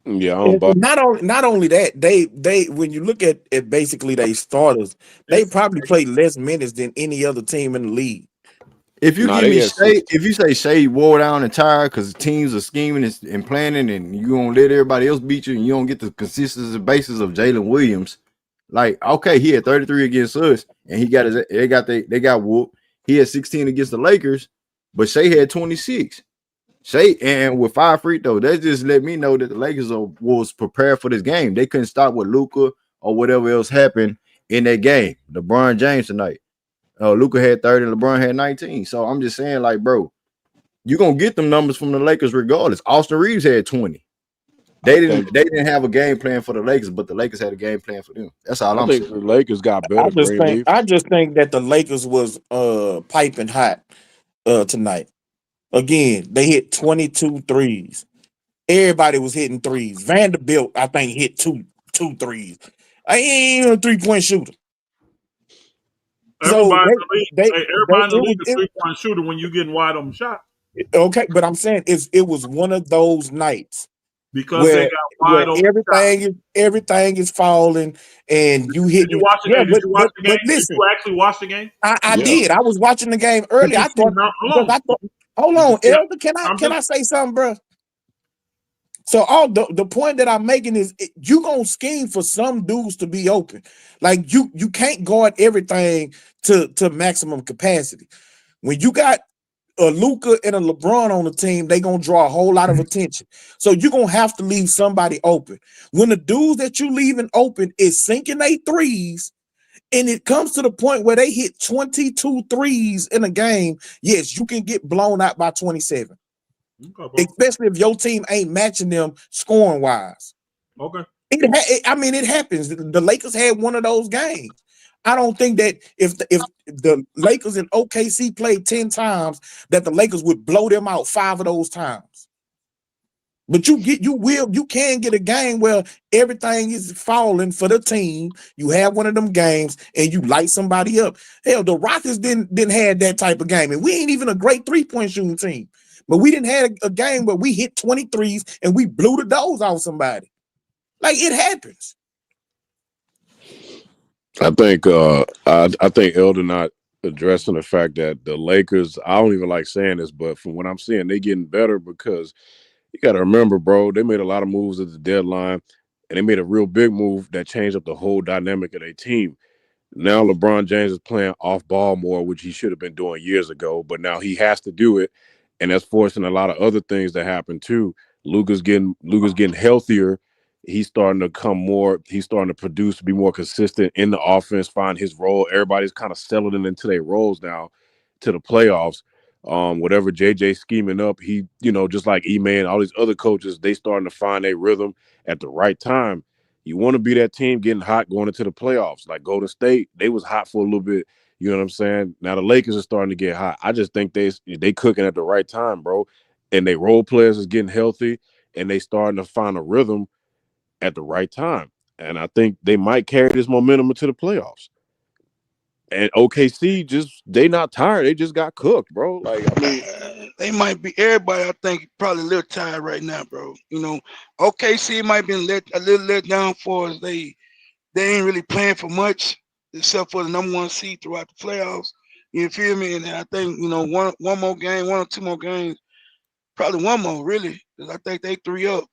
P: Yeah, I don't buy.
Q: Not only that, they when you look at basically they starters, they probably play less minutes than any other team in the league.
A: If you
P: Nah,
A: give
P: they
A: me
P: had
A: Shea,
P: 6.
A: if you say Shea wore down and tired because teams are scheming and planning, and you gonna let everybody else beat you, and you don't get the consistency basis of Jalen Williams, like okay, he had 33 against us, and he got they got whooped. He had 16 against the Lakers, but Shea had 26. Shea and with 5 free throws, that just let me know that the Lakers was prepared for this game. They couldn't stop with Luka or whatever else happened in that game. LeBron James tonight. Luka had 30, LeBron had 19. So I'm just saying, like, bro, you're gonna get them numbers from the Lakers regardless. Austin Reeves had 20. They didn't have a game plan for the Lakers, but the Lakers had a game plan for them. That's all
P: I
A: I'm
P: think
A: saying.
P: the Lakers got better. Greenleaf.
Q: I just think that the Lakers was piping hot tonight. Again, they hit 22 threes. Everybody was hitting threes. Vanderbilt, I think, hit two threes. I ain't even a 3-point shooter. So
K: Everybody in the league, everybody in the league is
Q: it
K: 3-point shooter when you getting wide open shot
Q: okay, but I'm saying it was one of those nights
K: because they got
Q: where
K: wide open shot.
Q: everything is falling and you
K: Did you
Q: hitting.
K: watch the
Q: Yeah,
K: game? Did you watch the game?
Q: but
K: Did
Q: listen,
K: you actually watch the game?
Q: I
P: Yeah.
Q: did. I was watching the game early.
K: Did you
Q: I
K: see
Q: thought
K: how
Q: because
K: long?
Q: I thought, hold
K: Did you
Q: on,
K: see how-
Q: Elder,
K: I'm
Q: can
K: just
Q: I say something, bro? So all the point that I'm making is you gonna scheme for some dudes to be open. Like you can't guard everything to maximum capacity. When you got a Luka and a LeBron on the team, they gonna draw a whole lot of attention. So you're gonna have to leave somebody open. When the dudes that you leaving open is sinking their threes, and it comes to the point where they hit 22 threes in a game, yes, you can get blown out by 27.
K: Okay,
Q: Especially if your team ain't matching them scoring wise.
K: okay.
Q: It happens. The Lakers had one of those games. I don't think that if the Lakers and OKC played 10 times, that the Lakers would blow them out 5 of those times. But you can get a game where everything is falling for the team. You have one of them games and you light somebody up. Hell, the Rockets didn't have that type of game, and we ain't even a great 3-point shooting team. But we didn't have a game where we hit 23s and we blew the doors off somebody. Like it happens.
P: I think Elder not addressing the fact that the Lakers. I don't even like saying this, but from what I'm seeing, they getting better because you got to remember, bro. They made a lot of moves at the deadline, and they made a real big move that changed up the whole dynamic of their team. Now LeBron James is playing off ball more, which he should have been doing years ago, but now he has to do it, and that's forcing a lot of other things to happen too. Luka's getting healthier. He's starting to come more. He's starting to produce, be more consistent in the offense, find his role. Everybody's kind of settling into their roles now to the playoffs. Whatever JJ scheming up, he, just like E-Man, all these other coaches, they starting to find a rhythm at the right time. You want to be that team getting hot going into the playoffs. Like Golden State, they was hot for a little bit. You know what I'm saying? Now the Lakers are starting to get hot. I just think they cooking at the right time, bro. And they role players is getting healthy, and they starting to find a rhythm at the right time. And I think they might carry this momentum into the playoffs. And OKC they not tired. They just got cooked, bro. Like, I mean,
C: they might be, everybody, I think, probably a little tired right now, bro. OKC might be a little let down for us. They ain't really playing for much except for the number 1 seed throughout the playoffs. You feel me? And I think, one more game, 1 or 2 more games, probably 1 more, really, because I think they 3 up,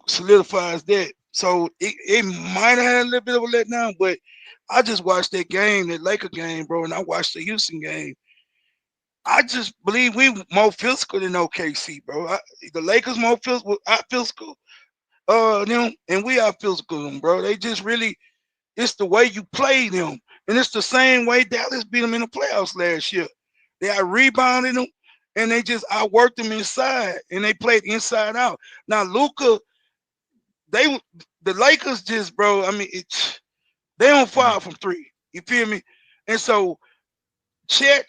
C: solidifies that. So it might have had a little bit of a letdown, but I just watched that game, that Laker game, bro, and I watched the Houston game. I just believe we more physical than OKC, bro. The Lakers more physical, them, and we are physical, them, bro. They just really, it's the way you play them, and it's the same way Dallas beat them in the playoffs last year. They out-rebounded them, and they just outworked them inside, and they played inside out. Now, Luka, the Lakers just, bro, I mean, they on fire from 3. You feel me? And so, Chet,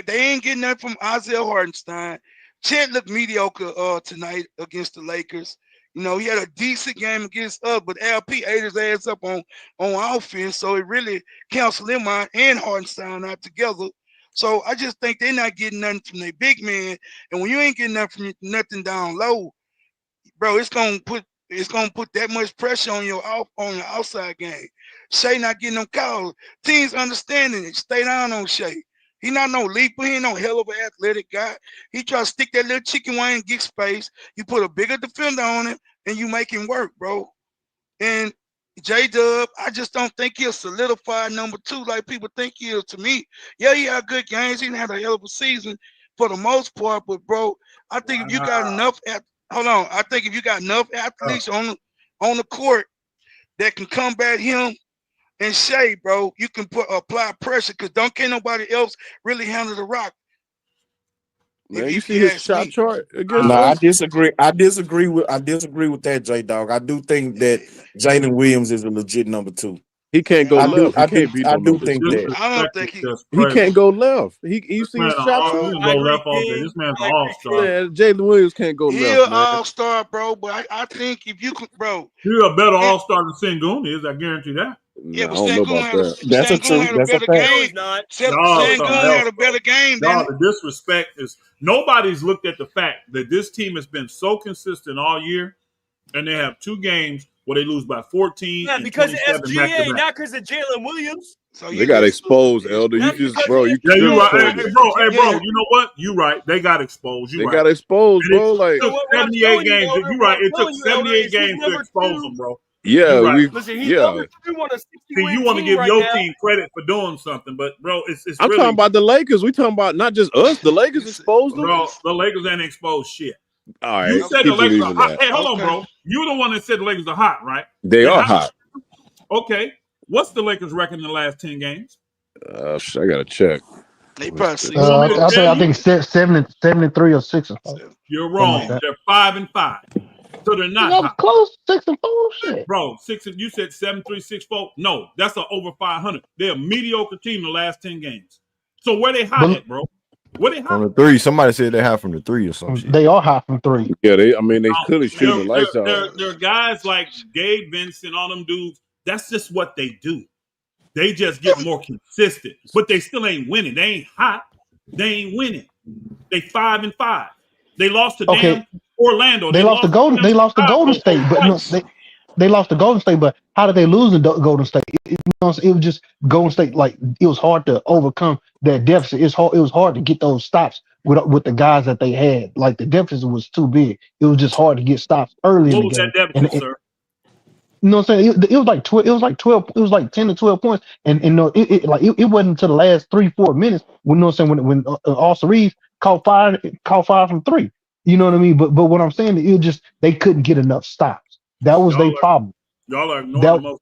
C: they ain't getting that from Isaiah Hartenstein. Chet looked mediocre tonight against the Lakers. He had a decent game against us, but LP ate his ass up on offense, so it really canceled him out and Hartenstein out together. So I just think they're not getting nothing from their big man, and when you ain't getting nothing down low, bro, it's gonna put that much pressure on your outside game. Shea not getting them calls. Teams understanding it. Stay down on Shea. He not no leaper. He ain't no hell of an athletic guy. He try to stick that little chicken wing and get space. You put a bigger defender on him, and you make him work, bro. And J-Dub, I just don't think he'll solidify number 2 like people think he is to me. Yeah, he had good games. He didn't have a hell of a season for the most part, but, bro, I think if you got enough I think if you got enough athletes on the court that can combat him and Shea, bro, you can apply pressure, because can't nobody else really handle the rock.
P: Man, you see his shot chart against
E: No, I
P: us?
E: disagree. I disagree with that, J Dog. I do think that Jalen Williams is a legit number 2.
P: He can't go left. He can't beat no number
E: think
P: 2.
E: that.
C: I don't think
P: He can't go left. You see his shot
J: He
P: chart?
J: can go left all day. This man's an all-star.
P: Man, Jalen Williams can't go
C: He's
P: left,
C: an
P: man.
C: all-star, bro, but I think if you could, bro.
K: You're a better all-star than Sengun is, I guarantee that.
C: Yeah, but
P: I don't know about that.
C: Sengun had a better game.
J: No, he's not.
C: Sengun had a better game than
K: Y'all, the disrespect is nobody's looked at the fact that this team has been so consistent all year, and they have 2 games where they lose by 14.
J: Yeah,
K: and
J: because of
K: 27
J: SGA,
K: back-to-back.
J: not because of Jalen Williams.
C: So
P: They got exposed, Elder. You just, bro. You
K: Yeah, you right.
P: sugarcoated
K: Hey,
P: it.
K: bro. You know what? You right. They got exposed. You
P: They
K: right.
P: got exposed,
K: And
P: bro. Like,
K: it took 78 games. You right. It took 78 games to expose them, bro.
P: yeah,
K: You right.
J: Listen, he's number 2 on a 60-win
K: See, you want to
J: team
K: give
J: right
K: your
J: now.
K: team credit for doing something, but bro, it's
P: I'm
K: really,
P: talking about the Lakers. We talking about not just us. The Lakers exposed them.
K: bro. The Lakers ain't exposed shit.
P: All right,
K: You said
P: keep
K: the Lakers are
P: believing
K: hot.
P: that.
K: Hey, hold on, bro. You're the one that said the Lakers are hot, right?
P: They are hot.
K: Okay. What's the Lakers' record in the last 10 games?
P: I gotta check.
C: They probably 6.
N: I think 73 or 6.
K: You're wrong.
N: Like
K: They're 5-5, so they're not
N: that was
K: hot.
N: close. 6-4. Shit.
K: Bro, you said 7-3, 6-4. No, that's an over 500. They're a mediocre team in the last 10 games. So where they hot at, bro? Where they hot?
A: From the 3. Somebody said they hot from the 3 or some shit.
N: They are hot from 3.
P: Yeah, they clearly shooting the lights out.
K: There are guys like Gabe Vincent, all them dudes. That's just what they do. They just get more consistent, but they still ain't winning. They ain't hot. They ain't winning. They 5-5. They lost to damn Orlando.
N: They lost to Golden. They lost to Golden State, but no, they lost to Golden State. But how did they lose to Golden State? It was just Golden State. Like, it was hard to overcome that deficit. It was hard to get those stops with the guys that they had. Like, the deficit was too big. It was just hard to get stops early in the game.
K: What was that deficit, sir?
N: You know what I'm saying? It was like 12. It was like 12. It was like 10 to 12 points. And no, it wasn't until the last 3-4 minutes. You know what I'm saying? When Austin Reeves caught fire from 3. You know what I mean? But what I'm saying, they couldn't get enough stops. That was their problem.
K: Y'all are ignoring the most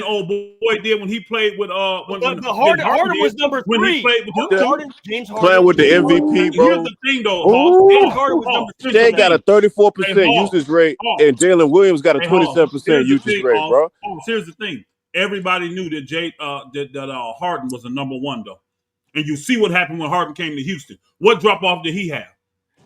K: than old boy did when he played with
J: But Harden was number
K: when he
J: 3.
K: played with Houston.
J: James Harden.
P: Playing with the
K: Here's
P: MVP, bro.
K: the thing, though,
J: James Harden was number 3.
P: Shea got a 34% usage rate, and Jalen Williams got a 27% usage rate, bro.
K: Here's the thing. Everybody knew that Harden was the number 1, though. And you see what happened when Harden came to Houston. What drop off did he have?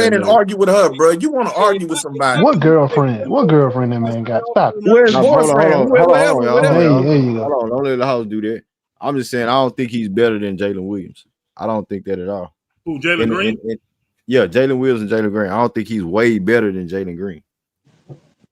Q: girlfriend and
A: look.
Q: argue with her, bro. You want to argue with somebody?
N: What girlfriend? What girlfriend that man got? Stop it.
Q: Well, his
A: Now, hold on,
Q: boyfriend,
A: hold
Q: whoever,
A: on, y'all.
Q: whatever.
N: There you go.
A: Hold on, don't let the house do that. I'm just saying I don't think he's better than Jalen Williams. I don't think that at all.
K: Who, Jalen Green?
A: Yeah, Jalen Williams and Jalen Green. I don't think he's way better than Jalen Green.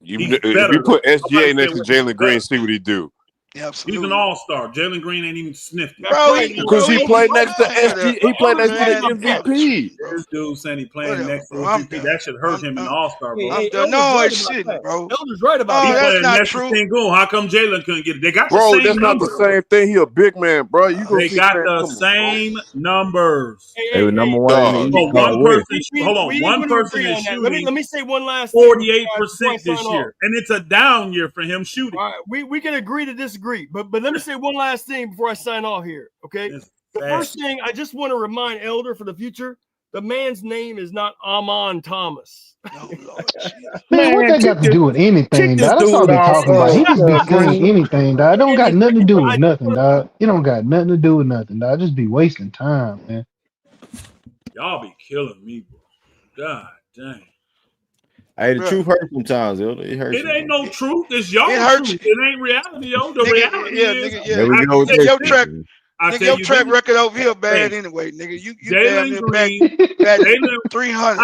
R: If you put SGA next to Jalen Green, see what he do.
C: Absolutely.
K: He's an all-star. Jalen Green ain't even sniffed it.
C: Bro,
P: Because he played next to
C: SG.
P: he played next to the MVP.
K: This dude saying he playing
C: Whatever,
K: next to
C: bro. I'm
K: MVP.
C: done.
K: That should hurt him in the All-Star, bro.
C: I'm done. No, it shouldn't, bro.
J: Elder's right about
K: He
C: that.
K: playing
C: That's not
K: next
C: true.
K: to Sengun. How come Jalen couldn't get it? They got the
P: Bro,
K: same
P: that's not
K: numbers.
P: the same thing. He a big man, bro. You gonna
K: They
P: see,
K: got
P: man,
K: the
P: come on,
K: same numbers.
A: They were number one in the
P: dog.
A: East.
K: So one
A: West.
K: person, hold on,
J: we
K: one
J: would
K: person
J: agree
K: is
J: on that. Let
K: shooting
J: me say one last thing
K: 48% this year, and it's a down year for him shooting.
J: All right, we can agree to disagree, but let me say one last thing before I sign off here. Okay, the first thing I just want to remind Elder for the future: the man's name is not Amon Thomas.
C: Oh Lord,
N: Man, what that got to do with anything, dog? That's all they talking about. He just be saying anything, dog. It don't got nothing to do with nothing, dog. It don't got nothing to do with nothing, dog. Just be wasting time, man.
K: Y'all be killing me, bro. God dang.
A: Hey, the truth hurts sometimes, Elder. It hurts.
K: It ain't no truth. It's y'all
C: It hurts
K: truth. It ain't reality, yo. The
C: Nigga,
K: reality
C: yeah,
K: is,
C: nigga, yeah.
A: There we
K: I
A: go with
K: tell
A: that
K: you
C: Your
K: this.
C: track,
K: I
C: nigga,
K: tell
C: your
K: you
C: track
K: this.
C: record over here bad
K: Hey,
C: anyway, nigga. You damn
K: Jalen
C: near
K: Green,
C: back
K: Jalen,
C: 300.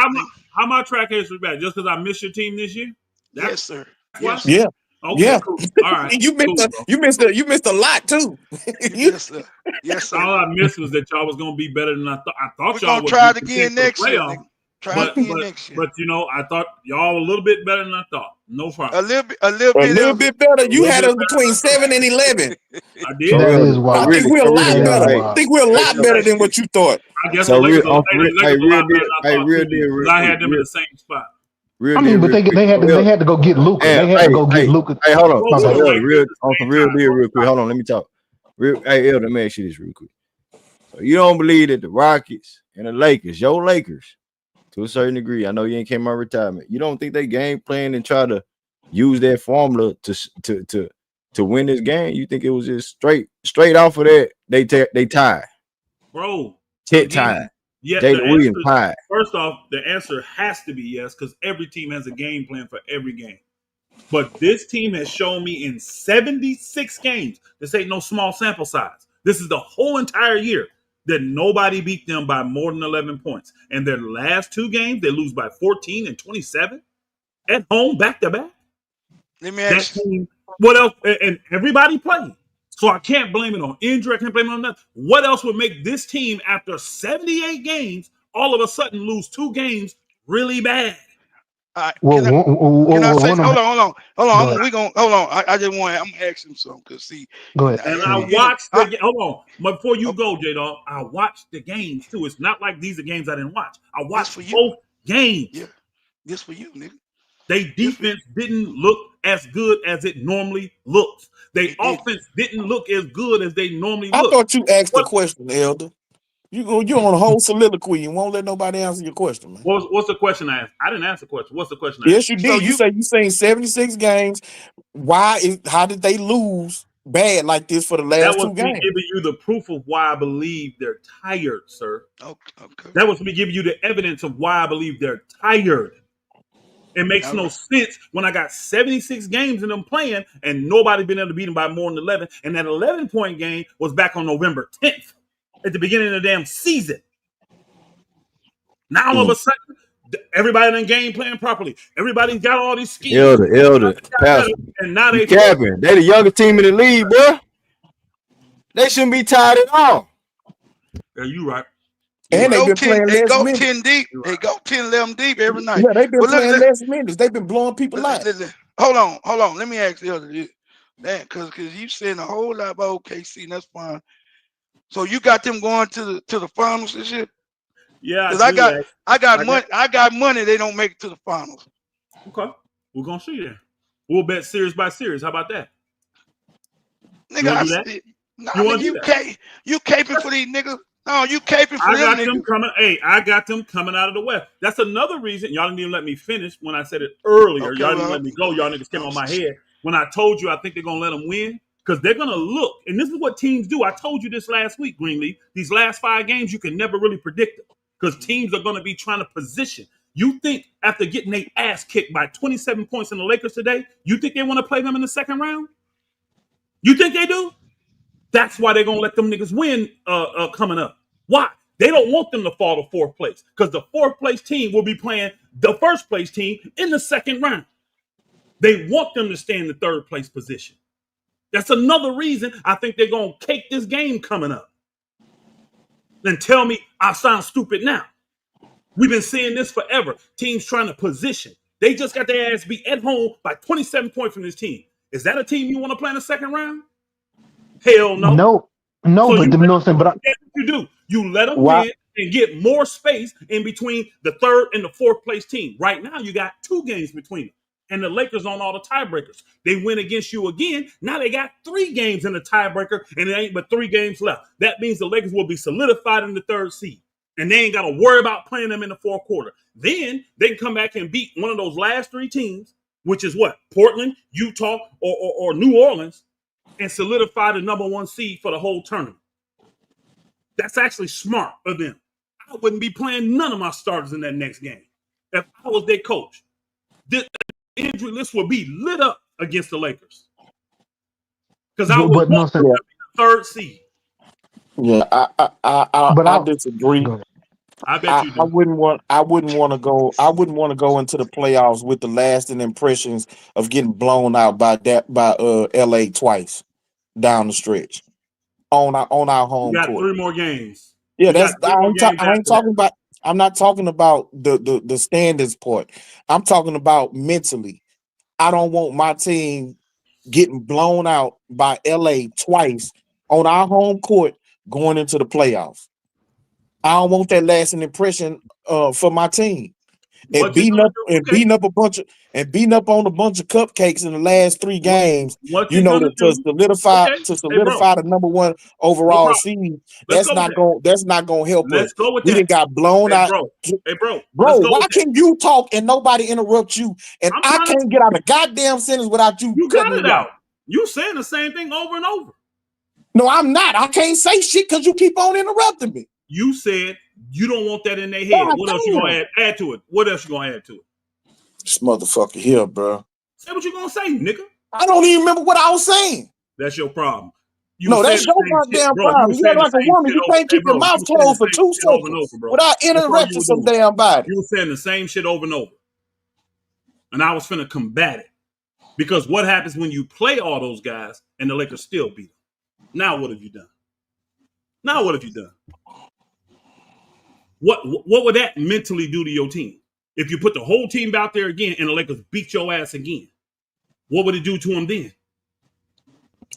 K: how my track history back? Just because I missed your team this year?
C: Yes, sir.
K: That's why?
C: Yes, sir.
E: Yeah.
K: Okay,
E: Yeah.
K: cool. All right.
E: you missed
K: Cool,
E: a,
K: bro.
E: lot too.
C: Yes, sir. Yes, sir.
K: All I missed was that y'all was gonna be better than I thought. I thought
C: We're
K: y'all
C: gonna
K: would
C: try it
K: be
C: again
K: content for the
C: next year,
K: playoff.
C: nigga. Try it again next year.
K: But you know, I thought y'all were a little bit better than I thought. No problem.
C: A little
E: A little bit better. You had us between 7 and 11.
K: I did.
N: That is
E: I
N: wild.
E: think we're a lot
N: That is
E: better. I
N: wild.
E: think we're a lot better than what you thought.
K: I guess
A: So
K: the
A: real,
K: Lakers are a
A: real
K: lot better
A: deal.
K: than I thought
A: Real
K: too,
A: deal,
K: because
A: real
K: I
A: quick.
K: had them in the same spot.
A: Real
N: I
A: deal,
N: mean, but
A: real quick.
N: they had to go get Luka. They had to go get Luka.
A: Hey, hold on.
N: My
A: So,
N: bad.
A: Elder, real on some real deal, real quick. Hold on, let me talk. Hey, Elder, let me ask you this real quick. So you don't believe that the Rockets and the Lakers, your Lakers, to a certain degree, I know you ain't came out of retirement. You don't think they game plan and try to use that formula to win this game? You think it was just straight off of that they tied,
K: Bro,
A: tit
K: again,
A: tied,
K: yeah,
A: Jalen Williams tied.
K: first off, the answer has to be yes, because every team has a game plan for every game. But this team has shown me in 76 games, this ain't no small sample size. This is the whole entire year that nobody beat them by more than 11 points. And their last two games, they lose by 14 and 27 at home, back to back.
C: Let me
K: That
C: ask you.
K: team, what else? And everybody played. So I can't blame it on injury. I can't blame it on nothing. What else would make this team, after 78 games, all of a sudden lose two games really bad?
C: All right,
N: Well,
C: can I say?
N: one
C: Hold
N: of
C: on.
N: Go ahead.
C: We gonna hold on. I just want. I'm gonna ask him something because see,
N: Go ahead.
K: And
N: Go
K: I
N: ahead.
K: watched the hold on. Before you go, J-Dog, I watched the games too. It's not like these are games I didn't watch. I watched
C: for you.
K: both games.
C: Yeah, this for you, nigga.
K: They defense didn't look as good as it normally looks. They
C: didn't.
K: offense didn't look as good as they normally
E: I
K: look.
E: thought you asked the question, Elder. You on a whole soliloquy. You won't let nobody answer your question, man.
K: What's the question I asked? I didn't answer the question. What's the question I
E: Yes,
K: asked?
E: you did. You said you seen 76 games. How did they lose bad like this for the
K: That
E: last
K: was
E: two
K: me
E: games?
K: giving you the proof of why I believe they're tired, sir.
C: Okay.
K: That was me giving you the evidence of why I believe they're tired. It makes no sense when I got 76 games in them playing and nobody been able to beat them by more than 11. And that 11-point game was back on November 10th at the beginning of the damn season. Now all of a sudden, everybody done game playing properly. Everybody's got all these schemes.
A: Elder, Pastor,
K: And now
A: you
K: they
A: capping. They the youngest team in the league, bro. They shouldn't be tied at all.
K: Yeah, you right.
E: And they've been playing
C: They
E: less
C: go
E: minutes.
C: 10 deep. They go 10, 11 deep every night.
E: Yeah, they've been
C: But
E: playing less minutes. They've been blowing people out.
C: Hold on. Let me ask the other this. Because you saying a whole lot about OKC, and that's fine. So you got them going to the finals this year?
K: Yeah,
C: Because I got money. They don't make it to the finals.
K: Okay, we're gonna see that. We'll bet series by series. How about that?
C: Nigga,
K: You want to do that? You want to do that?
C: You caping for these niggas? No, you caping for
K: I
C: them
K: got
C: niggas.
K: them coming. Hey, I got them coming out of the West. That's another reason y'all didn't even let me finish when I said it earlier.
C: Okay,
K: Y'all didn't let me go. Y'all niggas came on my head when I told you I think they're gonna let them win because they're gonna look. And this is what teams do. I told you this last week, Greenleaf. These last 5 games, you can never really predict them because teams are gonna be trying to position. You think after getting their ass kicked by 27 points in the Lakers today, you think they want to play them in the second round? You think they do? That's why they're gonna let them niggas win coming up. Why? They don't want them to fall to 4th place because the 4th place team will be playing the 1st place team in the second round. They want them to stay in the 3rd place position. That's another reason I think they're going to cake this game coming up. Then tell me I sound stupid now. We've been seeing this forever. Teams trying to position. They just got their ass beat at home by 27 points from this team. Is that a team you want to play in the second round? Hell no.
N: No,
K: So
N: but you know what I'm saying. But
K: that's what you do. You let them
Q: Why?
K: win and get more space in between the third and the fourth place team. Right now, you got 2 games between them. And the Lakers on all the tiebreakers. They win against you again. Now they got 3 games in the tiebreaker, and it ain't but 3 games left. That means the Lakers will be solidified in the 3rd seed. And they ain't got to worry about playing them in the 4th quarter. Then they can come back and beat one of those last 3 teams, which is what? Portland, Utah, or New Orleans, and solidify the number 1 seed for the whole tournament. That's actually smart of them. I wouldn't be playing none of my starters in that next game if I was their coach. This injury list would be lit up against the Lakers because I would want them to be the 3rd seed.
Q: Yeah, I disagree.
K: I bet you do.
Q: I wouldn't want to go. I wouldn't want to go into the playoffs with the lasting impressions of getting blown out by LA twice down the stretch on our home
K: You got
Q: court.
K: 3 more games.
Q: Yeah, I'm not talking about the standards part. I'm talking about mentally. I don't want my team getting blown out by LA twice on our home court going into the playoffs. I don't want that lasting impression for my team. And beating up on a bunch of cupcakes in the last 3 games, to solidify the number 1 overall seed. That's not gonna help us. We didn't got blown out.
K: Bro,
Q: why can you talk and nobody interrupt you? And I can't get out a goddamn sentence without you cutting me out.
K: You saying the same thing over and over.
Q: No, I'm not. I can't say shit because you keep on interrupting me.
K: You said you don't want that in their head. What else you gonna add to it? What else you gonna add to it?
Q: This motherfucker here, bro.
K: Say what you gonna say, nigga.
Q: I don't even remember what I was saying.
K: That's your problem.
Q: That's your goddamn problem. You act like a woman. You can't keep your mouth closed for 2 seconds without interrupting some damn body.
K: You were saying the same shit over and over. And I was finna combat it. Because what happens when you play all those guys and the Lakers still beat them? Now what have you done? What would that mentally do to your team? If you put the whole team out there again and the Lakers beat your ass again, what would it do to them then?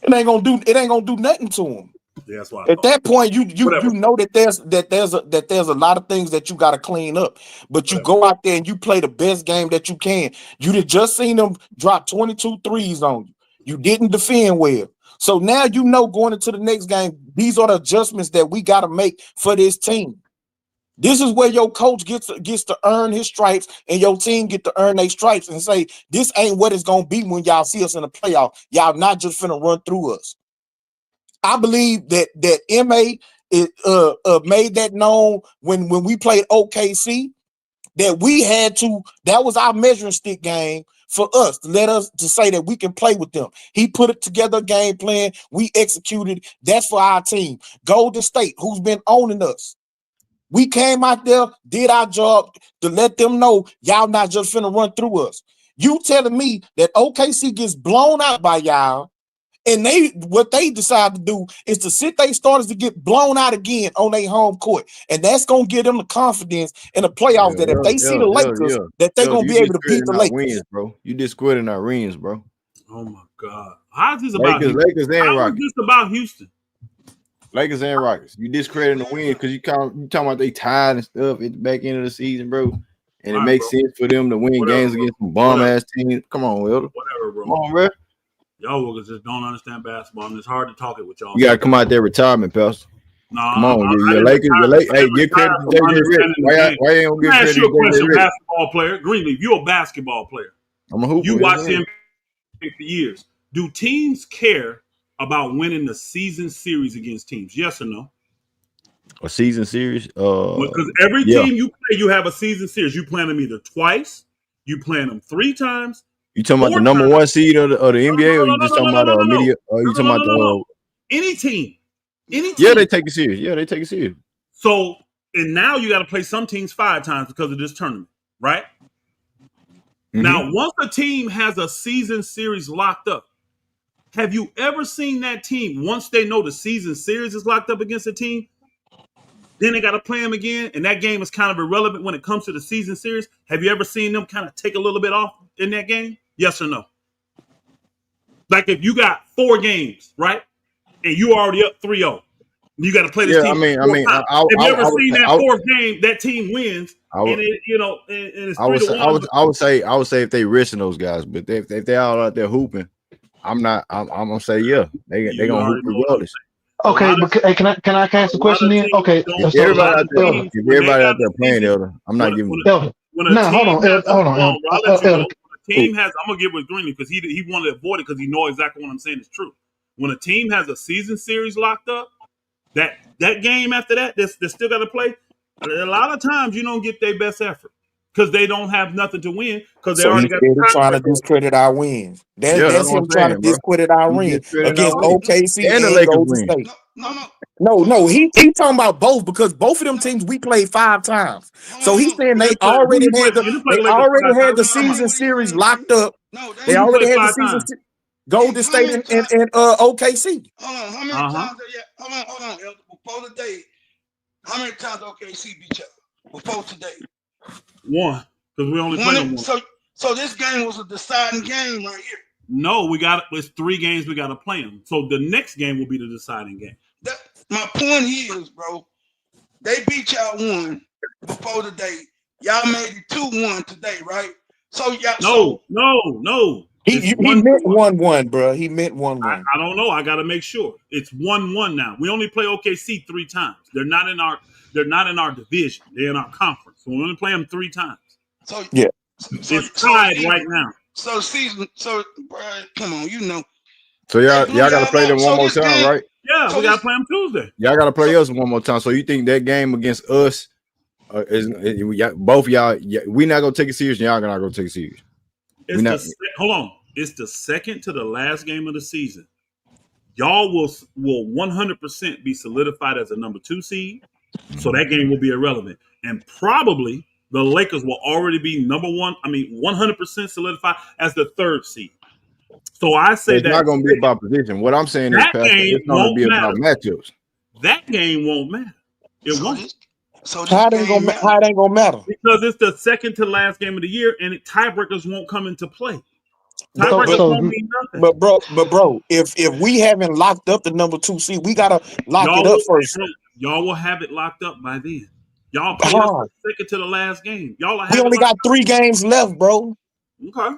Q: It ain't gonna do nothing to them.
K: Yeah, that's why.
Q: At that point, you know that there's a lot of things that you got to clean up. But you go out there and you play the best game that you can. You just seen them drop 22 threes on you. You didn't defend well. So now you know going into the next game, these are the adjustments that we got to make for this team. This is where your coach gets to earn his stripes and your team get to earn their stripes and say, this ain't what it's going to be when y'all see us in the playoff. Y'all not just finna run through us. I believe that MA made that known when we played OKC, that we had to, that was our measuring stick game for us, to let us to say that we can play with them. He put it together, a game plan. We executed. That's for our team. Golden State, who's been owning us. We came out there, did our job to let them know y'all not just finna run through us. You telling me that OKC gets blown out by y'all, and what they decide to do is to sit their starters to get blown out again on their home court. And that's going to give them the confidence in the playoffs that if they see the Lakers, that they're going to be able to beat the Lakers.
A: Wins, bro. You discrediting our wins, bro.
K: Oh, my God. How's this about
A: Lakers and Rockets.
K: This about Houston?
A: Lakers and Rockets. You discrediting the wins because you talking about they tired and stuff at the back end of the season, bro. And it makes sense for them to win games against some bomb-ass teams. Come on, Wilder.
K: Whatever, bro.
A: Come on, bro.
K: Y'all just don't understand basketball, and it's hard to talk it with y'all.
A: You got to come out there retirement, Pastor.
K: Nah,
A: come on, your Lakers. Hey, give credit to JJ Redick. Why you don't give credit to JJ Redick?
K: Basketball player, Greenleaf. You're a basketball player.
A: I'm a hooper.
K: You watch the NBA for years. Do teams care about winning the season series against teams? Yes or no?
A: A season series?
K: Because every team you play, you have a season series. You play them either twice, you play them 3 times.
A: You talking about the number 1 seed of the NBA, or you just talking about media? Or you talking about
K: any team?
A: Yeah, they take it serious.
K: So, and now you got to play some teams 5 times because of this tournament, right? Mm-hmm. Now, once a team has a season series locked up, Have you ever seen that team once they know the season series is locked up against a team? Then they got to play them again, and that game is kind of irrelevant when it comes to the season series. Have you ever seen them kind of take a little bit off in that game? Yes or no? Like if you got 4 games, right, and you already up 3-0, you got to play this team. Have you ever seen that fourth game, that team wins, and it's 3-1?
A: I would say if they risking those guys, but if they all out there hooping, I'm gonna say they gonna hoop regardless.
N: Okay, but can I ask a question then? Okay,
A: if everybody out there playing, Elder, I'm not giving.
N: Elder. No, hold on, Elder.
K: When a team has, I'm gonna give with Greenleaf because he wanted to avoid it because he knows exactly what I'm saying is true. When a team has a season series locked up, that game after that, they still got to play. A lot of times you don't get their best effort because they don't have nothing to win because they already got.
Q: Trying to discredit our wins. That's him trying to discredit our wins against OKC and Golden State. No. He talking about both because both of them teams we played 5 times. So he's saying they already had the season series locked up. They already had the season. Golden State and OKC.
C: Hold on, how many times? Hold on, Elder. Before today, how many times OKC beat you before today?
K: 1, because we only played 1.
C: So this game was a deciding game right here.
K: No, it's 3 games we got to play them. So the next game will be the deciding game.
C: My point is, bro, they beat y'all 1 before today. Y'all made it 2-1 today, right? So y'all. No.
Q: He meant 1-1, bro. He meant 1-1.
K: I don't know. I got to make sure it's 1-1 now. We only play OKC 3 times. They're not in our division. They're in our conference. So we only play them 3 times.
C: So
K: it's tied right now.
C: So season. So bro, come on, you know.
A: So y'all got to play them one more time, right?
K: Yeah, we got to play them Tuesday.
A: Y'all got to play us one more time. So you think that game against us both of y'all? We not gonna take it serious. Y'all not gonna take it serious.
K: Hold on. It's the second to the last game of the season. Y'all will 100% be solidified as a number 2 seed. So that game will be irrelevant. And probably the Lakers will already be number 100% solidified as the 3rd seed. So I say
A: it's not going to be about position. What I'm saying is, Pastor, it's going to be about matchups.
K: That game won't matter. It won't.
Q: So how it ain't gonna matter?
K: Because it's the second to last game of the year, and tiebreakers won't come into play.
Q: Tiebreakers won't mean nothing. But bro, if we haven't locked up the number 2 seed, we gotta lock it up first.
K: Y'all will have it locked up by then. Y'all play us the second to the last game.
Q: We only got 3 games left, bro.
K: Okay.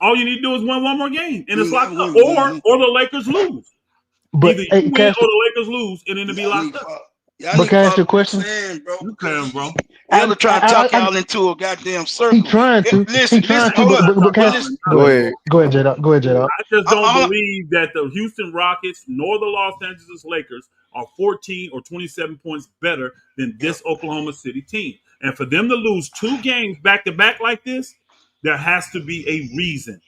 K: All you need to do is win 1 more game, and it's locked up. Or the Lakers lose.
N: But
K: either you win or the Lakers lose, and then it'll be locked up.
N: But can I ask you a question?
K: You can, bro.
C: Elder trying to talk y'all into a goddamn circle.
N: He trying to.
C: Listen,
N: Go ahead, J-Dog.
K: I just don't believe that the Houston Rockets nor the Los Angeles Lakers are 14 or 27 points better than this Oklahoma City team. And for them to lose 2 games back-to-back like this, there has to be a reason.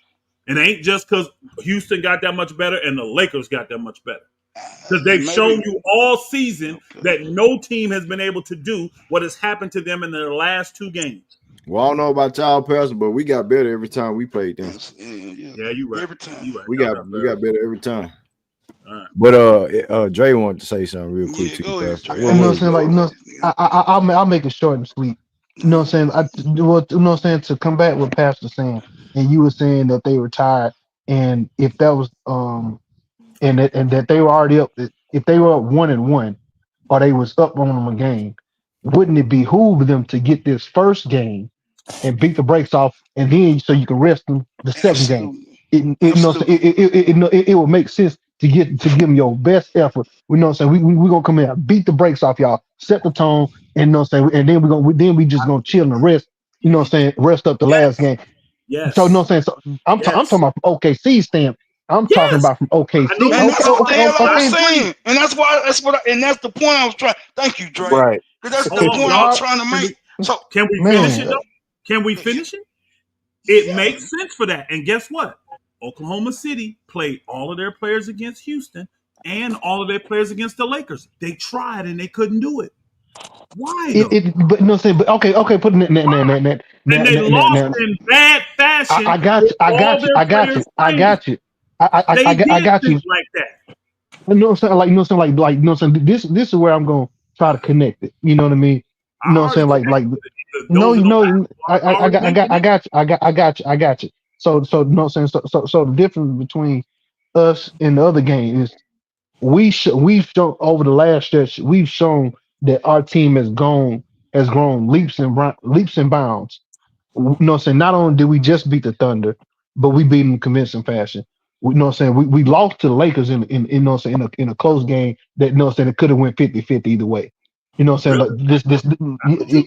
K: It ain't just because Houston got that much better and the Lakers got that much better. Because they've shown you all season that no team has been able to do what has happened to them in their last 2 games.
A: Well, I don't know about y'all, Pastor, but we got better every time we played them.
K: Yeah, you right.
C: Every time.
A: We got better every time.
K: All right.
A: But Dre wanted to say something real quick to you, Pastor.
N: You know what I'm saying? Like, I'll make it short and sweet. You know what I'm saying? You know what I'm saying? To come back with Pastor saying, and you were saying that they were tired, and if that was and that they were already up, if they were up 1-1, or they was up on them a game, wouldn't it behoove them to get this first game and beat the brakes off, and then so you can rest them the second game? It would make sense to give them your best effort. You know what I'm saying? We're gonna come in and beat the brakes off y'all, set the tone, and you know what I'm saying, and then we just gonna chill and rest. You know what I'm saying? Rest up the last game.
K: Yes.
N: So you know what I'm saying? So I'm talking about from OKC stamp. I'm talking about from OKC.
C: And that's what the hell I'm saying. And that's the point I was trying. Thank you, Dre.
Q: Right.
C: That's the point I was trying to make. So
K: can we finish it though? Can we finish it? It makes sense for that. And guess what? Oklahoma City played all of their players against Houston and all of their players against the Lakers. They tried and they couldn't do it. Why?
N: But no, say, but okay, put it in that.
K: And they lost in bad fashion.
N: I got you.
I: They
N: I
I: did
N: got you.
I: things like that.
N: You know what I'm saying? Like, you know what I'm saying? Like, you know what I'm saying? This is where I'm going to try to connect it. You know what I mean? You
I: I
N: know what I'm saying?
I: already
N: Like,
I: connected it because
N: no,
I: those are
N: you
I: no
N: know,
I: basketball. I already been
N: I
I: connected.
N: got you. I got you. So, you know what I'm saying? So the difference between us and the other game is we've shown over the last stretch, we've shown that our team has grown leaps and bounds. You know what I'm saying? Not only did we just beat the Thunder, but we beat them in convincing fashion. You know what I'm saying? We lost to the Lakers in you know what I'm saying, in a close game that, you know what I'm saying, it could have went 50-50 either way. You know what I'm saying? Like
I: Really?
N: this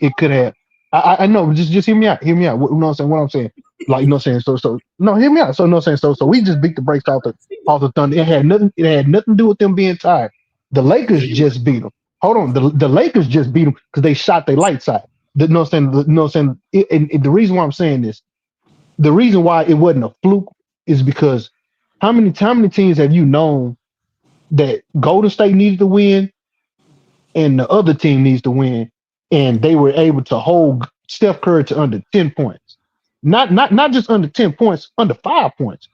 N: it could have. I know, just hear me out. Hear me out. You know what I'm saying? What I'm saying. Like, you know what I'm saying? So no, hear me out. So, you know what I'm saying? So we just beat the brakes off the Thunder. It had nothing to do with them being tired. The
I: Yeah,
N: Lakers
I: you're right.
N: just beat them. Hold on. The Lakers just beat them because they shot their lights out. You know what I'm saying? You know what I'm saying? And the reason why I'm saying this, the reason why it wasn't a fluke is because how many teams have you known that Golden State needed to win and the other team needs to win, and they were able to hold Steph Curry to under 10 points. Not just under 10 points, under 5 points.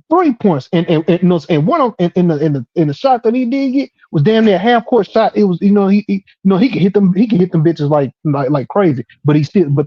N: 3 points, and, you know, and one of in the shot that he did get was damn near a half court shot. It was, you know, he could hit them, bitches like crazy, but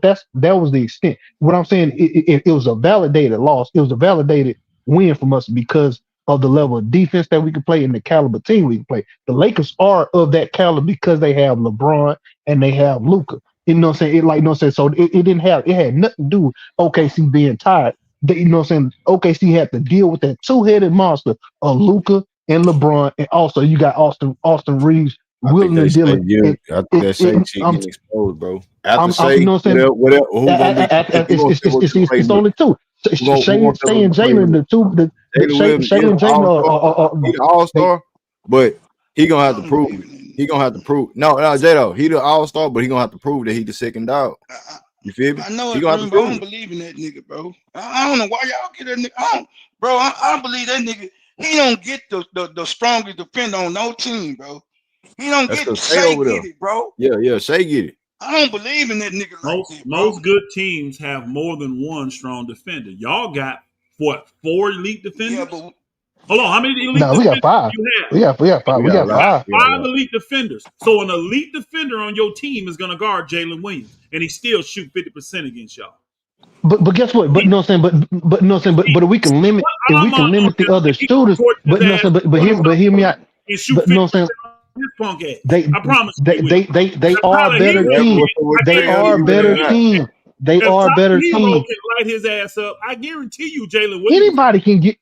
N: that was the extent. What I'm saying, it was a validated loss. It was a validated win from us because of the level of defense that we could play and the caliber team we can play. The Lakers are of that caliber because they have LeBron and they have Luka. You know what I'm saying? You know what I'm saying? So it had nothing to do with OKC being tired. You know what I'm saying? OKC had to deal with that two-headed monster of Luka and LeBron, and also you got Austin Reeves,
A: I think
N: willing
A: they
N: and
A: say,
N: dealing.
A: yeah, I think that Shea shit
N: I'm,
A: getting exposed, bro. After
N: you
A: Shea,
N: know what I'm saying?
A: whatever, who gonna be? Who gonna say what you
N: It's
A: playing with?
N: only two.
A: Who gonna say
N: Shay
A: what
N: and
A: you playing
N: Jalen,
A: with? Jalen Williams
N: Shay
A: is
N: and
A: an
N: Jalen
A: all star. He the all
N: they
A: star, but he gonna have to
C: I don't
A: prove
C: believe
A: it.
C: in
A: He gonna have to prove. No, J-Lo, he the all star, but he gonna have to prove that he the second dog.
C: that.
A: You feel me?
C: I know
A: He
C: it,
A: gonna have to
C: Green, but I
A: prove
C: don't
A: it.
C: believe in that nigga, bro. I don't know why y'all get that nigga. I don't believe that nigga. He don't get the strongest defender on no team, bro. He don't
A: That's
C: get
A: cause Shea
C: Shay
A: over there.
C: get it, bro.
A: Yeah, Shea get it.
C: I don't believe in that nigga like that, bro.
K: Most good teams have more than one strong defender. Y'all got what, 4 elite
C: Yeah,
K: defenders?
C: but
K: Hold on, how many elite
N: No, we got
K: defenders do
N: five.
K: you have?
N: We got five.
A: We
N: We
A: got a
N: got
K: You
A: lot.
K: got
N: five.
A: We got a
K: 5
A: lot.
K: elite defenders. So an elite defender on your team is going to guard Jalen Williams, and he still shoot 50% against y'all.
N: But guess what? But
K: He,
N: no, I'm saying, but no, I'm saying, but if we can limit,
K: what I'm on
N: the
K: offense,
N: other
K: he gonna
N: shooters,
K: torch his
N: but no, I'm
K: ass
N: saying, but
K: 20
N: hear me out.
K: and shoot
N: But no,
K: 50%
N: I'm saying,
K: on his punk ass.
N: they
K: I promise you
N: they
K: he will.
N: they they, they
K: If
N: are a
K: Tyler
N: better
K: Hero,
N: team.
A: So what
K: I
A: you
N: They
A: saying?
K: guarantee
N: are a
A: He
K: you
A: really
N: better
K: Jalen
A: not.
K: Williams.
N: team. They
K: If
N: are a
K: Tyler
N: better
K: Hero
N: team.
K: can light his ass up, I guarantee you Jalen Williams.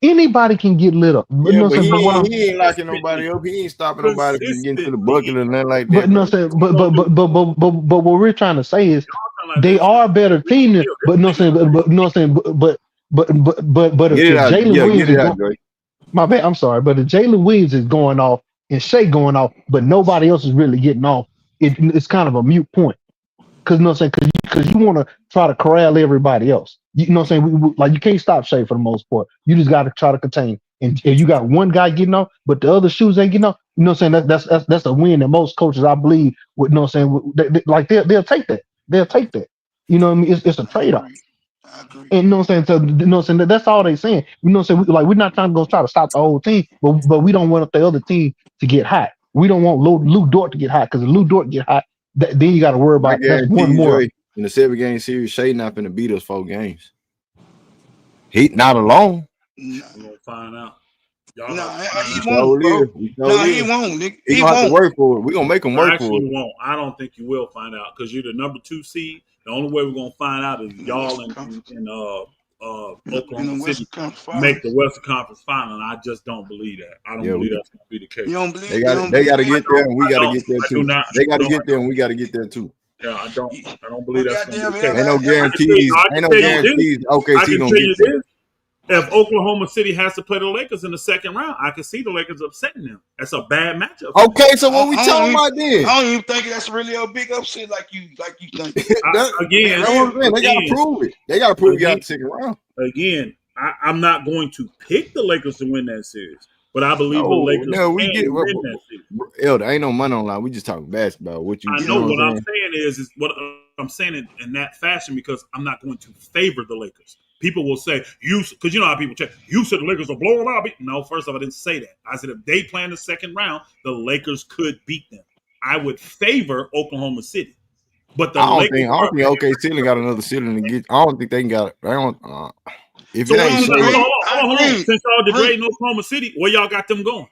N: Anybody can get lit up. But
A: Yeah,
N: no, I'm
A: but
N: saying,
K: No,
N: but what I'm
A: he ain't locking
K: consistently,
A: nobody up. He ain't stopping nobody from getting to the bucket
K: consistently,
A: or nothing like
N: but
A: that,
N: no, I'm
A: bro.
N: saying,
K: he gonna do.
N: but what we're trying to say is
K: Y'all sound like
N: they
K: this nigga
N: are a better
K: Ricky
N: team.
K: Hill.
N: But no, I'm
K: This nigga
N: saying, but no, I'm saying, but
A: Get it
N: if
A: out.
N: Jalen
A: Yeah, get
N: Williams is
A: it out,
N: going.
A: Dre.
N: My bad. I'm sorry, but if Jalen Williams is going off and Shea going off, but nobody else is really getting off, it's kind of a mute point. Because you know what I'm saying? Because you want to try to corral everybody else. You know what I'm saying? Like you can't stop Shea for the most part. You just got to try to contain. And if you got one guy getting off, but the other shoes ain't getting off, you know what I'm saying? That's a win that most coaches, I believe, would, you know what I'm saying? Like they'll take that. They'll take that. You know what I mean? It's a
C: I
N: trade off.
C: agree. I agree.
N: And you know what I'm saying? So you know what I'm saying? That's all they saying. You know what I'm saying? Like we're not trying to go try to stop the whole team, but we don't want the other team to get hot. We don't want Lou Dort to get hot because if Lou Dort get hot, then you got to worry
A: I
N: about that's
A: guarantee
N: one
A: you,
N: more.
A: Dre, in the 7-game series, Shea not finna beat us 4 games. He not alone.
C: Nah,
K: We're gonna find out. Y'all
C: nah,
K: gonna find
C: he
A: We
K: out.
C: won't,
A: sure
C: bro.
A: is. We sure
C: Nah, he
A: is.
C: won't, nigga.
A: He
C: He
A: gonna have to
C: won't.
A: work for it. We gonna make him
K: Well,
A: work
K: actually,
A: for it.
K: you won't. I don't think you will find out because you're the number 2 seed. The only way we're gonna find out is
C: In the
K: y'all
C: Western Conference.
K: in
C: In
K: Oklahoma
C: the
K: City
C: Western Conference
K: make
C: Finals.
K: the Western Conference final, and I just don't believe that. I don't
A: Yeah,
K: believe that's gonna be the
C: You
K: case.
C: don't
A: they
C: believe? You
A: got
C: don't
A: they
C: believe
A: got to
C: that?
A: get there, and we
K: I
A: got to
K: don't.
A: get there
K: I do
A: too.
K: not.
A: They got to
K: No,
A: get there, and we got to get there too.
K: yeah, I don't. I don't believe
C: Well,
K: that's gonna be
C: goddamn,
K: the case.
A: Ain't no
K: I can tell you.
A: guarantees.
K: I
A: Ain't
K: can
A: no
K: tell
C: you
K: you
C: don't.
K: this.
A: guarantees.
K: I
A: OKC
K: can
A: gonna
K: tell
A: get
K: you
A: there.
K: this. If Oklahoma City has to play the Lakers in the second round, I can see the Lakers upsetting them. That's a bad matchup for them.
A: Okay, so what we talking about then?
C: I don't even think that's really a big upset like you think.
K: Again,
A: That's what I'm saying. They got to
K: again,
A: prove it. They got to prove you got
K: again,
A: the second round.
K: again. I'm not going to pick the Lakers to win that series, but I believe the Lakers
A: No, we get
K: can win that series.
A: Elder. Ain't no money on line. We just talking basketball. What you
K: I
A: know
K: know
A: what I'm
K: what I'm
A: saying?
K: saying is what I'm saying in that fashion because I'm not going to favor the Lakers. People will say, because you know how people check, you said the Lakers will blow them out. No, first off, I didn't say that. I said if they play in the second round, the Lakers could beat them. I would favor Oklahoma City. But the
A: I don't
K: Lakers
A: think OKC got another ceiling to get. I don't think they can got it. I don't. If
K: so
A: it ain't
K: hold on. Since y'all degrading Oklahoma City, where y'all got them going?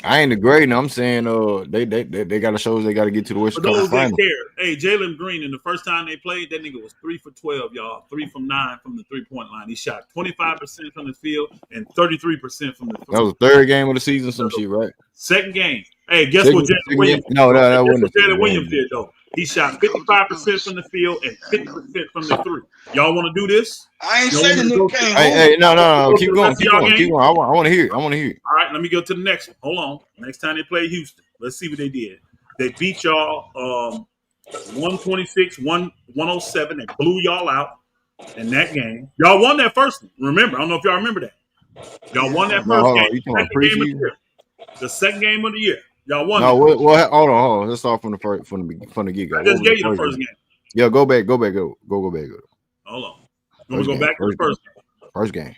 A: I ain't degrading. I'm saying they got to show they got to get to the Western
K: For those
A: Conference
K: that
A: Final.
K: care, hey, Jalen Green, in the first time they played, that nigga was 3 for 12, y'all. 3 from 9 from the 3-point line. He shot 25% from the field and 33% from the three.
A: That was the third game of the season, some shit, right?
K: Second game. Hey, guess what Jalen Williams did?
A: No, that
K: Guess
A: wasn't
K: what
A: the
K: Jalen
A: second
K: Williams
A: game.
K: did, though? He shot 55% from the field and 50% from the three. Y'all want to do this?
C: I ain't
K: Y'all
C: saying
K: want
C: the
K: to
C: nigga
K: go?
C: can't
A: Hey,
C: hoop.
A: no.
K: Go
A: Keep
K: to the
A: going.
K: rest of y'all game?
A: I want to hear it. All
K: right, let me go to the next one. Hold on. Next time they play Houston, let's see what they did. They beat y'all 126, 107. They blew y'all out in that game. Y'all won that first one. Remember, I don't know if y'all remember that. Y'all won that first game.
A: You talking about
K: Second game of the
A: preseason?
K: year. The second game of the year. Y'all won
A: No,
K: that.
A: what? Hold on. Let's start from the get go.
K: I just gave you the first game.
A: Yeah, go back. Go back.
K: Hold on. You want to go back to the first game?
A: First game.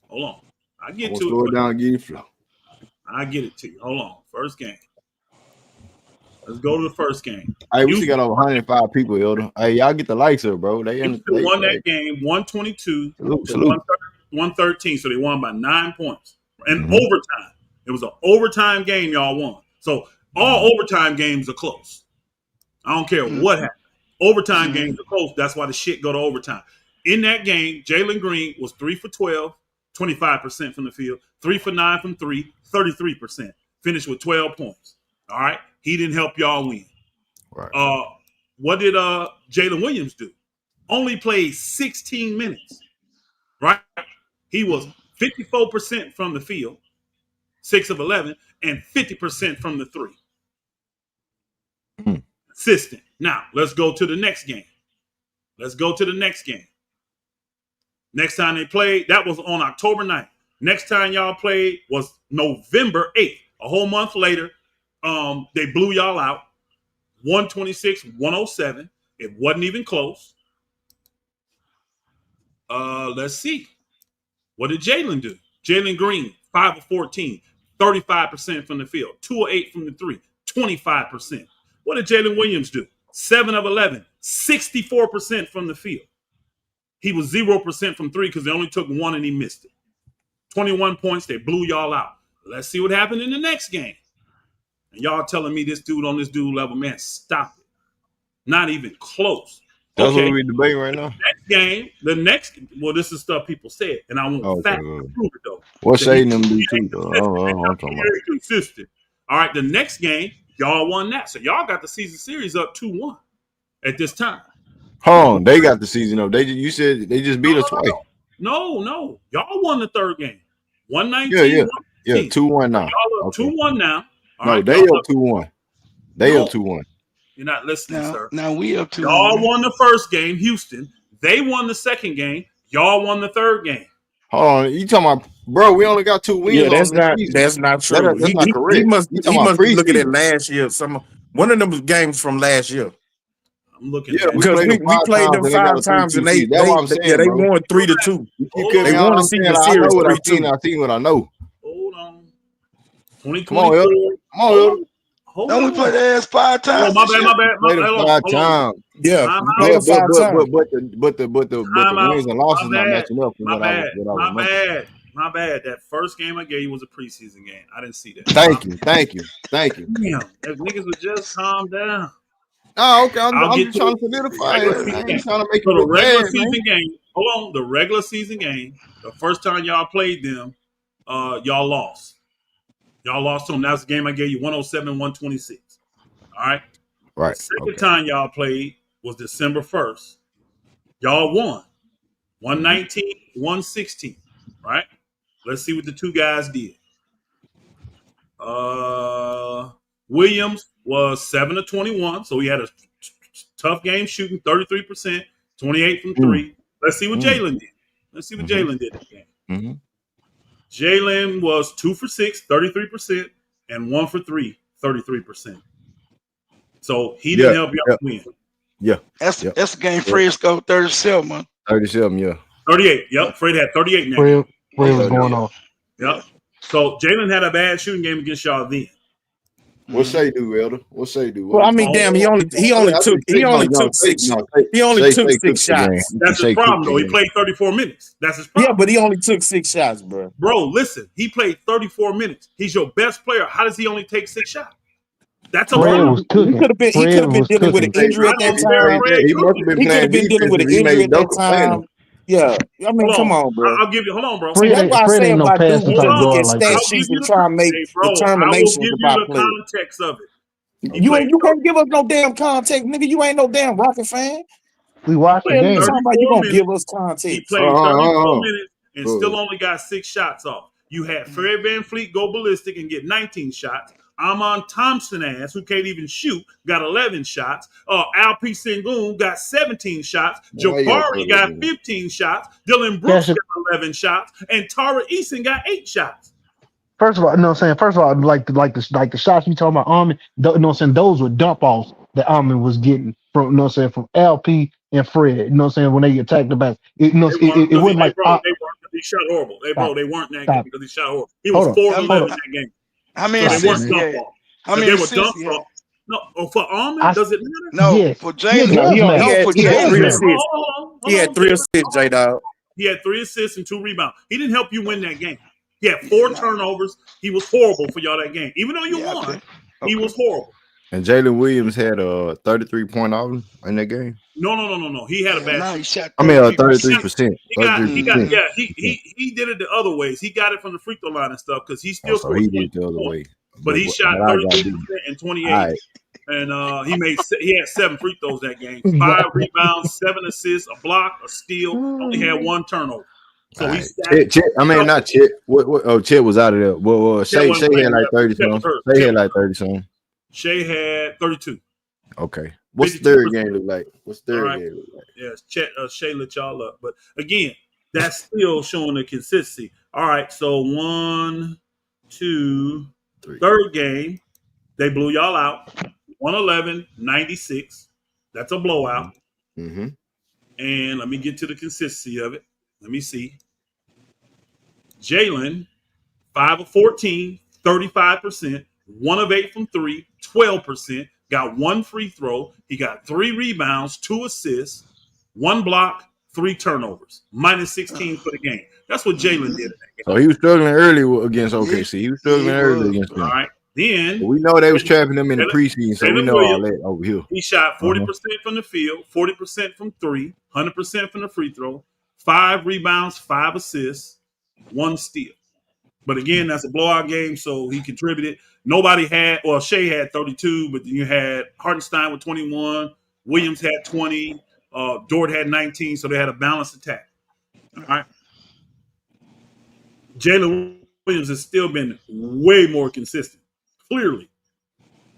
K: Hold on. I get to
A: slow
K: it.
A: it down and get it flow.
K: I get it to you. Hold on. First game. Let's go to the first game.
A: Hey, we still got over 105 people, Elder. Hey, y'all get the lights up, bro. They
K: won that game 122 to 113. So they won by 9 points. And overtime. It was an overtime game y'all won. So all overtime games are close. I don't care what happened. Overtime games are close. That's why the shit go to overtime. In that game, Jalen Green was 3 for 12, 25% from the field, 3 for 9 from 3, 33%. Finished with 12 points. All right. He didn't help y'all win.
A: Right.
K: What did Jalen Williams do? Only played 16 minutes. Right? He was 54% from the field, 6 of 11, and 50% from the three. Consistent. Now, let's go to the next game. Next time they played, that was on October 9th. Next time y'all played was November 8th. A whole month later, they blew y'all out. 126-107. It wasn't even close. Let's see. What did Jalen do? Jalen Green, 5 of 14, 35% from the field, 2 of 8 from the three, 25%. What did Jalen Williams do? 7 of 11, 64% from the field. He was 0% from three because they only took one and he missed it. 21 points, they blew y'all out. Let's see what happened in the next game. And y'all telling me this dude on this dude level, man, stop it. Not even close.
A: That's what we're debating right now.
K: Well, this is stuff people said, and I won't fact prove it though.
A: What's shading them do too, though? I'm talking about.
K: Very consistent. All right, the next game, y'all won that. So y'all got the season series up 2-1 at this time.
A: Hold on, they got the season up. You said they just beat us twice.
K: No. Y'all won the third game. 119.
A: Yeah, 2-1 now.
K: Y'all up 2-1 now.
A: No, they up 2-1. They up 2-1.
K: You're not listening, sir.
C: Now we up 2-1.
K: Y'all won the first game, Houston. They won the second game. Y'all won the third game.
A: Hold on, you talking about, bro? We only got 2 wins.
E: Yeah, that's not true.
A: That's not correct.
E: He must be looking at last year. One of them games from last year.
K: I'm looking
A: at
E: because we played them 5 times and they won 3-2. They won the season series 3-2.
A: I seen what I know.
K: Hold on. 2024.
A: Come on, Elder.
C: Don't we play the ass 5 times?
K: Oh, my bad.
A: Played them 5 times.
E: Yeah,
A: but the wins and losses not matching up.
K: My bad. That first game I gave you was a preseason game. I didn't see that.
A: Thank you.
K: Damn, if niggas would just calm down.
A: Oh, okay. I'm just trying to solidify it. I ain't trying to make it
K: the regular
A: bad,
K: season game. Hold on, the regular season game. The first time y'all played them, y'all lost. Y'all lost to them. That was the game I gave you 107-126. All right.
A: Right.
K: The second time y'all played was December 1st. Y'all won 119-116. Right. Let's see what the two guys did. Williams was 7 of 21, so he had a tough game shooting, 33%, 28 from three. Let's see what Jalen did. Jalen did that game. Jalen was 2 for 6, 33%, and 1 for 3, 33%. So he didn't help y'all win.
A: Yeah.
C: That's the game Fred scored 37, man.
A: 37, yeah.
K: 38. Yep. Fred had 38 in that
N: Fred,
K: game.
N: Fred was
A: Okay.
N: going off.
K: Yep. So Jalen had a bad shooting game against y'all then.
A: What Shea do, Elder? What Shea do?
Q: Well,
A: What
Q: I
A: he
Q: mean,
A: do?
Q: damn, he
K: Oh,
Q: only
A: I
Q: took
A: think Shea,
Q: he only
A: Shea
Q: took
A: cooked
Q: 6
A: the game.
Q: shots.
K: that's his
A: Shea
K: problem,
A: cooked
K: though.
A: the
K: He
A: game.
K: played 34 minutes. That's his
Q: Yeah,
K: problem.
Q: but he only took 6 shots, bro.
K: Bro, listen. He played 34 minutes. He's your best player. How does he only take 6 shots? That's a
N: Fred
K: problem.
N: was cooking.
Q: He could
N: Fred
Q: have been
N: was
Q: dealing with an
N: cooking.
Q: injury
K: I
Q: at
K: know
Q: that
K: he made
Q: time.
K: Fred
A: He
K: cook
A: must
K: it.
A: have been
Q: He could
A: playing
Q: have been dealing
A: defense
Q: with
A: if
Q: an
A: he
Q: injury
A: made
Q: at that
A: Doka playing him.
Q: time. Yeah, I mean, come on, bro.
K: I'll give you. Hold on, bro.
Q: See, that's why I
N: Fred
Q: say
N: ain't no
Q: about dudes
N: passing
K: Hold
N: type
K: on.
Q: that look
N: guard
Q: at
N: like
Q: stat
N: that.
K: I'll give
Q: sheets
K: you
Q: and
K: the
Q: try and make
K: hey, bro. I will
Q: determinations
K: give you
Q: about
K: the
Q: players.
K: context of it. He
Q: You
K: played
Q: can't give us no damn context, nigga. You ain't no damn Rocket fan.
N: We watched
Q: What
N: the
Q: the hell you
N: game.
Q: talking about? You
K: 34
Q: gonna
K: minutes.
Q: give us
K: He
Q: context?
K: played 34
A: Uh-uh.
K: minutes and still only got 6 shots off. You had Fred VanVleet go ballistic and get 19 shots. Amon Thompson ass, who can't even shoot, got 11 shots. Alpi Sengun got 17 shots.
A: Why y'all put
K: Jabari
A: it
K: got
A: in?
K: 15 shots. Dylan Brooks got 11 shots. And Tara Eason got 8 shots.
N: First of all, you know what I'm saying? First of all, like the shots you talking about Armin, you know what I'm saying? Those were dump offs that Armin was getting from, you know what I'm saying, from LP and Fred. You know what I'm saying? When they attacked the back. It, you know,
K: They
N: it,
K: weren't
N: it, it
K: because
N: wasn't like
K: they weren't because he shot horrible.
N: stop,
K: They weren't in that game
N: stop.
K: because he shot horrible. He was
N: Hold on.
K: 4 of
N: Hold
K: 11 in
N: on.
K: that game.
C: How many
K: So they
C: assists
K: weren't
C: he
K: dump
C: had?
K: off.
C: How
K: If
C: many
K: they were
C: assists
K: dump
C: he had?
K: off, no, for Armin, does it matter?
C: No,
N: Yes.
C: for
N: Yeah,
C: Jalen.
N: it does matter.
C: No, for
Q: He had
C: Jalen.
Q: 3
K: Jalen,
Q: assists.
K: hold
Q: He had
K: on,
Q: 3
K: Jalen.
Q: assists, J Dog.
K: He had 3 assists and 2 rebounds. He didn't help you win that game. He had
C: Yeah,
K: 4
C: nah.
K: turnovers. He was horrible for y'all that game. Even though you
C: Yeah,
K: won,
C: okay.
K: he was horrible.
A: And Jalen Williams had a 33-point off in that game.
K: No. He had a
C: Yeah,
K: bad
C: nah,
K: shot.
C: he shot
A: I mean,
C: 33%.
A: 33%.
K: He got,
A: 33%.
K: he did it the other ways. He got it from the free throw line and stuff because he
A: Oh,
K: still
A: so
K: scored
A: he did
K: 22
A: it the other
K: points.
A: way.
K: But he shot
A: I got
K: 33%
A: beat.
K: and
A: All
K: 28.
A: right.
K: And he had 7 free throws that game.
N: He
K: 5
N: got that.
K: rebounds, 7 assists, a block, a steal. Only had 1 turnover. So
A: All
K: he
A: right.
K: stacked.
A: Chet, I mean, not Chet. What? Oh, Chet was out of there. Well,
K: Chet
A: Shea
K: wasn't
A: had
K: playing.
A: like 30
K: Chet was
A: something.
K: hurt.
A: Shea
K: Chet
A: had
K: was
A: like 30 something.
K: Shea had 32.
A: Okay. What's the third
K: 52%.
A: game look like? What's the
K: All
A: third
K: right.
A: game look like?
K: Yes, Shea lit y'all up. But again, that's still showing the consistency. All right, so 1, 2,
A: 3.
K: third game, they blew y'all out. 111-96. That's a blowout.
A: Mm-hmm.
K: And let me get to the consistency of it. Let me see. Jalen, 5 of 14, 35%, 1 of 8 from 3, 12%, got 1 free throw. He got 3 rebounds, 2 assists, 1 block, 3 turnovers, minus 16 for the game. That's what Jalen did in that game.
A: So he was struggling early against OKC. He was struggling
C: he
A: early
C: was,
A: against
K: All
A: them.
K: right. Then
A: But we know they was trapping them in the preseason, so we
K: Jalen
A: know all
K: Williams,
A: that over here.
K: he shot 40% from the field, 40% from 3, 100% from the free throw, 5 rebounds, 5 assists, 1 steal. But again, that's a blowout game, so he contributed. Nobody had, well, Shea had 32, but then you had Hartenstein with 21, Williams had 20, Dort had 19, so they had a balanced attack. All right. Jalen Williams has still been way more consistent, clearly.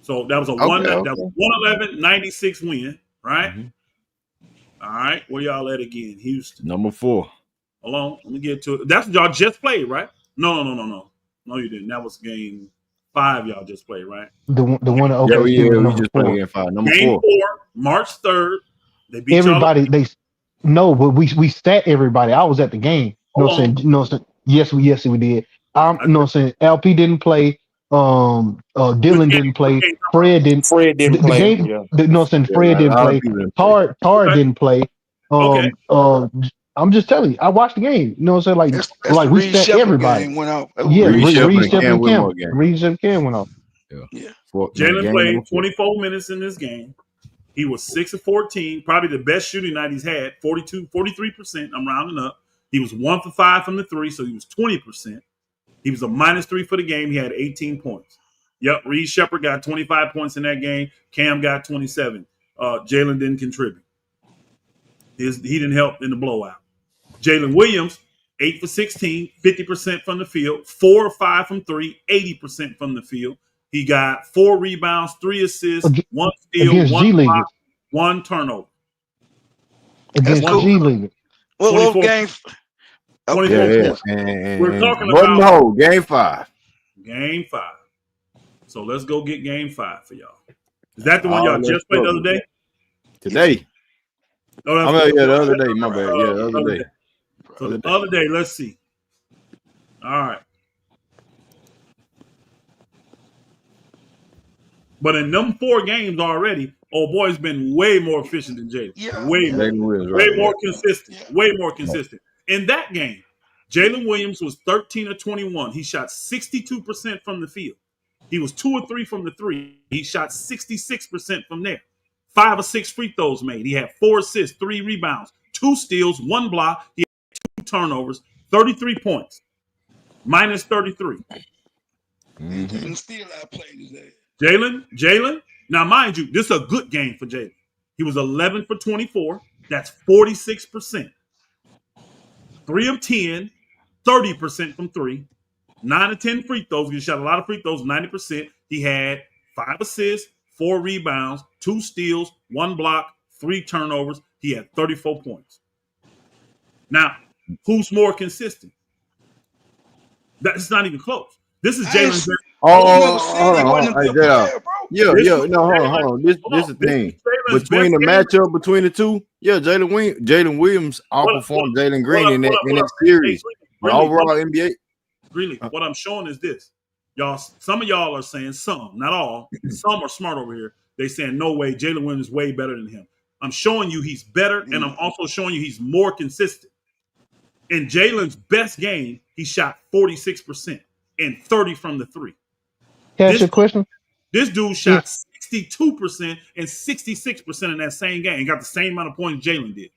K: So that was a 111-96 win, right?
A: Mm-hmm.
K: All right. Where y'all at again? Houston.
A: Number 4.
K: Hold on. Let me get to it. That's what y'all just played, right? No. No, you didn't. That was game 5 y'all just played, right?
N: The one that
A: Yeah,
N: OKC was
A: we
N: number
A: just played
N: 4.
A: game 5. Number
K: Game
A: 4.
K: 4, March 3rd. They beat
N: Everybody
K: y'all.
N: no, but we sat everybody. I was at the game. You know what I'm saying? You know what I'm saying? Yes, we did. You know what I'm saying? LP didn't play. Dylan didn't play. Fred didn't.
Q: Fred didn't
N: The
Q: play.
N: game.
Q: Yeah.
N: You know what I'm saying?
A: Yeah,
N: Fred
A: a
N: didn't
A: lot of
N: play.
A: people didn't play.
N: Tar didn't play.
K: Okay.
N: I'm just telling you. I watched the game. You know what I'm saying?
C: That's
N: Like
C: the
N: we
C: Reed
N: sat
C: Shepherd
N: everybody.
C: game went off.
N: Yeah,
A: Reed Shepherd
N: Reed
A: and
N: Shepherd
A: Cam
N: and
A: Whitmore
N: Cam.
A: game.
N: Reed Shepherd and Cam went off.
C: Yeah.
K: Jalen
A: Game
K: played
A: number 4.
K: 24 minutes in this game. He was 6 of 14, probably the best shooting night he's had, 43%. I'm rounding up. He was 1 for 5 from the 3, so he was 20%. He was a minus 3 for the game. He had 18 points. Yep, Reed Shepherd got 25 points in that game. Cam got 27. Jalen didn't contribute. He didn't help in the blowout. Jalen Williams, 8 for 16, 50% from the field, 4 or 5 from 3, 80% from the field. He got 4 rebounds, 3 assists, 1 steal,
N: Against
K: 1
N: G League.
K: block, 1 turnover.
N: Against
C: That's cool.
N: G League.
C: What game?
K: 24
A: Yeah.
K: points.
A: And
K: We're talking
A: Button
K: about
A: Hole, game 5.
K: game 5. So let's go get game 5 for y'all. Is that the one
A: Oh,
K: y'all
A: let's
K: just played the
A: go.
K: other day?
A: Today.
K: No,
A: The other day. My bad. Yeah, the other day.
K: So the other day, let's see. All right. But in them 4 games already, old boy's been way more efficient than Jalen.
C: Yeah,
K: Way
C: yeah.
K: more.
A: Jalen Williams,
K: Way
A: right?
K: more
A: Yeah.
K: consistent.
C: Yeah.
K: Way more consistent. In that game, Jalen Williams was 13 of 21. He shot 62% from the field. He was 2 of 3 from the 3. He shot 66% from there. 5 of 6 free throws made. He had 4 assists, 3 rebounds, 2 steals, 1 block. He had 2 turnovers, 33 points, minus 33.
C: And Jalen still outplayed his ass.
K: Jalen. Now, mind you, this is a good game for Jalen. He was 11 for 24. That's 46%. 3 of 10, 30% from 3. 9 of 10 free throws. He shot a lot of free throws, 90%. He had 5 assists, 4 rebounds, 2 steals, 1 block, 3 turnovers. He had 34 points. Now, who's more consistent? That's not even close. This is Jalen's.
A: Hold on. Hey, yeah. No, hold on. This is the thing. Between the matchup between the two, Jalen Williams outperformed Jalen Green in that series. But overall, NBA.
K: Greenleaf, what I'm showing is this. Y'all, some of y'all are saying some, not all. Some are smart over here. They saying, no way, Jalen Williams is way better than him. I'm showing you he's better, and I'm also showing you he's more consistent. In Jalen's best game, he shot 46% and 30 from the 3.
N: Can I ask you a question?
K: This dude shot 62% and 66% in that same game and got the same amount of points Jalen did.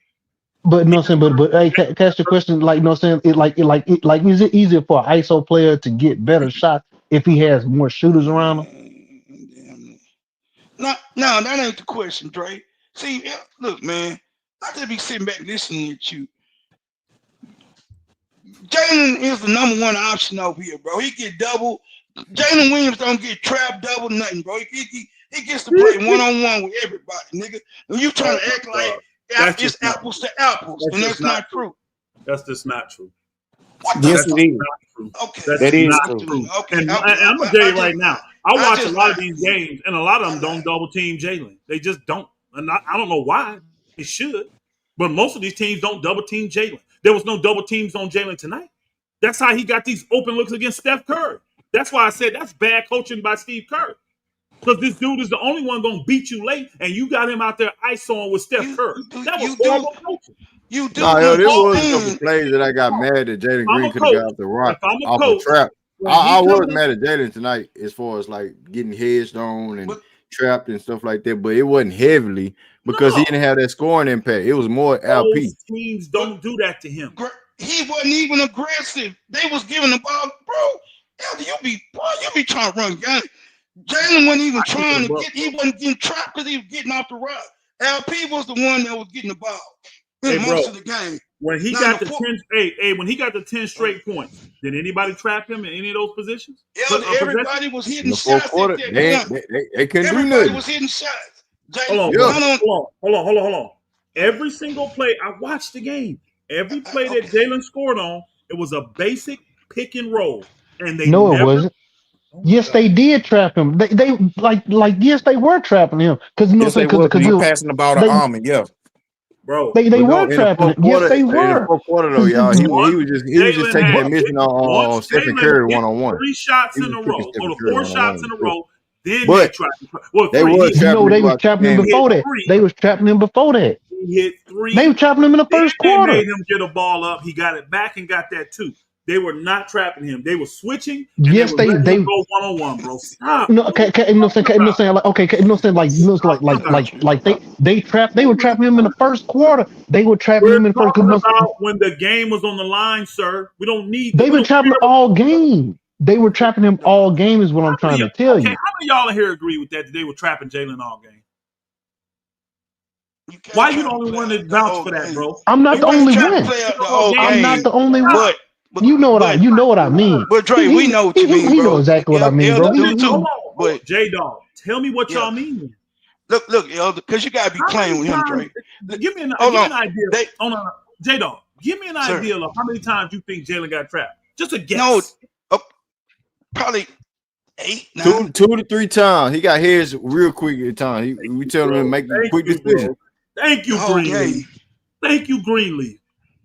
N: But no, saying, but hey, can I ask you a question? Like, no, saying is it easier for an ISO player to get better shots if he has more shooters around him?
C: No, that ain't the question, Dre. See, look, man, I just be sitting back listening at you. Jalen is the number 1 option over here, bro. He get double. Jalen Williams don't get trap double nothing, bro. He gets to play 1-on-1 with everybody, nigga. And you trying to act like it's apples to apples, and that's not true.
K: That's just not true.
Q: Yes, it is.
C: Okay,
Q: that is
K: not
Q: true.
C: Okay,
K: and I'm gonna tell you right now. I watch a lot of these games, and a lot of them don't double team Jalen. They just don't, and I don't know why. They should, but most of these teams don't double team Jalen. There was no double teams on Jalen tonight. That's how he got these open looks against Steph Curry. That's why I said that's bad coaching by Steve Kerr. Because this dude is the only one going to beat you late, and you got him out there isoing with Steph Curry. That was horrible coaching.
C: You do.
A: No, there was a couple plays that I got mad that Jalen Green could have got off the rock, off a trap. I was mad at Jalen tonight as far as like getting hedged on and trapped and stuff like that, but it wasn't heavily because he didn't have that scoring impact. It was more LP.
K: Those teams don't do that to him.
C: He wasn't even aggressive. They was giving the ball, bro. You be trying to run game. Jalen wasn't even trying to get. He wasn't getting trapped because he was getting off the rock. LP was the one that was getting the ball in most of the game.
K: When he got the 10, when he got the 10 straight points, did anybody trap him in any of those positions?
C: Yeah, everybody was hitting shots.
A: They couldn't do
C: Everybody
A: nothing.
C: was hitting shots.
K: Hold on. Every single play, I watched the game. Every play that Jalen scored on, it was a basic pick and roll, and they
N: No, it wasn't. Yes, they did trap him. They yes, they were trapping him because
Q: he passing the ball to Almond. Yeah,
K: bro,
N: they were trapping him. Yes, they were.
A: In the fourth quarter, though, y'all, he was just taking that mission on Stephen Curry 1-on-1.
K: 3 shots in a row, or 4 shots in a row. Then
A: but
K: they
N: was trapping him before that. They was trapping him before that.
K: He hit 3.
N: They were trapping him in the first quarter.
K: They made him get a ball up. He got it back and got that too. They were not trapping him. They were switching.
N: Yes, they
K: go 1-on-1, bro. Stop.
N: No, they were trapping him in the first quarter. They were trapping him in the first quarter.
K: When the game was on the line, sir. We don't need.
N: They were trapping him all game. They were trapping him all game. Is what I'm trying to tell you.
K: How many of y'all in here agree with that? That they were trapping Jalen all game. Why you the only one that vouch for that, bro?
N: I'm not the only one. I'm not the only one. You know what I mean.
C: But Dre, we know what you mean, bro.
N: He knows exactly what I mean, bro.
K: But J-Dog, tell me what y'all mean.
C: Look, Elder, because you gotta be playing with him, Dre.
K: Give me an idea. J-Dog, give me an idea of how many times you think Jalen got trapped. Just a guess.
C: No, probably 8, 9.
A: 2 to 3 times. He got heads real quick at the time. We tell him to make quick decisions.
K: Thank you, Greenleaf. Thank you, Greenleaf.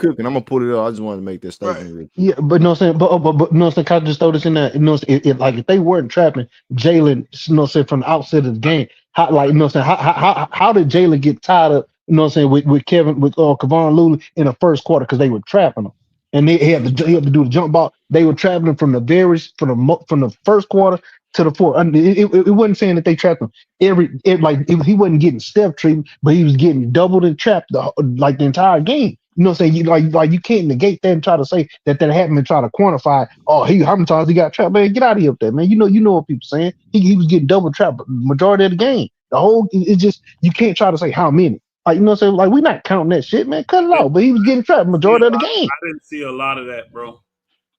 A: cooking. I'm gonna put it up. I just wanted to make that statement. Real quick.
N: Yeah, but no saying, but no saying, can I just throw this in there? Like if they weren't trapping Jalen, saying from the outset of the game, how like saying how did Jalen get tied up You know what I'm saying? With Kevon Looney in the first quarter because they were trapping him, and he had to do the jump ball. They were trapping him from the first quarter to the fourth. I mean, it wasn't saying that they trapped him he wasn't getting step treatment, but he was getting doubled and trapped the entire game. You know what I'm saying? You can't negate that and try to say that happened and try to quantify. Oh, how many times he got trapped? Man, get out of here with that, man. You know what people saying. He was getting double trapped majority of the game. It's just you can't try to say how many. Like, you know what I'm saying? Like, we're not counting that shit, man. Cut it out. But he was getting trapped majority of the game.
K: I didn't see a lot of that, bro.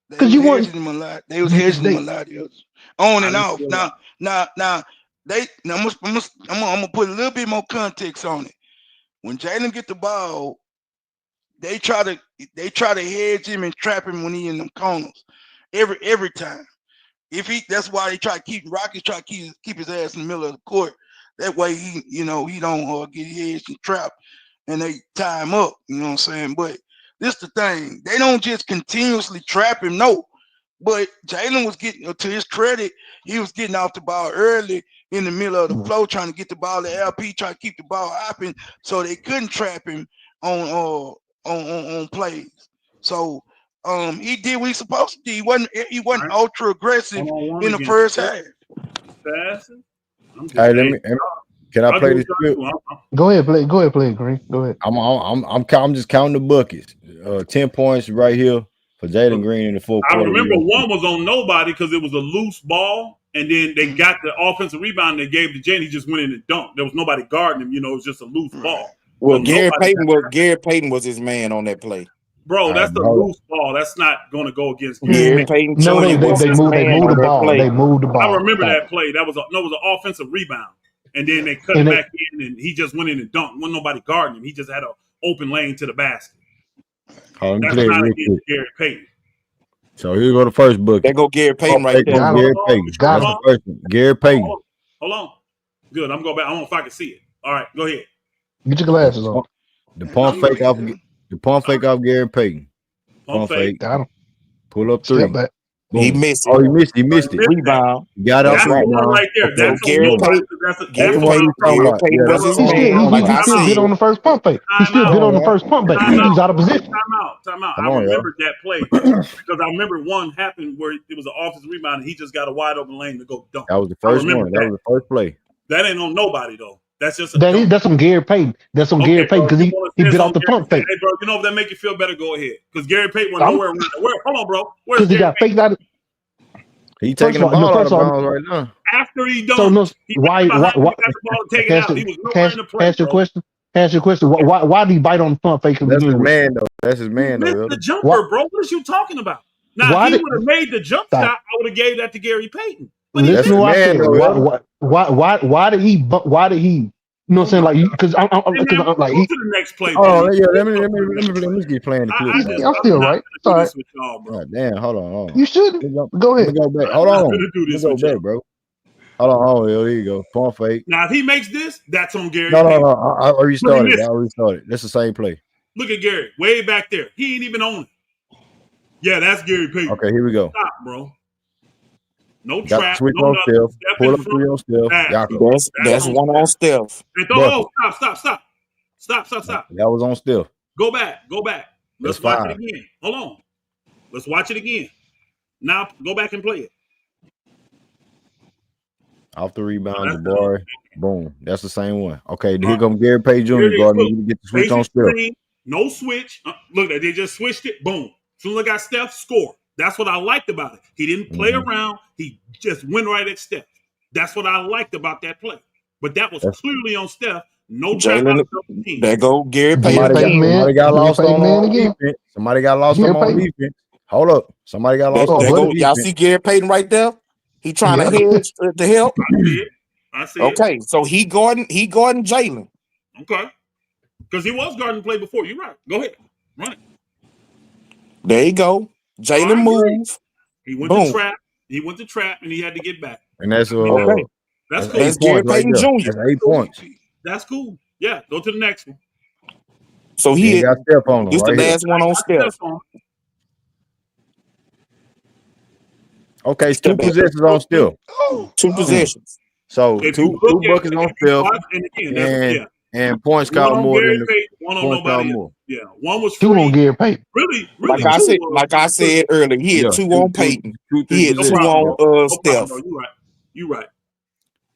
C: They was hedging him a lot. They was hedging him a lot. On and off. Now, I'm gonna put a little bit more context on it. When Jalen get the ball, they try to hedge him and trap him when he in them corners. Every time. That's why they try to keep Rockets try to keep his ass in the middle of the court. That way he don't get hedged and trapped and they tie him up. You know what I'm saying? But this the thing. They don't just continuously trap him, no. But Jalen was getting, to his credit, he was getting off the ball early in the middle of the flow, trying to get the ball to LP, trying to keep the ball hopping so they couldn't trap him on plays. So he did what he's supposed to do. He wasn't ultra aggressive in the first half.
A: Hey, can I play this clip?
N: Go ahead, play Green. Go ahead.
A: I'm just counting the buckets. 10 points right here for Jalen Green in the fourth quarter.
K: I remember one was on nobody because it was a loose ball, and then they got the offensive rebound and they gave to Jalen. He just went in and dunked. There was nobody guarding him. It was just a loose ball.
Q: Well, Gary Payton was his man on that play.
K: Bro, that's the loose ball. That's not going to go against
Q: Gary Payton.
N: No, they moved the ball. They moved the ball.
K: I remember that play. That was an offensive rebound, and then they cut it back in, and he just went in and dunked. Wasn't nobody guarding him. He just had an open lane to the basket. That's not against Gary Payton.
A: So here go the first bucket.
Q: There go Gary Payton right there.
A: Gary Payton. That's the first one. Gary Payton.
K: Hold on. Good. I'm going back. I don't know if I can see it. All right, go ahead.
N: Get your glasses on.
A: The pump fake off Gary Payton. Pump fake.
N: Got him.
A: Pull up three.
Q: He missed it.
A: Oh, he missed it.
Q: Rebound.
A: Got up
K: right there. That's
Q: Gary Payton.
A: Gary Payton
N: was his man. He still good on the first pump fake. He still good on the first pump fake. He was out of position.
K: Time out. I remember that play because I remember one happened where it was an offensive rebound and he just got a wide open lane to go dunk.
A: That was the first one. That was the first play.
K: That ain't on nobody though. That's just
N: that's on Gary Payton. That's on Gary Payton because he bit off the pump fake.
K: Hey, bro, you know if that make you feel better, go ahead. Because Gary Payton went nowhere. Hold on, bro.
N: Because he got faked out.
A: He taking the ball out of bounds right now.
K: After he dunked,
N: so no, why
K: got the ball and take it out. He was nowhere in the play.
N: Ask your question. Why did he bite on the pump fake?
A: That's his man though. That's his man though.
K: The jumper, bro. What are you talking about? Now, if he would have made the jump shot, I would have gave that to Gary Payton.
N: Listen to what I said. Why did he? You know what I'm saying? Like, because I'm like,
K: to the next play.
A: Oh yeah, let me get playing the clip.
N: I'm still right. Sorry.
A: Oh, damn, hold on.
N: You shouldn't. Go ahead.
A: Go back. Hold on. Go back, bro. Hold on. Oh, there you go. Pump fake.
K: Now, if he makes this, that's on Gary.
A: No. I restarted. That's the same play.
K: Look at Gary, way back there. He ain't even on it. Yeah, that's Gary Payton.
A: Okay, here we go.
K: Stop, bro. No
A: got
K: trap.
A: Switch
K: no
A: on
K: nothing.
A: Steph. Pull up three on Steph.
Q: That's one on Steph.
K: Stop.
A: That was on Steph.
K: Go back. Let's watch it again. Hold on. Let's watch it again. Now go back and play it.
A: Off the rebound, Jabari. Boom. That's the same one. Okay, here comes Gary Payton Jr. guarding. You get the switch on Steph.
K: No switch. Look, they just switched it. Boom. As soon as I got Steph, score. That's what I liked about it. He didn't play around. He just went right at Steph. That's what I liked about that play. But that was clearly on Steph. No trap out of the team.
Q: There go Gary Payton.
A: Somebody got lost on defense. Somebody got lost on defense. Hold up. Somebody got lost on defense.
Q: Y'all see Gary Payton right there? He trying to hedge to help.
K: I see it.
Q: Okay, so he guarding Jalen.
K: Okay. Because he was guarding the play before. You're right. Go ahead. Run it.
Q: There you go. Jalen move.
K: He went to trap. And he had to get back.
A: And that's
Q: okay.
K: That's cool.
Q: That's Gary Payton Jr.
A: That's 8 points.
K: That's cool. Yeah, go to the next one.
Q: So he
A: got Steph on him.
Q: This the last one on Steph.
A: Okay, two possessions on Steph.
Q: 2 possessions.
A: So two buckets on Steph. And points
K: One
A: count
K: on
A: more than
K: Gary
A: the
K: Payton, one on
A: points count
K: nobody else.
A: more.
K: Yeah, one was
N: 2 on
K: free.
N: Gary Payton.
K: Really
Q: Like
K: two
Q: I said,
K: was
Q: like I said earlier, he had
A: Yeah,
Q: 2 on Peyton. He had
K: no
Q: 2
K: problem,
Q: on
K: bro. No problem,
Q: Steph.
K: bro. You right.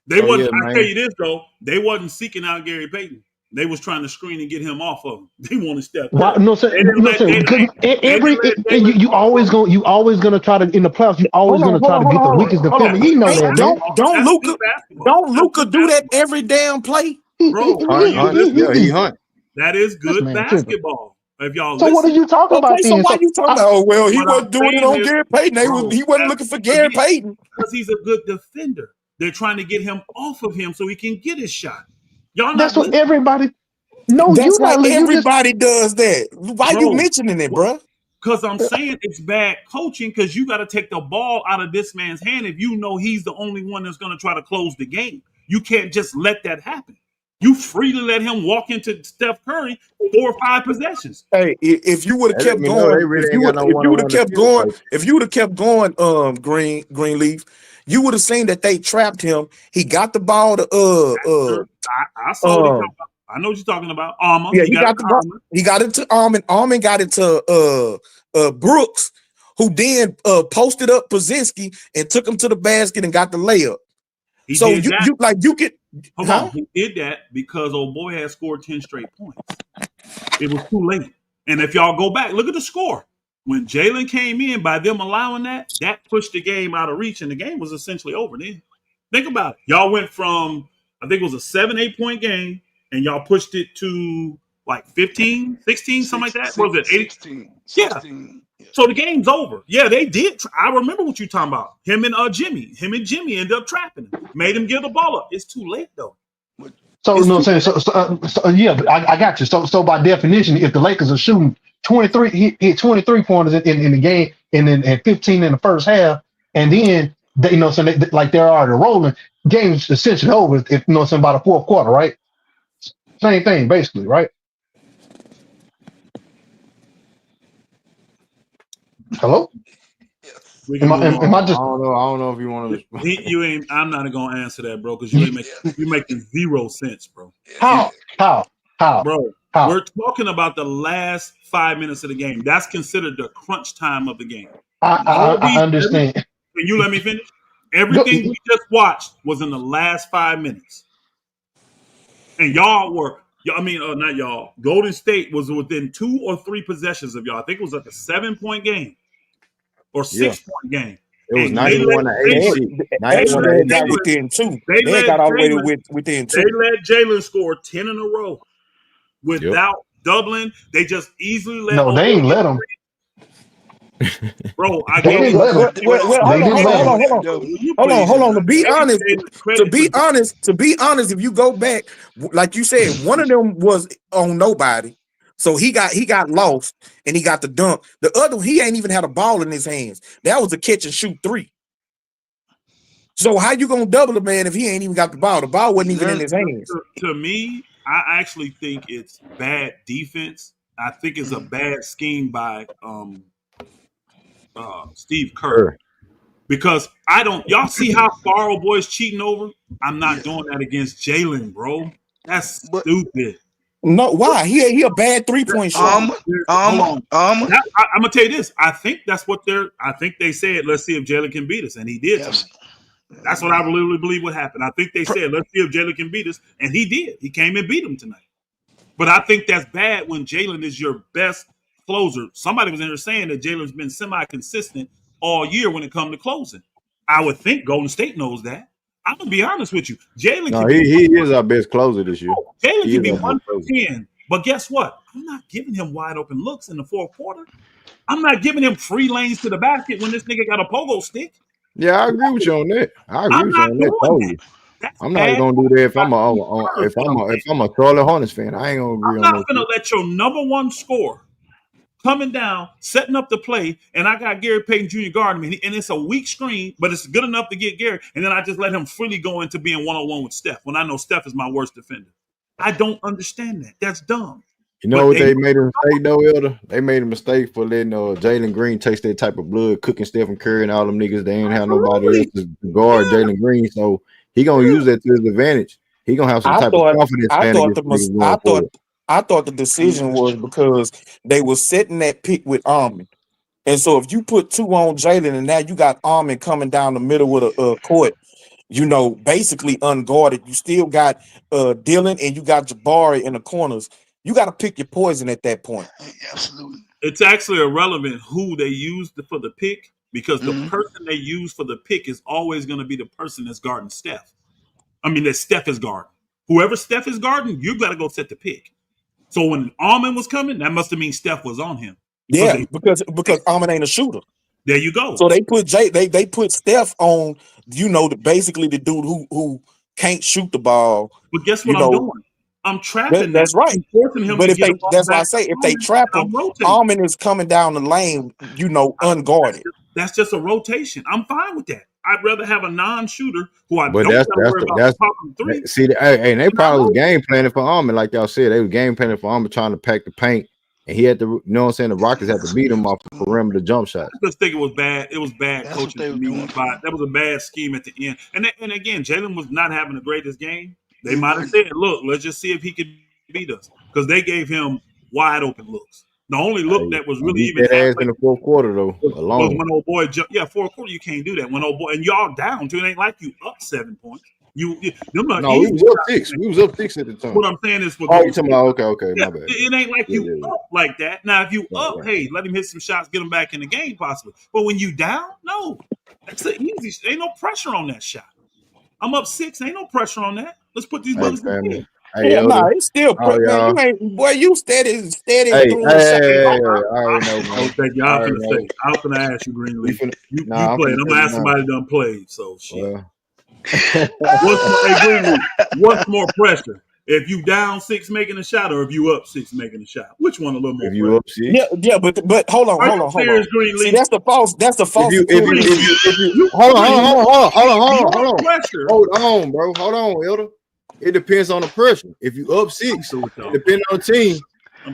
K: They
A: So
K: wasn't.
A: yeah,
K: I tell
A: man.
K: you this though, they wasn't seeking out Gary Payton. They was trying to screen and get him off of him. They wanted Steph
N: Why,
K: Curry.
N: no, sir,
K: They didn't
N: no,
K: let.
N: sir, because
K: Jalen
N: you always gonna try to in the playoffs. You always gonna try to get the weakest defender. He know
K: That's
N: that, man.
Q: Don't
K: That's good
Q: Luka
K: basketball. That's good
Q: do that
K: basketball,
Q: every damn play?
K: bro. Are you listening?
A: He hunt.
K: That is
N: This
K: good
N: man tripping.
K: basketball. If y'all
N: So what are
K: listen,
N: you talking
Q: Okay,
N: about
Q: so
N: then?
Q: why
N: So
Q: you talking about? Oh well, he
K: what I'm
Q: wasn't doing it
K: saying
Q: on
K: is,
Q: Gary Payton.
K: bro,
Q: He wasn't
K: that's
Q: looking for Gary Payton.
K: because he's a good defender. They're trying to get him off of him so he can get his shot. Y'all
N: that's
K: not
N: what
K: listening,
N: everybody. No,
Q: That's
N: you
Q: like
N: not. You just
Q: everybody does that. Why you
K: bro.
Q: mentioning it, bro?
K: Because I'm saying it's bad coaching because you got to take the ball out of this man's hand if you know he's the only one that's going to try to close the game. You can't just let that happen. You freely let him walk into Steph Curry 4 or 5 possessions.
Q: Hey, if you would have
A: That let
Q: kept
A: me know they
Q: going,
A: really ain't got no one-on-one skill coach.
Q: if you would have kept going, Greenleaf, you would have seen that they trapped him. He got the ball to
K: I saw what he talking about. I know what you're talking about. Armor.
Q: yeah,
K: He
Q: he
K: got
Q: got the ball.
K: Armor.
Q: He got it to Armin. Armin got it to Brooks, who then posted up Pozinski and took him to the basket and got the layup.
K: He
Q: So
K: did that.
Q: you get
K: Hold on. He did that because old boy had scored 10 straight points. It was too late. And if y'all go back, look at the score. When Jalen came in, by them allowing that pushed the game out of reach, and the game was essentially over then. Think about it. Y'all went from, I think it was a 7-8 point game, and y'all pushed it to like 15, 16, something like that. What was it?
C: 16.
K: Yeah. So the game's over. Yeah, they did. I remember what you're talking about. Him and Jimmy ended up trapping him. Made him give the ball up. It's too late though.
N: so no saying so yeah. But I got you. So by definition, if the Lakers are shooting 23, he hit 23 pointers in the game, and then 15 in the first half, and then they, so like they're already rolling. Game's essentially over. If by the fourth quarter, right? Same thing basically, right? Hello.
K: We can move on.
N: Am I just?
A: I don't know if you want to respond.
K: You ain't. I'm not gonna answer that, bro, because you're making zero sense, bro.
N: How?
K: Bro, we're talking about the last 5 minutes of the game. That's considered the crunch time of the game.
N: I understand.
K: Can you let me finish? Everything we just watched was in the last 5 minutes, and y'all were. I mean, not y'all. Golden State was within 2 or 3 possessions of y'all. I think it was like a 7-point game or 6-point game.
A: It was
K: And
A: 91 to 86. 91 to
Q: They got
A: 86.
Q: within 2.
K: They
Q: They
K: let
Q: got all the way
K: Jalen,
Q: within 2.
K: they let Jalen score 10 in a row without doubling. They just easily let.
N: No, they ain't let him.
K: Bro, I
N: They
K: gave
N: didn't
K: you.
N: let him. They didn't let him.
Q: Hold on. To be honest, if you go back, like you said, one of them was on nobody. So he got lost and he got the dunk. The other one, he ain't even had a ball in his hands. That was a catch and shoot 3. So how you gonna double a man if he ain't even got the ball? The ball wasn't even in his hands.
K: To me, I actually think it's bad defense. I think it's a bad scheme by Steve Kerr. Because y'all see how far old boy's cheating over? I'm not doing that against Jalen, bro. That's stupid.
Q: No, why? He a bad 3-point shot.
K: I'm gonna tell you this. I think that's what they said, let's see if Jalen can beat us. And he did. Yes. That's what I really believe what happened. I think they said, let's see if Jalen can beat us. And he did. He came and beat him tonight. But I think that's bad when Jalen is your best closer. Somebody was in there saying that Jalen's been semi-consistent all year when it comes to closing. I would think Golden State knows that. I'm gonna be honest with you. Jalen.
A: No, he is our best closer this year.
K: Jalen can be 1 for 10, but guess what? I'm not giving him wide open looks in the fourth quarter. I'm not giving him free lanes to the basket when this nigga got a pogo stick.
A: Yeah, I agree with you on that. I agree with you on that totally. I'm not gonna do that if I'm a Charlotte Hornets fan. I ain't gonna agree on that.
K: I'm not gonna let your number one scorer coming down, setting up the play, and I got Gary Payton Jr. guarding me, and it's a weak screen, but it's good enough to get Gary, and then I just let him freely go into being one-on-one with Steph when I know Steph is my worst defender. I don't understand that. That's dumb.
A: You know what they made a mistake though, Elder? They made a mistake for letting Jalen Green taste that type of blood, cooking Stephen Curry and all them niggas. They ain't have nobody else to guard Jalen Green, so he gonna use that to his advantage. he gonna have some
Q: I
A: type of
Q: thought
A: confidence
Q: I
A: playing
Q: thought
A: against niggas going forward.
Q: I thought the decision was because they were setting that pick with Armin. And so if you put 2 on Jalen and now you got Armin coming down the middle with a court, basically unguarded. You still got Dylan and you got Jabari in the corners. You got to pick your poison at that point.
C: Absolutely.
K: It's actually irrelevant who they used for the pick because the person they use for the pick is always going to be the person that's guarding Steph. I mean, that Steph is guarding. Whoever Steph is guarding, you got to go set the pick. So when Armin was coming, that must have mean Steph was on him.
Q: Yeah, because Armin ain't a shooter.
K: There you go.
Q: So they put they put Steph on, basically the dude who can't shoot the ball.
K: But guess what I'm doing? I'm trapping
Q: That's
K: them,
Q: right.
K: forcing him
Q: But
K: to
Q: if
K: get
Q: they,
K: a ball
Q: that's why I
K: back
Q: say
K: to
Q: if they
K: Armin,
Q: trap
K: I'm
Q: him,
K: rotating.
Q: Armin is coming down the lane, unguarded.
K: That's just a rotation. I'm fine with that. I'd rather have a non-shooter who I
A: But
K: don't got to worry about popping three.
A: See, and they probably was game planning for Armin, like y'all said. They was game planning for Armin, trying to pack the paint, and he had to, you know what I'm saying. The Rockets had to beat him off the perimeter jump shots.
K: I just think it was bad. It was bad coaching for me. That was a bad scheme at the end. And again, Jalen was not having the greatest game. They might have said, "Look, let's just see if he could beat us," because they gave him wide open looks. The only look that was really even
A: that ass in the fourth quarter though.
K: was when old boy jumped. Yeah, fourth quarter you can't do that when old boy and y'all down too. It ain't like you up 7 points. No,
A: we was up 6. We was up 6 at the time.
K: What I'm saying is, for
A: you talking about okay,
K: yeah,
A: my bad.
K: It ain't like you up like that. Now, if you up, hey, let him hit some shots, get him back in the game, possibly. But when you down, no, that's the easy. Ain't no pressure on that shot. I'm up 6. Ain't no pressure on that. Let's put these brothers in the game.
Q: It's still man. You ain't boy. You steady
A: Hey,
Q: throwing
A: I already know, man.
K: Thank you. I was gonna ask you, Greenleaf. You played. I'm gonna ask somebody that done played. So shit. What's more pressure? If you down 6 making a shot, or if you up 6 making a shot? Which one a little more?
A: If you up 6,
Q: yeah, but hold on. See, that's the false. If
A: you hold on.
K: Pressure.
A: Hold on, bro. Hold on, Elder. It depends on the pressure. If you up 6, depending on the team.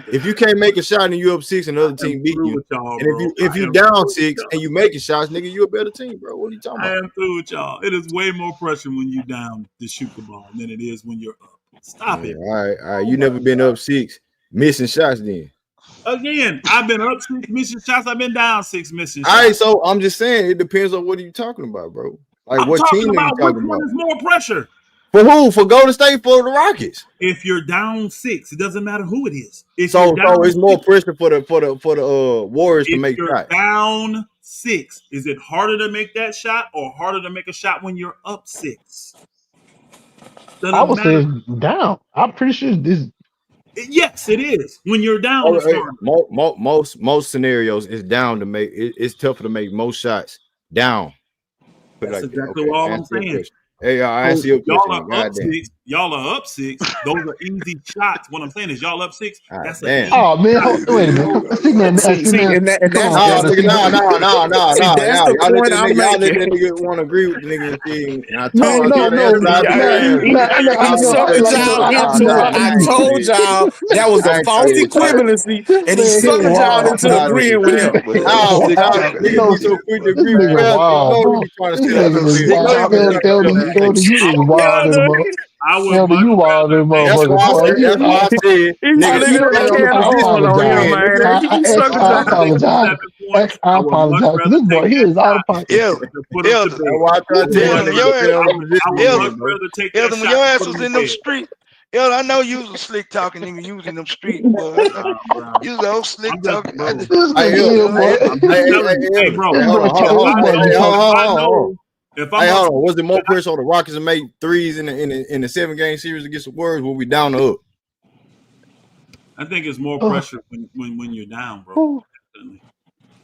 A: If you can't make a shot and you up 6 and the other team beat you, and if you down 6 and you making shots, nigga, you a better team, bro. What are you talking about?
K: I am through with y'all. It is way more pressure when you down to shoot the ball than it is when you're up. Stop it.
A: All right. You never been up 6 missing shots then.
K: Again, I've been up 6 missing shots. I've been down 6 missing shots.
A: All right, so I'm just saying it depends on what are you talking about, bro. Like what team are you talking about?
K: Is more pressure.
A: For who? For Golden State, for the Rockets.
K: If you're down 6, it doesn't matter who it is.
A: So it's more pressure for the Warriors to make shots.
K: Down 6, is it harder to make that shot or harder to make a shot when you're up 6?
N: I would say it's down. I'm pretty sure this.
K: Yes, it is. When you're down,
A: most scenarios it's down to make. It's tougher to make most shots down.
K: That's exactly all I'm saying.
A: Hey, I answer your question.
K: Y'all are up 6. Those are easy shots. What I'm saying is y'all up 6. That's
N: oh man, wait a minute.
A: No. That's the point I'm making. Y'all nigga want to agree with the nigga.
Q: I told y'all that was a false equivalency, and he sucked y'all into agreeing with him.
A: Nigga be so quick to agree with
N: you is wild in the you wild in the
A: That's why I said, nigga,
N: I apologize. This boy, he is out of pocket.
C: When your ass was in them streets, I know you was a slick talking nigga. You was in them streets, boy. You was the old slick talking.
A: Hey, bro. Hold on. Was it more pressure on the Rockets to make threes in the 7-game series against the Warriors when we down or up?
K: I think it's more pressure when you're down, bro.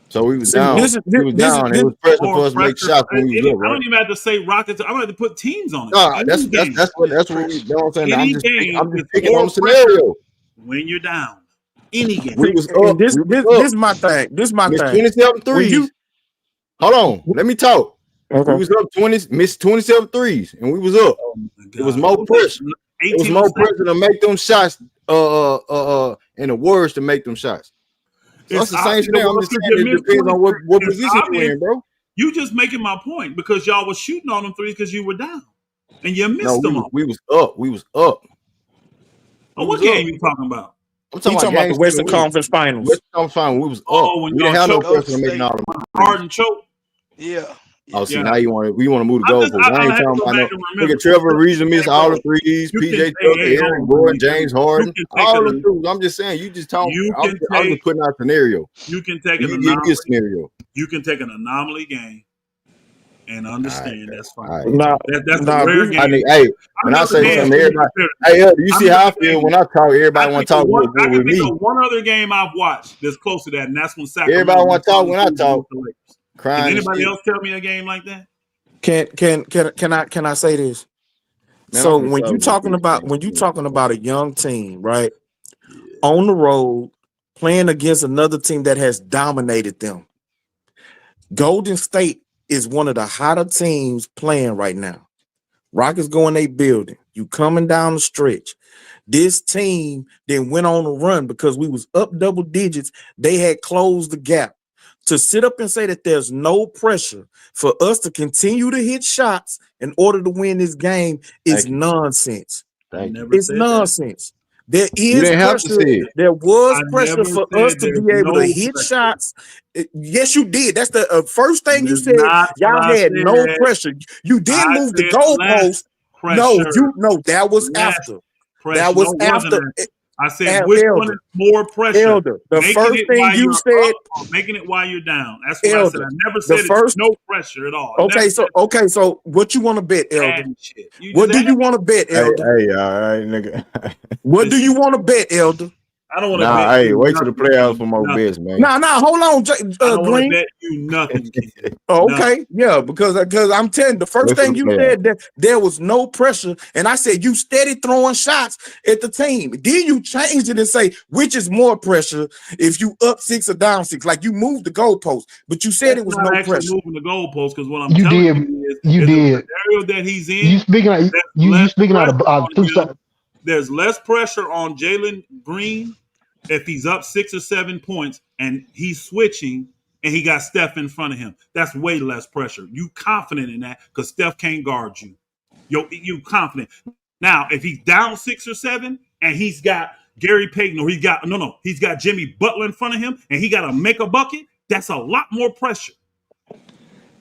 A: So we was down. We was down. It was pressure for us to make shots when we was up, right?
K: I don't even have to say Rockets. I'm going to have to put teams on it.
A: No, that's what we. You know what I'm saying? I'm just picking on the scenario.
K: When you're down, any game.
A: We was up.
Q: This is my thing. This is my thing.
A: 27 threes. Hold on. Let me talk. Okay. We was up 20, missed 27 threes, and we was up. It was more pressure. It was more pressure to make them shots. And the Warriors to make them shots. So it's the same thing. I'm just saying it depends on what position you're in, bro.
K: You just making my point because y'all was shooting on them threes because you were down. and you
A: No,
K: missed them all.
A: we was up. We was up.
K: Oh, what game you talking about?
A: I'm
E: He talking about the Western Conference Finals.
A: Western Conference Finals. We was up.
K: Oh, when
A: We didn't
K: y'all
A: have no
K: choked
A: pressure to make all the
K: Harden choke.
C: Yeah.
A: Oh, see,
K: Yeah.
A: now we want to move the
K: I'm just-
A: goalposts. I
K: I
A: ain't
K: had to
A: talking
K: go
A: about
K: back
A: no
K: and remember.
A: nigga. Trevor Reason missed all the threes.
K: You
A: PJ
K: can-
A: Tucker,
K: hey,
A: Aaron
K: hold on,
A: Gordon,
K: Green.
A: James Harden.
K: You can take
A: All
K: an-
A: the dudes. I'm just saying, you just talking.
K: You
A: I'm
K: can
A: just
K: take-
A: putting out a scenario.
K: You can take
A: You
K: an
A: give me a
K: anomaly.
A: scenario.
K: You can take an anomaly game and understand that's fine.
A: All right.
K: That's a rare game.
A: I mean, hey, when I say something, everybody. Hey, you see how I feel when I talk? Everybody want to talk
K: I
A: with
K: can
A: me.
K: think of one other game I've watched that's close to that, and that's when Sacramento.
A: Everybody want to talk when I talk.
K: Can
A: Crying and
K: anybody
A: shit.
K: else tell me a game like that?
E: Can I say this?
A: Man,
E: So
A: I'm gonna
E: when
A: tell
E: you
A: you
E: talking
A: this
E: about a young team, right? On the road, playing against another team that has dominated them. Golden State is one of the hotter teams playing right now. Rockets going they building. You coming down the stretch. This team then went on a run because we was up double digits. They had closed the gap. To sit up and say that there's no pressure for us to continue to hit shots in order to win this game is nonsense. It's nonsense. There
A: You
E: is
A: didn't have to
E: pressure.
A: say it.
E: There was
K: I
E: pressure
K: never
E: for
K: said
E: us to
K: there's
E: be able to
K: no
E: hit
K: pressure.
E: shots. Yes, you did. That's the first thing you
K: That's
E: said.
K: not
E: Y'all
K: what I
E: had no
K: said.
E: pressure. You didn't
K: I
E: move the
K: said
E: goalpost.
K: less pressure.
E: No, that was
K: Less
E: after.
K: pressure.
E: That was
K: No, it wasn't
E: after.
K: that. I said which one is more pressure?
E: Elder, the
K: Making
E: first
K: it
E: thing
K: while
E: you
K: you're
E: said,
K: up or making it while you're down. That's what I said.
E: Elder,
K: I never
E: the
K: said it's
E: first.
K: no pressure at all. I never
E: Okay, so what you want to bet, Elder?
K: adding shit. You
E: What
K: just
E: do you want to bet, Elder?
A: Hey, all right, nigga.
E: What do you want to bet, Elder?
K: I don't want to
A: Nah,
K: bet
A: hey,
K: you
A: wait till the
K: nothing,
A: playoffs
K: King.
A: for more
K: Nothing.
A: bets, man.
E: Nah, hold on,
K: I don't want to
E: Green.
K: bet you nothing, King.
E: Oh, okay, yeah, because I'm telling you, the first
A: Wait for
E: thing
A: the
E: you
A: playoffs.
E: said that there was no pressure, and I said you steady throwing shots at the team. Then you changed it and say which is more pressure if you up 6 or down 6, like you moved the goalpost, but you said
K: That's
E: it was
K: not
E: no
K: actually
E: pressure.
K: moving the goalpost because what I'm
N: You
K: telling
N: did.
K: you is
N: You
K: the
N: did.
K: scenario that he's in.
N: You speaking out.
K: There's
N: You
K: less
N: speaking out
K: pressure
N: of
K: on
N: two
K: him.
N: sides.
K: There's less pressure on Jalen Green if he's up 6 or 7 points and he's switching and he got Steph in front of him. That's way less pressure. You confident in that because Steph can't guard you. You confident. Now, if he's down 6 or 7 and he's got Gary Payton or he's got Jimmy Butler in front of him and he got to make a bucket, that's a lot more pressure.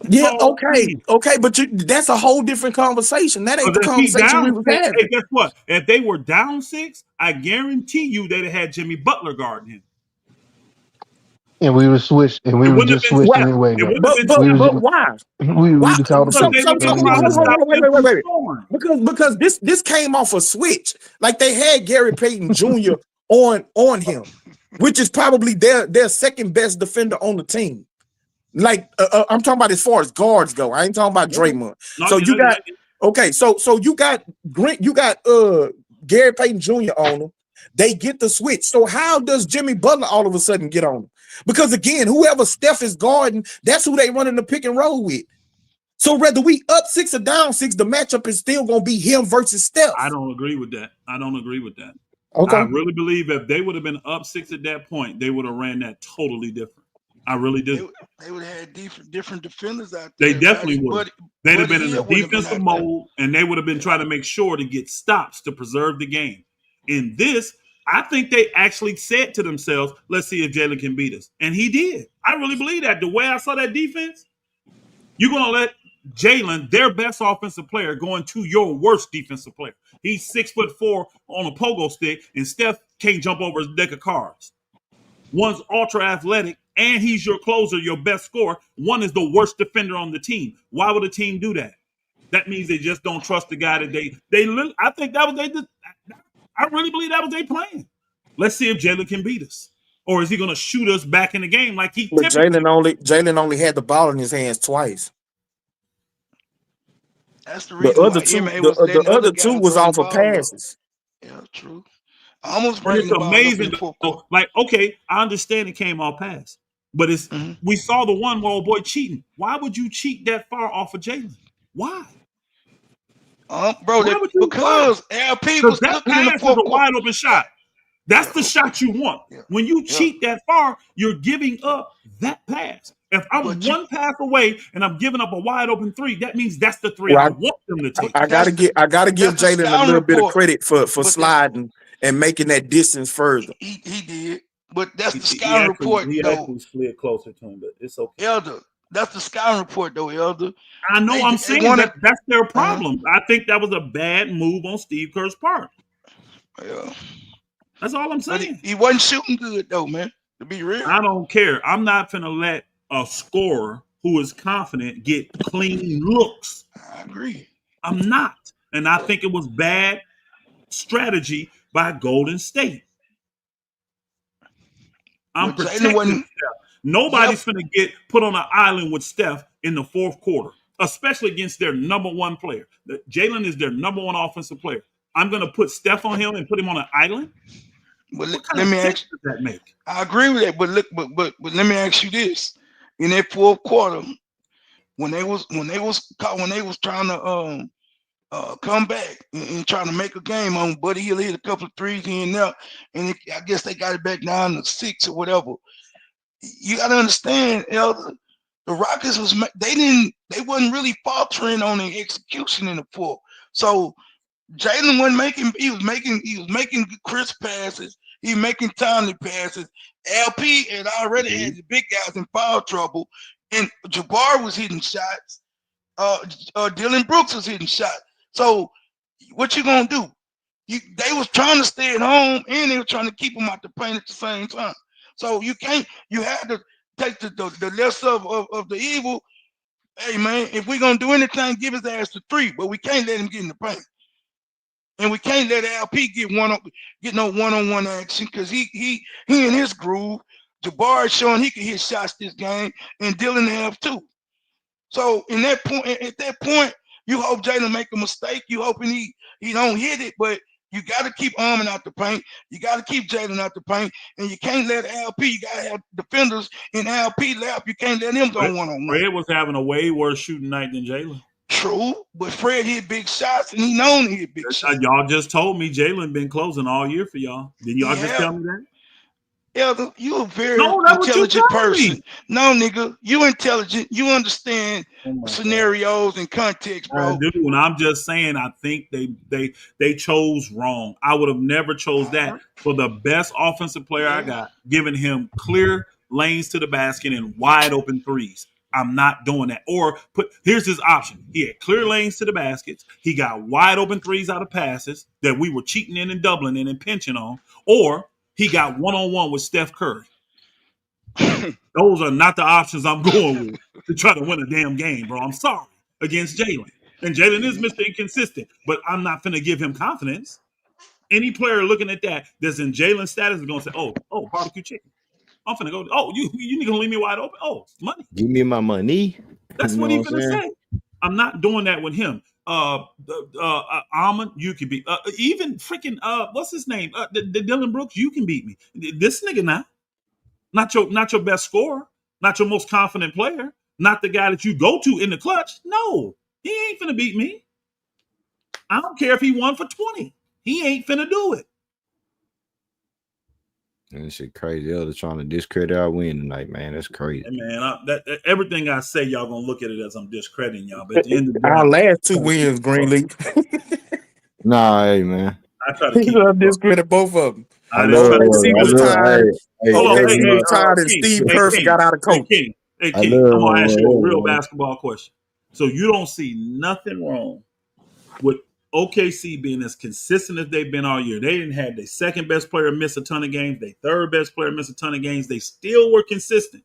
E: Yeah, okay, but that's a whole different conversation. That ain't the
K: Because if he
E: conversation we
K: down
E: was
K: 6,
E: having.
K: hey, guess what? If they were down 6, I guarantee you they'd have had Jimmy Butler guarding him.
N: And we would switch, and we
K: It
N: would
K: wouldn't have
N: just
K: been
N: switch
K: swept.
N: anyway.
K: It
N: Though.
K: wouldn't have been
N: We
K: swept.
N: was,
E: But why?
N: we just called the
K: Because
N: switch.
K: they were
N: And
K: trying to stop him from
E: Wait.
K: scoring.
E: Because this came off a switch. Like they had Gary Payton Jr. on him, which is probably their second best defender on the team. Like I'm talking about as far as guards go. I ain't talking about Draymond. So you got so you got Gary Payton Jr. on them. They get the switch. So how does Jimmy Butler all of a sudden get on them? Because again, whoever Steph is guarding, that's who they running the pick and roll with. So whether we up 6 or down 6, the matchup is still gonna be him versus Steph.
K: I don't agree with that.
E: Okay.
K: I really believe if they would have been up 6 at that point, they would have ran that totally different. I really do.
C: They would have had different defenders out
K: They
C: there.
K: definitely would. They'd have been in a
C: Hill wouldn't have been
K: defensive
C: out there.
K: mode, and they would have been trying to make sure to get stops to preserve the game. In this, I think they actually said to themselves, let's see if Jalen can beat us. And he did. I really believe that. The way I saw that defense, you're going to let Jalen, their best offensive player, go into your worst defensive player. He's 6'4" on a pogo stick, and Steph can't jump over his deck of cards. One's ultra athletic, and he's your closer, your best scorer. One is the worst defender on the team. Why would a team do that? That means they just don't trust the guy that they. I think that was they. I really believe that was their plan. Let's see if Jalen can beat us, or is he going to shoot us back in the game like he
E: But
K: typically?
E: Jalen only had the ball in his hands twice.
C: That's the
E: The
C: reason
E: other
C: why
E: two,
C: Ime was letting
E: the other two
C: guys
E: was
C: throw the
E: off of
C: ball up.
E: passes.
C: Yeah, true. I almost
K: But
C: bringing
K: it's
C: the ball up in
K: amazing.
C: the fourth quarter.
K: Like, okay, I understand it came off pass, but it's we saw the one where old boy cheating. Why would you cheat that far off of Jalen? Why?
C: Bro, because LP was
K: that
C: cooking in the
K: pass is
C: fourth
K: a
C: quarter.
K: wide open shot. That's the shot you want. When you cheat that far, you're giving up that pass. If I'm
C: But you,
K: one pass away and I'm giving up a wide open three, that means that's the three I
E: Well,
K: want them to take.
E: I gotta give
C: that's the
E: Jalen a
C: scouting
E: little bit of
C: report.
E: credit for
C: But that's
E: sliding and making that distance further.
C: he did. But that's the
K: He
C: scouting report though,
K: actually slid closer to him, but it's okay.
C: Elder. That's the scouting report though, Elder.
K: I know. I'm
C: They
K: saying
C: wanted.
K: that's their problem. I think that was a bad move on Steve Kerr's part.
C: Yeah.
K: That's all I'm
C: But
K: saying.
C: he wasn't shooting good though, man. To be real.
K: I don't care. I'm not finna let a scorer who is confident get clean looks.
C: I agree.
K: I'm not. And I think it was bad strategy by Golden State. I'm
C: But Jalen
K: protecting
C: wasn't.
K: Steph. Nobody's finna get put on an island with Steph in the fourth quarter, especially against their number one player. Jalen is their number one offensive player. I'm gonna put Steph on him and put him on an island.
C: But
K: What kind
C: let
K: of
C: me
K: sense
C: ask.
K: does that make?
C: I agree with that. But look, but let me ask you this: in that fourth quarter, when they was trying to come back and trying to make a game on Buddy Hill hit a couple of threes here and there, and I guess they got it back down to 6 or whatever. You got to understand, Elder, the Rockets they wasn't really faltering on the execution in the fourth. So Jalen wasn't making. He was making crisp passes. He was making timely passes. LP had already had the big guys in foul trouble, and Jabbar was hitting shots. Dylan Brooks was hitting shots. So what you gonna do? They was trying to stay at home, and they were trying to keep them out the paint at the same time. So you can't. You had to take the less of the evil. Hey man, if we're gonna do anything, give his ass the 3, but we can't let him get in the paint. And we can't let LP get no one-on-one action because he in his groove. Jabbar is showing he can hit shots this game, and Dylan have too. So at that point, you hope Jalen make a mistake. You hoping he don't hit it, but you got to keep Armin out the paint. You got to keep Jalen out the paint, and you can't let LP. You got to have defenders in LP lap. You can't let him go one-on-one.
K: Fred was having a way worse shooting night than Jalen.
C: True, but Fred hit big shots, and he known to hit big shots.
K: Y'all just told me Jalen been closing all year for y'all. Didn't y'all just tell me that?
C: Elder, you a very intelligent person.
K: Me.
C: No, nigga, you intelligent. You understand scenarios and context, bro.
K: I do, and I'm just saying I think they chose wrong. I would have never chose that for the best offensive player I got, giving him clear lanes to the basket and wide open threes. I'm not doing that. Or here's his option. He had clear lanes to the baskets. He got wide open threes out of passes that we were cheating in and doubling in and pinching on. Or he got one-on-one with Steph Curry. Those are not the options I'm going with to try to win a damn game, bro. I'm sorry. Against Jalen. And Jalen is Mr. Inconsistent, but I'm not finna give him confidence. Any player looking at that's in Jalen's status is gonna say, oh, barbecue chicken. I'm finna go, you need to leave me wide open. Oh, money.
A: Give me my money.
K: That's what he's gonna say. I'm not doing that with him. Almond, you can beat. Even freaking what's his name? The Dylan Brooks, you can beat me. This nigga now, not your best scorer, not your most confident player, not the guy that you go to in the clutch. No, he ain't finna beat me. I don't care if he won for 20. He ain't finna do it.
A: And shit crazy. Elder trying to discredit our win tonight, man. That's crazy.
K: Hey, man, everything I say, y'all gonna look at it as I'm discrediting y'all. But at the end of the day,
E: our last 2 wins, Greenleaf.
A: Nah, hey man.
K: I try to keep
E: discredit both of them.
K: OKC
E: was tired. OKC was tired, and
K: King,
E: Steve Kerr got out of coach.
K: Hey, King, I'm gonna ask you a real basketball question. So you don't see nothing wrong with OKC being as consistent as they've been all year. They didn't have their second best player miss a ton of games, their third best player miss a ton of games. They still were consistent.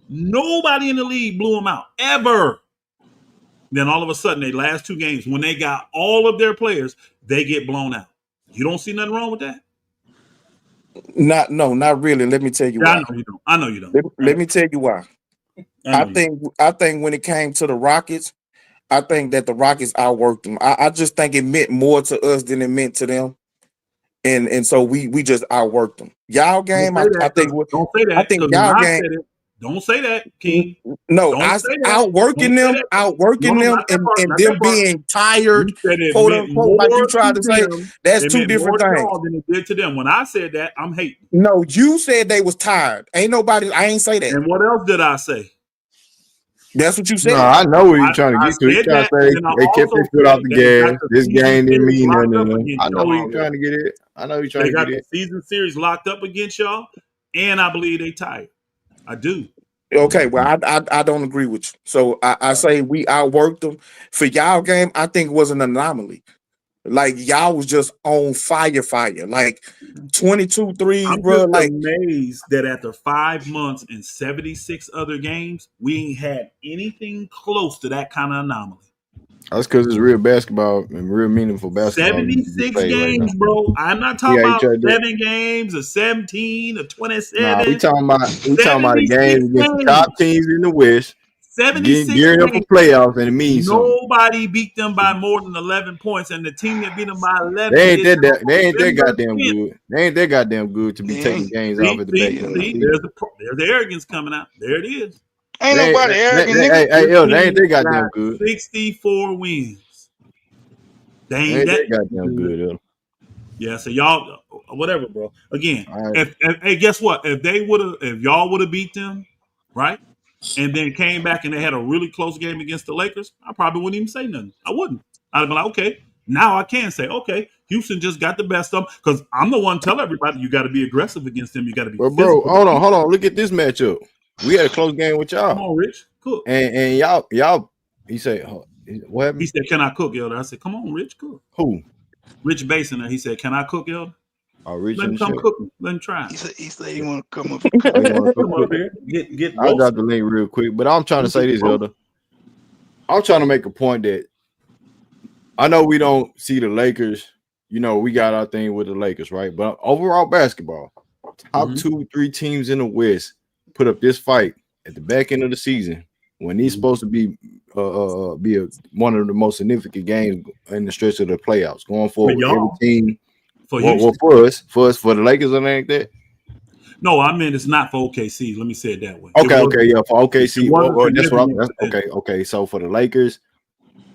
K: Nobody in the league blew them out ever. Then all of a sudden, they last 2 games, when they got all of their players, they get blown out. You don't see nothing wrong with that?
E: Not really. Let me tell you why.
K: I know you don't.
E: Let me tell you why. I think when it came to the Rockets, I think that the Rockets outworked them. I just think it meant more to us than it meant to them. And so we just outworked them. Y'all game, I think
K: don't say that.
E: I think y'all game.
K: Don't say that, King.
E: No, outworking them, and them being tired, quote unquote, like you tried to say. That's 2 different things.
K: Than it did to them. When I said that, I'm hating.
E: No, you said they was tired. I ain't say that.
K: And what else did I say?
E: That's what you
A: No,
E: said.
A: I know what you're trying to
K: I
A: get to. He's
K: said
A: trying
K: that,
A: to
K: and
A: say
K: then I
A: they kept
K: also
A: their foot off
K: said
A: the
K: that they got
A: gas.
K: the
A: This
K: season
A: game didn't
K: series
A: mean
K: locked up
A: nothing.
K: against
A: I know
K: y'all.
A: you're trying to get it. I know you're trying
K: They
A: to
K: got
A: get
K: the
A: it.
K: season series locked up against y'all, and I believe they tired. I do.
E: Okay, well, I don't agree with you. So I say we outworked them. For y'all game, I think it was an anomaly. Like y'all was just on fire. Like 22 threes,
K: I'm
E: bro.
K: just
E: Like
K: amazed that after 5 months and 76 other games, we ain't had anything close to that kind of anomaly.
A: That's because it's real basketball and real meaningful basketball to be
K: 76
A: played right now.
K: games, bro. I'm not
A: See
K: talking
A: how you
K: about
A: try to do it?
K: 7 games or 17 or
A: Nah,
K: 27.
A: we talking about a
K: 76
A: game against the top
K: games.
A: teams in the West,
K: 76
A: gearing up for
K: games.
A: playoffs, and it means something.
K: Nobody beat them by more than 11 points, and the team that beat them by 11
A: They ain't
K: did that on
A: they ain't that
K: November
A: goddamn
K: 10th.
A: good. They ain't that goddamn good to be taking games off at the back end of the season.
K: There's the arrogance coming out. There it is.
C: Ain't nobody arrogant, nigga.
A: Hey,
K: This
A: they ain't that
K: team
A: goddamn
K: got
A: good.
K: 64 wins. They
A: They
K: ain't
A: ain't
K: that
A: that goddamn good.
K: Yeah, so y'all, whatever, bro. Again,
A: All right.
K: if hey, guess what? If y'all would have beat them, right, and then came back and they had a really close game against the Lakers, I probably wouldn't even say nothing. I wouldn't. I'd have been like, okay, now I can say, okay, Houston just got the best of them because I'm the one telling everybody you got to be aggressive against them. You got to be
A: But bro,
K: physical.
A: hold on. Look at this matchup. We had a close game with y'all.
K: Come on, Rich, cook.
A: And y'all. He said, "What happened?"
K: He said, "Can I cook, Elder?" I said, "Come on, Rich, cook."
A: Who?
K: Rich Basin. He said, "Can I cook, Elder?"
A: Oh, Rich
K: Let
A: in
K: him
A: the
K: come
A: chat.
K: cook. Let him try.
C: He said he want to come up and cook.
A: Oh, you want to
K: Come up here, get
A: I'll drop
K: roasted.
A: the link real quick. But I'm trying to say this, Elder. I'm trying to make a point that I know we don't see the Lakers. You know, we got our thing with the Lakers, right? But overall basketball, top 2-3 teams in the West put up this fight at the back end of the season when he's supposed to be one of the most significant games in the stretch of the playoffs going forward. Every team,
K: for
A: for the Lakers, it ain't that.
K: No, I mean it's not for OKC. Let me say it that way.
A: Okay, yeah, for OKC. That's what
K: I'm.
A: Okay. So for the Lakers,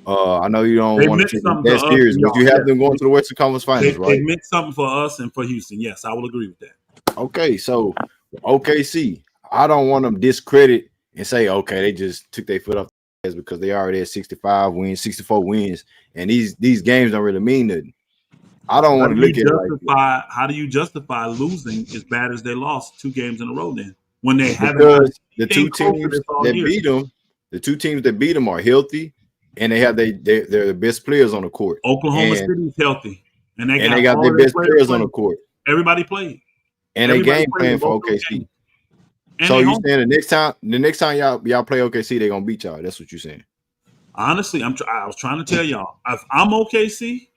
A: I know you don't
K: They
A: want
K: meant
A: to take
K: something
A: that
K: to us
A: serious,
K: and
A: but
K: y'all.
A: you have
K: Yes.
A: them going to the Western Conference Finals,
K: They
A: right?
K: meant something for us and for Houston. Yes, I will agree with that.
A: Okay, so OKC, I don't want them discredit and say, okay, they just took their foot off the gas because they already had 65 wins, 64 wins, and these games don't really mean nothing. I don't want to look at it like that.
K: How do you justify losing as bad as they lost 2 games in a row then when they haven't done
A: Because the
K: anything
A: two
K: close to
A: teams
K: this all
A: that
K: year?
A: beat them, are healthy, and they have they're the best players on the court.
K: Oklahoma
A: And
K: City's healthy, and they
A: they
K: got
A: got
K: all
A: their
K: their
A: best
K: players
A: players on the
K: playing.
A: court.
K: Everybody played.
A: And they
K: Everybody
A: game
K: played
A: plan
K: in
A: for
K: both those
A: OKC.
K: games. And
A: So
K: they
A: you
K: home.
A: saying the next time y'all play OKC, they're gonna beat y'all. That's what you're saying.
K: Honestly, I was trying to tell y'all, if I'm OKC,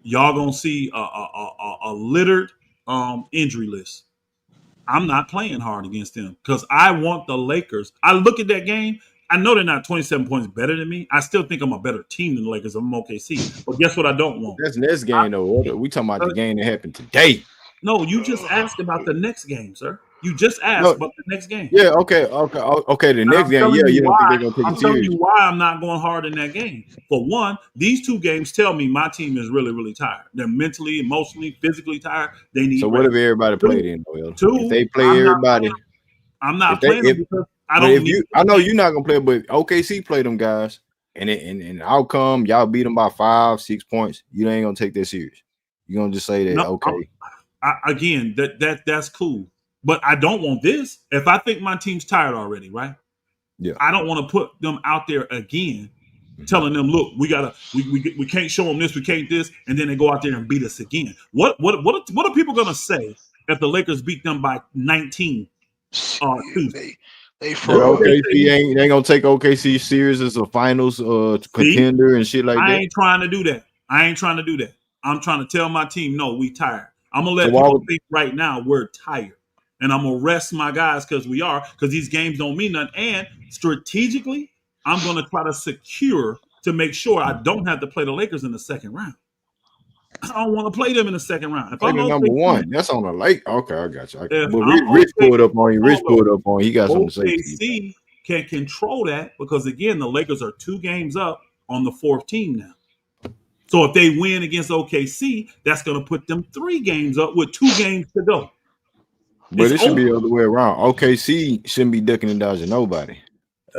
K: y'all gonna see a littered injury list. I'm not playing hard against them because I want the Lakers. I look at that game. I know they're not 27 points better than me. I still think I'm a better team than the Lakers. I'm OKC. But guess what I don't want?
A: That's next game though. We talking about the game that happened today.
K: No, you just asked about the next game, sir. You just asked
A: No,
K: about the next game.
A: yeah, okay. The
K: And
A: next
K: I'm
A: game,
K: telling
A: yeah,
K: you
A: you don't think
K: why.
A: they're gonna take
K: I'm
A: it
K: telling
A: serious.
K: you why I'm not going hard in that game. For one, these 2 games tell me my team is really, really tired. They're mentally, emotionally, physically tired. They need
A: So what
K: rest.
A: if everybody played in, Noel? If they play
K: I'm not
A: everybody,
K: playing. I'm not playing them because I
A: but
K: don't
A: if
K: need.
A: I know you're not gonna play, but OKC play them guys, and outcome y'all beat them by 5-6 points. You ain't gonna take that serious. You're gonna just say that
K: No,
A: okay.
K: again, that's cool. But I don't want this. If I think my team's tired already, right?
A: Yeah.
K: I don't want to put them out there again, telling them, look, we can't show them this, we can't this, and then they go out there and beat us again. What are people gonna say if the Lakers beat them by 19?
C: They
A: But
C: fraud.
A: OKC ain't gonna take OKC serious as a finals contender and shit like
K: I
A: that.
K: ain't trying to do that. I'm trying to tell my team, no, we tired. I'm gonna
A: So
K: let
A: why
K: people
A: would
K: think right now we're tired. And I'm gonna rest my guys because these games don't mean nothing. And strategically, I'm gonna try to secure to make sure I don't have to play the Lakers in the second round. I don't want to play them in the second round. If
A: play
K: I'm
A: the number
K: OKC,
A: one? That's on the lake. Okay, I got you.
K: if
A: But
K: I'm
A: Rich
K: OKC,
A: pulled up on you. Rich pulled up on you. He got something to say to you.
K: OKC can control that because again, the Lakers are 2 games up on the 4th team now. So if they win against OKC, that's going to put them 3 games up with 2 games to go.
A: But
K: It's
A: it should be the
K: over.
A: other way around. OKC shouldn't be ducking and dodging nobody.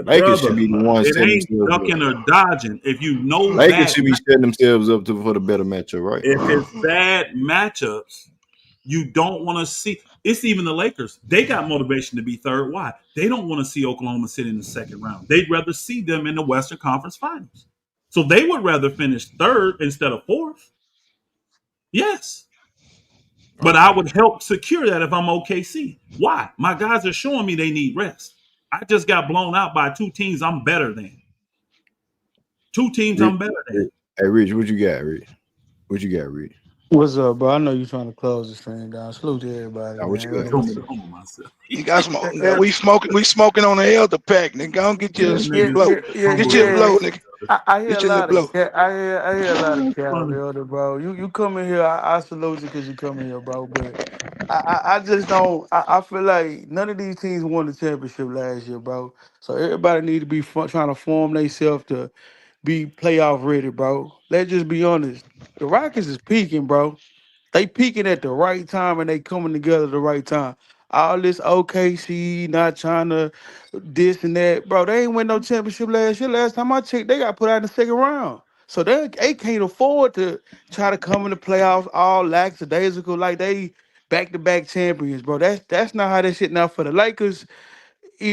A: Lakers should
K: Brother,
A: be the ones
K: it
A: setting
K: ain't
A: themselves
K: ducking
A: up.
K: or dodging. If you know
A: Lakers
K: that,
A: should be setting themselves up for the better matchup, right?
K: if it's bad matchups, you don't want to see. It's even the Lakers. They got motivation to be third. Why? They don't want to see Oklahoma sit in the second round. They'd rather see them in the Western Conference Finals. So they would rather finish third instead of fourth. Yes. But I would help secure that if I'm OKC. Why? My guys are showing me they need rest. I just got blown out by two teams I'm better than. Two teams I'm better than.
A: Hey, Rich, what you got, Rich? What you got, Rich?
S: What's up, bro? I know you're trying to close this thing down. Salute to everybody,
A: Now, what you
S: man.
A: got?
K: Told me to humble myself.
C: You got some. We smoking on the elder pack, nigga. Go and get your blow. Get your blow, nigga.
S: I hear
C: Get
S: a
C: your little
S: lot
C: blow.
S: of I hear a lot of cap, elder, bro. You come in here, I salute you because you come in here, bro. But I just don't. I feel like none of these teams won the championship last year, bro. So everybody need to be trying to form themselves to be playoff ready, bro. Let's just be honest. The Rockets is peaking, bro. They peaking at the right time and they coming together at the right time. All this OKC not trying to this and that, bro. They ain't win no championship last year. Last time I checked, they got put out in the second round. So they can't afford to try to come in the playoffs all lackadaisical like they back-to-back champions, bro. That's not how that shit. Now for the Lakers,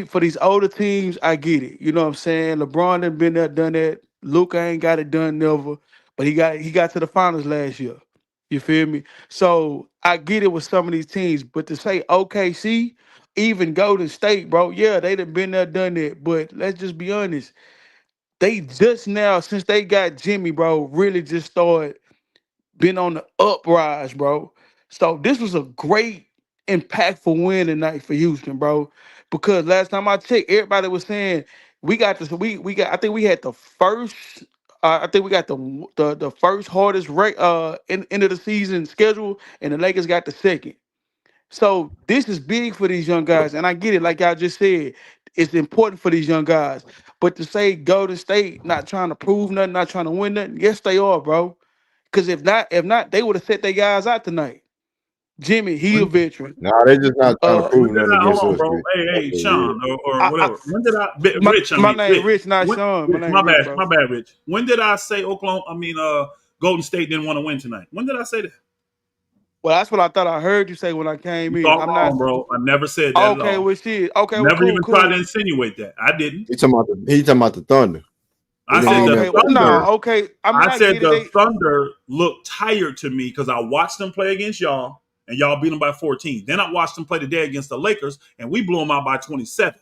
S: for these older teams, I get it. You know what I'm saying? LeBron done been there, done that. Luka ain't got it done never, but he got to the finals last year. You feel me? So I get it with some of these teams, but to say OKC, even Golden State, bro, yeah, they done been there, done that. But let's just be honest, they just now, since they got Jimmy, bro, really just started been on the uprise, bro. So this was a great, impactful win tonight for Houston, bro. Because last time I checked, everybody was saying we got this. We got. I think we had the first. I think we got the first hardest rate end of the season schedule, and the Lakers got the second. So this is big for these young guys, and I get it. Like y'all just said, it's important for these young guys. But to say Golden State not trying to prove nothing, not trying to win nothing, yes they are, bro. Because if not, they would have set their guys out tonight. Jimmy, he a veteran.
A: Nah, they just not trying to prove
K: When did
A: nothing
K: I hold
A: against
K: on,
A: us,
K: bro?
A: Rich.
K: Hey,
A: That's what it is.
K: Sean, or whatever. When did Rich? I
S: My
K: mean,
S: name
K: Rich.
S: Rich, not Sean. My name
K: My
S: Rich,
K: bad,
S: bro.
K: my bad, Rich. When did I say Golden State didn't want to win tonight? When did I say that?
S: Well, that's what I thought I heard you say when I came
K: You
S: in.
K: thought
S: I'm
K: wrong,
S: not
K: bro. I never said that at
S: okay.
K: all.
S: Well, shit. Okay, well,
K: Never
S: cool,
K: even tried to
S: cool.
K: insinuate that. I didn't.
A: He talking about the Thunder.
K: I
A: They
K: said
A: didn't
K: the
A: even
S: Okay,
A: play
S: well,
A: the
S: no,
A: Thunder.
S: okay. I mean,
K: I
S: I
K: said
S: get it.
K: the
S: They
K: Thunder looked tired to me because I watched them play against y'all, and y'all beat them by 14. Then I watched them play today against the Lakers, and we blew them out by 27.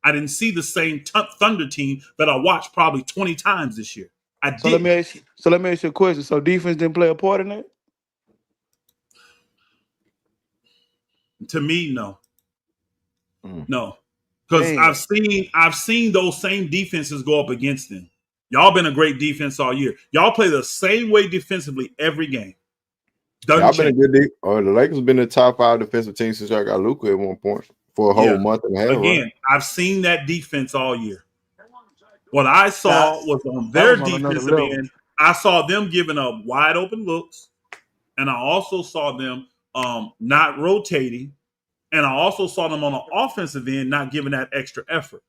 K: I didn't see the same Thunder team that I watched probably 20 times this year. I
S: so let
K: did.
S: me ask you a question. So defense didn't play a part in that?
K: To me, no.
A: Mm.
K: No. Because
S: Man.
K: I've seen those same defenses go up against them. Y'all been a great defense all year. Y'all play the same way defensively every game.
A: Y'all been a good deep. Or the Lakers been the top 5 defensive team since I got Luka at one point for a whole month and a half.
K: Again,
A: Right?
K: I've seen that defense all year. What I saw was on
S: That
K: their
S: was on another
K: defensive
S: level.
K: end. I saw them giving up wide open looks, and I also saw them not rotating, and I also saw them on the offensive end not giving that extra effort.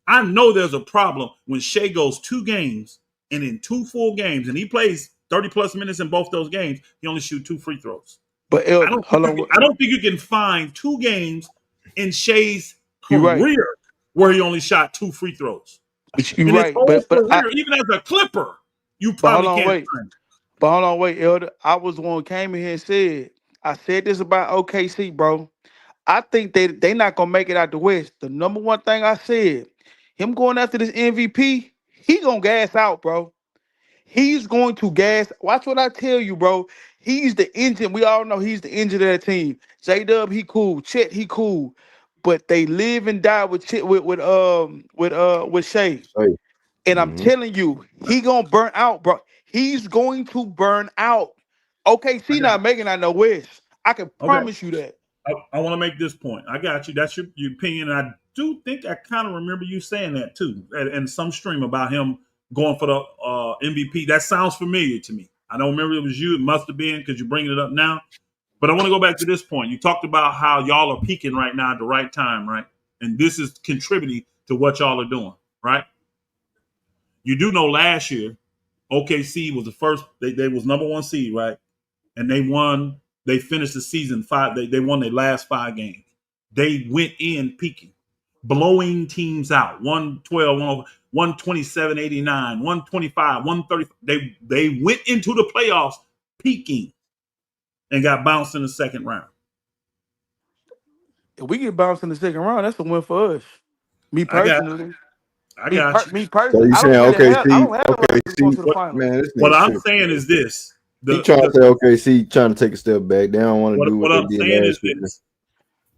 K: I know there's a problem when Shea goes 2 games and in 2 full games, and he plays 30 plus minutes in both those games, he only shoot 2 free throws.
S: But Elder, hold on.
K: I don't think you can find 2 games in Shea's
S: You're right.
K: career where he only shot 2 free throws.
S: You're
K: In his
S: right.
K: whole career, even as a Clipper, you
S: But hold
K: probably
S: on,
K: can't
S: wait.
K: find it.
S: But hold on, wait, Elder. I was the one who came in here and said, I said this about OKC, bro. I think they not gonna make it out the West. The number one thing I said, him going after this MVP, he gonna gas out, bro. He's going to gas. Watch what I tell you, bro. He's the engine. We all know he's the engine of that team. J-Dub, he cool. Chet, he cool. But they live and die with Chet, with Shea.
A: Hey.
S: And I'm telling you, he gonna burn out, bro. He's going to burn out. OKC not making out no West. I can
K: Okay.
S: promise you that.
K: I want to make this point. I got you. That's your opinion. And I do think I kind of remember you saying that too, in some stream about him going for the MVP. That sounds familiar to me. I don't remember it was you. It must have been because you're bringing it up now. But I want to go back to this point. You talked about how y'all are peaking right now at the right time, right? And this is contributing to what y'all are doing, right? You do know last year, OKC was the first. They was number 1 seed, right? And they won. They finished the season 5. They won their last 5 games. They went in peaking, blowing teams out. 112, 127, 89, 125, 130. They went into the playoffs peaking and got bounced in the second round.
S: If we get bounced in the second round, that's a win for us. Me
K: I got
S: personally.
K: you.
S: Me
A: So
S: personally.
A: you
S: I
A: saying
S: don't really have. I
A: OKC?
S: don't have the Rockets going to the
K: What,
S: finals.
A: Man, this
K: what
A: nigga
K: I'm
A: tripping.
K: saying is this.
A: He trying to say OKC trying to take a step back. They don't want to do
K: What
A: what
K: I'm
A: they did
K: saying is
A: last year.
K: this.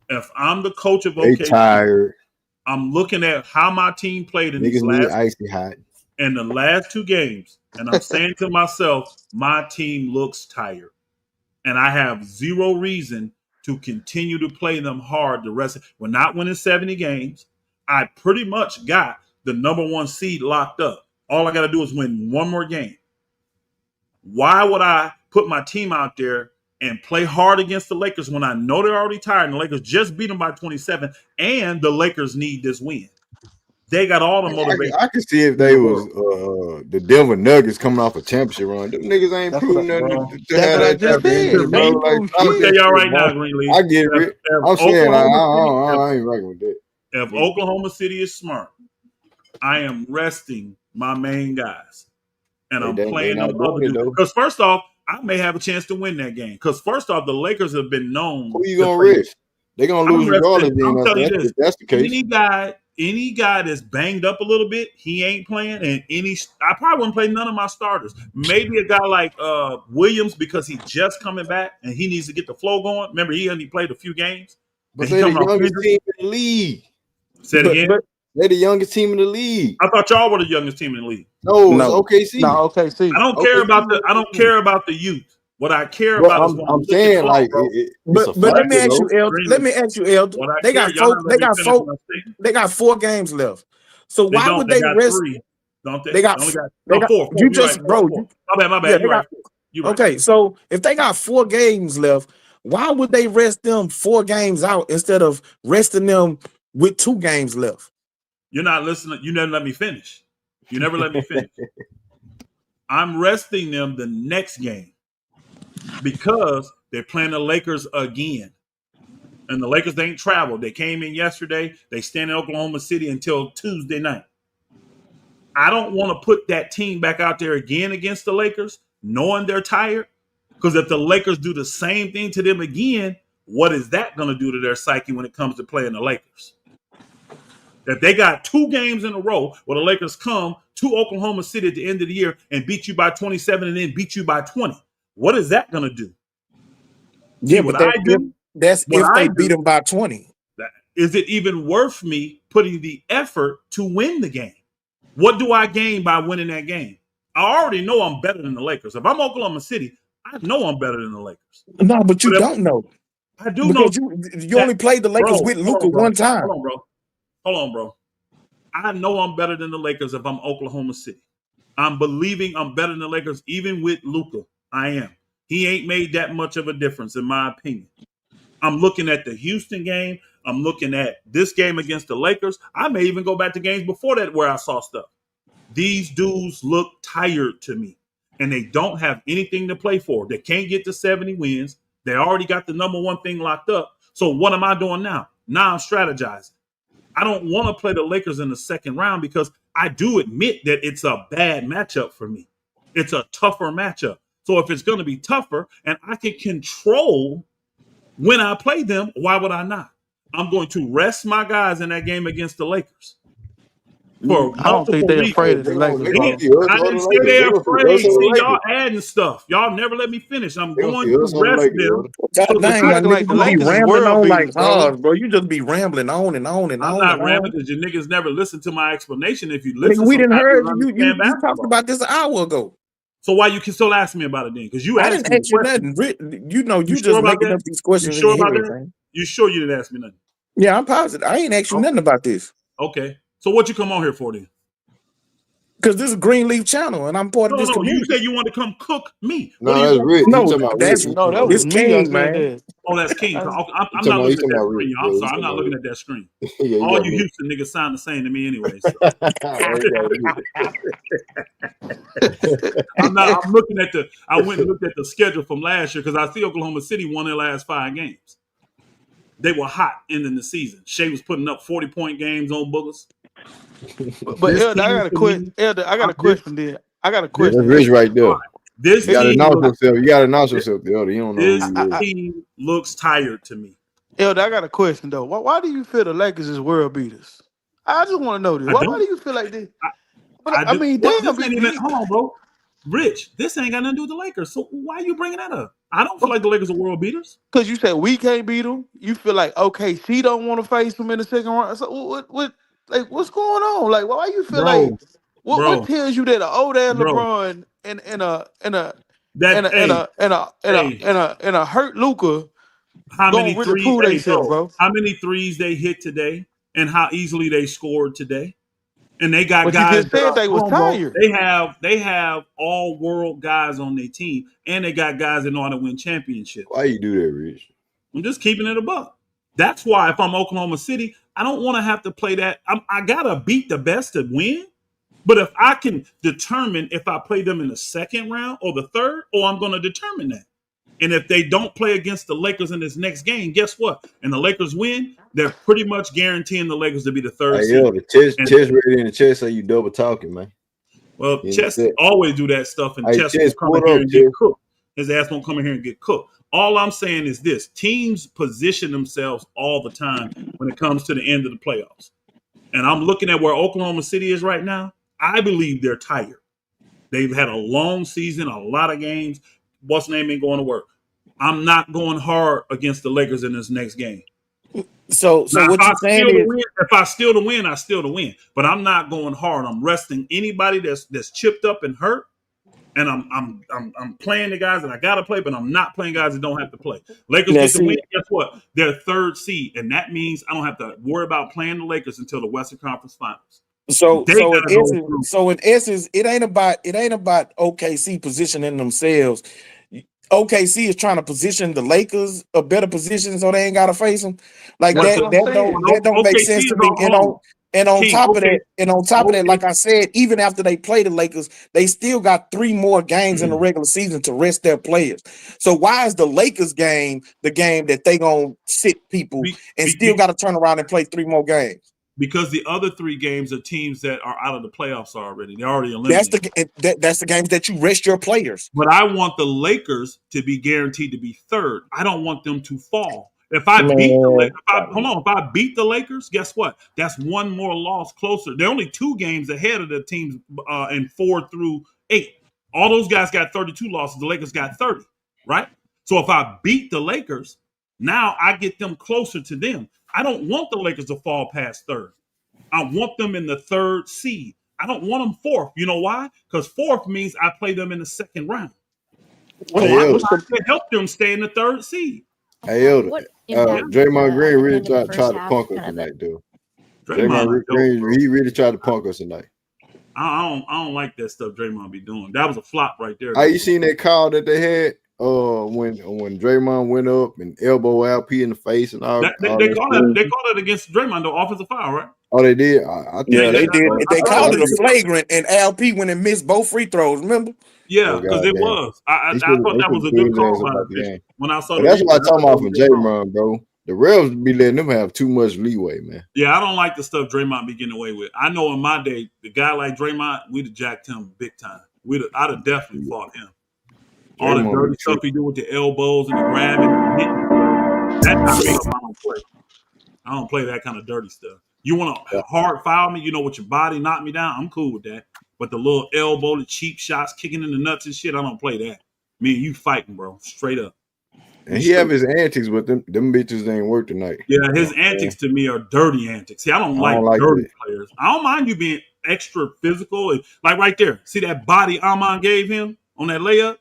K: If I'm the coach of
A: They
K: OKC,
A: tired.
K: I'm looking at how my team played in
A: Niggas
K: these
A: need
K: last
A: icy hot.
K: in the last 2 games, and I'm saying to myself, my team looks tired, and I have zero reason to continue to play them hard. The rest, we're not winning 70 games. I pretty much got the number 1 seed locked up. All I got to do is win 1 more game. Why would I put my team out there and play hard against the Lakers when I know they're already tired and the Lakers just beat them by 27 and the Lakers need this win? They got all the motivation.
A: I can see if
K: in
A: they
K: the
A: was
K: world.
A: the Denver Nuggets coming off a championship run. Them niggas ain't
S: That's
A: proving
S: what
A: nothing to
S: that's
A: have
S: what I
A: that
S: just
A: type of energy,
K: To
S: said. They
A: bro.
K: me,
S: ain't
A: Like,
S: prove
K: I'm gonna
A: stop
K: tell
A: that
S: shit.
K: y'all
A: shit,
K: right
A: bro.
K: now, Greenleaf.
A: I get
K: If,
A: it.
K: if
A: I'm saying like,
K: Oklahoma City,
A: I ain't rocking with that.
K: if Oklahoma City is smart, I am resting my main guys, and I'm
A: They
K: playing
A: not
K: them
A: doing
K: other
A: it
K: dudes.
A: though.
K: Because first off, I may have a chance to win that game. Because first off, the Lakers have been known
A: Who you
K: to
A: gonna
K: play.
A: rest? They gonna
K: I'm
A: lose
K: resting.
A: regardless. Then
K: I'm telling you
A: if
K: this:
A: that's the case.
K: any guy that's banged up a little bit, he ain't playing. And I probably wouldn't play none of my starters. Maybe a guy like Williams because he just coming back and he needs to get the flow going. Remember, he only played a few games
A: But
K: and he
A: they the
K: coming off
A: youngest
K: injury.
A: team in the league.
K: Say it again.
Q: But
A: They the youngest team in the league.
K: I thought y'all were the youngest team in the league.
A: No, it's
Q: no.
A: OKC.
S: No, OKC.
K: I don't care
A: OKC
K: about
A: is
K: the. I don't care about the youth. What I care
A: But
K: about is what I'm
A: I'm
K: looking.
A: saying
K: Hold on,
A: like
K: bro.
A: it's a
Q: But
K: What
Q: let
K: I
Q: me
A: factor
Q: ask
A: though.
Q: you, Elder. Let
K: Greenleaf.
Q: me ask you, Elder.
K: What I
Q: They
K: care.
Q: got
K: Y'all
Q: four.
K: not let
Q: They
K: me
Q: got
K: finish
Q: four.
K: my statement.
Q: They got 4 games left. So
K: They
Q: why
K: don't.
Q: would
K: They
Q: they
K: got
Q: rest?
K: 3, don't they?
Q: They got.
K: They only got
Q: They
K: no
Q: got.
K: 4.
Q: You
K: You're right.
Q: just,
K: 4.
Q: bro.
K: 4. My bad. My
Q: Yeah,
K: bad.
Q: they
K: You're right.
Q: got.
K: 4. You're right.
Q: Okay, so if they got 4 games left, why would they rest them 4 games out instead of resting them with 2 games left?
K: You're not listening. You never let me finish. You never let me finish. I'm resting them the next game because they're playing the Lakers again. And the Lakers, they ain't traveled. They came in yesterday. They stand in Oklahoma City until Tuesday night. I don't want to put that team back out there again against the Lakers, knowing they're tired. Because if the Lakers do the same thing to them again, what is that going to do to their psyche when it comes to playing the Lakers? That they got 2 games in a row where the Lakers come to Oklahoma City at the end of the year and beat you by 27 and then beat you by 20. What is that going to do? See
Q: Yeah,
K: what
Q: but
K: I do?
Q: that's
K: What
Q: if
K: I
Q: they beat
K: do.
Q: them by 20.
K: Is it even worth me putting the effort to win the game? What do I gain by winning that game? I already know I'm better than the Lakers. If I'm Oklahoma City, I know I'm better than the Lakers.
Q: No, but you
K: But if
Q: don't know
K: I do know
Q: because you
K: that,
Q: only played the Lakers
K: bro,
Q: with
K: hold
Q: Luka
K: on, bro.
Q: one time.
K: Hold on, bro. Hold on, bro. I know I'm better than the Lakers if I'm Oklahoma City. I'm believing I'm better than the Lakers even with Luka. I am. He ain't made that much of a difference in my opinion. I'm looking at the Houston game. I'm looking at this game against the Lakers. I may even go back to games before that where I saw stuff. These dudes look tired to me, and they don't have anything to play for. They can't get to 70 wins. They already got the number 1 thing locked up. So what am I doing now? Now I'm strategizing. I don't want to play the Lakers in the second round because I do admit that it's a bad matchup for me. It's a tougher matchup. So if it's going to be tougher and I can control when I play them, why would I not? I'm going to rest my guys in that game against the Lakers for
S: I don't think
K: multiple
S: they're
K: reasons.
S: afraid of the
A: They gonna
S: Lakers,
K: Again,
S: bro.
A: see us
K: I
A: or the
K: didn't say
A: Lakers.
K: they're
A: They gonna see us
K: afraid.
A: or the
K: See, y'all
A: Lakers.
K: adding stuff. Y'all never let me finish. I'm
A: They gonna
K: going
A: see us
K: to
A: or the
K: rest
A: Lakers.
K: them.
Q: God
K: So the
Q: dang,
S: You
Q: my
S: acting
K: second,
S: like
Q: nigga,
S: the
Q: you be
S: Lakers is
Q: rambling
S: world
Q: on like
S: beaters, bro.
Q: hard, bro. You just be rambling on and on and
K: I'm
Q: on
K: not
Q: and
K: ramming
Q: on.
K: because you niggas never listen to my explanation. If you
Q: Nigga,
K: listen,
Q: we didn't
K: sometimes you
Q: heard you.
K: understand
Q: You talked
K: basketball.
Q: about this an hour ago.
K: So why you can still ask me about it then? Because you
Q: I
K: asked
Q: didn't
K: me a
Q: ask you
K: question.
Q: nothing. You know,
K: You
Q: you
K: sure
Q: just
K: about
Q: making
K: that?
Q: up these
K: You
Q: questions in
K: sure
Q: your
K: about
Q: head,
K: that?
Q: man.
K: You sure you didn't ask me nothing?
Q: Yeah, I'm positive. I ain't asked you
K: Okay.
Q: nothing about this.
K: Okay. So what you come on here for then?
E: Because this is a Greenleaf channel, and I'm part of
K: No,
E: this
K: no, you
E: community.
K: said you want to come cook me.
A: No,
K: What do you
A: that's
K: want?
A: Rich. He
E: No,
A: talking about
E: that's
A: Rich.
S: No, that was
E: this
S: me that
E: King,
S: said
E: man.
S: that.
K: Oh, that's King.
S: That's-
K: I'm
A: He
K: not looking at
A: talking
K: that
A: about Rich.
K: screen, y'all.
A: Yeah,
K: I'm
A: he
K: sorry, I'm
A: talking
K: not
A: about
K: looking
A: Rich.
K: at that screen.
A: Yeah, you
K: All
A: got
K: you
A: Rich.
K: Houston niggas sound the same to me anyway. So
A: You got Rich.
K: I'm looking at I went and looked at the schedule from last year because I see Oklahoma City won their last 5 games. They were hot ending the season. Shea was putting up 40-point games on Boogers.
S: But
K: This
S: Elder, I
K: team
S: got a
K: to me,
S: question. Elder, I got a
K: this,
S: question there. I got a
A: Yeah, that's
S: question,
A: Rich
S: Elder.
A: right there.
K: this
A: You gotta
K: team
A: announce
K: looks
A: yourself. You gotta announce yourself, the other. You don't know who
K: this
A: you is.
K: team looks tired to me.
S: Elder, I got a question though. Why do you feel the Lakers is world beaters? I just want to know this.
K: I
S: Why do
K: don't.
S: you feel like this?
K: I
S: I
K: do.
S: mean,
K: What?
S: damn,
K: This ain't even. Hold on, bro. Rich, this ain't got nothing to do with the Lakers. So why are you bringing that up? I don't feel like the Lakers are world beaters.
S: because you said we can't beat them. You feel like okay, she don't want to face them in the second round. So like what's going on? Like why you feel like
K: Bro,
S: what tells you that an old ass
K: bro.
S: LeBron and a
K: That hey,
S: hurt Luca
K: how
S: gonna
K: many
S: really
K: threes?
S: prove
K: Hey,
S: themselves,
K: bro,
S: bro?
K: how many threes they hit today, and how easily they scored today? And they got
S: But you
K: guys
S: just
K: that
S: said
K: are
S: they was
K: hold on, bro.
S: tired.
K: They have all world guys on their team, and they got guys that know how to win championships.
A: Why you do that, Rich?
K: I'm just keeping it a buck. That's why if I'm Oklahoma City, I don't want to have to play that. I gotta beat the best to win. But if I can determine if I play them in the second round or the third, or I'm going to determine that. And if they don't play against the Lakers in this next game, guess what? And the Lakers win, they're pretty much guaranteeing the Lakers to be the third
A: Hey,
K: seed.
A: yo, the chest
K: And
A: ready in the chest, so you double talking, man.
K: well,
A: In the
K: Chess
A: set.
K: always do that stuff, and
A: Hey,
K: Chess
A: Chess,
K: won't come
A: pull
K: in
A: it
K: here
A: up,
K: and
A: Chess.
K: get cooked. His ass won't come in here and get cooked. All I'm saying is this: teams position themselves all the time when it comes to the end of the playoffs. And I'm looking at where Oklahoma City is right now. I believe they're tired. They've had a long season, a lot of games. What's name ain't going to work. I'm not going hard against the Lakers in this next game.
E: So
K: Now,
E: what you're saying is
K: if I steal the win, I steal the win. But I'm not going hard. I'm resting anybody that's chipped up and hurt. And I'm playing the guys that I gotta play, but I'm not playing guys that don't have to play. Lakers
E: now
K: get the win.
E: see.
K: Guess what? They're third seed, and that means I don't have to worry about playing the Lakers until the Western Conference Finals.
E: So
K: They
E: so
K: gotta
E: in
K: go
E: essence,
K: through.
E: so in essence, it ain't about OKC positioning themselves. OKC is trying to position the Lakers a better position so they ain't gotta face them. Like
K: What
S: That's
K: the
S: what I'm saying.
E: that don't make
K: OKC
E: sense
K: is
E: to me.
K: on? Hold on,
E: And on
K: King.
E: top of
K: Okay,
E: that,
K: okay.
E: like I said, even after they play the Lakers, they still got 3 more games in the regular season to rest their players. So why is the Lakers game the game that they gonna sit people
K: Be,
E: and
K: be,
E: still
K: be,
E: got to turn around and play 3 more games?
K: because the other 3 games are teams that are out of the playoffs already. They're already
E: That's
K: eliminated.
E: that's the games that you rest your players.
K: But I want the Lakers to be guaranteed to be third. I don't want them to fall. If I beat the
E: Man,
K: if I beat the Lakers, guess what? That's 1 more loss closer. They're only 2 games ahead of the teams in 4 through 8. All those guys got 32 losses. The Lakers got 30, right? So if I beat the Lakers, now I get them closer to them. I don't want the Lakers to fall past third. I want them in the third seed. I don't want them fourth. You know why? Because fourth means I play them in the second round. So
A: Hey,
K: I'm
A: Elder.
K: trying to help them stay in the third seed.
A: Hey, Elder.
T: What impact
A: Draymond Green
T: at the
A: really
T: end of the
A: tried
T: first
A: to
T: half
A: punk us
T: kind of the
A: tonight, though.
K: Draymond a dope,
A: Green,
K: bro.
A: he really tried to punk us tonight.
K: I don't like that stuff Draymond be doing. That was a flop right there.
A: You seen that call that they had when Draymond went up and elbow LP in the face and all
K: They
A: that
K: called
A: stuff?
K: it. They called it against Draymond, the offensive foul, right?
A: Oh, they did. I
K: Yeah,
E: Yeah, they did.
K: I
E: They
K: thought
E: called
K: it
E: it a
K: was.
E: flagrant, and LP went and missed both free throws. Remember?
K: Yeah,
A: Oh,
K: because it
A: goddamn.
K: was. I
A: They
K: thought that
A: should
K: was
A: have
K: a good
A: been
K: call
A: ass
K: by the
A: about the
K: official.
A: game.
K: When I saw
A: But
K: the
A: that's
K: replay,
A: what I'm
K: I
A: talking
K: thought
A: about
K: that was
A: from
K: a good call.
A: Draymond, bro. The refs be letting them have too much leeway, man.
K: Yeah, I don't like the stuff Draymond be getting away with. I know in my day, the guy like Draymond, we'd have jacked him big time. I'd have definitely fought him. All the
A: Draymond be
K: dirty stuff
A: tripping.
K: he do with the elbows and the grabbing and hitting, that type of stuff I don't play. I don't play that kind of dirty stuff. You want to hard foul me, with your body knock me down, I'm cool with that. But the little elbow, the cheap shots, kicking in the nuts and shit, I don't play that. Me and you fighting, bro, straight up.
A: And he have his antics, but them bitches ain't work tonight.
K: Yeah, his antics to me are dirty antics. See, I don't like dirty
A: that.
K: players. I don't mind you being extra physical. Like right there. See that body Amon gave him on that layup?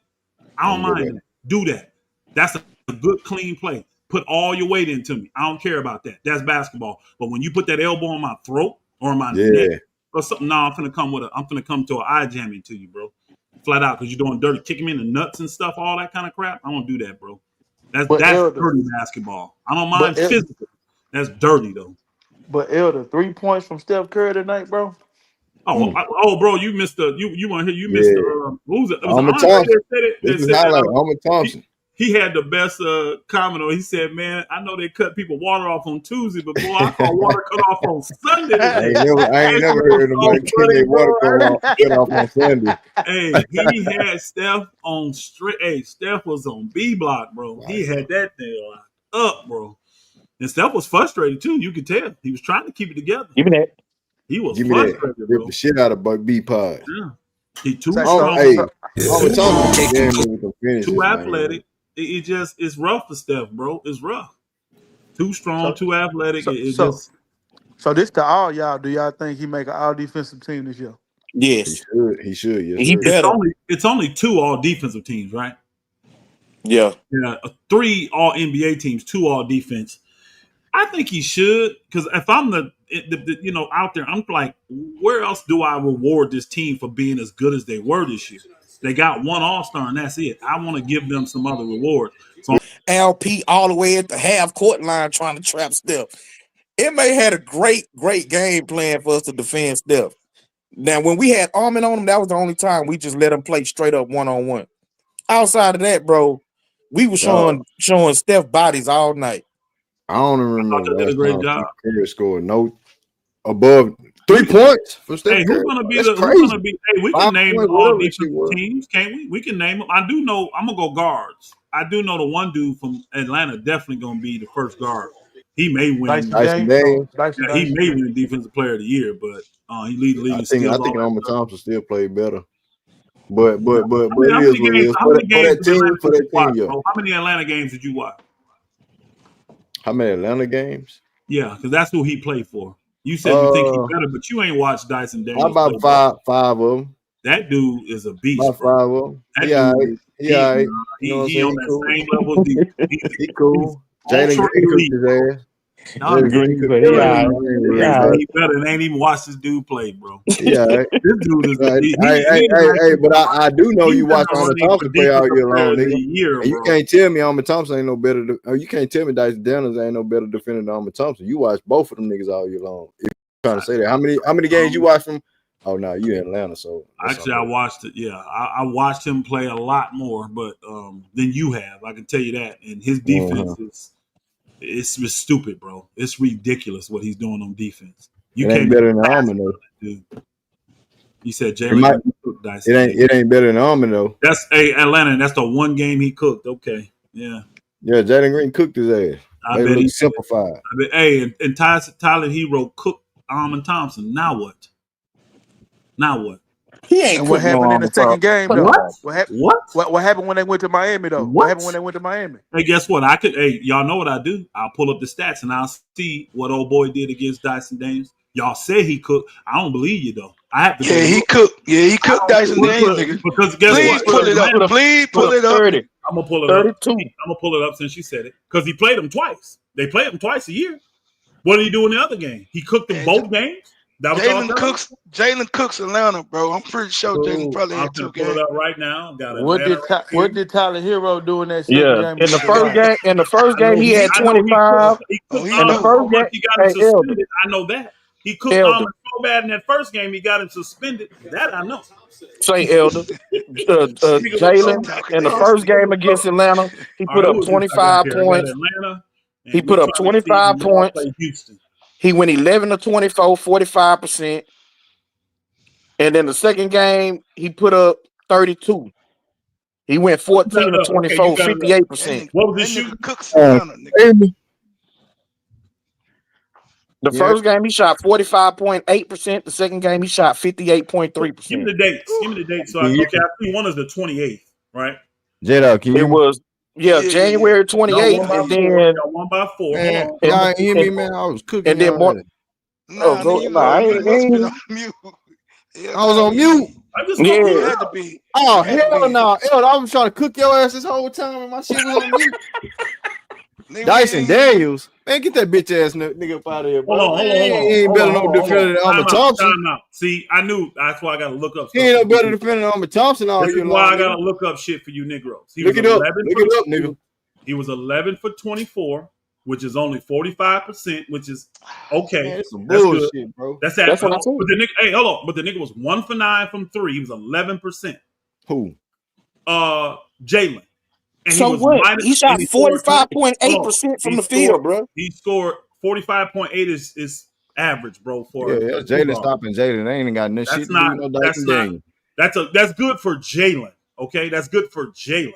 K: I don't mind that. Do that. That's a good, clean play. Put all your weight into me. I don't care about that. That's basketball. But when you put that elbow on my throat or my neck or something. No, I'm finna come to an eye jamming to you, bro. Flat out, because you're doing dirty, kicking me in the nuts and stuff, all that kind of crap. I don't do that, bro. That's
S: Elder,
K: dirty basketball. I don't mind
S: but El-
K: physical. That's dirty though.
S: but Elder, 3 points from Steph Curry tonight, bro.
K: Bro, you missed the you want to hear you missed
A: Yeah.
K: the who was it? It was
A: Armin
K: Andre
A: Thompson.
K: that said it.
A: This
K: That
A: is
K: said
A: highlight.
K: that
A: Armin Thompson.
K: he had the best comment on. He said, "Man, I know they cut people water off on Tuesday, but boy, I saw water cut off on Sunday
A: I
K: today."
A: ain't never heard nobody getting their water cut off on Sunday.
K: Hey, he had Steph on straight. Hey, Steph was on B block, bro. He had that thing locked up, bro. And Steph was frustrated too. You could tell he was trying to keep it together.
Q: Give me that.
K: He was
A: Give me that.
K: frustrated,
A: Rip
K: bro.
A: the shit out of B pod.
K: Yeah, he too
A: Hey,
K: strong,
A: Armin Thompson, damn near we can finish
K: too
A: this, man.
K: athletic. It's rough for Steph, bro. It's rough. Too strong, too athletic.
S: So this to all y'all. Do y'all think he make an all defensive team this year?
Q: Yes.
A: He should. Yes,
Q: He
A: sir.
Q: better.
K: It's only 2 all defensive teams, right?
Q: Yeah.
K: Yeah, 3 all NBA teams, 2 all defense. I think he should, because if I'm the out there, I'm like, where else do I reward this team for being as good as they were this year? They got 1 All-Star and that's it. I want to give them some other reward. So
Q: LP all the way at the half court line trying to trap Steph. It may had a great game plan for us to defend Steph. Now, when we had Armin on him, that was the only time we just let him play straight up 1-on-1. Outside of that, bro, we were showing Steph bodies all night.
A: I don't even remember
K: they did a
A: last
K: great
A: time
K: job.
A: Steph Curry scored no above 3 points for Steph
K: Hey,
A: Curry.
K: who's gonna be
A: That's
K: who's
A: crazy.
K: gonna be? Hey, we
A: 5
K: can name
A: points,
K: all
A: whatever that shit
K: defensive
A: was.
K: teams, can't we? We can name them. I do know. I'm gonna go guards. I do know the one dude from Atlanta definitely gonna be the first guard. He may win.
A: Dyson Daniels.
K: He may win Defensive Player of the Year, but he lead the league
A: I
K: in
A: think
K: steals. all that
A: Armin
K: stuff.
A: Thompson still played better. But
K: How
A: it
K: many
A: is what it
K: games?
A: is.
K: How
A: For
K: many games
A: that
K: did
A: team,
K: Atlanta did you watch,
A: yeah.
K: bro? How many Atlanta games did you watch?
A: How many Atlanta games?
K: Yeah, because that's who he played for. You said you think he's better, but you ain't watched Dyson Daniels.
A: How about
K: play
A: five of them?
K: That dude is a beast,
A: About
K: bro.
A: 5 of them.
K: That
A: He all
K: dude,
A: right. He all right. You know what I'm
K: he
A: saying?
K: on
A: He
K: that
A: cool.
K: same level.
A: He cool. Jalen
K: Ultra
A: Green
K: elite.
A: cooked his ass.
K: Nah,
A: Jalen Green cooked his ass. I ain't worried
K: He
A: about it.
K: he better than ain't even watched this dude play, bro.
A: He all right.
K: This dude is
A: Right.
K: he
A: Hey, but I do know
K: he's
A: you
K: in
A: watch
K: the
A: Armin
K: running
A: Thompson
K: for
A: play all
K: Defensive
A: year
K: Player
A: long,
K: of the
A: nigga.
K: Year,
A: And you
K: bro.
A: can't tell me Armin Thompson ain't no better. You can't tell me Dyson Daniels ain't no better defender than Armin Thompson. You watch both of them niggas all year long. If you're trying to say that, how many games you watch from? Oh no, you in Atlanta, so
K: Actually, I watched it. Yeah, I watched him play a lot more, but than you have. I can tell you that. And his defense it's stupid, bro. It's ridiculous what he's doing on defense. You
A: it ain't
K: can't
A: better than Armin though.
K: dude. You said
A: It
K: Jalen cooked Dyson.
A: it ain't better than Armin though.
K: That's Atlanta. And that's the one game he cooked. Okay, yeah.
A: Yeah, Jalen Green cooked his ass.
K: I
A: They
K: bet
A: look
K: he
A: simplified.
K: and Tyler Hero cooked Armin Thompson. Now what?
Q: He ain't
S: And what
Q: cooking no
S: happened in the
Q: Armin
S: second
Q: Thompson.
S: game though?
K: What?
S: What happened when they went to Miami though? What happened when they went to Miami?
K: Hey, guess what? Y'all know what I do? I'll pull up the stats and I'll see what old boy did against Dyson Daniels. Y'all say he cooked. I don't believe you though. I have to.
C: He cooked Dyson Daniels, nigga.
K: Because guess
C: Please
K: what?
C: pull it up. Please pull it up.
Q: 30.
K: I'm gonna pull it
Q: 32.
K: up. I'm gonna pull it up since you said it. Because he played him twice. They played him twice a year. What did he do in the other game? He cooked them both games.
C: Jalen Cooks Atlanta, bro. I'm pretty sure Jalen probably
K: I'm
C: had 2
K: gonna pull
C: games.
K: it up right now. Got
S: What did Tyler Hero do in that second
Q: Yeah,
S: game?
Q: in the first game, he had
K: I know
Q: 25.
K: He cooked
Q: In the
K: Armin
Q: first
K: so much
Q: game,
K: he got him
Q: hey, Elder.
K: suspended. I know that. He cooked
Q: Elder.
K: Armin so bad in that first game he got him suspended. That I know.
Q: Say Elder. Jalen in the first game against Atlanta, he put up 25 points. He put up 25 points. He went 11 to 24, 45%. And then the second game, he put up 32. He went 14 to 24, 58%.
K: What was his shooting?
Q: The first game, he shot 45.8%. The second game, he shot 58.3%.
K: Give me the dates. So I see one is the 28th, right?
A: J-Dog, can you?
Q: It was January 28th, and then
K: y'all won by 4.
A: Man, y'all ain't hear me, man. I was cooking.
Q: And then more.
C: I
A: was on mute.
C: You had to be.
A: Oh hell no! I was trying to cook your ass this whole time, and my shit was on mute. Dyson Daniels, man, get that bitch ass nigga up out of here, bro.
K: Hold
A: He ain't better no defender than Armor Thompson.
K: Time out. See, I knew that's why I gotta look up stuff.
A: He ain't no better defender than Armor Thompson all
K: This
A: year
K: is why
A: long.
K: I gotta look up shit for you Negroes.
A: Look it up, nigga.
K: He was 11 for 24, which is only 45%, which is okay.
A: Man, it's some
K: That's
A: bullshit,
K: good.
A: bro.
K: That's
Q: what I said.
K: But the nigga, hey, hold on. But the nigga was 1 for 9 from 3. He was 11%.
A: Who?
K: Jalen. And
Q: So what? He shot 45.8% from the field, bro.
K: He scored 45.8 is average, bro. For
A: Jalen stopping Jalen. They ain't got no shit to do with no Dyson Daniels.
K: That's good for Jalen. Okay, that's good for Jalen.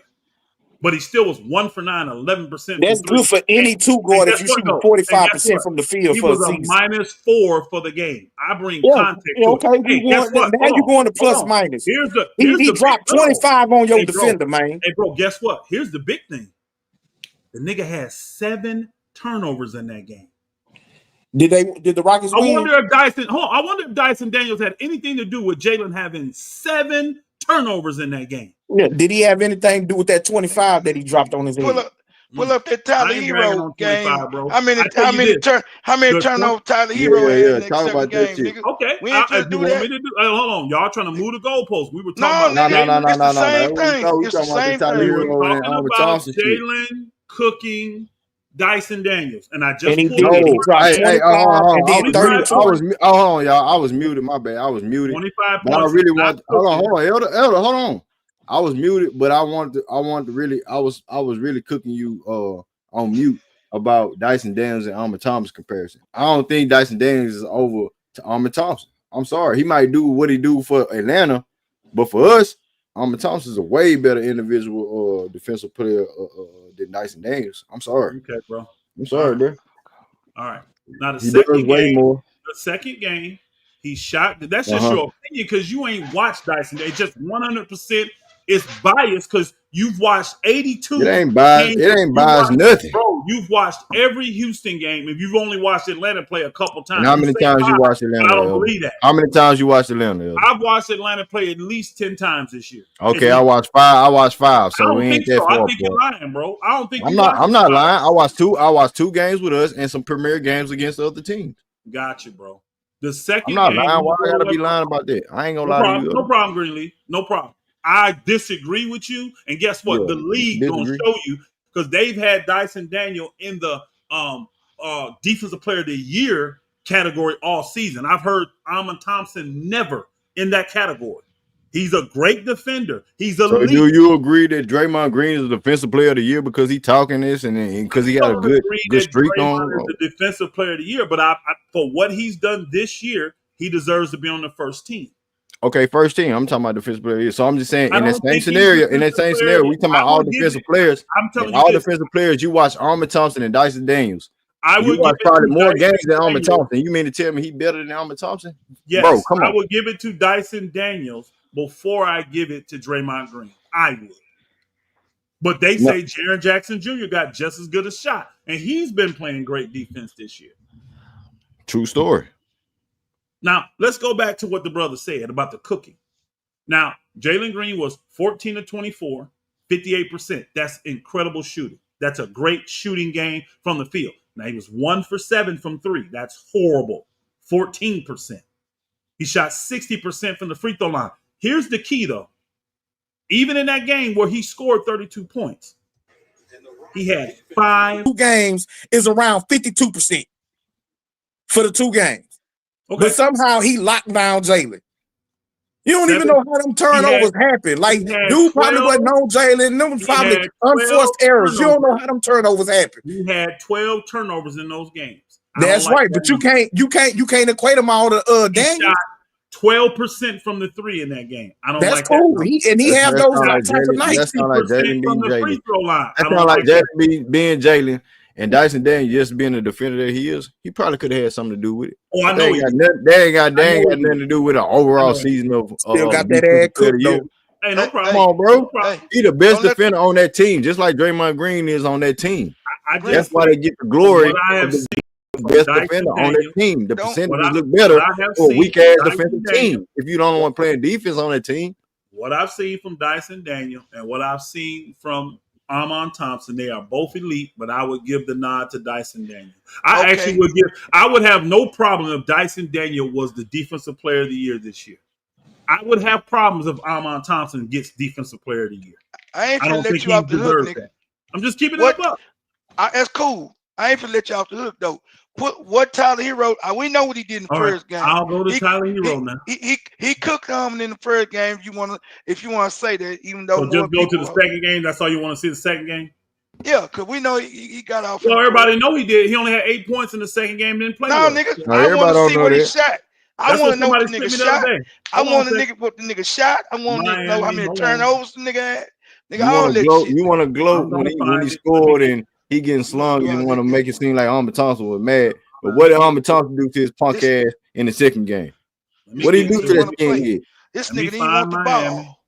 K: But he still was 1 for 9, 11%.
Q: That's good for any two guard if you shoot 45% from the field for a season.
K: He was a -4 for the game. I bring context to
Q: okay,
K: it. Hey, guess what?
Q: Now you're going to plus minus. He dropped 25 on your defender, man.
K: Hey, bro, guess what? Here's the big thing. The nigga had 7 turnovers in that game.
Q: Did the Rockets win?
K: I wonder if Dyson Daniels had anything to do with Jalen having 7 turnovers in that game.
Q: Yeah. Did he have anything to do with that 25 that he dropped on his head?
C: Pull up that Tyler Hero game. How many turnovers Tyler Hero had in the next 7 games, nigga?
K: Okay.
C: We ain't trying to do that.
K: Hold on. Y'all trying to move the goalposts. We were
C: talking
K: about
C: it's the same thing. It's the same thing.
K: We were talking about Jalen cooking Dyson Daniels, and I just
A: Hold on, y'all. I was muted. My bad. I was muted.
K: 25
A: but I really want. Hold on, Elder. Hold on. I was muted, but I wanted to really. I was really cooking you on mute about Dyson Daniels and Armor Thompson comparison. I don't think Dyson Daniels is over to Armor Thompson. I'm sorry. He might do what he do for Atlanta, but for us, Armor Thompson is a way better individual defensive player than Dyson Daniels. I'm sorry.
K: Okay, bro.
A: I'm sorry, bro.
K: All right. Now
A: he does way more.
K: The second game, he shot. That's just your opinion because you ain't watched Dyson. It's just 100%. It's biased because you've watched 82.
A: It ain't biased. It ain't biased nothing.
K: Bro, you've watched every Houston game. If you've only watched Atlanta play a couple times.
A: And how many times you watched Atlanta?
K: I don't believe that.
A: How many times you watched Atlanta?
K: I've watched Atlanta play at least 10 times this year.
A: Okay, I watched 5. So we ain't that far.
K: I think you're lying, bro. I don't think
A: I'm not lying. I watched 2 games with us and some premier games against other teams.
K: Gotcha, bro. The second
A: I'm not lying. Why I gotta be lying about that? I ain't gonna lie to you.
K: No problem, Greenleaf. No problem. I disagree with you, and guess what? The league gonna show you because they've had Dyson Daniel in the defensive player of the year category all season. I've heard Amon Thompson never in that category. He's a great defender. He's elite.
A: So do you agree that Draymond Green is the defensive player of the year because he talking this and because he got a good streak on?
K: Draymond is the defensive player of the year, but I for what he's done this year, he deserves to be on the first team.
A: Okay, first team. I'm talking about defensive player. So I'm just saying in that same scenario, we talking about all defensive players. I'm telling you, all defensive players. You watch Armor Thompson and Dyson Daniels. You watch probably more games than Armor Thompson. You mean to tell me he better than Armor Thompson?
K: Yes,
A: bro, come on.
K: I would give it to Dyson Daniels before I give it to Draymond Green. I would. But they say Jaren Jackson Jr. got just as good a shot, and he's been playing great defense this year.
A: True story.
K: Now, let's go back to what the brother said about the cooking. Now, Jalen Green was 14 to 24, 58%. That's incredible shooting. That's a great shooting game from the field. Now, he was 1 for 7 from 3. That's horrible. 14%. He shot 60% from the free throw line. Here's the key, though. Even in that game where he scored 32 points, he had 5.
Q: 2 games is around 52% for the 2 games. Okay. But somehow he locked down Jalen. You don't even know how them turnovers happen. Like, dude probably wasn't on Jalen. Them was probably unforced errors. You don't know how them turnovers happen.
K: He had 12 turnovers in those games.
Q: That's right, but you can't equate them all to Daniel.
K: 12% from the 3 in that game. I don't like
Q: cool.
K: that.
Q: He have those types of nights.
A: That sound like Jalen
K: from the free throw line.
A: That sound like Jalen being Jalen. And Dyson Daniels just being the defender that he is, he probably could have had something to do with it.
K: Oh, I know.
A: They ain't got nothing to do with an overall season of.
Q: Still got that ad cooked though.
K: Hey, no problem.
A: Come on, bro.
K: No
A: he the best defender on that team, just like Draymond Green is on that team. That's why they get the glory. Best defender on that team. The percentages look better for a weak ass defensive team. If you don't want playing defense on that team.
K: What I've seen from Dyson Daniel and what I've seen from Amon Thompson. They are both elite, but I would give the nod to Dyson Daniel. I
C: Okay.
K: actually would give. I would have no problem if Dyson Daniel was the Defensive Player of the Year this year. I would have problems if Amon Thompson gets Defensive Player of the Year.
C: I ain't
K: I
C: finna
K: don't
C: let
K: think
C: you
K: he
C: off the hook,
K: deserves
C: nigga.
K: that. I'm just keeping
C: What?
K: it up.
C: That's cool. I ain't finna let you off the hook though. Put what Tyler Hero. We know what he did in the
K: All right,
C: first game.
K: I'll go to Tyler Hero now.
C: He cooked Harmon in the first game. If you wanna say that, even though
K: So
C: more
K: just go to
C: people
K: the second game. That's all you want to see, the second game?
C: Yeah, because we know he got off.
K: Well, everybody know he did. He only had 8 points in the second game. Didn't play
C: No,
K: well.
C: nigga,
A: No,
C: I want
A: everybody
C: to
A: don't
C: see
A: know
C: what he
A: that.
C: shot. I
K: That's
C: want
K: what
C: to know what the
K: somebody
C: nigga
K: sent me the other
C: shot.
K: day.
C: I
K: Hold on
C: want
K: a
C: the
K: second.
C: nigga what the nigga shot. I want to know how
K: Miami,
C: many
K: hold on.
C: turnovers the nigga had. Nigga,
A: You
C: all
A: want to
C: that
A: gloat?
C: shit.
A: You want to
K: I'm
A: gloat
K: gonna
A: when he
K: find it.
A: scored and he getting slung and want to make it seem like Armin Thompson was mad. But what did Armin Thompson do to his punk ass in the second game? What did he do to that skin kid?
C: This
K: Let me
C: nigga didn't want
K: find
C: the
K: Miami.
C: ball.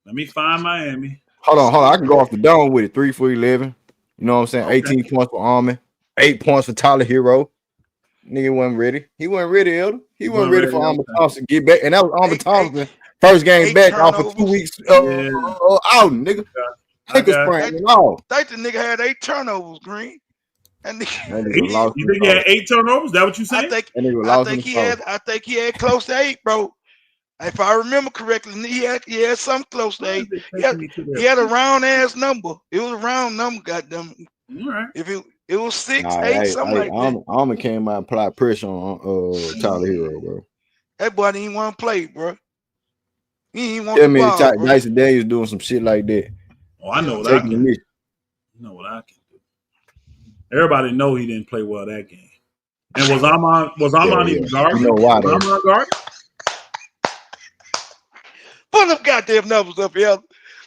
K: Let me find Miami.
A: Hold on. I can go off the dome with it. 3 for 11. You know what I'm saying?
K: Okay.
A: 18 points for Armin. 8 points for Tyler Hero. Nigga wasn't ready. He wasn't ready, Elder. He wasn't ready for Armin Thompson to get back. And that was Armin Thompson first game back off of 2 weeks out, nigga. Ankle sprain and all.
C: Think the nigga had 8 turnovers, Green. And
K: You think he had 8 turnovers? Is that what you saying?
C: I think he had close to 8, bro. If I remember correctly, he had something close to 8. He had a round ass number. It was a round number, goddamn.
K: All right.
C: If it was 6,
A: Nah,
C: 8, something like that.
A: Armin came out and applied pressure on Tyler Hero, bro.
C: That boy didn't want to play, bro. He didn't want
A: Tell
C: the
A: me
C: ball, bro.
A: Dyson Daniels doing some shit like that.
K: Oh, I know what I can do. You know what I can do. Everybody know he didn't play well that game. And was Amon even guarding?
A: You know why,
K: was Amon guarding?
C: Put them goddamn numbers up here.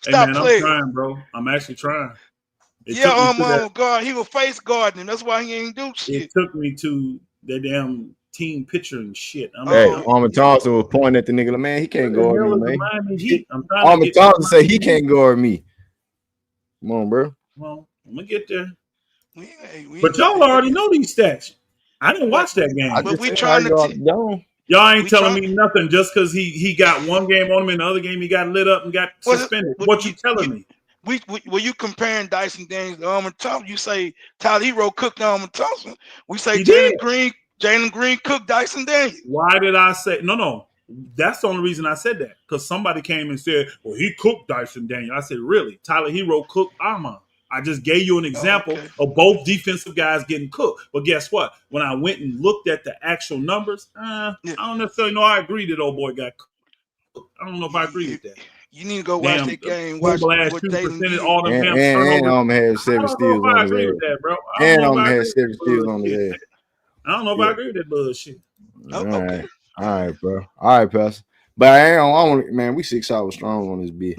C: Stop
K: Hey, man,
C: playing.
K: I'm trying, bro. I'm actually trying.
C: God, he was face guarding him. That's why he ain't do shit.
K: It took me to the damn team picture and shit.
A: Armin Thompson was pointing at the nigga, like, man, he can't guard me, man.
K: Miami Heat. I'm trying
A: Armin
K: to get
A: Thompson say he can't guard me. Come on, bro.
K: Well, I'm gonna get there. But y'all already know these stats. I didn't watch that game.
C: But we trying to
K: y'all ain't telling me nothing just because he got one game on him and the other game he got lit up and got suspended. What you telling me?
C: When you comparing Dyson Daniels to Armin Thompson, you say Tyler Hero cooked Armin Thompson. We say Jalen Green cooked Dyson Daniels.
K: Why did I say no? That's the only reason I said that. Because somebody came and said, well, he cooked Dyson Daniels. I said, really? Tyler Hero cooked Armin. I just gave you an example of both defensive guys getting cooked. But guess what? When I went and looked at the actual numbers, I don't necessarily know I agree that old boy got cooked. I don't know if I agree with that.
C: You need to go watch that game. Watch
K: what
C: Jalen did.
K: all them
A: And Armin had 7 steals on his ass.
K: that, bro.
A: And Armin had 7 steals on his ass.
K: I don't know if I agree with that bullshit.
A: All right, bro. All right, Pastor. But I want, man, we 6 hours strong on this beer.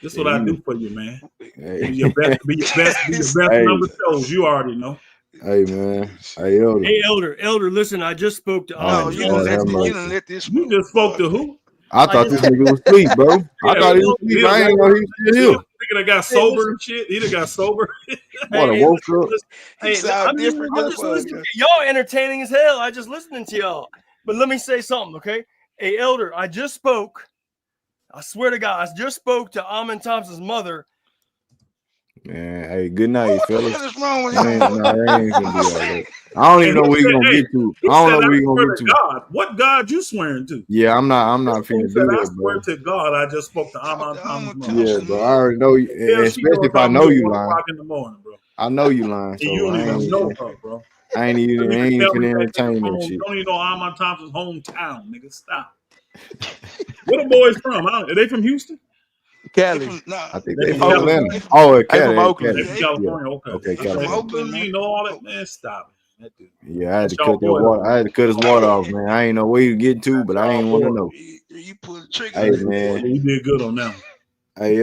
K: This is what I do for you, man. Be your best number shows. You already know.
A: Hey, man. Hey, Elder.
J: Hey, Elder, listen, I just spoke to
C: you done let this.
K: You just spoke to who?
A: I thought this nigga was asleep, bro. I thought he was asleep. I ain't know he was still here.
K: Nigga that got sober and shit. He done got sober.
A: What a woke up.
J: Hey, I'm just listening. Y'all entertaining as hell. I just listening to y'all. But let me say something, okay? Hey, Elder, I just spoke. I swear to God, I just spoke to Amon Thompson's mother.
A: Man, hey, good night, fellas.
C: What is wrong with
A: I ain't gonna be all that. I don't even know where you gonna get to. I don't know where you gonna get to.
K: God. What God you swearing to?
A: Yeah, I'm not finna do that,
K: I swear
A: bro.
K: to God, I just spoke to Amon Thompson's mother.
A: Yeah, bro. I already know you, especially if I know you lying.
K: In the morning, bro.
A: I know you lying, so
K: you don't even know her, bro.
A: I ain't even finna entertain that shit.
K: Don't even know Amon Thompson's hometown, nigga. Stop. Where the boys from? Are they from Houston?
S: Cali.
A: I think they from Atlanta. Oh, Cali.
S: From Oakland.
K: They from California.
A: Okay, California.
K: You know all that, man. Stop it. That dude.
A: Yeah, I had to cut that water. I had to cut his water off, man. I ain't know where he was getting to, but I ain't want to know.
C: You pulled the trigger.
A: Hey, man.
K: You did good on that one.
A: Hey,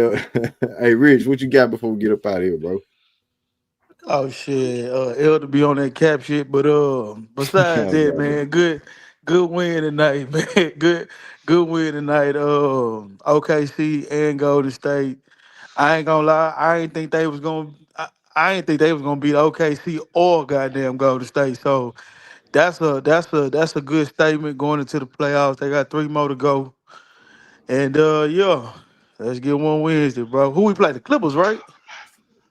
A: hey, Rich, what you got before we get up out of here, bro?
S: Oh shit, Elder be on that cap shit, but besides that, man, good win tonight, man. Good win tonight. OKC and Golden State. I ain't gonna lie, I ain't think they was gonna beat OKC or goddamn Golden State. So that's a good statement going into the playoffs. They got 3 more to go, and yeah, let's get one Wednesday, bro. Who we play? The Clippers, right?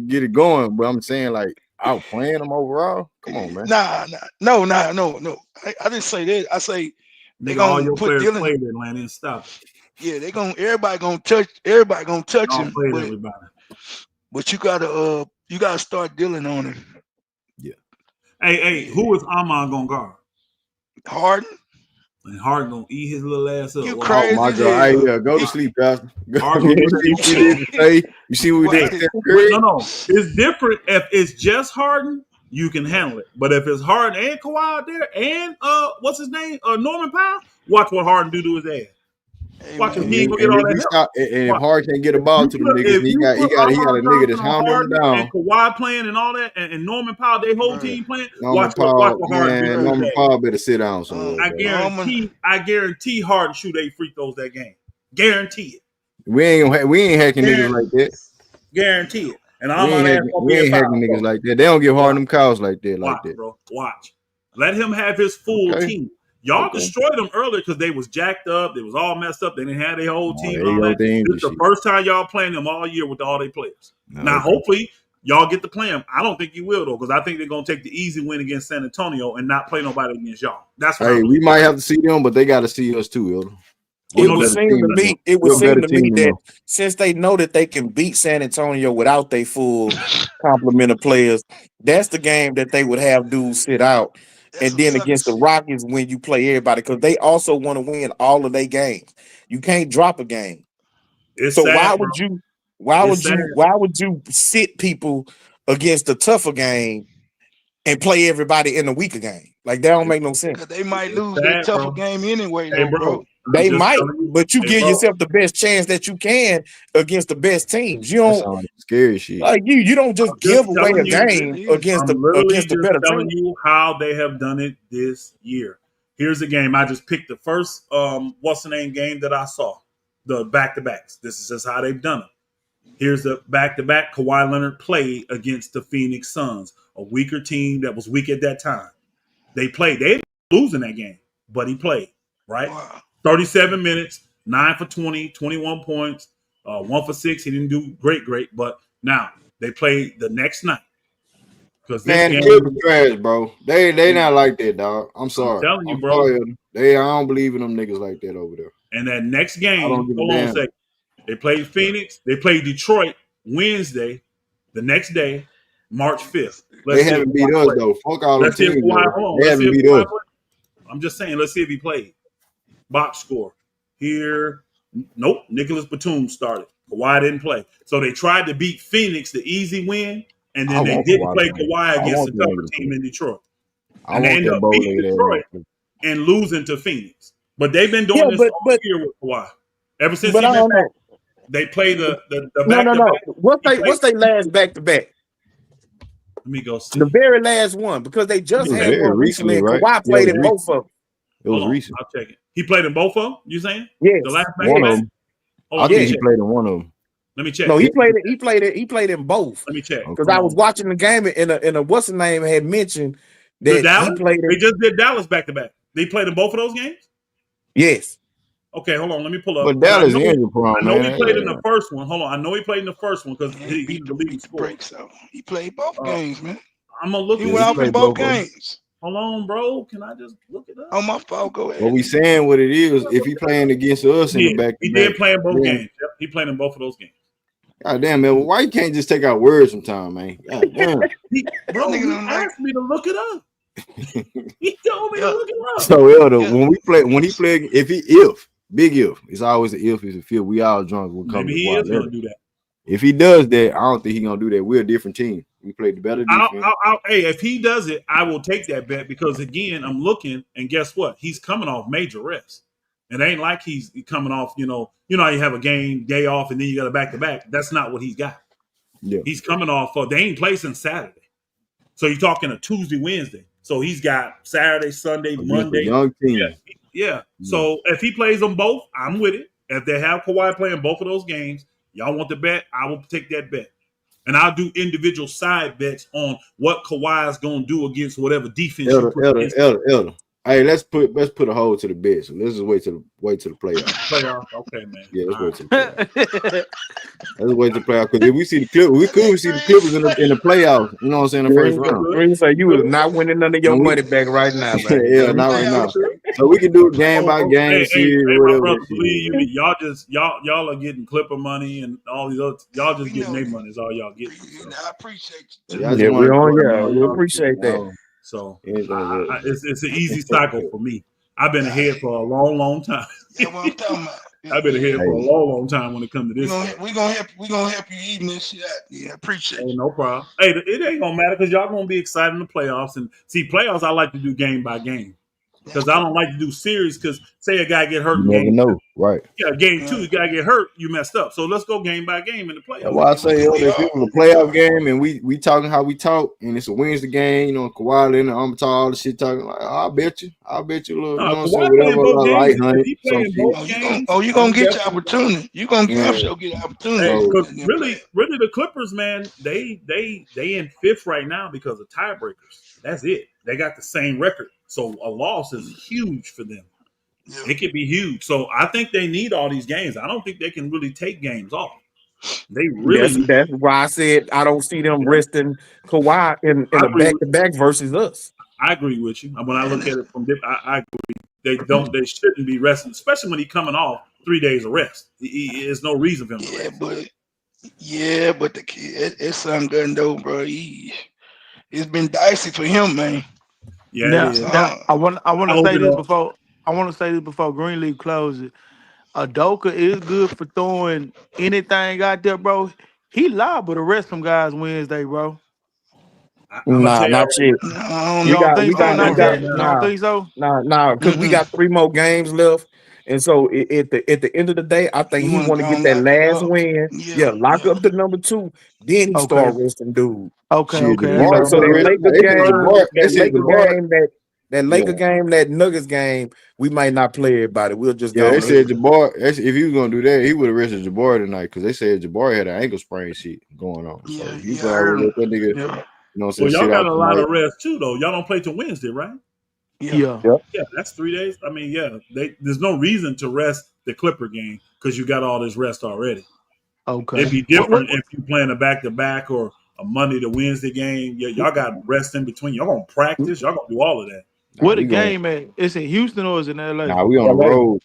A: to get it going. But I'm saying like outplaying them overall. Come on, man.
C: No. I didn't say that. I say they
K: Nigga, all
C: gonna
K: your
C: put
K: players
C: Dylan.
K: played Atlanta and stop it.
C: Yeah, everybody gonna touch
K: Y'all
C: him,
K: played everybody.
C: but you gotta start Dylan on him.
A: Yeah.
K: Hey, who is Amon gonna guard?
C: Harden.
K: and Harden gonna eat his little ass up.
C: You
K: What
A: Oh
C: crazy
A: my
C: as
A: God! Hey,
C: hell.
A: yeah, go to sleep, Pastor.
K: Harden
A: You
K: gonna do
A: see
K: that
A: what we
K: shit.
A: did today? You see what we did
C: What?
A: to Steph
K: But
A: Curry?
K: no, it's different if it's just Harden. You can handle it, but if it's Harden and Kawhi out there, and what's his name, Norman Powell, watch what Harden do to his ass.
C: Hey,
K: Watch him.
A: And
K: He
C: man.
K: ain't
A: then,
K: gonna get
A: and
K: all
A: if
K: that
A: we
K: help.
A: stop, and if
K: Watch.
A: Hard can't get a ball to them niggas,
K: If you put
A: he got a
K: Amon
A: nigga that's
K: Johnson on
A: hounding him
K: Harden and
A: down.
K: Kawhi playing and all that, and Norman Powell, they whole
C: Bruh.
K: team playing,
A: Norman
K: watch
A: Powell,
K: what Harden do to
A: man,
K: his
A: Norman
K: ass.
A: Powell better sit down somewhere, bro.
K: I guarantee Harden shoot 8 free throws that game. Guarantee it.
A: We ain't hacking niggas like that.
K: Guarantee it. And
A: We
K: Amon ass gonna be at
A: ain't
K: foul.
A: hacking niggas like that. They don't give hard them cows like that.
K: Watch, bro. Watch. Let him have his full
A: Okay.
K: team. Y'all
A: Okay.
K: destroyed them earlier because they was jacked up. They was all messed up. They didn't have their whole team and all that.
A: They ain't
K: This is
A: do
K: the
A: shit.
K: first time y'all playing them all year with all their players. Now,
A: Okay.
K: hopefully, y'all get to play them. I don't think you will, though, because I think they're going to take the easy win against San Antonio and not play nobody against y'all. That's what I
A: Hey,
K: believe.
A: we might have to see them, but they got to see us too, Elder.
K: Oh,
Q: It
K: no,
Q: would
K: that's
Q: seem to
K: that's-
Q: me. It would
A: We're a
Q: seem
A: better
Q: to me
A: team than
Q: that
A: them.
Q: since they know that they can beat San Antonio without their full complement of players, that's the game that they would have dudes sit out.
C: That's
Q: And
C: some
Q: then
C: sucker
Q: against the
C: shit.
Q: Rockets, when you play everybody, because they also want to win all of their games. You can't drop a game.
K: It's
Q: So
K: sad, bro. It's sad.
Q: why would you sit people against the tougher game and play everybody in the weaker game? Like that don't make no sense.
C: Cause they might
K: It's
C: lose their
K: sad,
C: tougher
K: bro.
C: game anyway,
K: Hey,
C: though, bro.
K: bro. I'm
Q: They
K: just
Q: might,
K: telling you.
Q: but you
K: Hey,
Q: give
K: bro.
Q: yourself the best chance that you can against the best teams. You
A: That
Q: don't
A: sounds like scary shit.
Q: like you don't just
K: I'm
Q: give
K: just
Q: away
K: telling
Q: a
K: you.
Q: game
C: It is.
Q: against
K: I'm literally
Q: the
K: just
Q: better
K: telling
Q: team.
K: you how they have done it this year. Here's a game. I just picked the first what's the name game that I saw. The back-to-backs. This is just how they've done it. Here's the back-to-back Kawhi Leonard played against the Phoenix Suns, a weaker team that was weak at that time. They played. They ended up losing that game, but he played, right?
C: Wow.
K: 37 minutes, 9 for 20, 21 points, 1 for 6. He didn't do great, but now they played the next night. Because this
A: Man, the
K: game,
A: Clippers trash, bro. They not like that, dog. I'm sorry.
K: telling you,
A: I'm
K: bro.
A: sorry, Elder. I don't believe in them niggas like that over there.
K: And that next
A: I
K: game,
A: don't give a
K: hold on a
A: damn.
K: second. They played Phoenix. They played Detroit Wednesday. The next day, March 5th.
A: They haven't beat us though. Fuck all them
K: Let's see if
A: teams,
K: Kawhi.
A: though.
K: Hold on.
A: They
K: Let's see
A: haven't
K: if
A: beat
K: Kawhi
A: us.
K: played. I'm just saying. Let's see if he played. Box score here. Nope. Nicholas Batum started. Kawhi didn't play. So they tried to beat Phoenix, the easy win, and
A: I
K: then they
A: want
K: didn't
A: Kawhi
K: play
A: to play.
K: Kawhi
A: I
K: against
A: want
K: the
A: that
K: tougher
A: nigga to
K: team
A: play.
K: in Detroit.
A: I
K: And they
A: want
K: ended
A: that
K: up
A: bow
K: beating
A: legged ass
K: Detroit
A: motherfucker.
K: and losing to Phoenix. But they've been
Q: Yeah,
K: doing this all year with Kawhi. Ever since
Q: but
K: he's
Q: I
K: been
Q: don't
K: back,
Q: know.
K: they play the
Q: No,
K: back
Q: no,
K: to
Q: no.
K: back.
Q: What's they last back to back?
K: Let me go
Q: The
K: see.
Q: very last one, because they
A: It
Q: just
A: was
Q: had
A: very
Q: one recently,
A: recently,
Q: and
A: right?
Q: Kawhi
A: Yeah, it
Q: played
A: was
Q: in
A: recent.
Q: both of them.
A: It was
K: Hold on,
A: recent.
K: I'll check it. He played in both of them. You saying
Q: Yes,
K: the last back
A: One
K: to
A: of
K: back?
A: them.
K: Hold
A: I
K: on, let me
A: think he
K: check.
A: played in one of them.
K: Let me check.
Q: no,
A: Yeah.
Q: he played in both.
K: Let me check.
Q: Because
A: Okay.
Q: I was watching the game and a what's the name had mentioned
K: The
Q: that he
K: Dallas.
Q: played
K: They
Q: in.
K: just did Dallas back to back. They played in both of those games.
Q: Yes.
K: Okay, hold on. Let me pull up
A: But
K: because
A: Dallas injury prone,
K: I know he
A: man.
K: played in
A: Yeah.
K: the first one. Hold on, I know he played in the first one because
C: Yeah, he
K: he's
C: beat
K: the leading
C: the
K: scorer.
C: brakes out. He played both
K: Uh,
C: games, man.
K: I'm gonna look
C: He
K: and
A: Yeah,
C: went
A: he
K: see.
C: off in
A: played
C: both
A: both of them.
C: games.
K: Hold on, bro. Can I just look it up?
C: Oh, my fault. Go
A: What
C: ahead.
A: we saying what it is, if he playing against us in the back to
K: He
A: back,
K: did play in both
A: then
K: games. Yep, he played in both of those games.
A: God damn, man, why you can't just take out words sometime, man? God damn.
C: That
K: Bro,
C: nigga
K: he
C: don't like.
K: asked me to look it up. He told me to
C: Yeah,
K: look it up.
A: So Elder,
C: yeah.
A: when he play, if big if, it's always an if, it's a feel we all drunk when it comes
K: Maybe
A: to
K: he
A: Kawhi
K: is gonna
A: Leonard.
K: do that.
A: If he does that, I don't think he's gonna do that. We're a different team. We played the better defense.
K: Hey, if he does it, I will take that bet because again, I'm looking, and guess what? He's coming off major rest. It ain't like he's coming off. You know how you have a game day off and then you got a back to back. That's not what he's got.
A: Yeah.
K: He's coming off. They ain't played since Saturday, so you're talking a Tuesday, Wednesday. So he's got Saturday, Sunday,
A: Against a
K: Monday.
A: young team.
K: Yeah. So if he plays them both, I'm with it. If they have Kawhi playing both of those games, y'all want the bet? I will take that bet. And I'll do individual side bets on what Kawhi is going to do against whatever defense you put against him.
A: Elder. Hey, let's put a hold to the bet. So let's just wait till the playoffs.
K: Playoff, okay, man.
A: Yeah, let's wait till the playoffs. Let's wait till the playoffs because if we see the Clippers, we could see the Clippers in the playoffs. You know what I'm saying? In the first round.
Q: Green say you was not winning none of your money back right now, man.
A: Yeah, not right now. So we can do it game by game, series,
K: Hey,
A: whatever.
K: my brother, believe you, y'all are getting Clipper money and all these other. Y'all just getting their money is all y'all getting. So.
C: I appreciate you.
A: Yeah,
Q: we appreciate that.
K: So it's an easy cycle for me. I've been ahead for a long, long time.
C: That's what I'm talking about.
K: I've been ahead for a long, long time when it comes to
C: We
K: this.
C: gonna help you even this shit out. Yeah, appreciate
K: Hey,
C: you.
K: no problem. Hey, it ain't gonna matter because y'all gonna be excited in the playoffs. And see, playoffs I like to do game by game because I don't like to do series. Because say a guy get hurt
A: You
K: in
A: never
K: game,
A: know, right?
K: yeah, game 2, the guy get hurt, you messed up. So let's go game by game in the
A: That's
K: playoffs.
A: why I say, if it was a playoff game and we talking how we talk, and it's a Wednesday game, you know, Kawhi and I'm talking all the shit talking like, I'll bet you, little, you know what I'm saying,
K: Kawhi
A: whatever,
K: playing both
A: light
K: games. If
A: hundred,
K: he
A: some
K: playing
A: shit.
K: both games,
C: You gonna get your
K: definitely.
C: opportunity. You gonna
A: Yeah.
C: get an opportunity.
K: Hey,
A: So,
K: because really the Clippers, man, they in 5th right now because of tiebreakers. That's it. They got the same record, so a loss is huge for them. It could be huge. So I think they need all these games. I don't think they can really take games off. They really need.
E: That's why I said I don't see them resting Kawhi in
K: I
E: a
K: agree with
E: back-to-back versus us.
K: I agree with you. When I look at it from I agree. They shouldn't be resting, especially when he's coming off 3 days of rest. There's no reason for him to rest.
C: But the kid, it's something done though, bro. It's been dicey for him, man.
K: Yeah,
S: Now,
K: it is.
S: I want
K: I
S: to
K: hope
S: say
K: it
S: this
K: don't.
S: before Greenleaf closes. Adoka is good for throwing anything out there, bro. He liable to rest some guys Wednesday, bro.
K: I'm gonna
E: Nah,
K: tell you
E: not yet.
S: You don't think so? Not yet? You don't think so?
E: Because we got 3 more games left, and so at the end of the day, I think he want to get that last win. Yeah, lock up the number 2, then he start resting dude.
S: Okay,
A: shit,
S: okay.
A: Jabbar,
E: So that Laker game, that Laker
A: Yeah.
E: game, that Nuggets game, we might not play everybody. We'll just
A: Yeah,
E: go
A: they
E: on
A: said
E: ahead.
A: Jabbar. If he was gonna do that, he would have rested Jabbar tonight because they said Jabbar had an ankle sprain shit going on. So you probably let that nigga, you know what I'm saying,
K: Well, y'all
A: sit
K: got
A: out
K: a lot
A: tonight.
K: of rest too, though. Y'all don't play till Wednesday, right?
S: Yeah.
K: Yeah, that's 3 days. I mean, yeah, there's no reason to rest the Clipper game because you got all this rest already.
S: Okay.
K: It'd be different if you playing a back-to-back or a Monday to Wednesday game. Yeah, y'all got rest in between. Y'all gonna practice. Y'all gonna do all of that.
S: Where the game at? It's in Houston or is it in LA?
A: Nah, we on the road.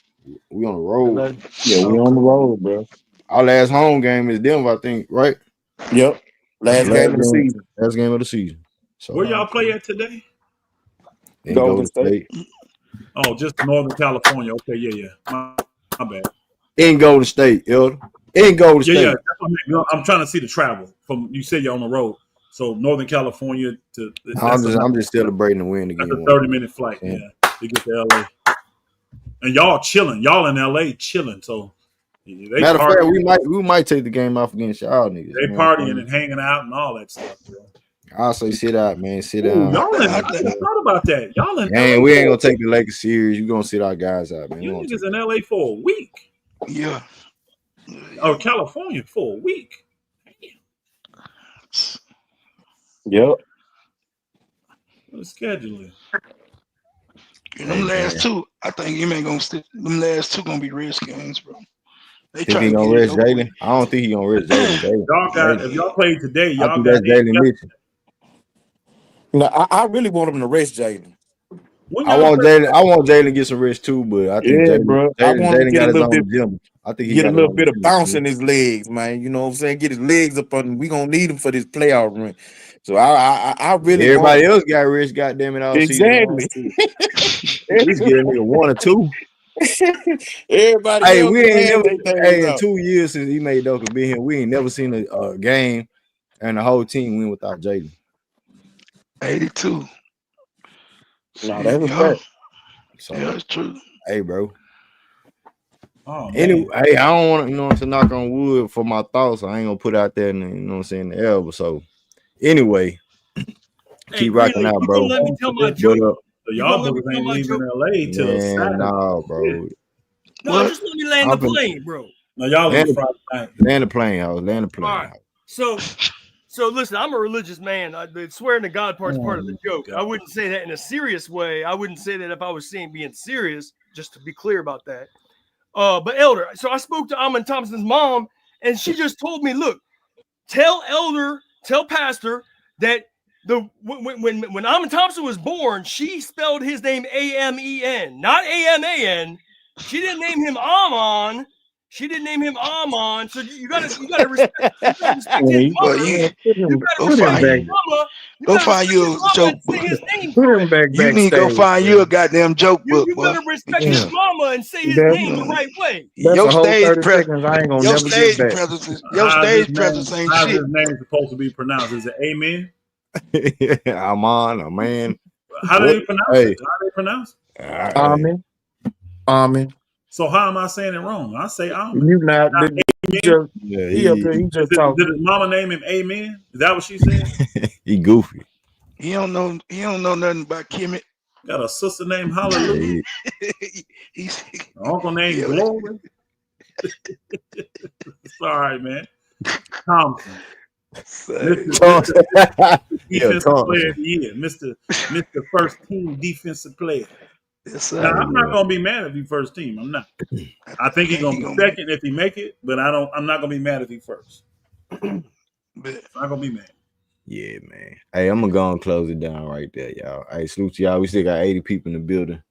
A: We on the road.
S: LA.
E: Yeah, we on the road, bro.
A: Our last home game is Denver, I think, right?
E: Yep. Last game of the season.
A: Last game of the season. So
K: Where y'all play at today?
A: in Golden State.
K: Oh, just Northern California. Okay, yeah. My bad.
A: In Golden State, Elder. In Golden State.
K: Yeah. That's what I mean. I'm trying to see the travel from. You said you're on the road, so Northern California to.
A: I'm just celebrating the win again.
K: That's a 30-minute flight. Yeah, to get to LA. And y'all chilling. Y'all in LA chilling. So
A: matter of fact, we might take the game off against y'all niggas.
K: They partying and hanging out and all that stuff, bro.
A: I'll say sit out, man. Sit down.
K: Y'all in, I thought about that. Y'all in
A: Man,
K: LA
A: we ain't gonna take the Lakers serious. You gonna sit our guys out, man.
K: You niggas in LA for a week.
C: Yeah.
K: Or California for a week.
E: Yep.
K: What's scheduling?
C: Them last 2, I think him ain't gonna stick. Them last 2 gonna be Redskins, bro. They
A: think he gonna rest Jalen? I don't think he gonna rest Jalen.
K: Y'all got if y'all played today, y'all
A: I think
K: got
A: that's Jalen Mitchell.
E: No, I really want him to rest Jalen.
A: I want Jalen to get some rest too, but I think Jalen got his own agenda. I think he
E: get a
A: got
E: little bit of bounce in his legs, man. You know what I'm saying? Get his legs up on. We gonna need him for this playoff run. So I really
A: everybody else got rest. Goddamn it, all
E: exactly.
A: season. At least get a nigga 1 or 2.
E: Everybody
A: Hey,
E: else
A: we ain't never. Hey, in
E: out.
A: 2 years since he made Duncan be here, we ain't never seen a game and the whole team win without Jalen.
C: 82.
E: No, that's a fact.
A: So,
C: yeah, that's true.
A: Hey, bro.
K: Oh,
A: anyway, hey, I don't want to, you know, to knock on wood for my thoughts. I ain't gonna put out there, in the, you know, what I'm saying, the elbow. So, anyway, keep rocking out, bro.
J: Let me tell my joke.
K: So y'all boys ain't leaving LA till Saturday.
A: No, bro.
J: No, just let me land the plane, bro.
K: No, y'all leave Friday night.
A: Land the plane, house. Land the plane.
J: All right. So listen, I'm a religious man. The swearing to God part's part of the joke. I wouldn't say that in a serious way. I wouldn't say that if I was being serious, just to be clear about that. But Elder, so I spoke to Amon Thompson's mom, and she just told me, look, tell Pastor that when Amon Thompson was born, she spelled his name A-M-E-N, not A-M-A-N. She didn't name him Amon. She didn't name him Amon. So you gotta respect his mother. You gotta respect his mama. You
C: Go
J: better
C: find
J: respect his
C: you a
J: mama
C: joke
J: and say
C: book.
J: his name
E: Put him
J: correct.
E: back
C: You need to go
E: backstage,
C: find you a
E: man.
C: goddamn joke book,
J: You
C: boy.
J: better respect his
E: Damn.
J: mama and say his
E: That,
J: name the right way.
E: that's
C: Your
E: a whole
C: stage
E: 30
C: presence,
E: seconds I ain't gonna
C: your
E: never get
C: stage
E: back.
C: presence, your stage presence ain't
K: How's
C: shit.
K: his name supposed to be pronounced? Is it Amen?
A: I'm on a man.
K: How do
A: What?
K: they pronounce
A: Hey,
K: it? How do they pronounce it?
A: hey.
E: Amen.
K: So how am I saying it wrong? I say Amen.
E: You not
K: Not
E: he
K: Amen.
E: just
A: Yeah,
E: he up there, he just
K: Did
E: talking.
K: his mama name him Amen? Is that what she said?
A: he goofy.
C: He don't know nothing about Kemet.
K: Got a sister named Hallelujah.
C: He's
K: An uncle named
C: yeah,
K: Glory. It's all right, man. Thompson. Mr.
A: Yeah,
K: Defensive Player
A: Thompson.
K: of the Year. Mr. First Team Defensive Player.
C: yes,
K: Now,
C: sir.
K: I'm not gonna be mad if he first team. I'm not. I think he's gonna be second if he make it, but I'm not gonna be mad if he first. I'm not gonna be mad.
A: Yeah, man. Hey, I'm gonna go and close it down right there, y'all. Hey, salute to y'all. We still got 80 people in the building.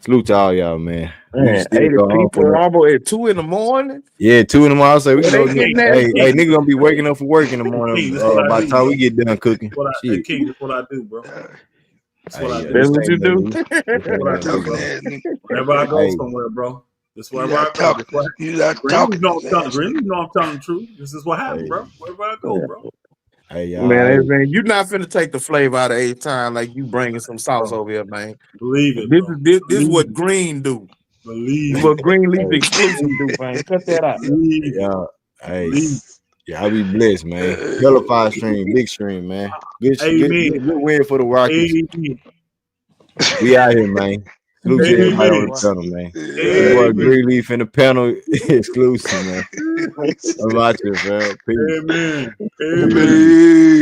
A: Salute to all y'all, man. We
E: Man,
A: still
E: 80
A: go home for
E: people
A: no.
E: almost at 2 in the morning.
A: Yeah, 2 in the morning. I'll say we can
E: Where
A: go.
E: they getting
A: Hey,
E: that
A: nigga gonna be waking up for work in the morning.
K: King, this is what I
A: By the
K: do,
A: time
K: bro.
A: we get done cooking,
K: Hey,
A: shit.
K: King, this is what I do, bro. That's what I
A: Hey,
K: do.
E: That's
A: this
E: what you
A: ain't nothing
E: do.
A: new. This ain't
K: What I
A: nothing
K: do,
A: new.
C: talking
K: bro.
C: ass nigga.
K: Whenever I go
A: Hey,
K: somewhere, bro. This is
C: You
K: wherever I
C: got
K: go. This
C: talking. You got
K: Greenleaf
C: talking
K: know
C: this
K: I'm telling
C: ass nigga.
K: Greenleaf know I'm telling the truth. This is what happened,
A: hey,
K: bro. Wherever I go, bro.
A: hey, y'all.
E: Man,
A: Hey,
E: man, you not finna take the flavor out of a time like you bringing some sauce
K: Bro,
E: over here, man.
K: believe it,
E: This
K: bro.
E: is this is
K: Believe
E: what
K: it.
E: Green do. This
K: Believe
E: is
K: it.
E: what Greenleaf
A: hey,
E: exclusive do, man. Cut that out.
K: Believe it.
A: y'all. Hey,
K: Believe
A: y'all be blessed, man.
C: Uh,
A: Hella 5 stream, big stream, man.
K: it. Amen.
A: Good win for the Rockets.
K: Amen.
A: We out here, man. Salute to everybody on
K: Amen.
A: the panel, man. Your boy
K: Amen.
A: Greenleaf in the panel exclusive, man. I'm out here, fam. Peace.
K: Amen. Amen.
A: Peace.
C: Peace.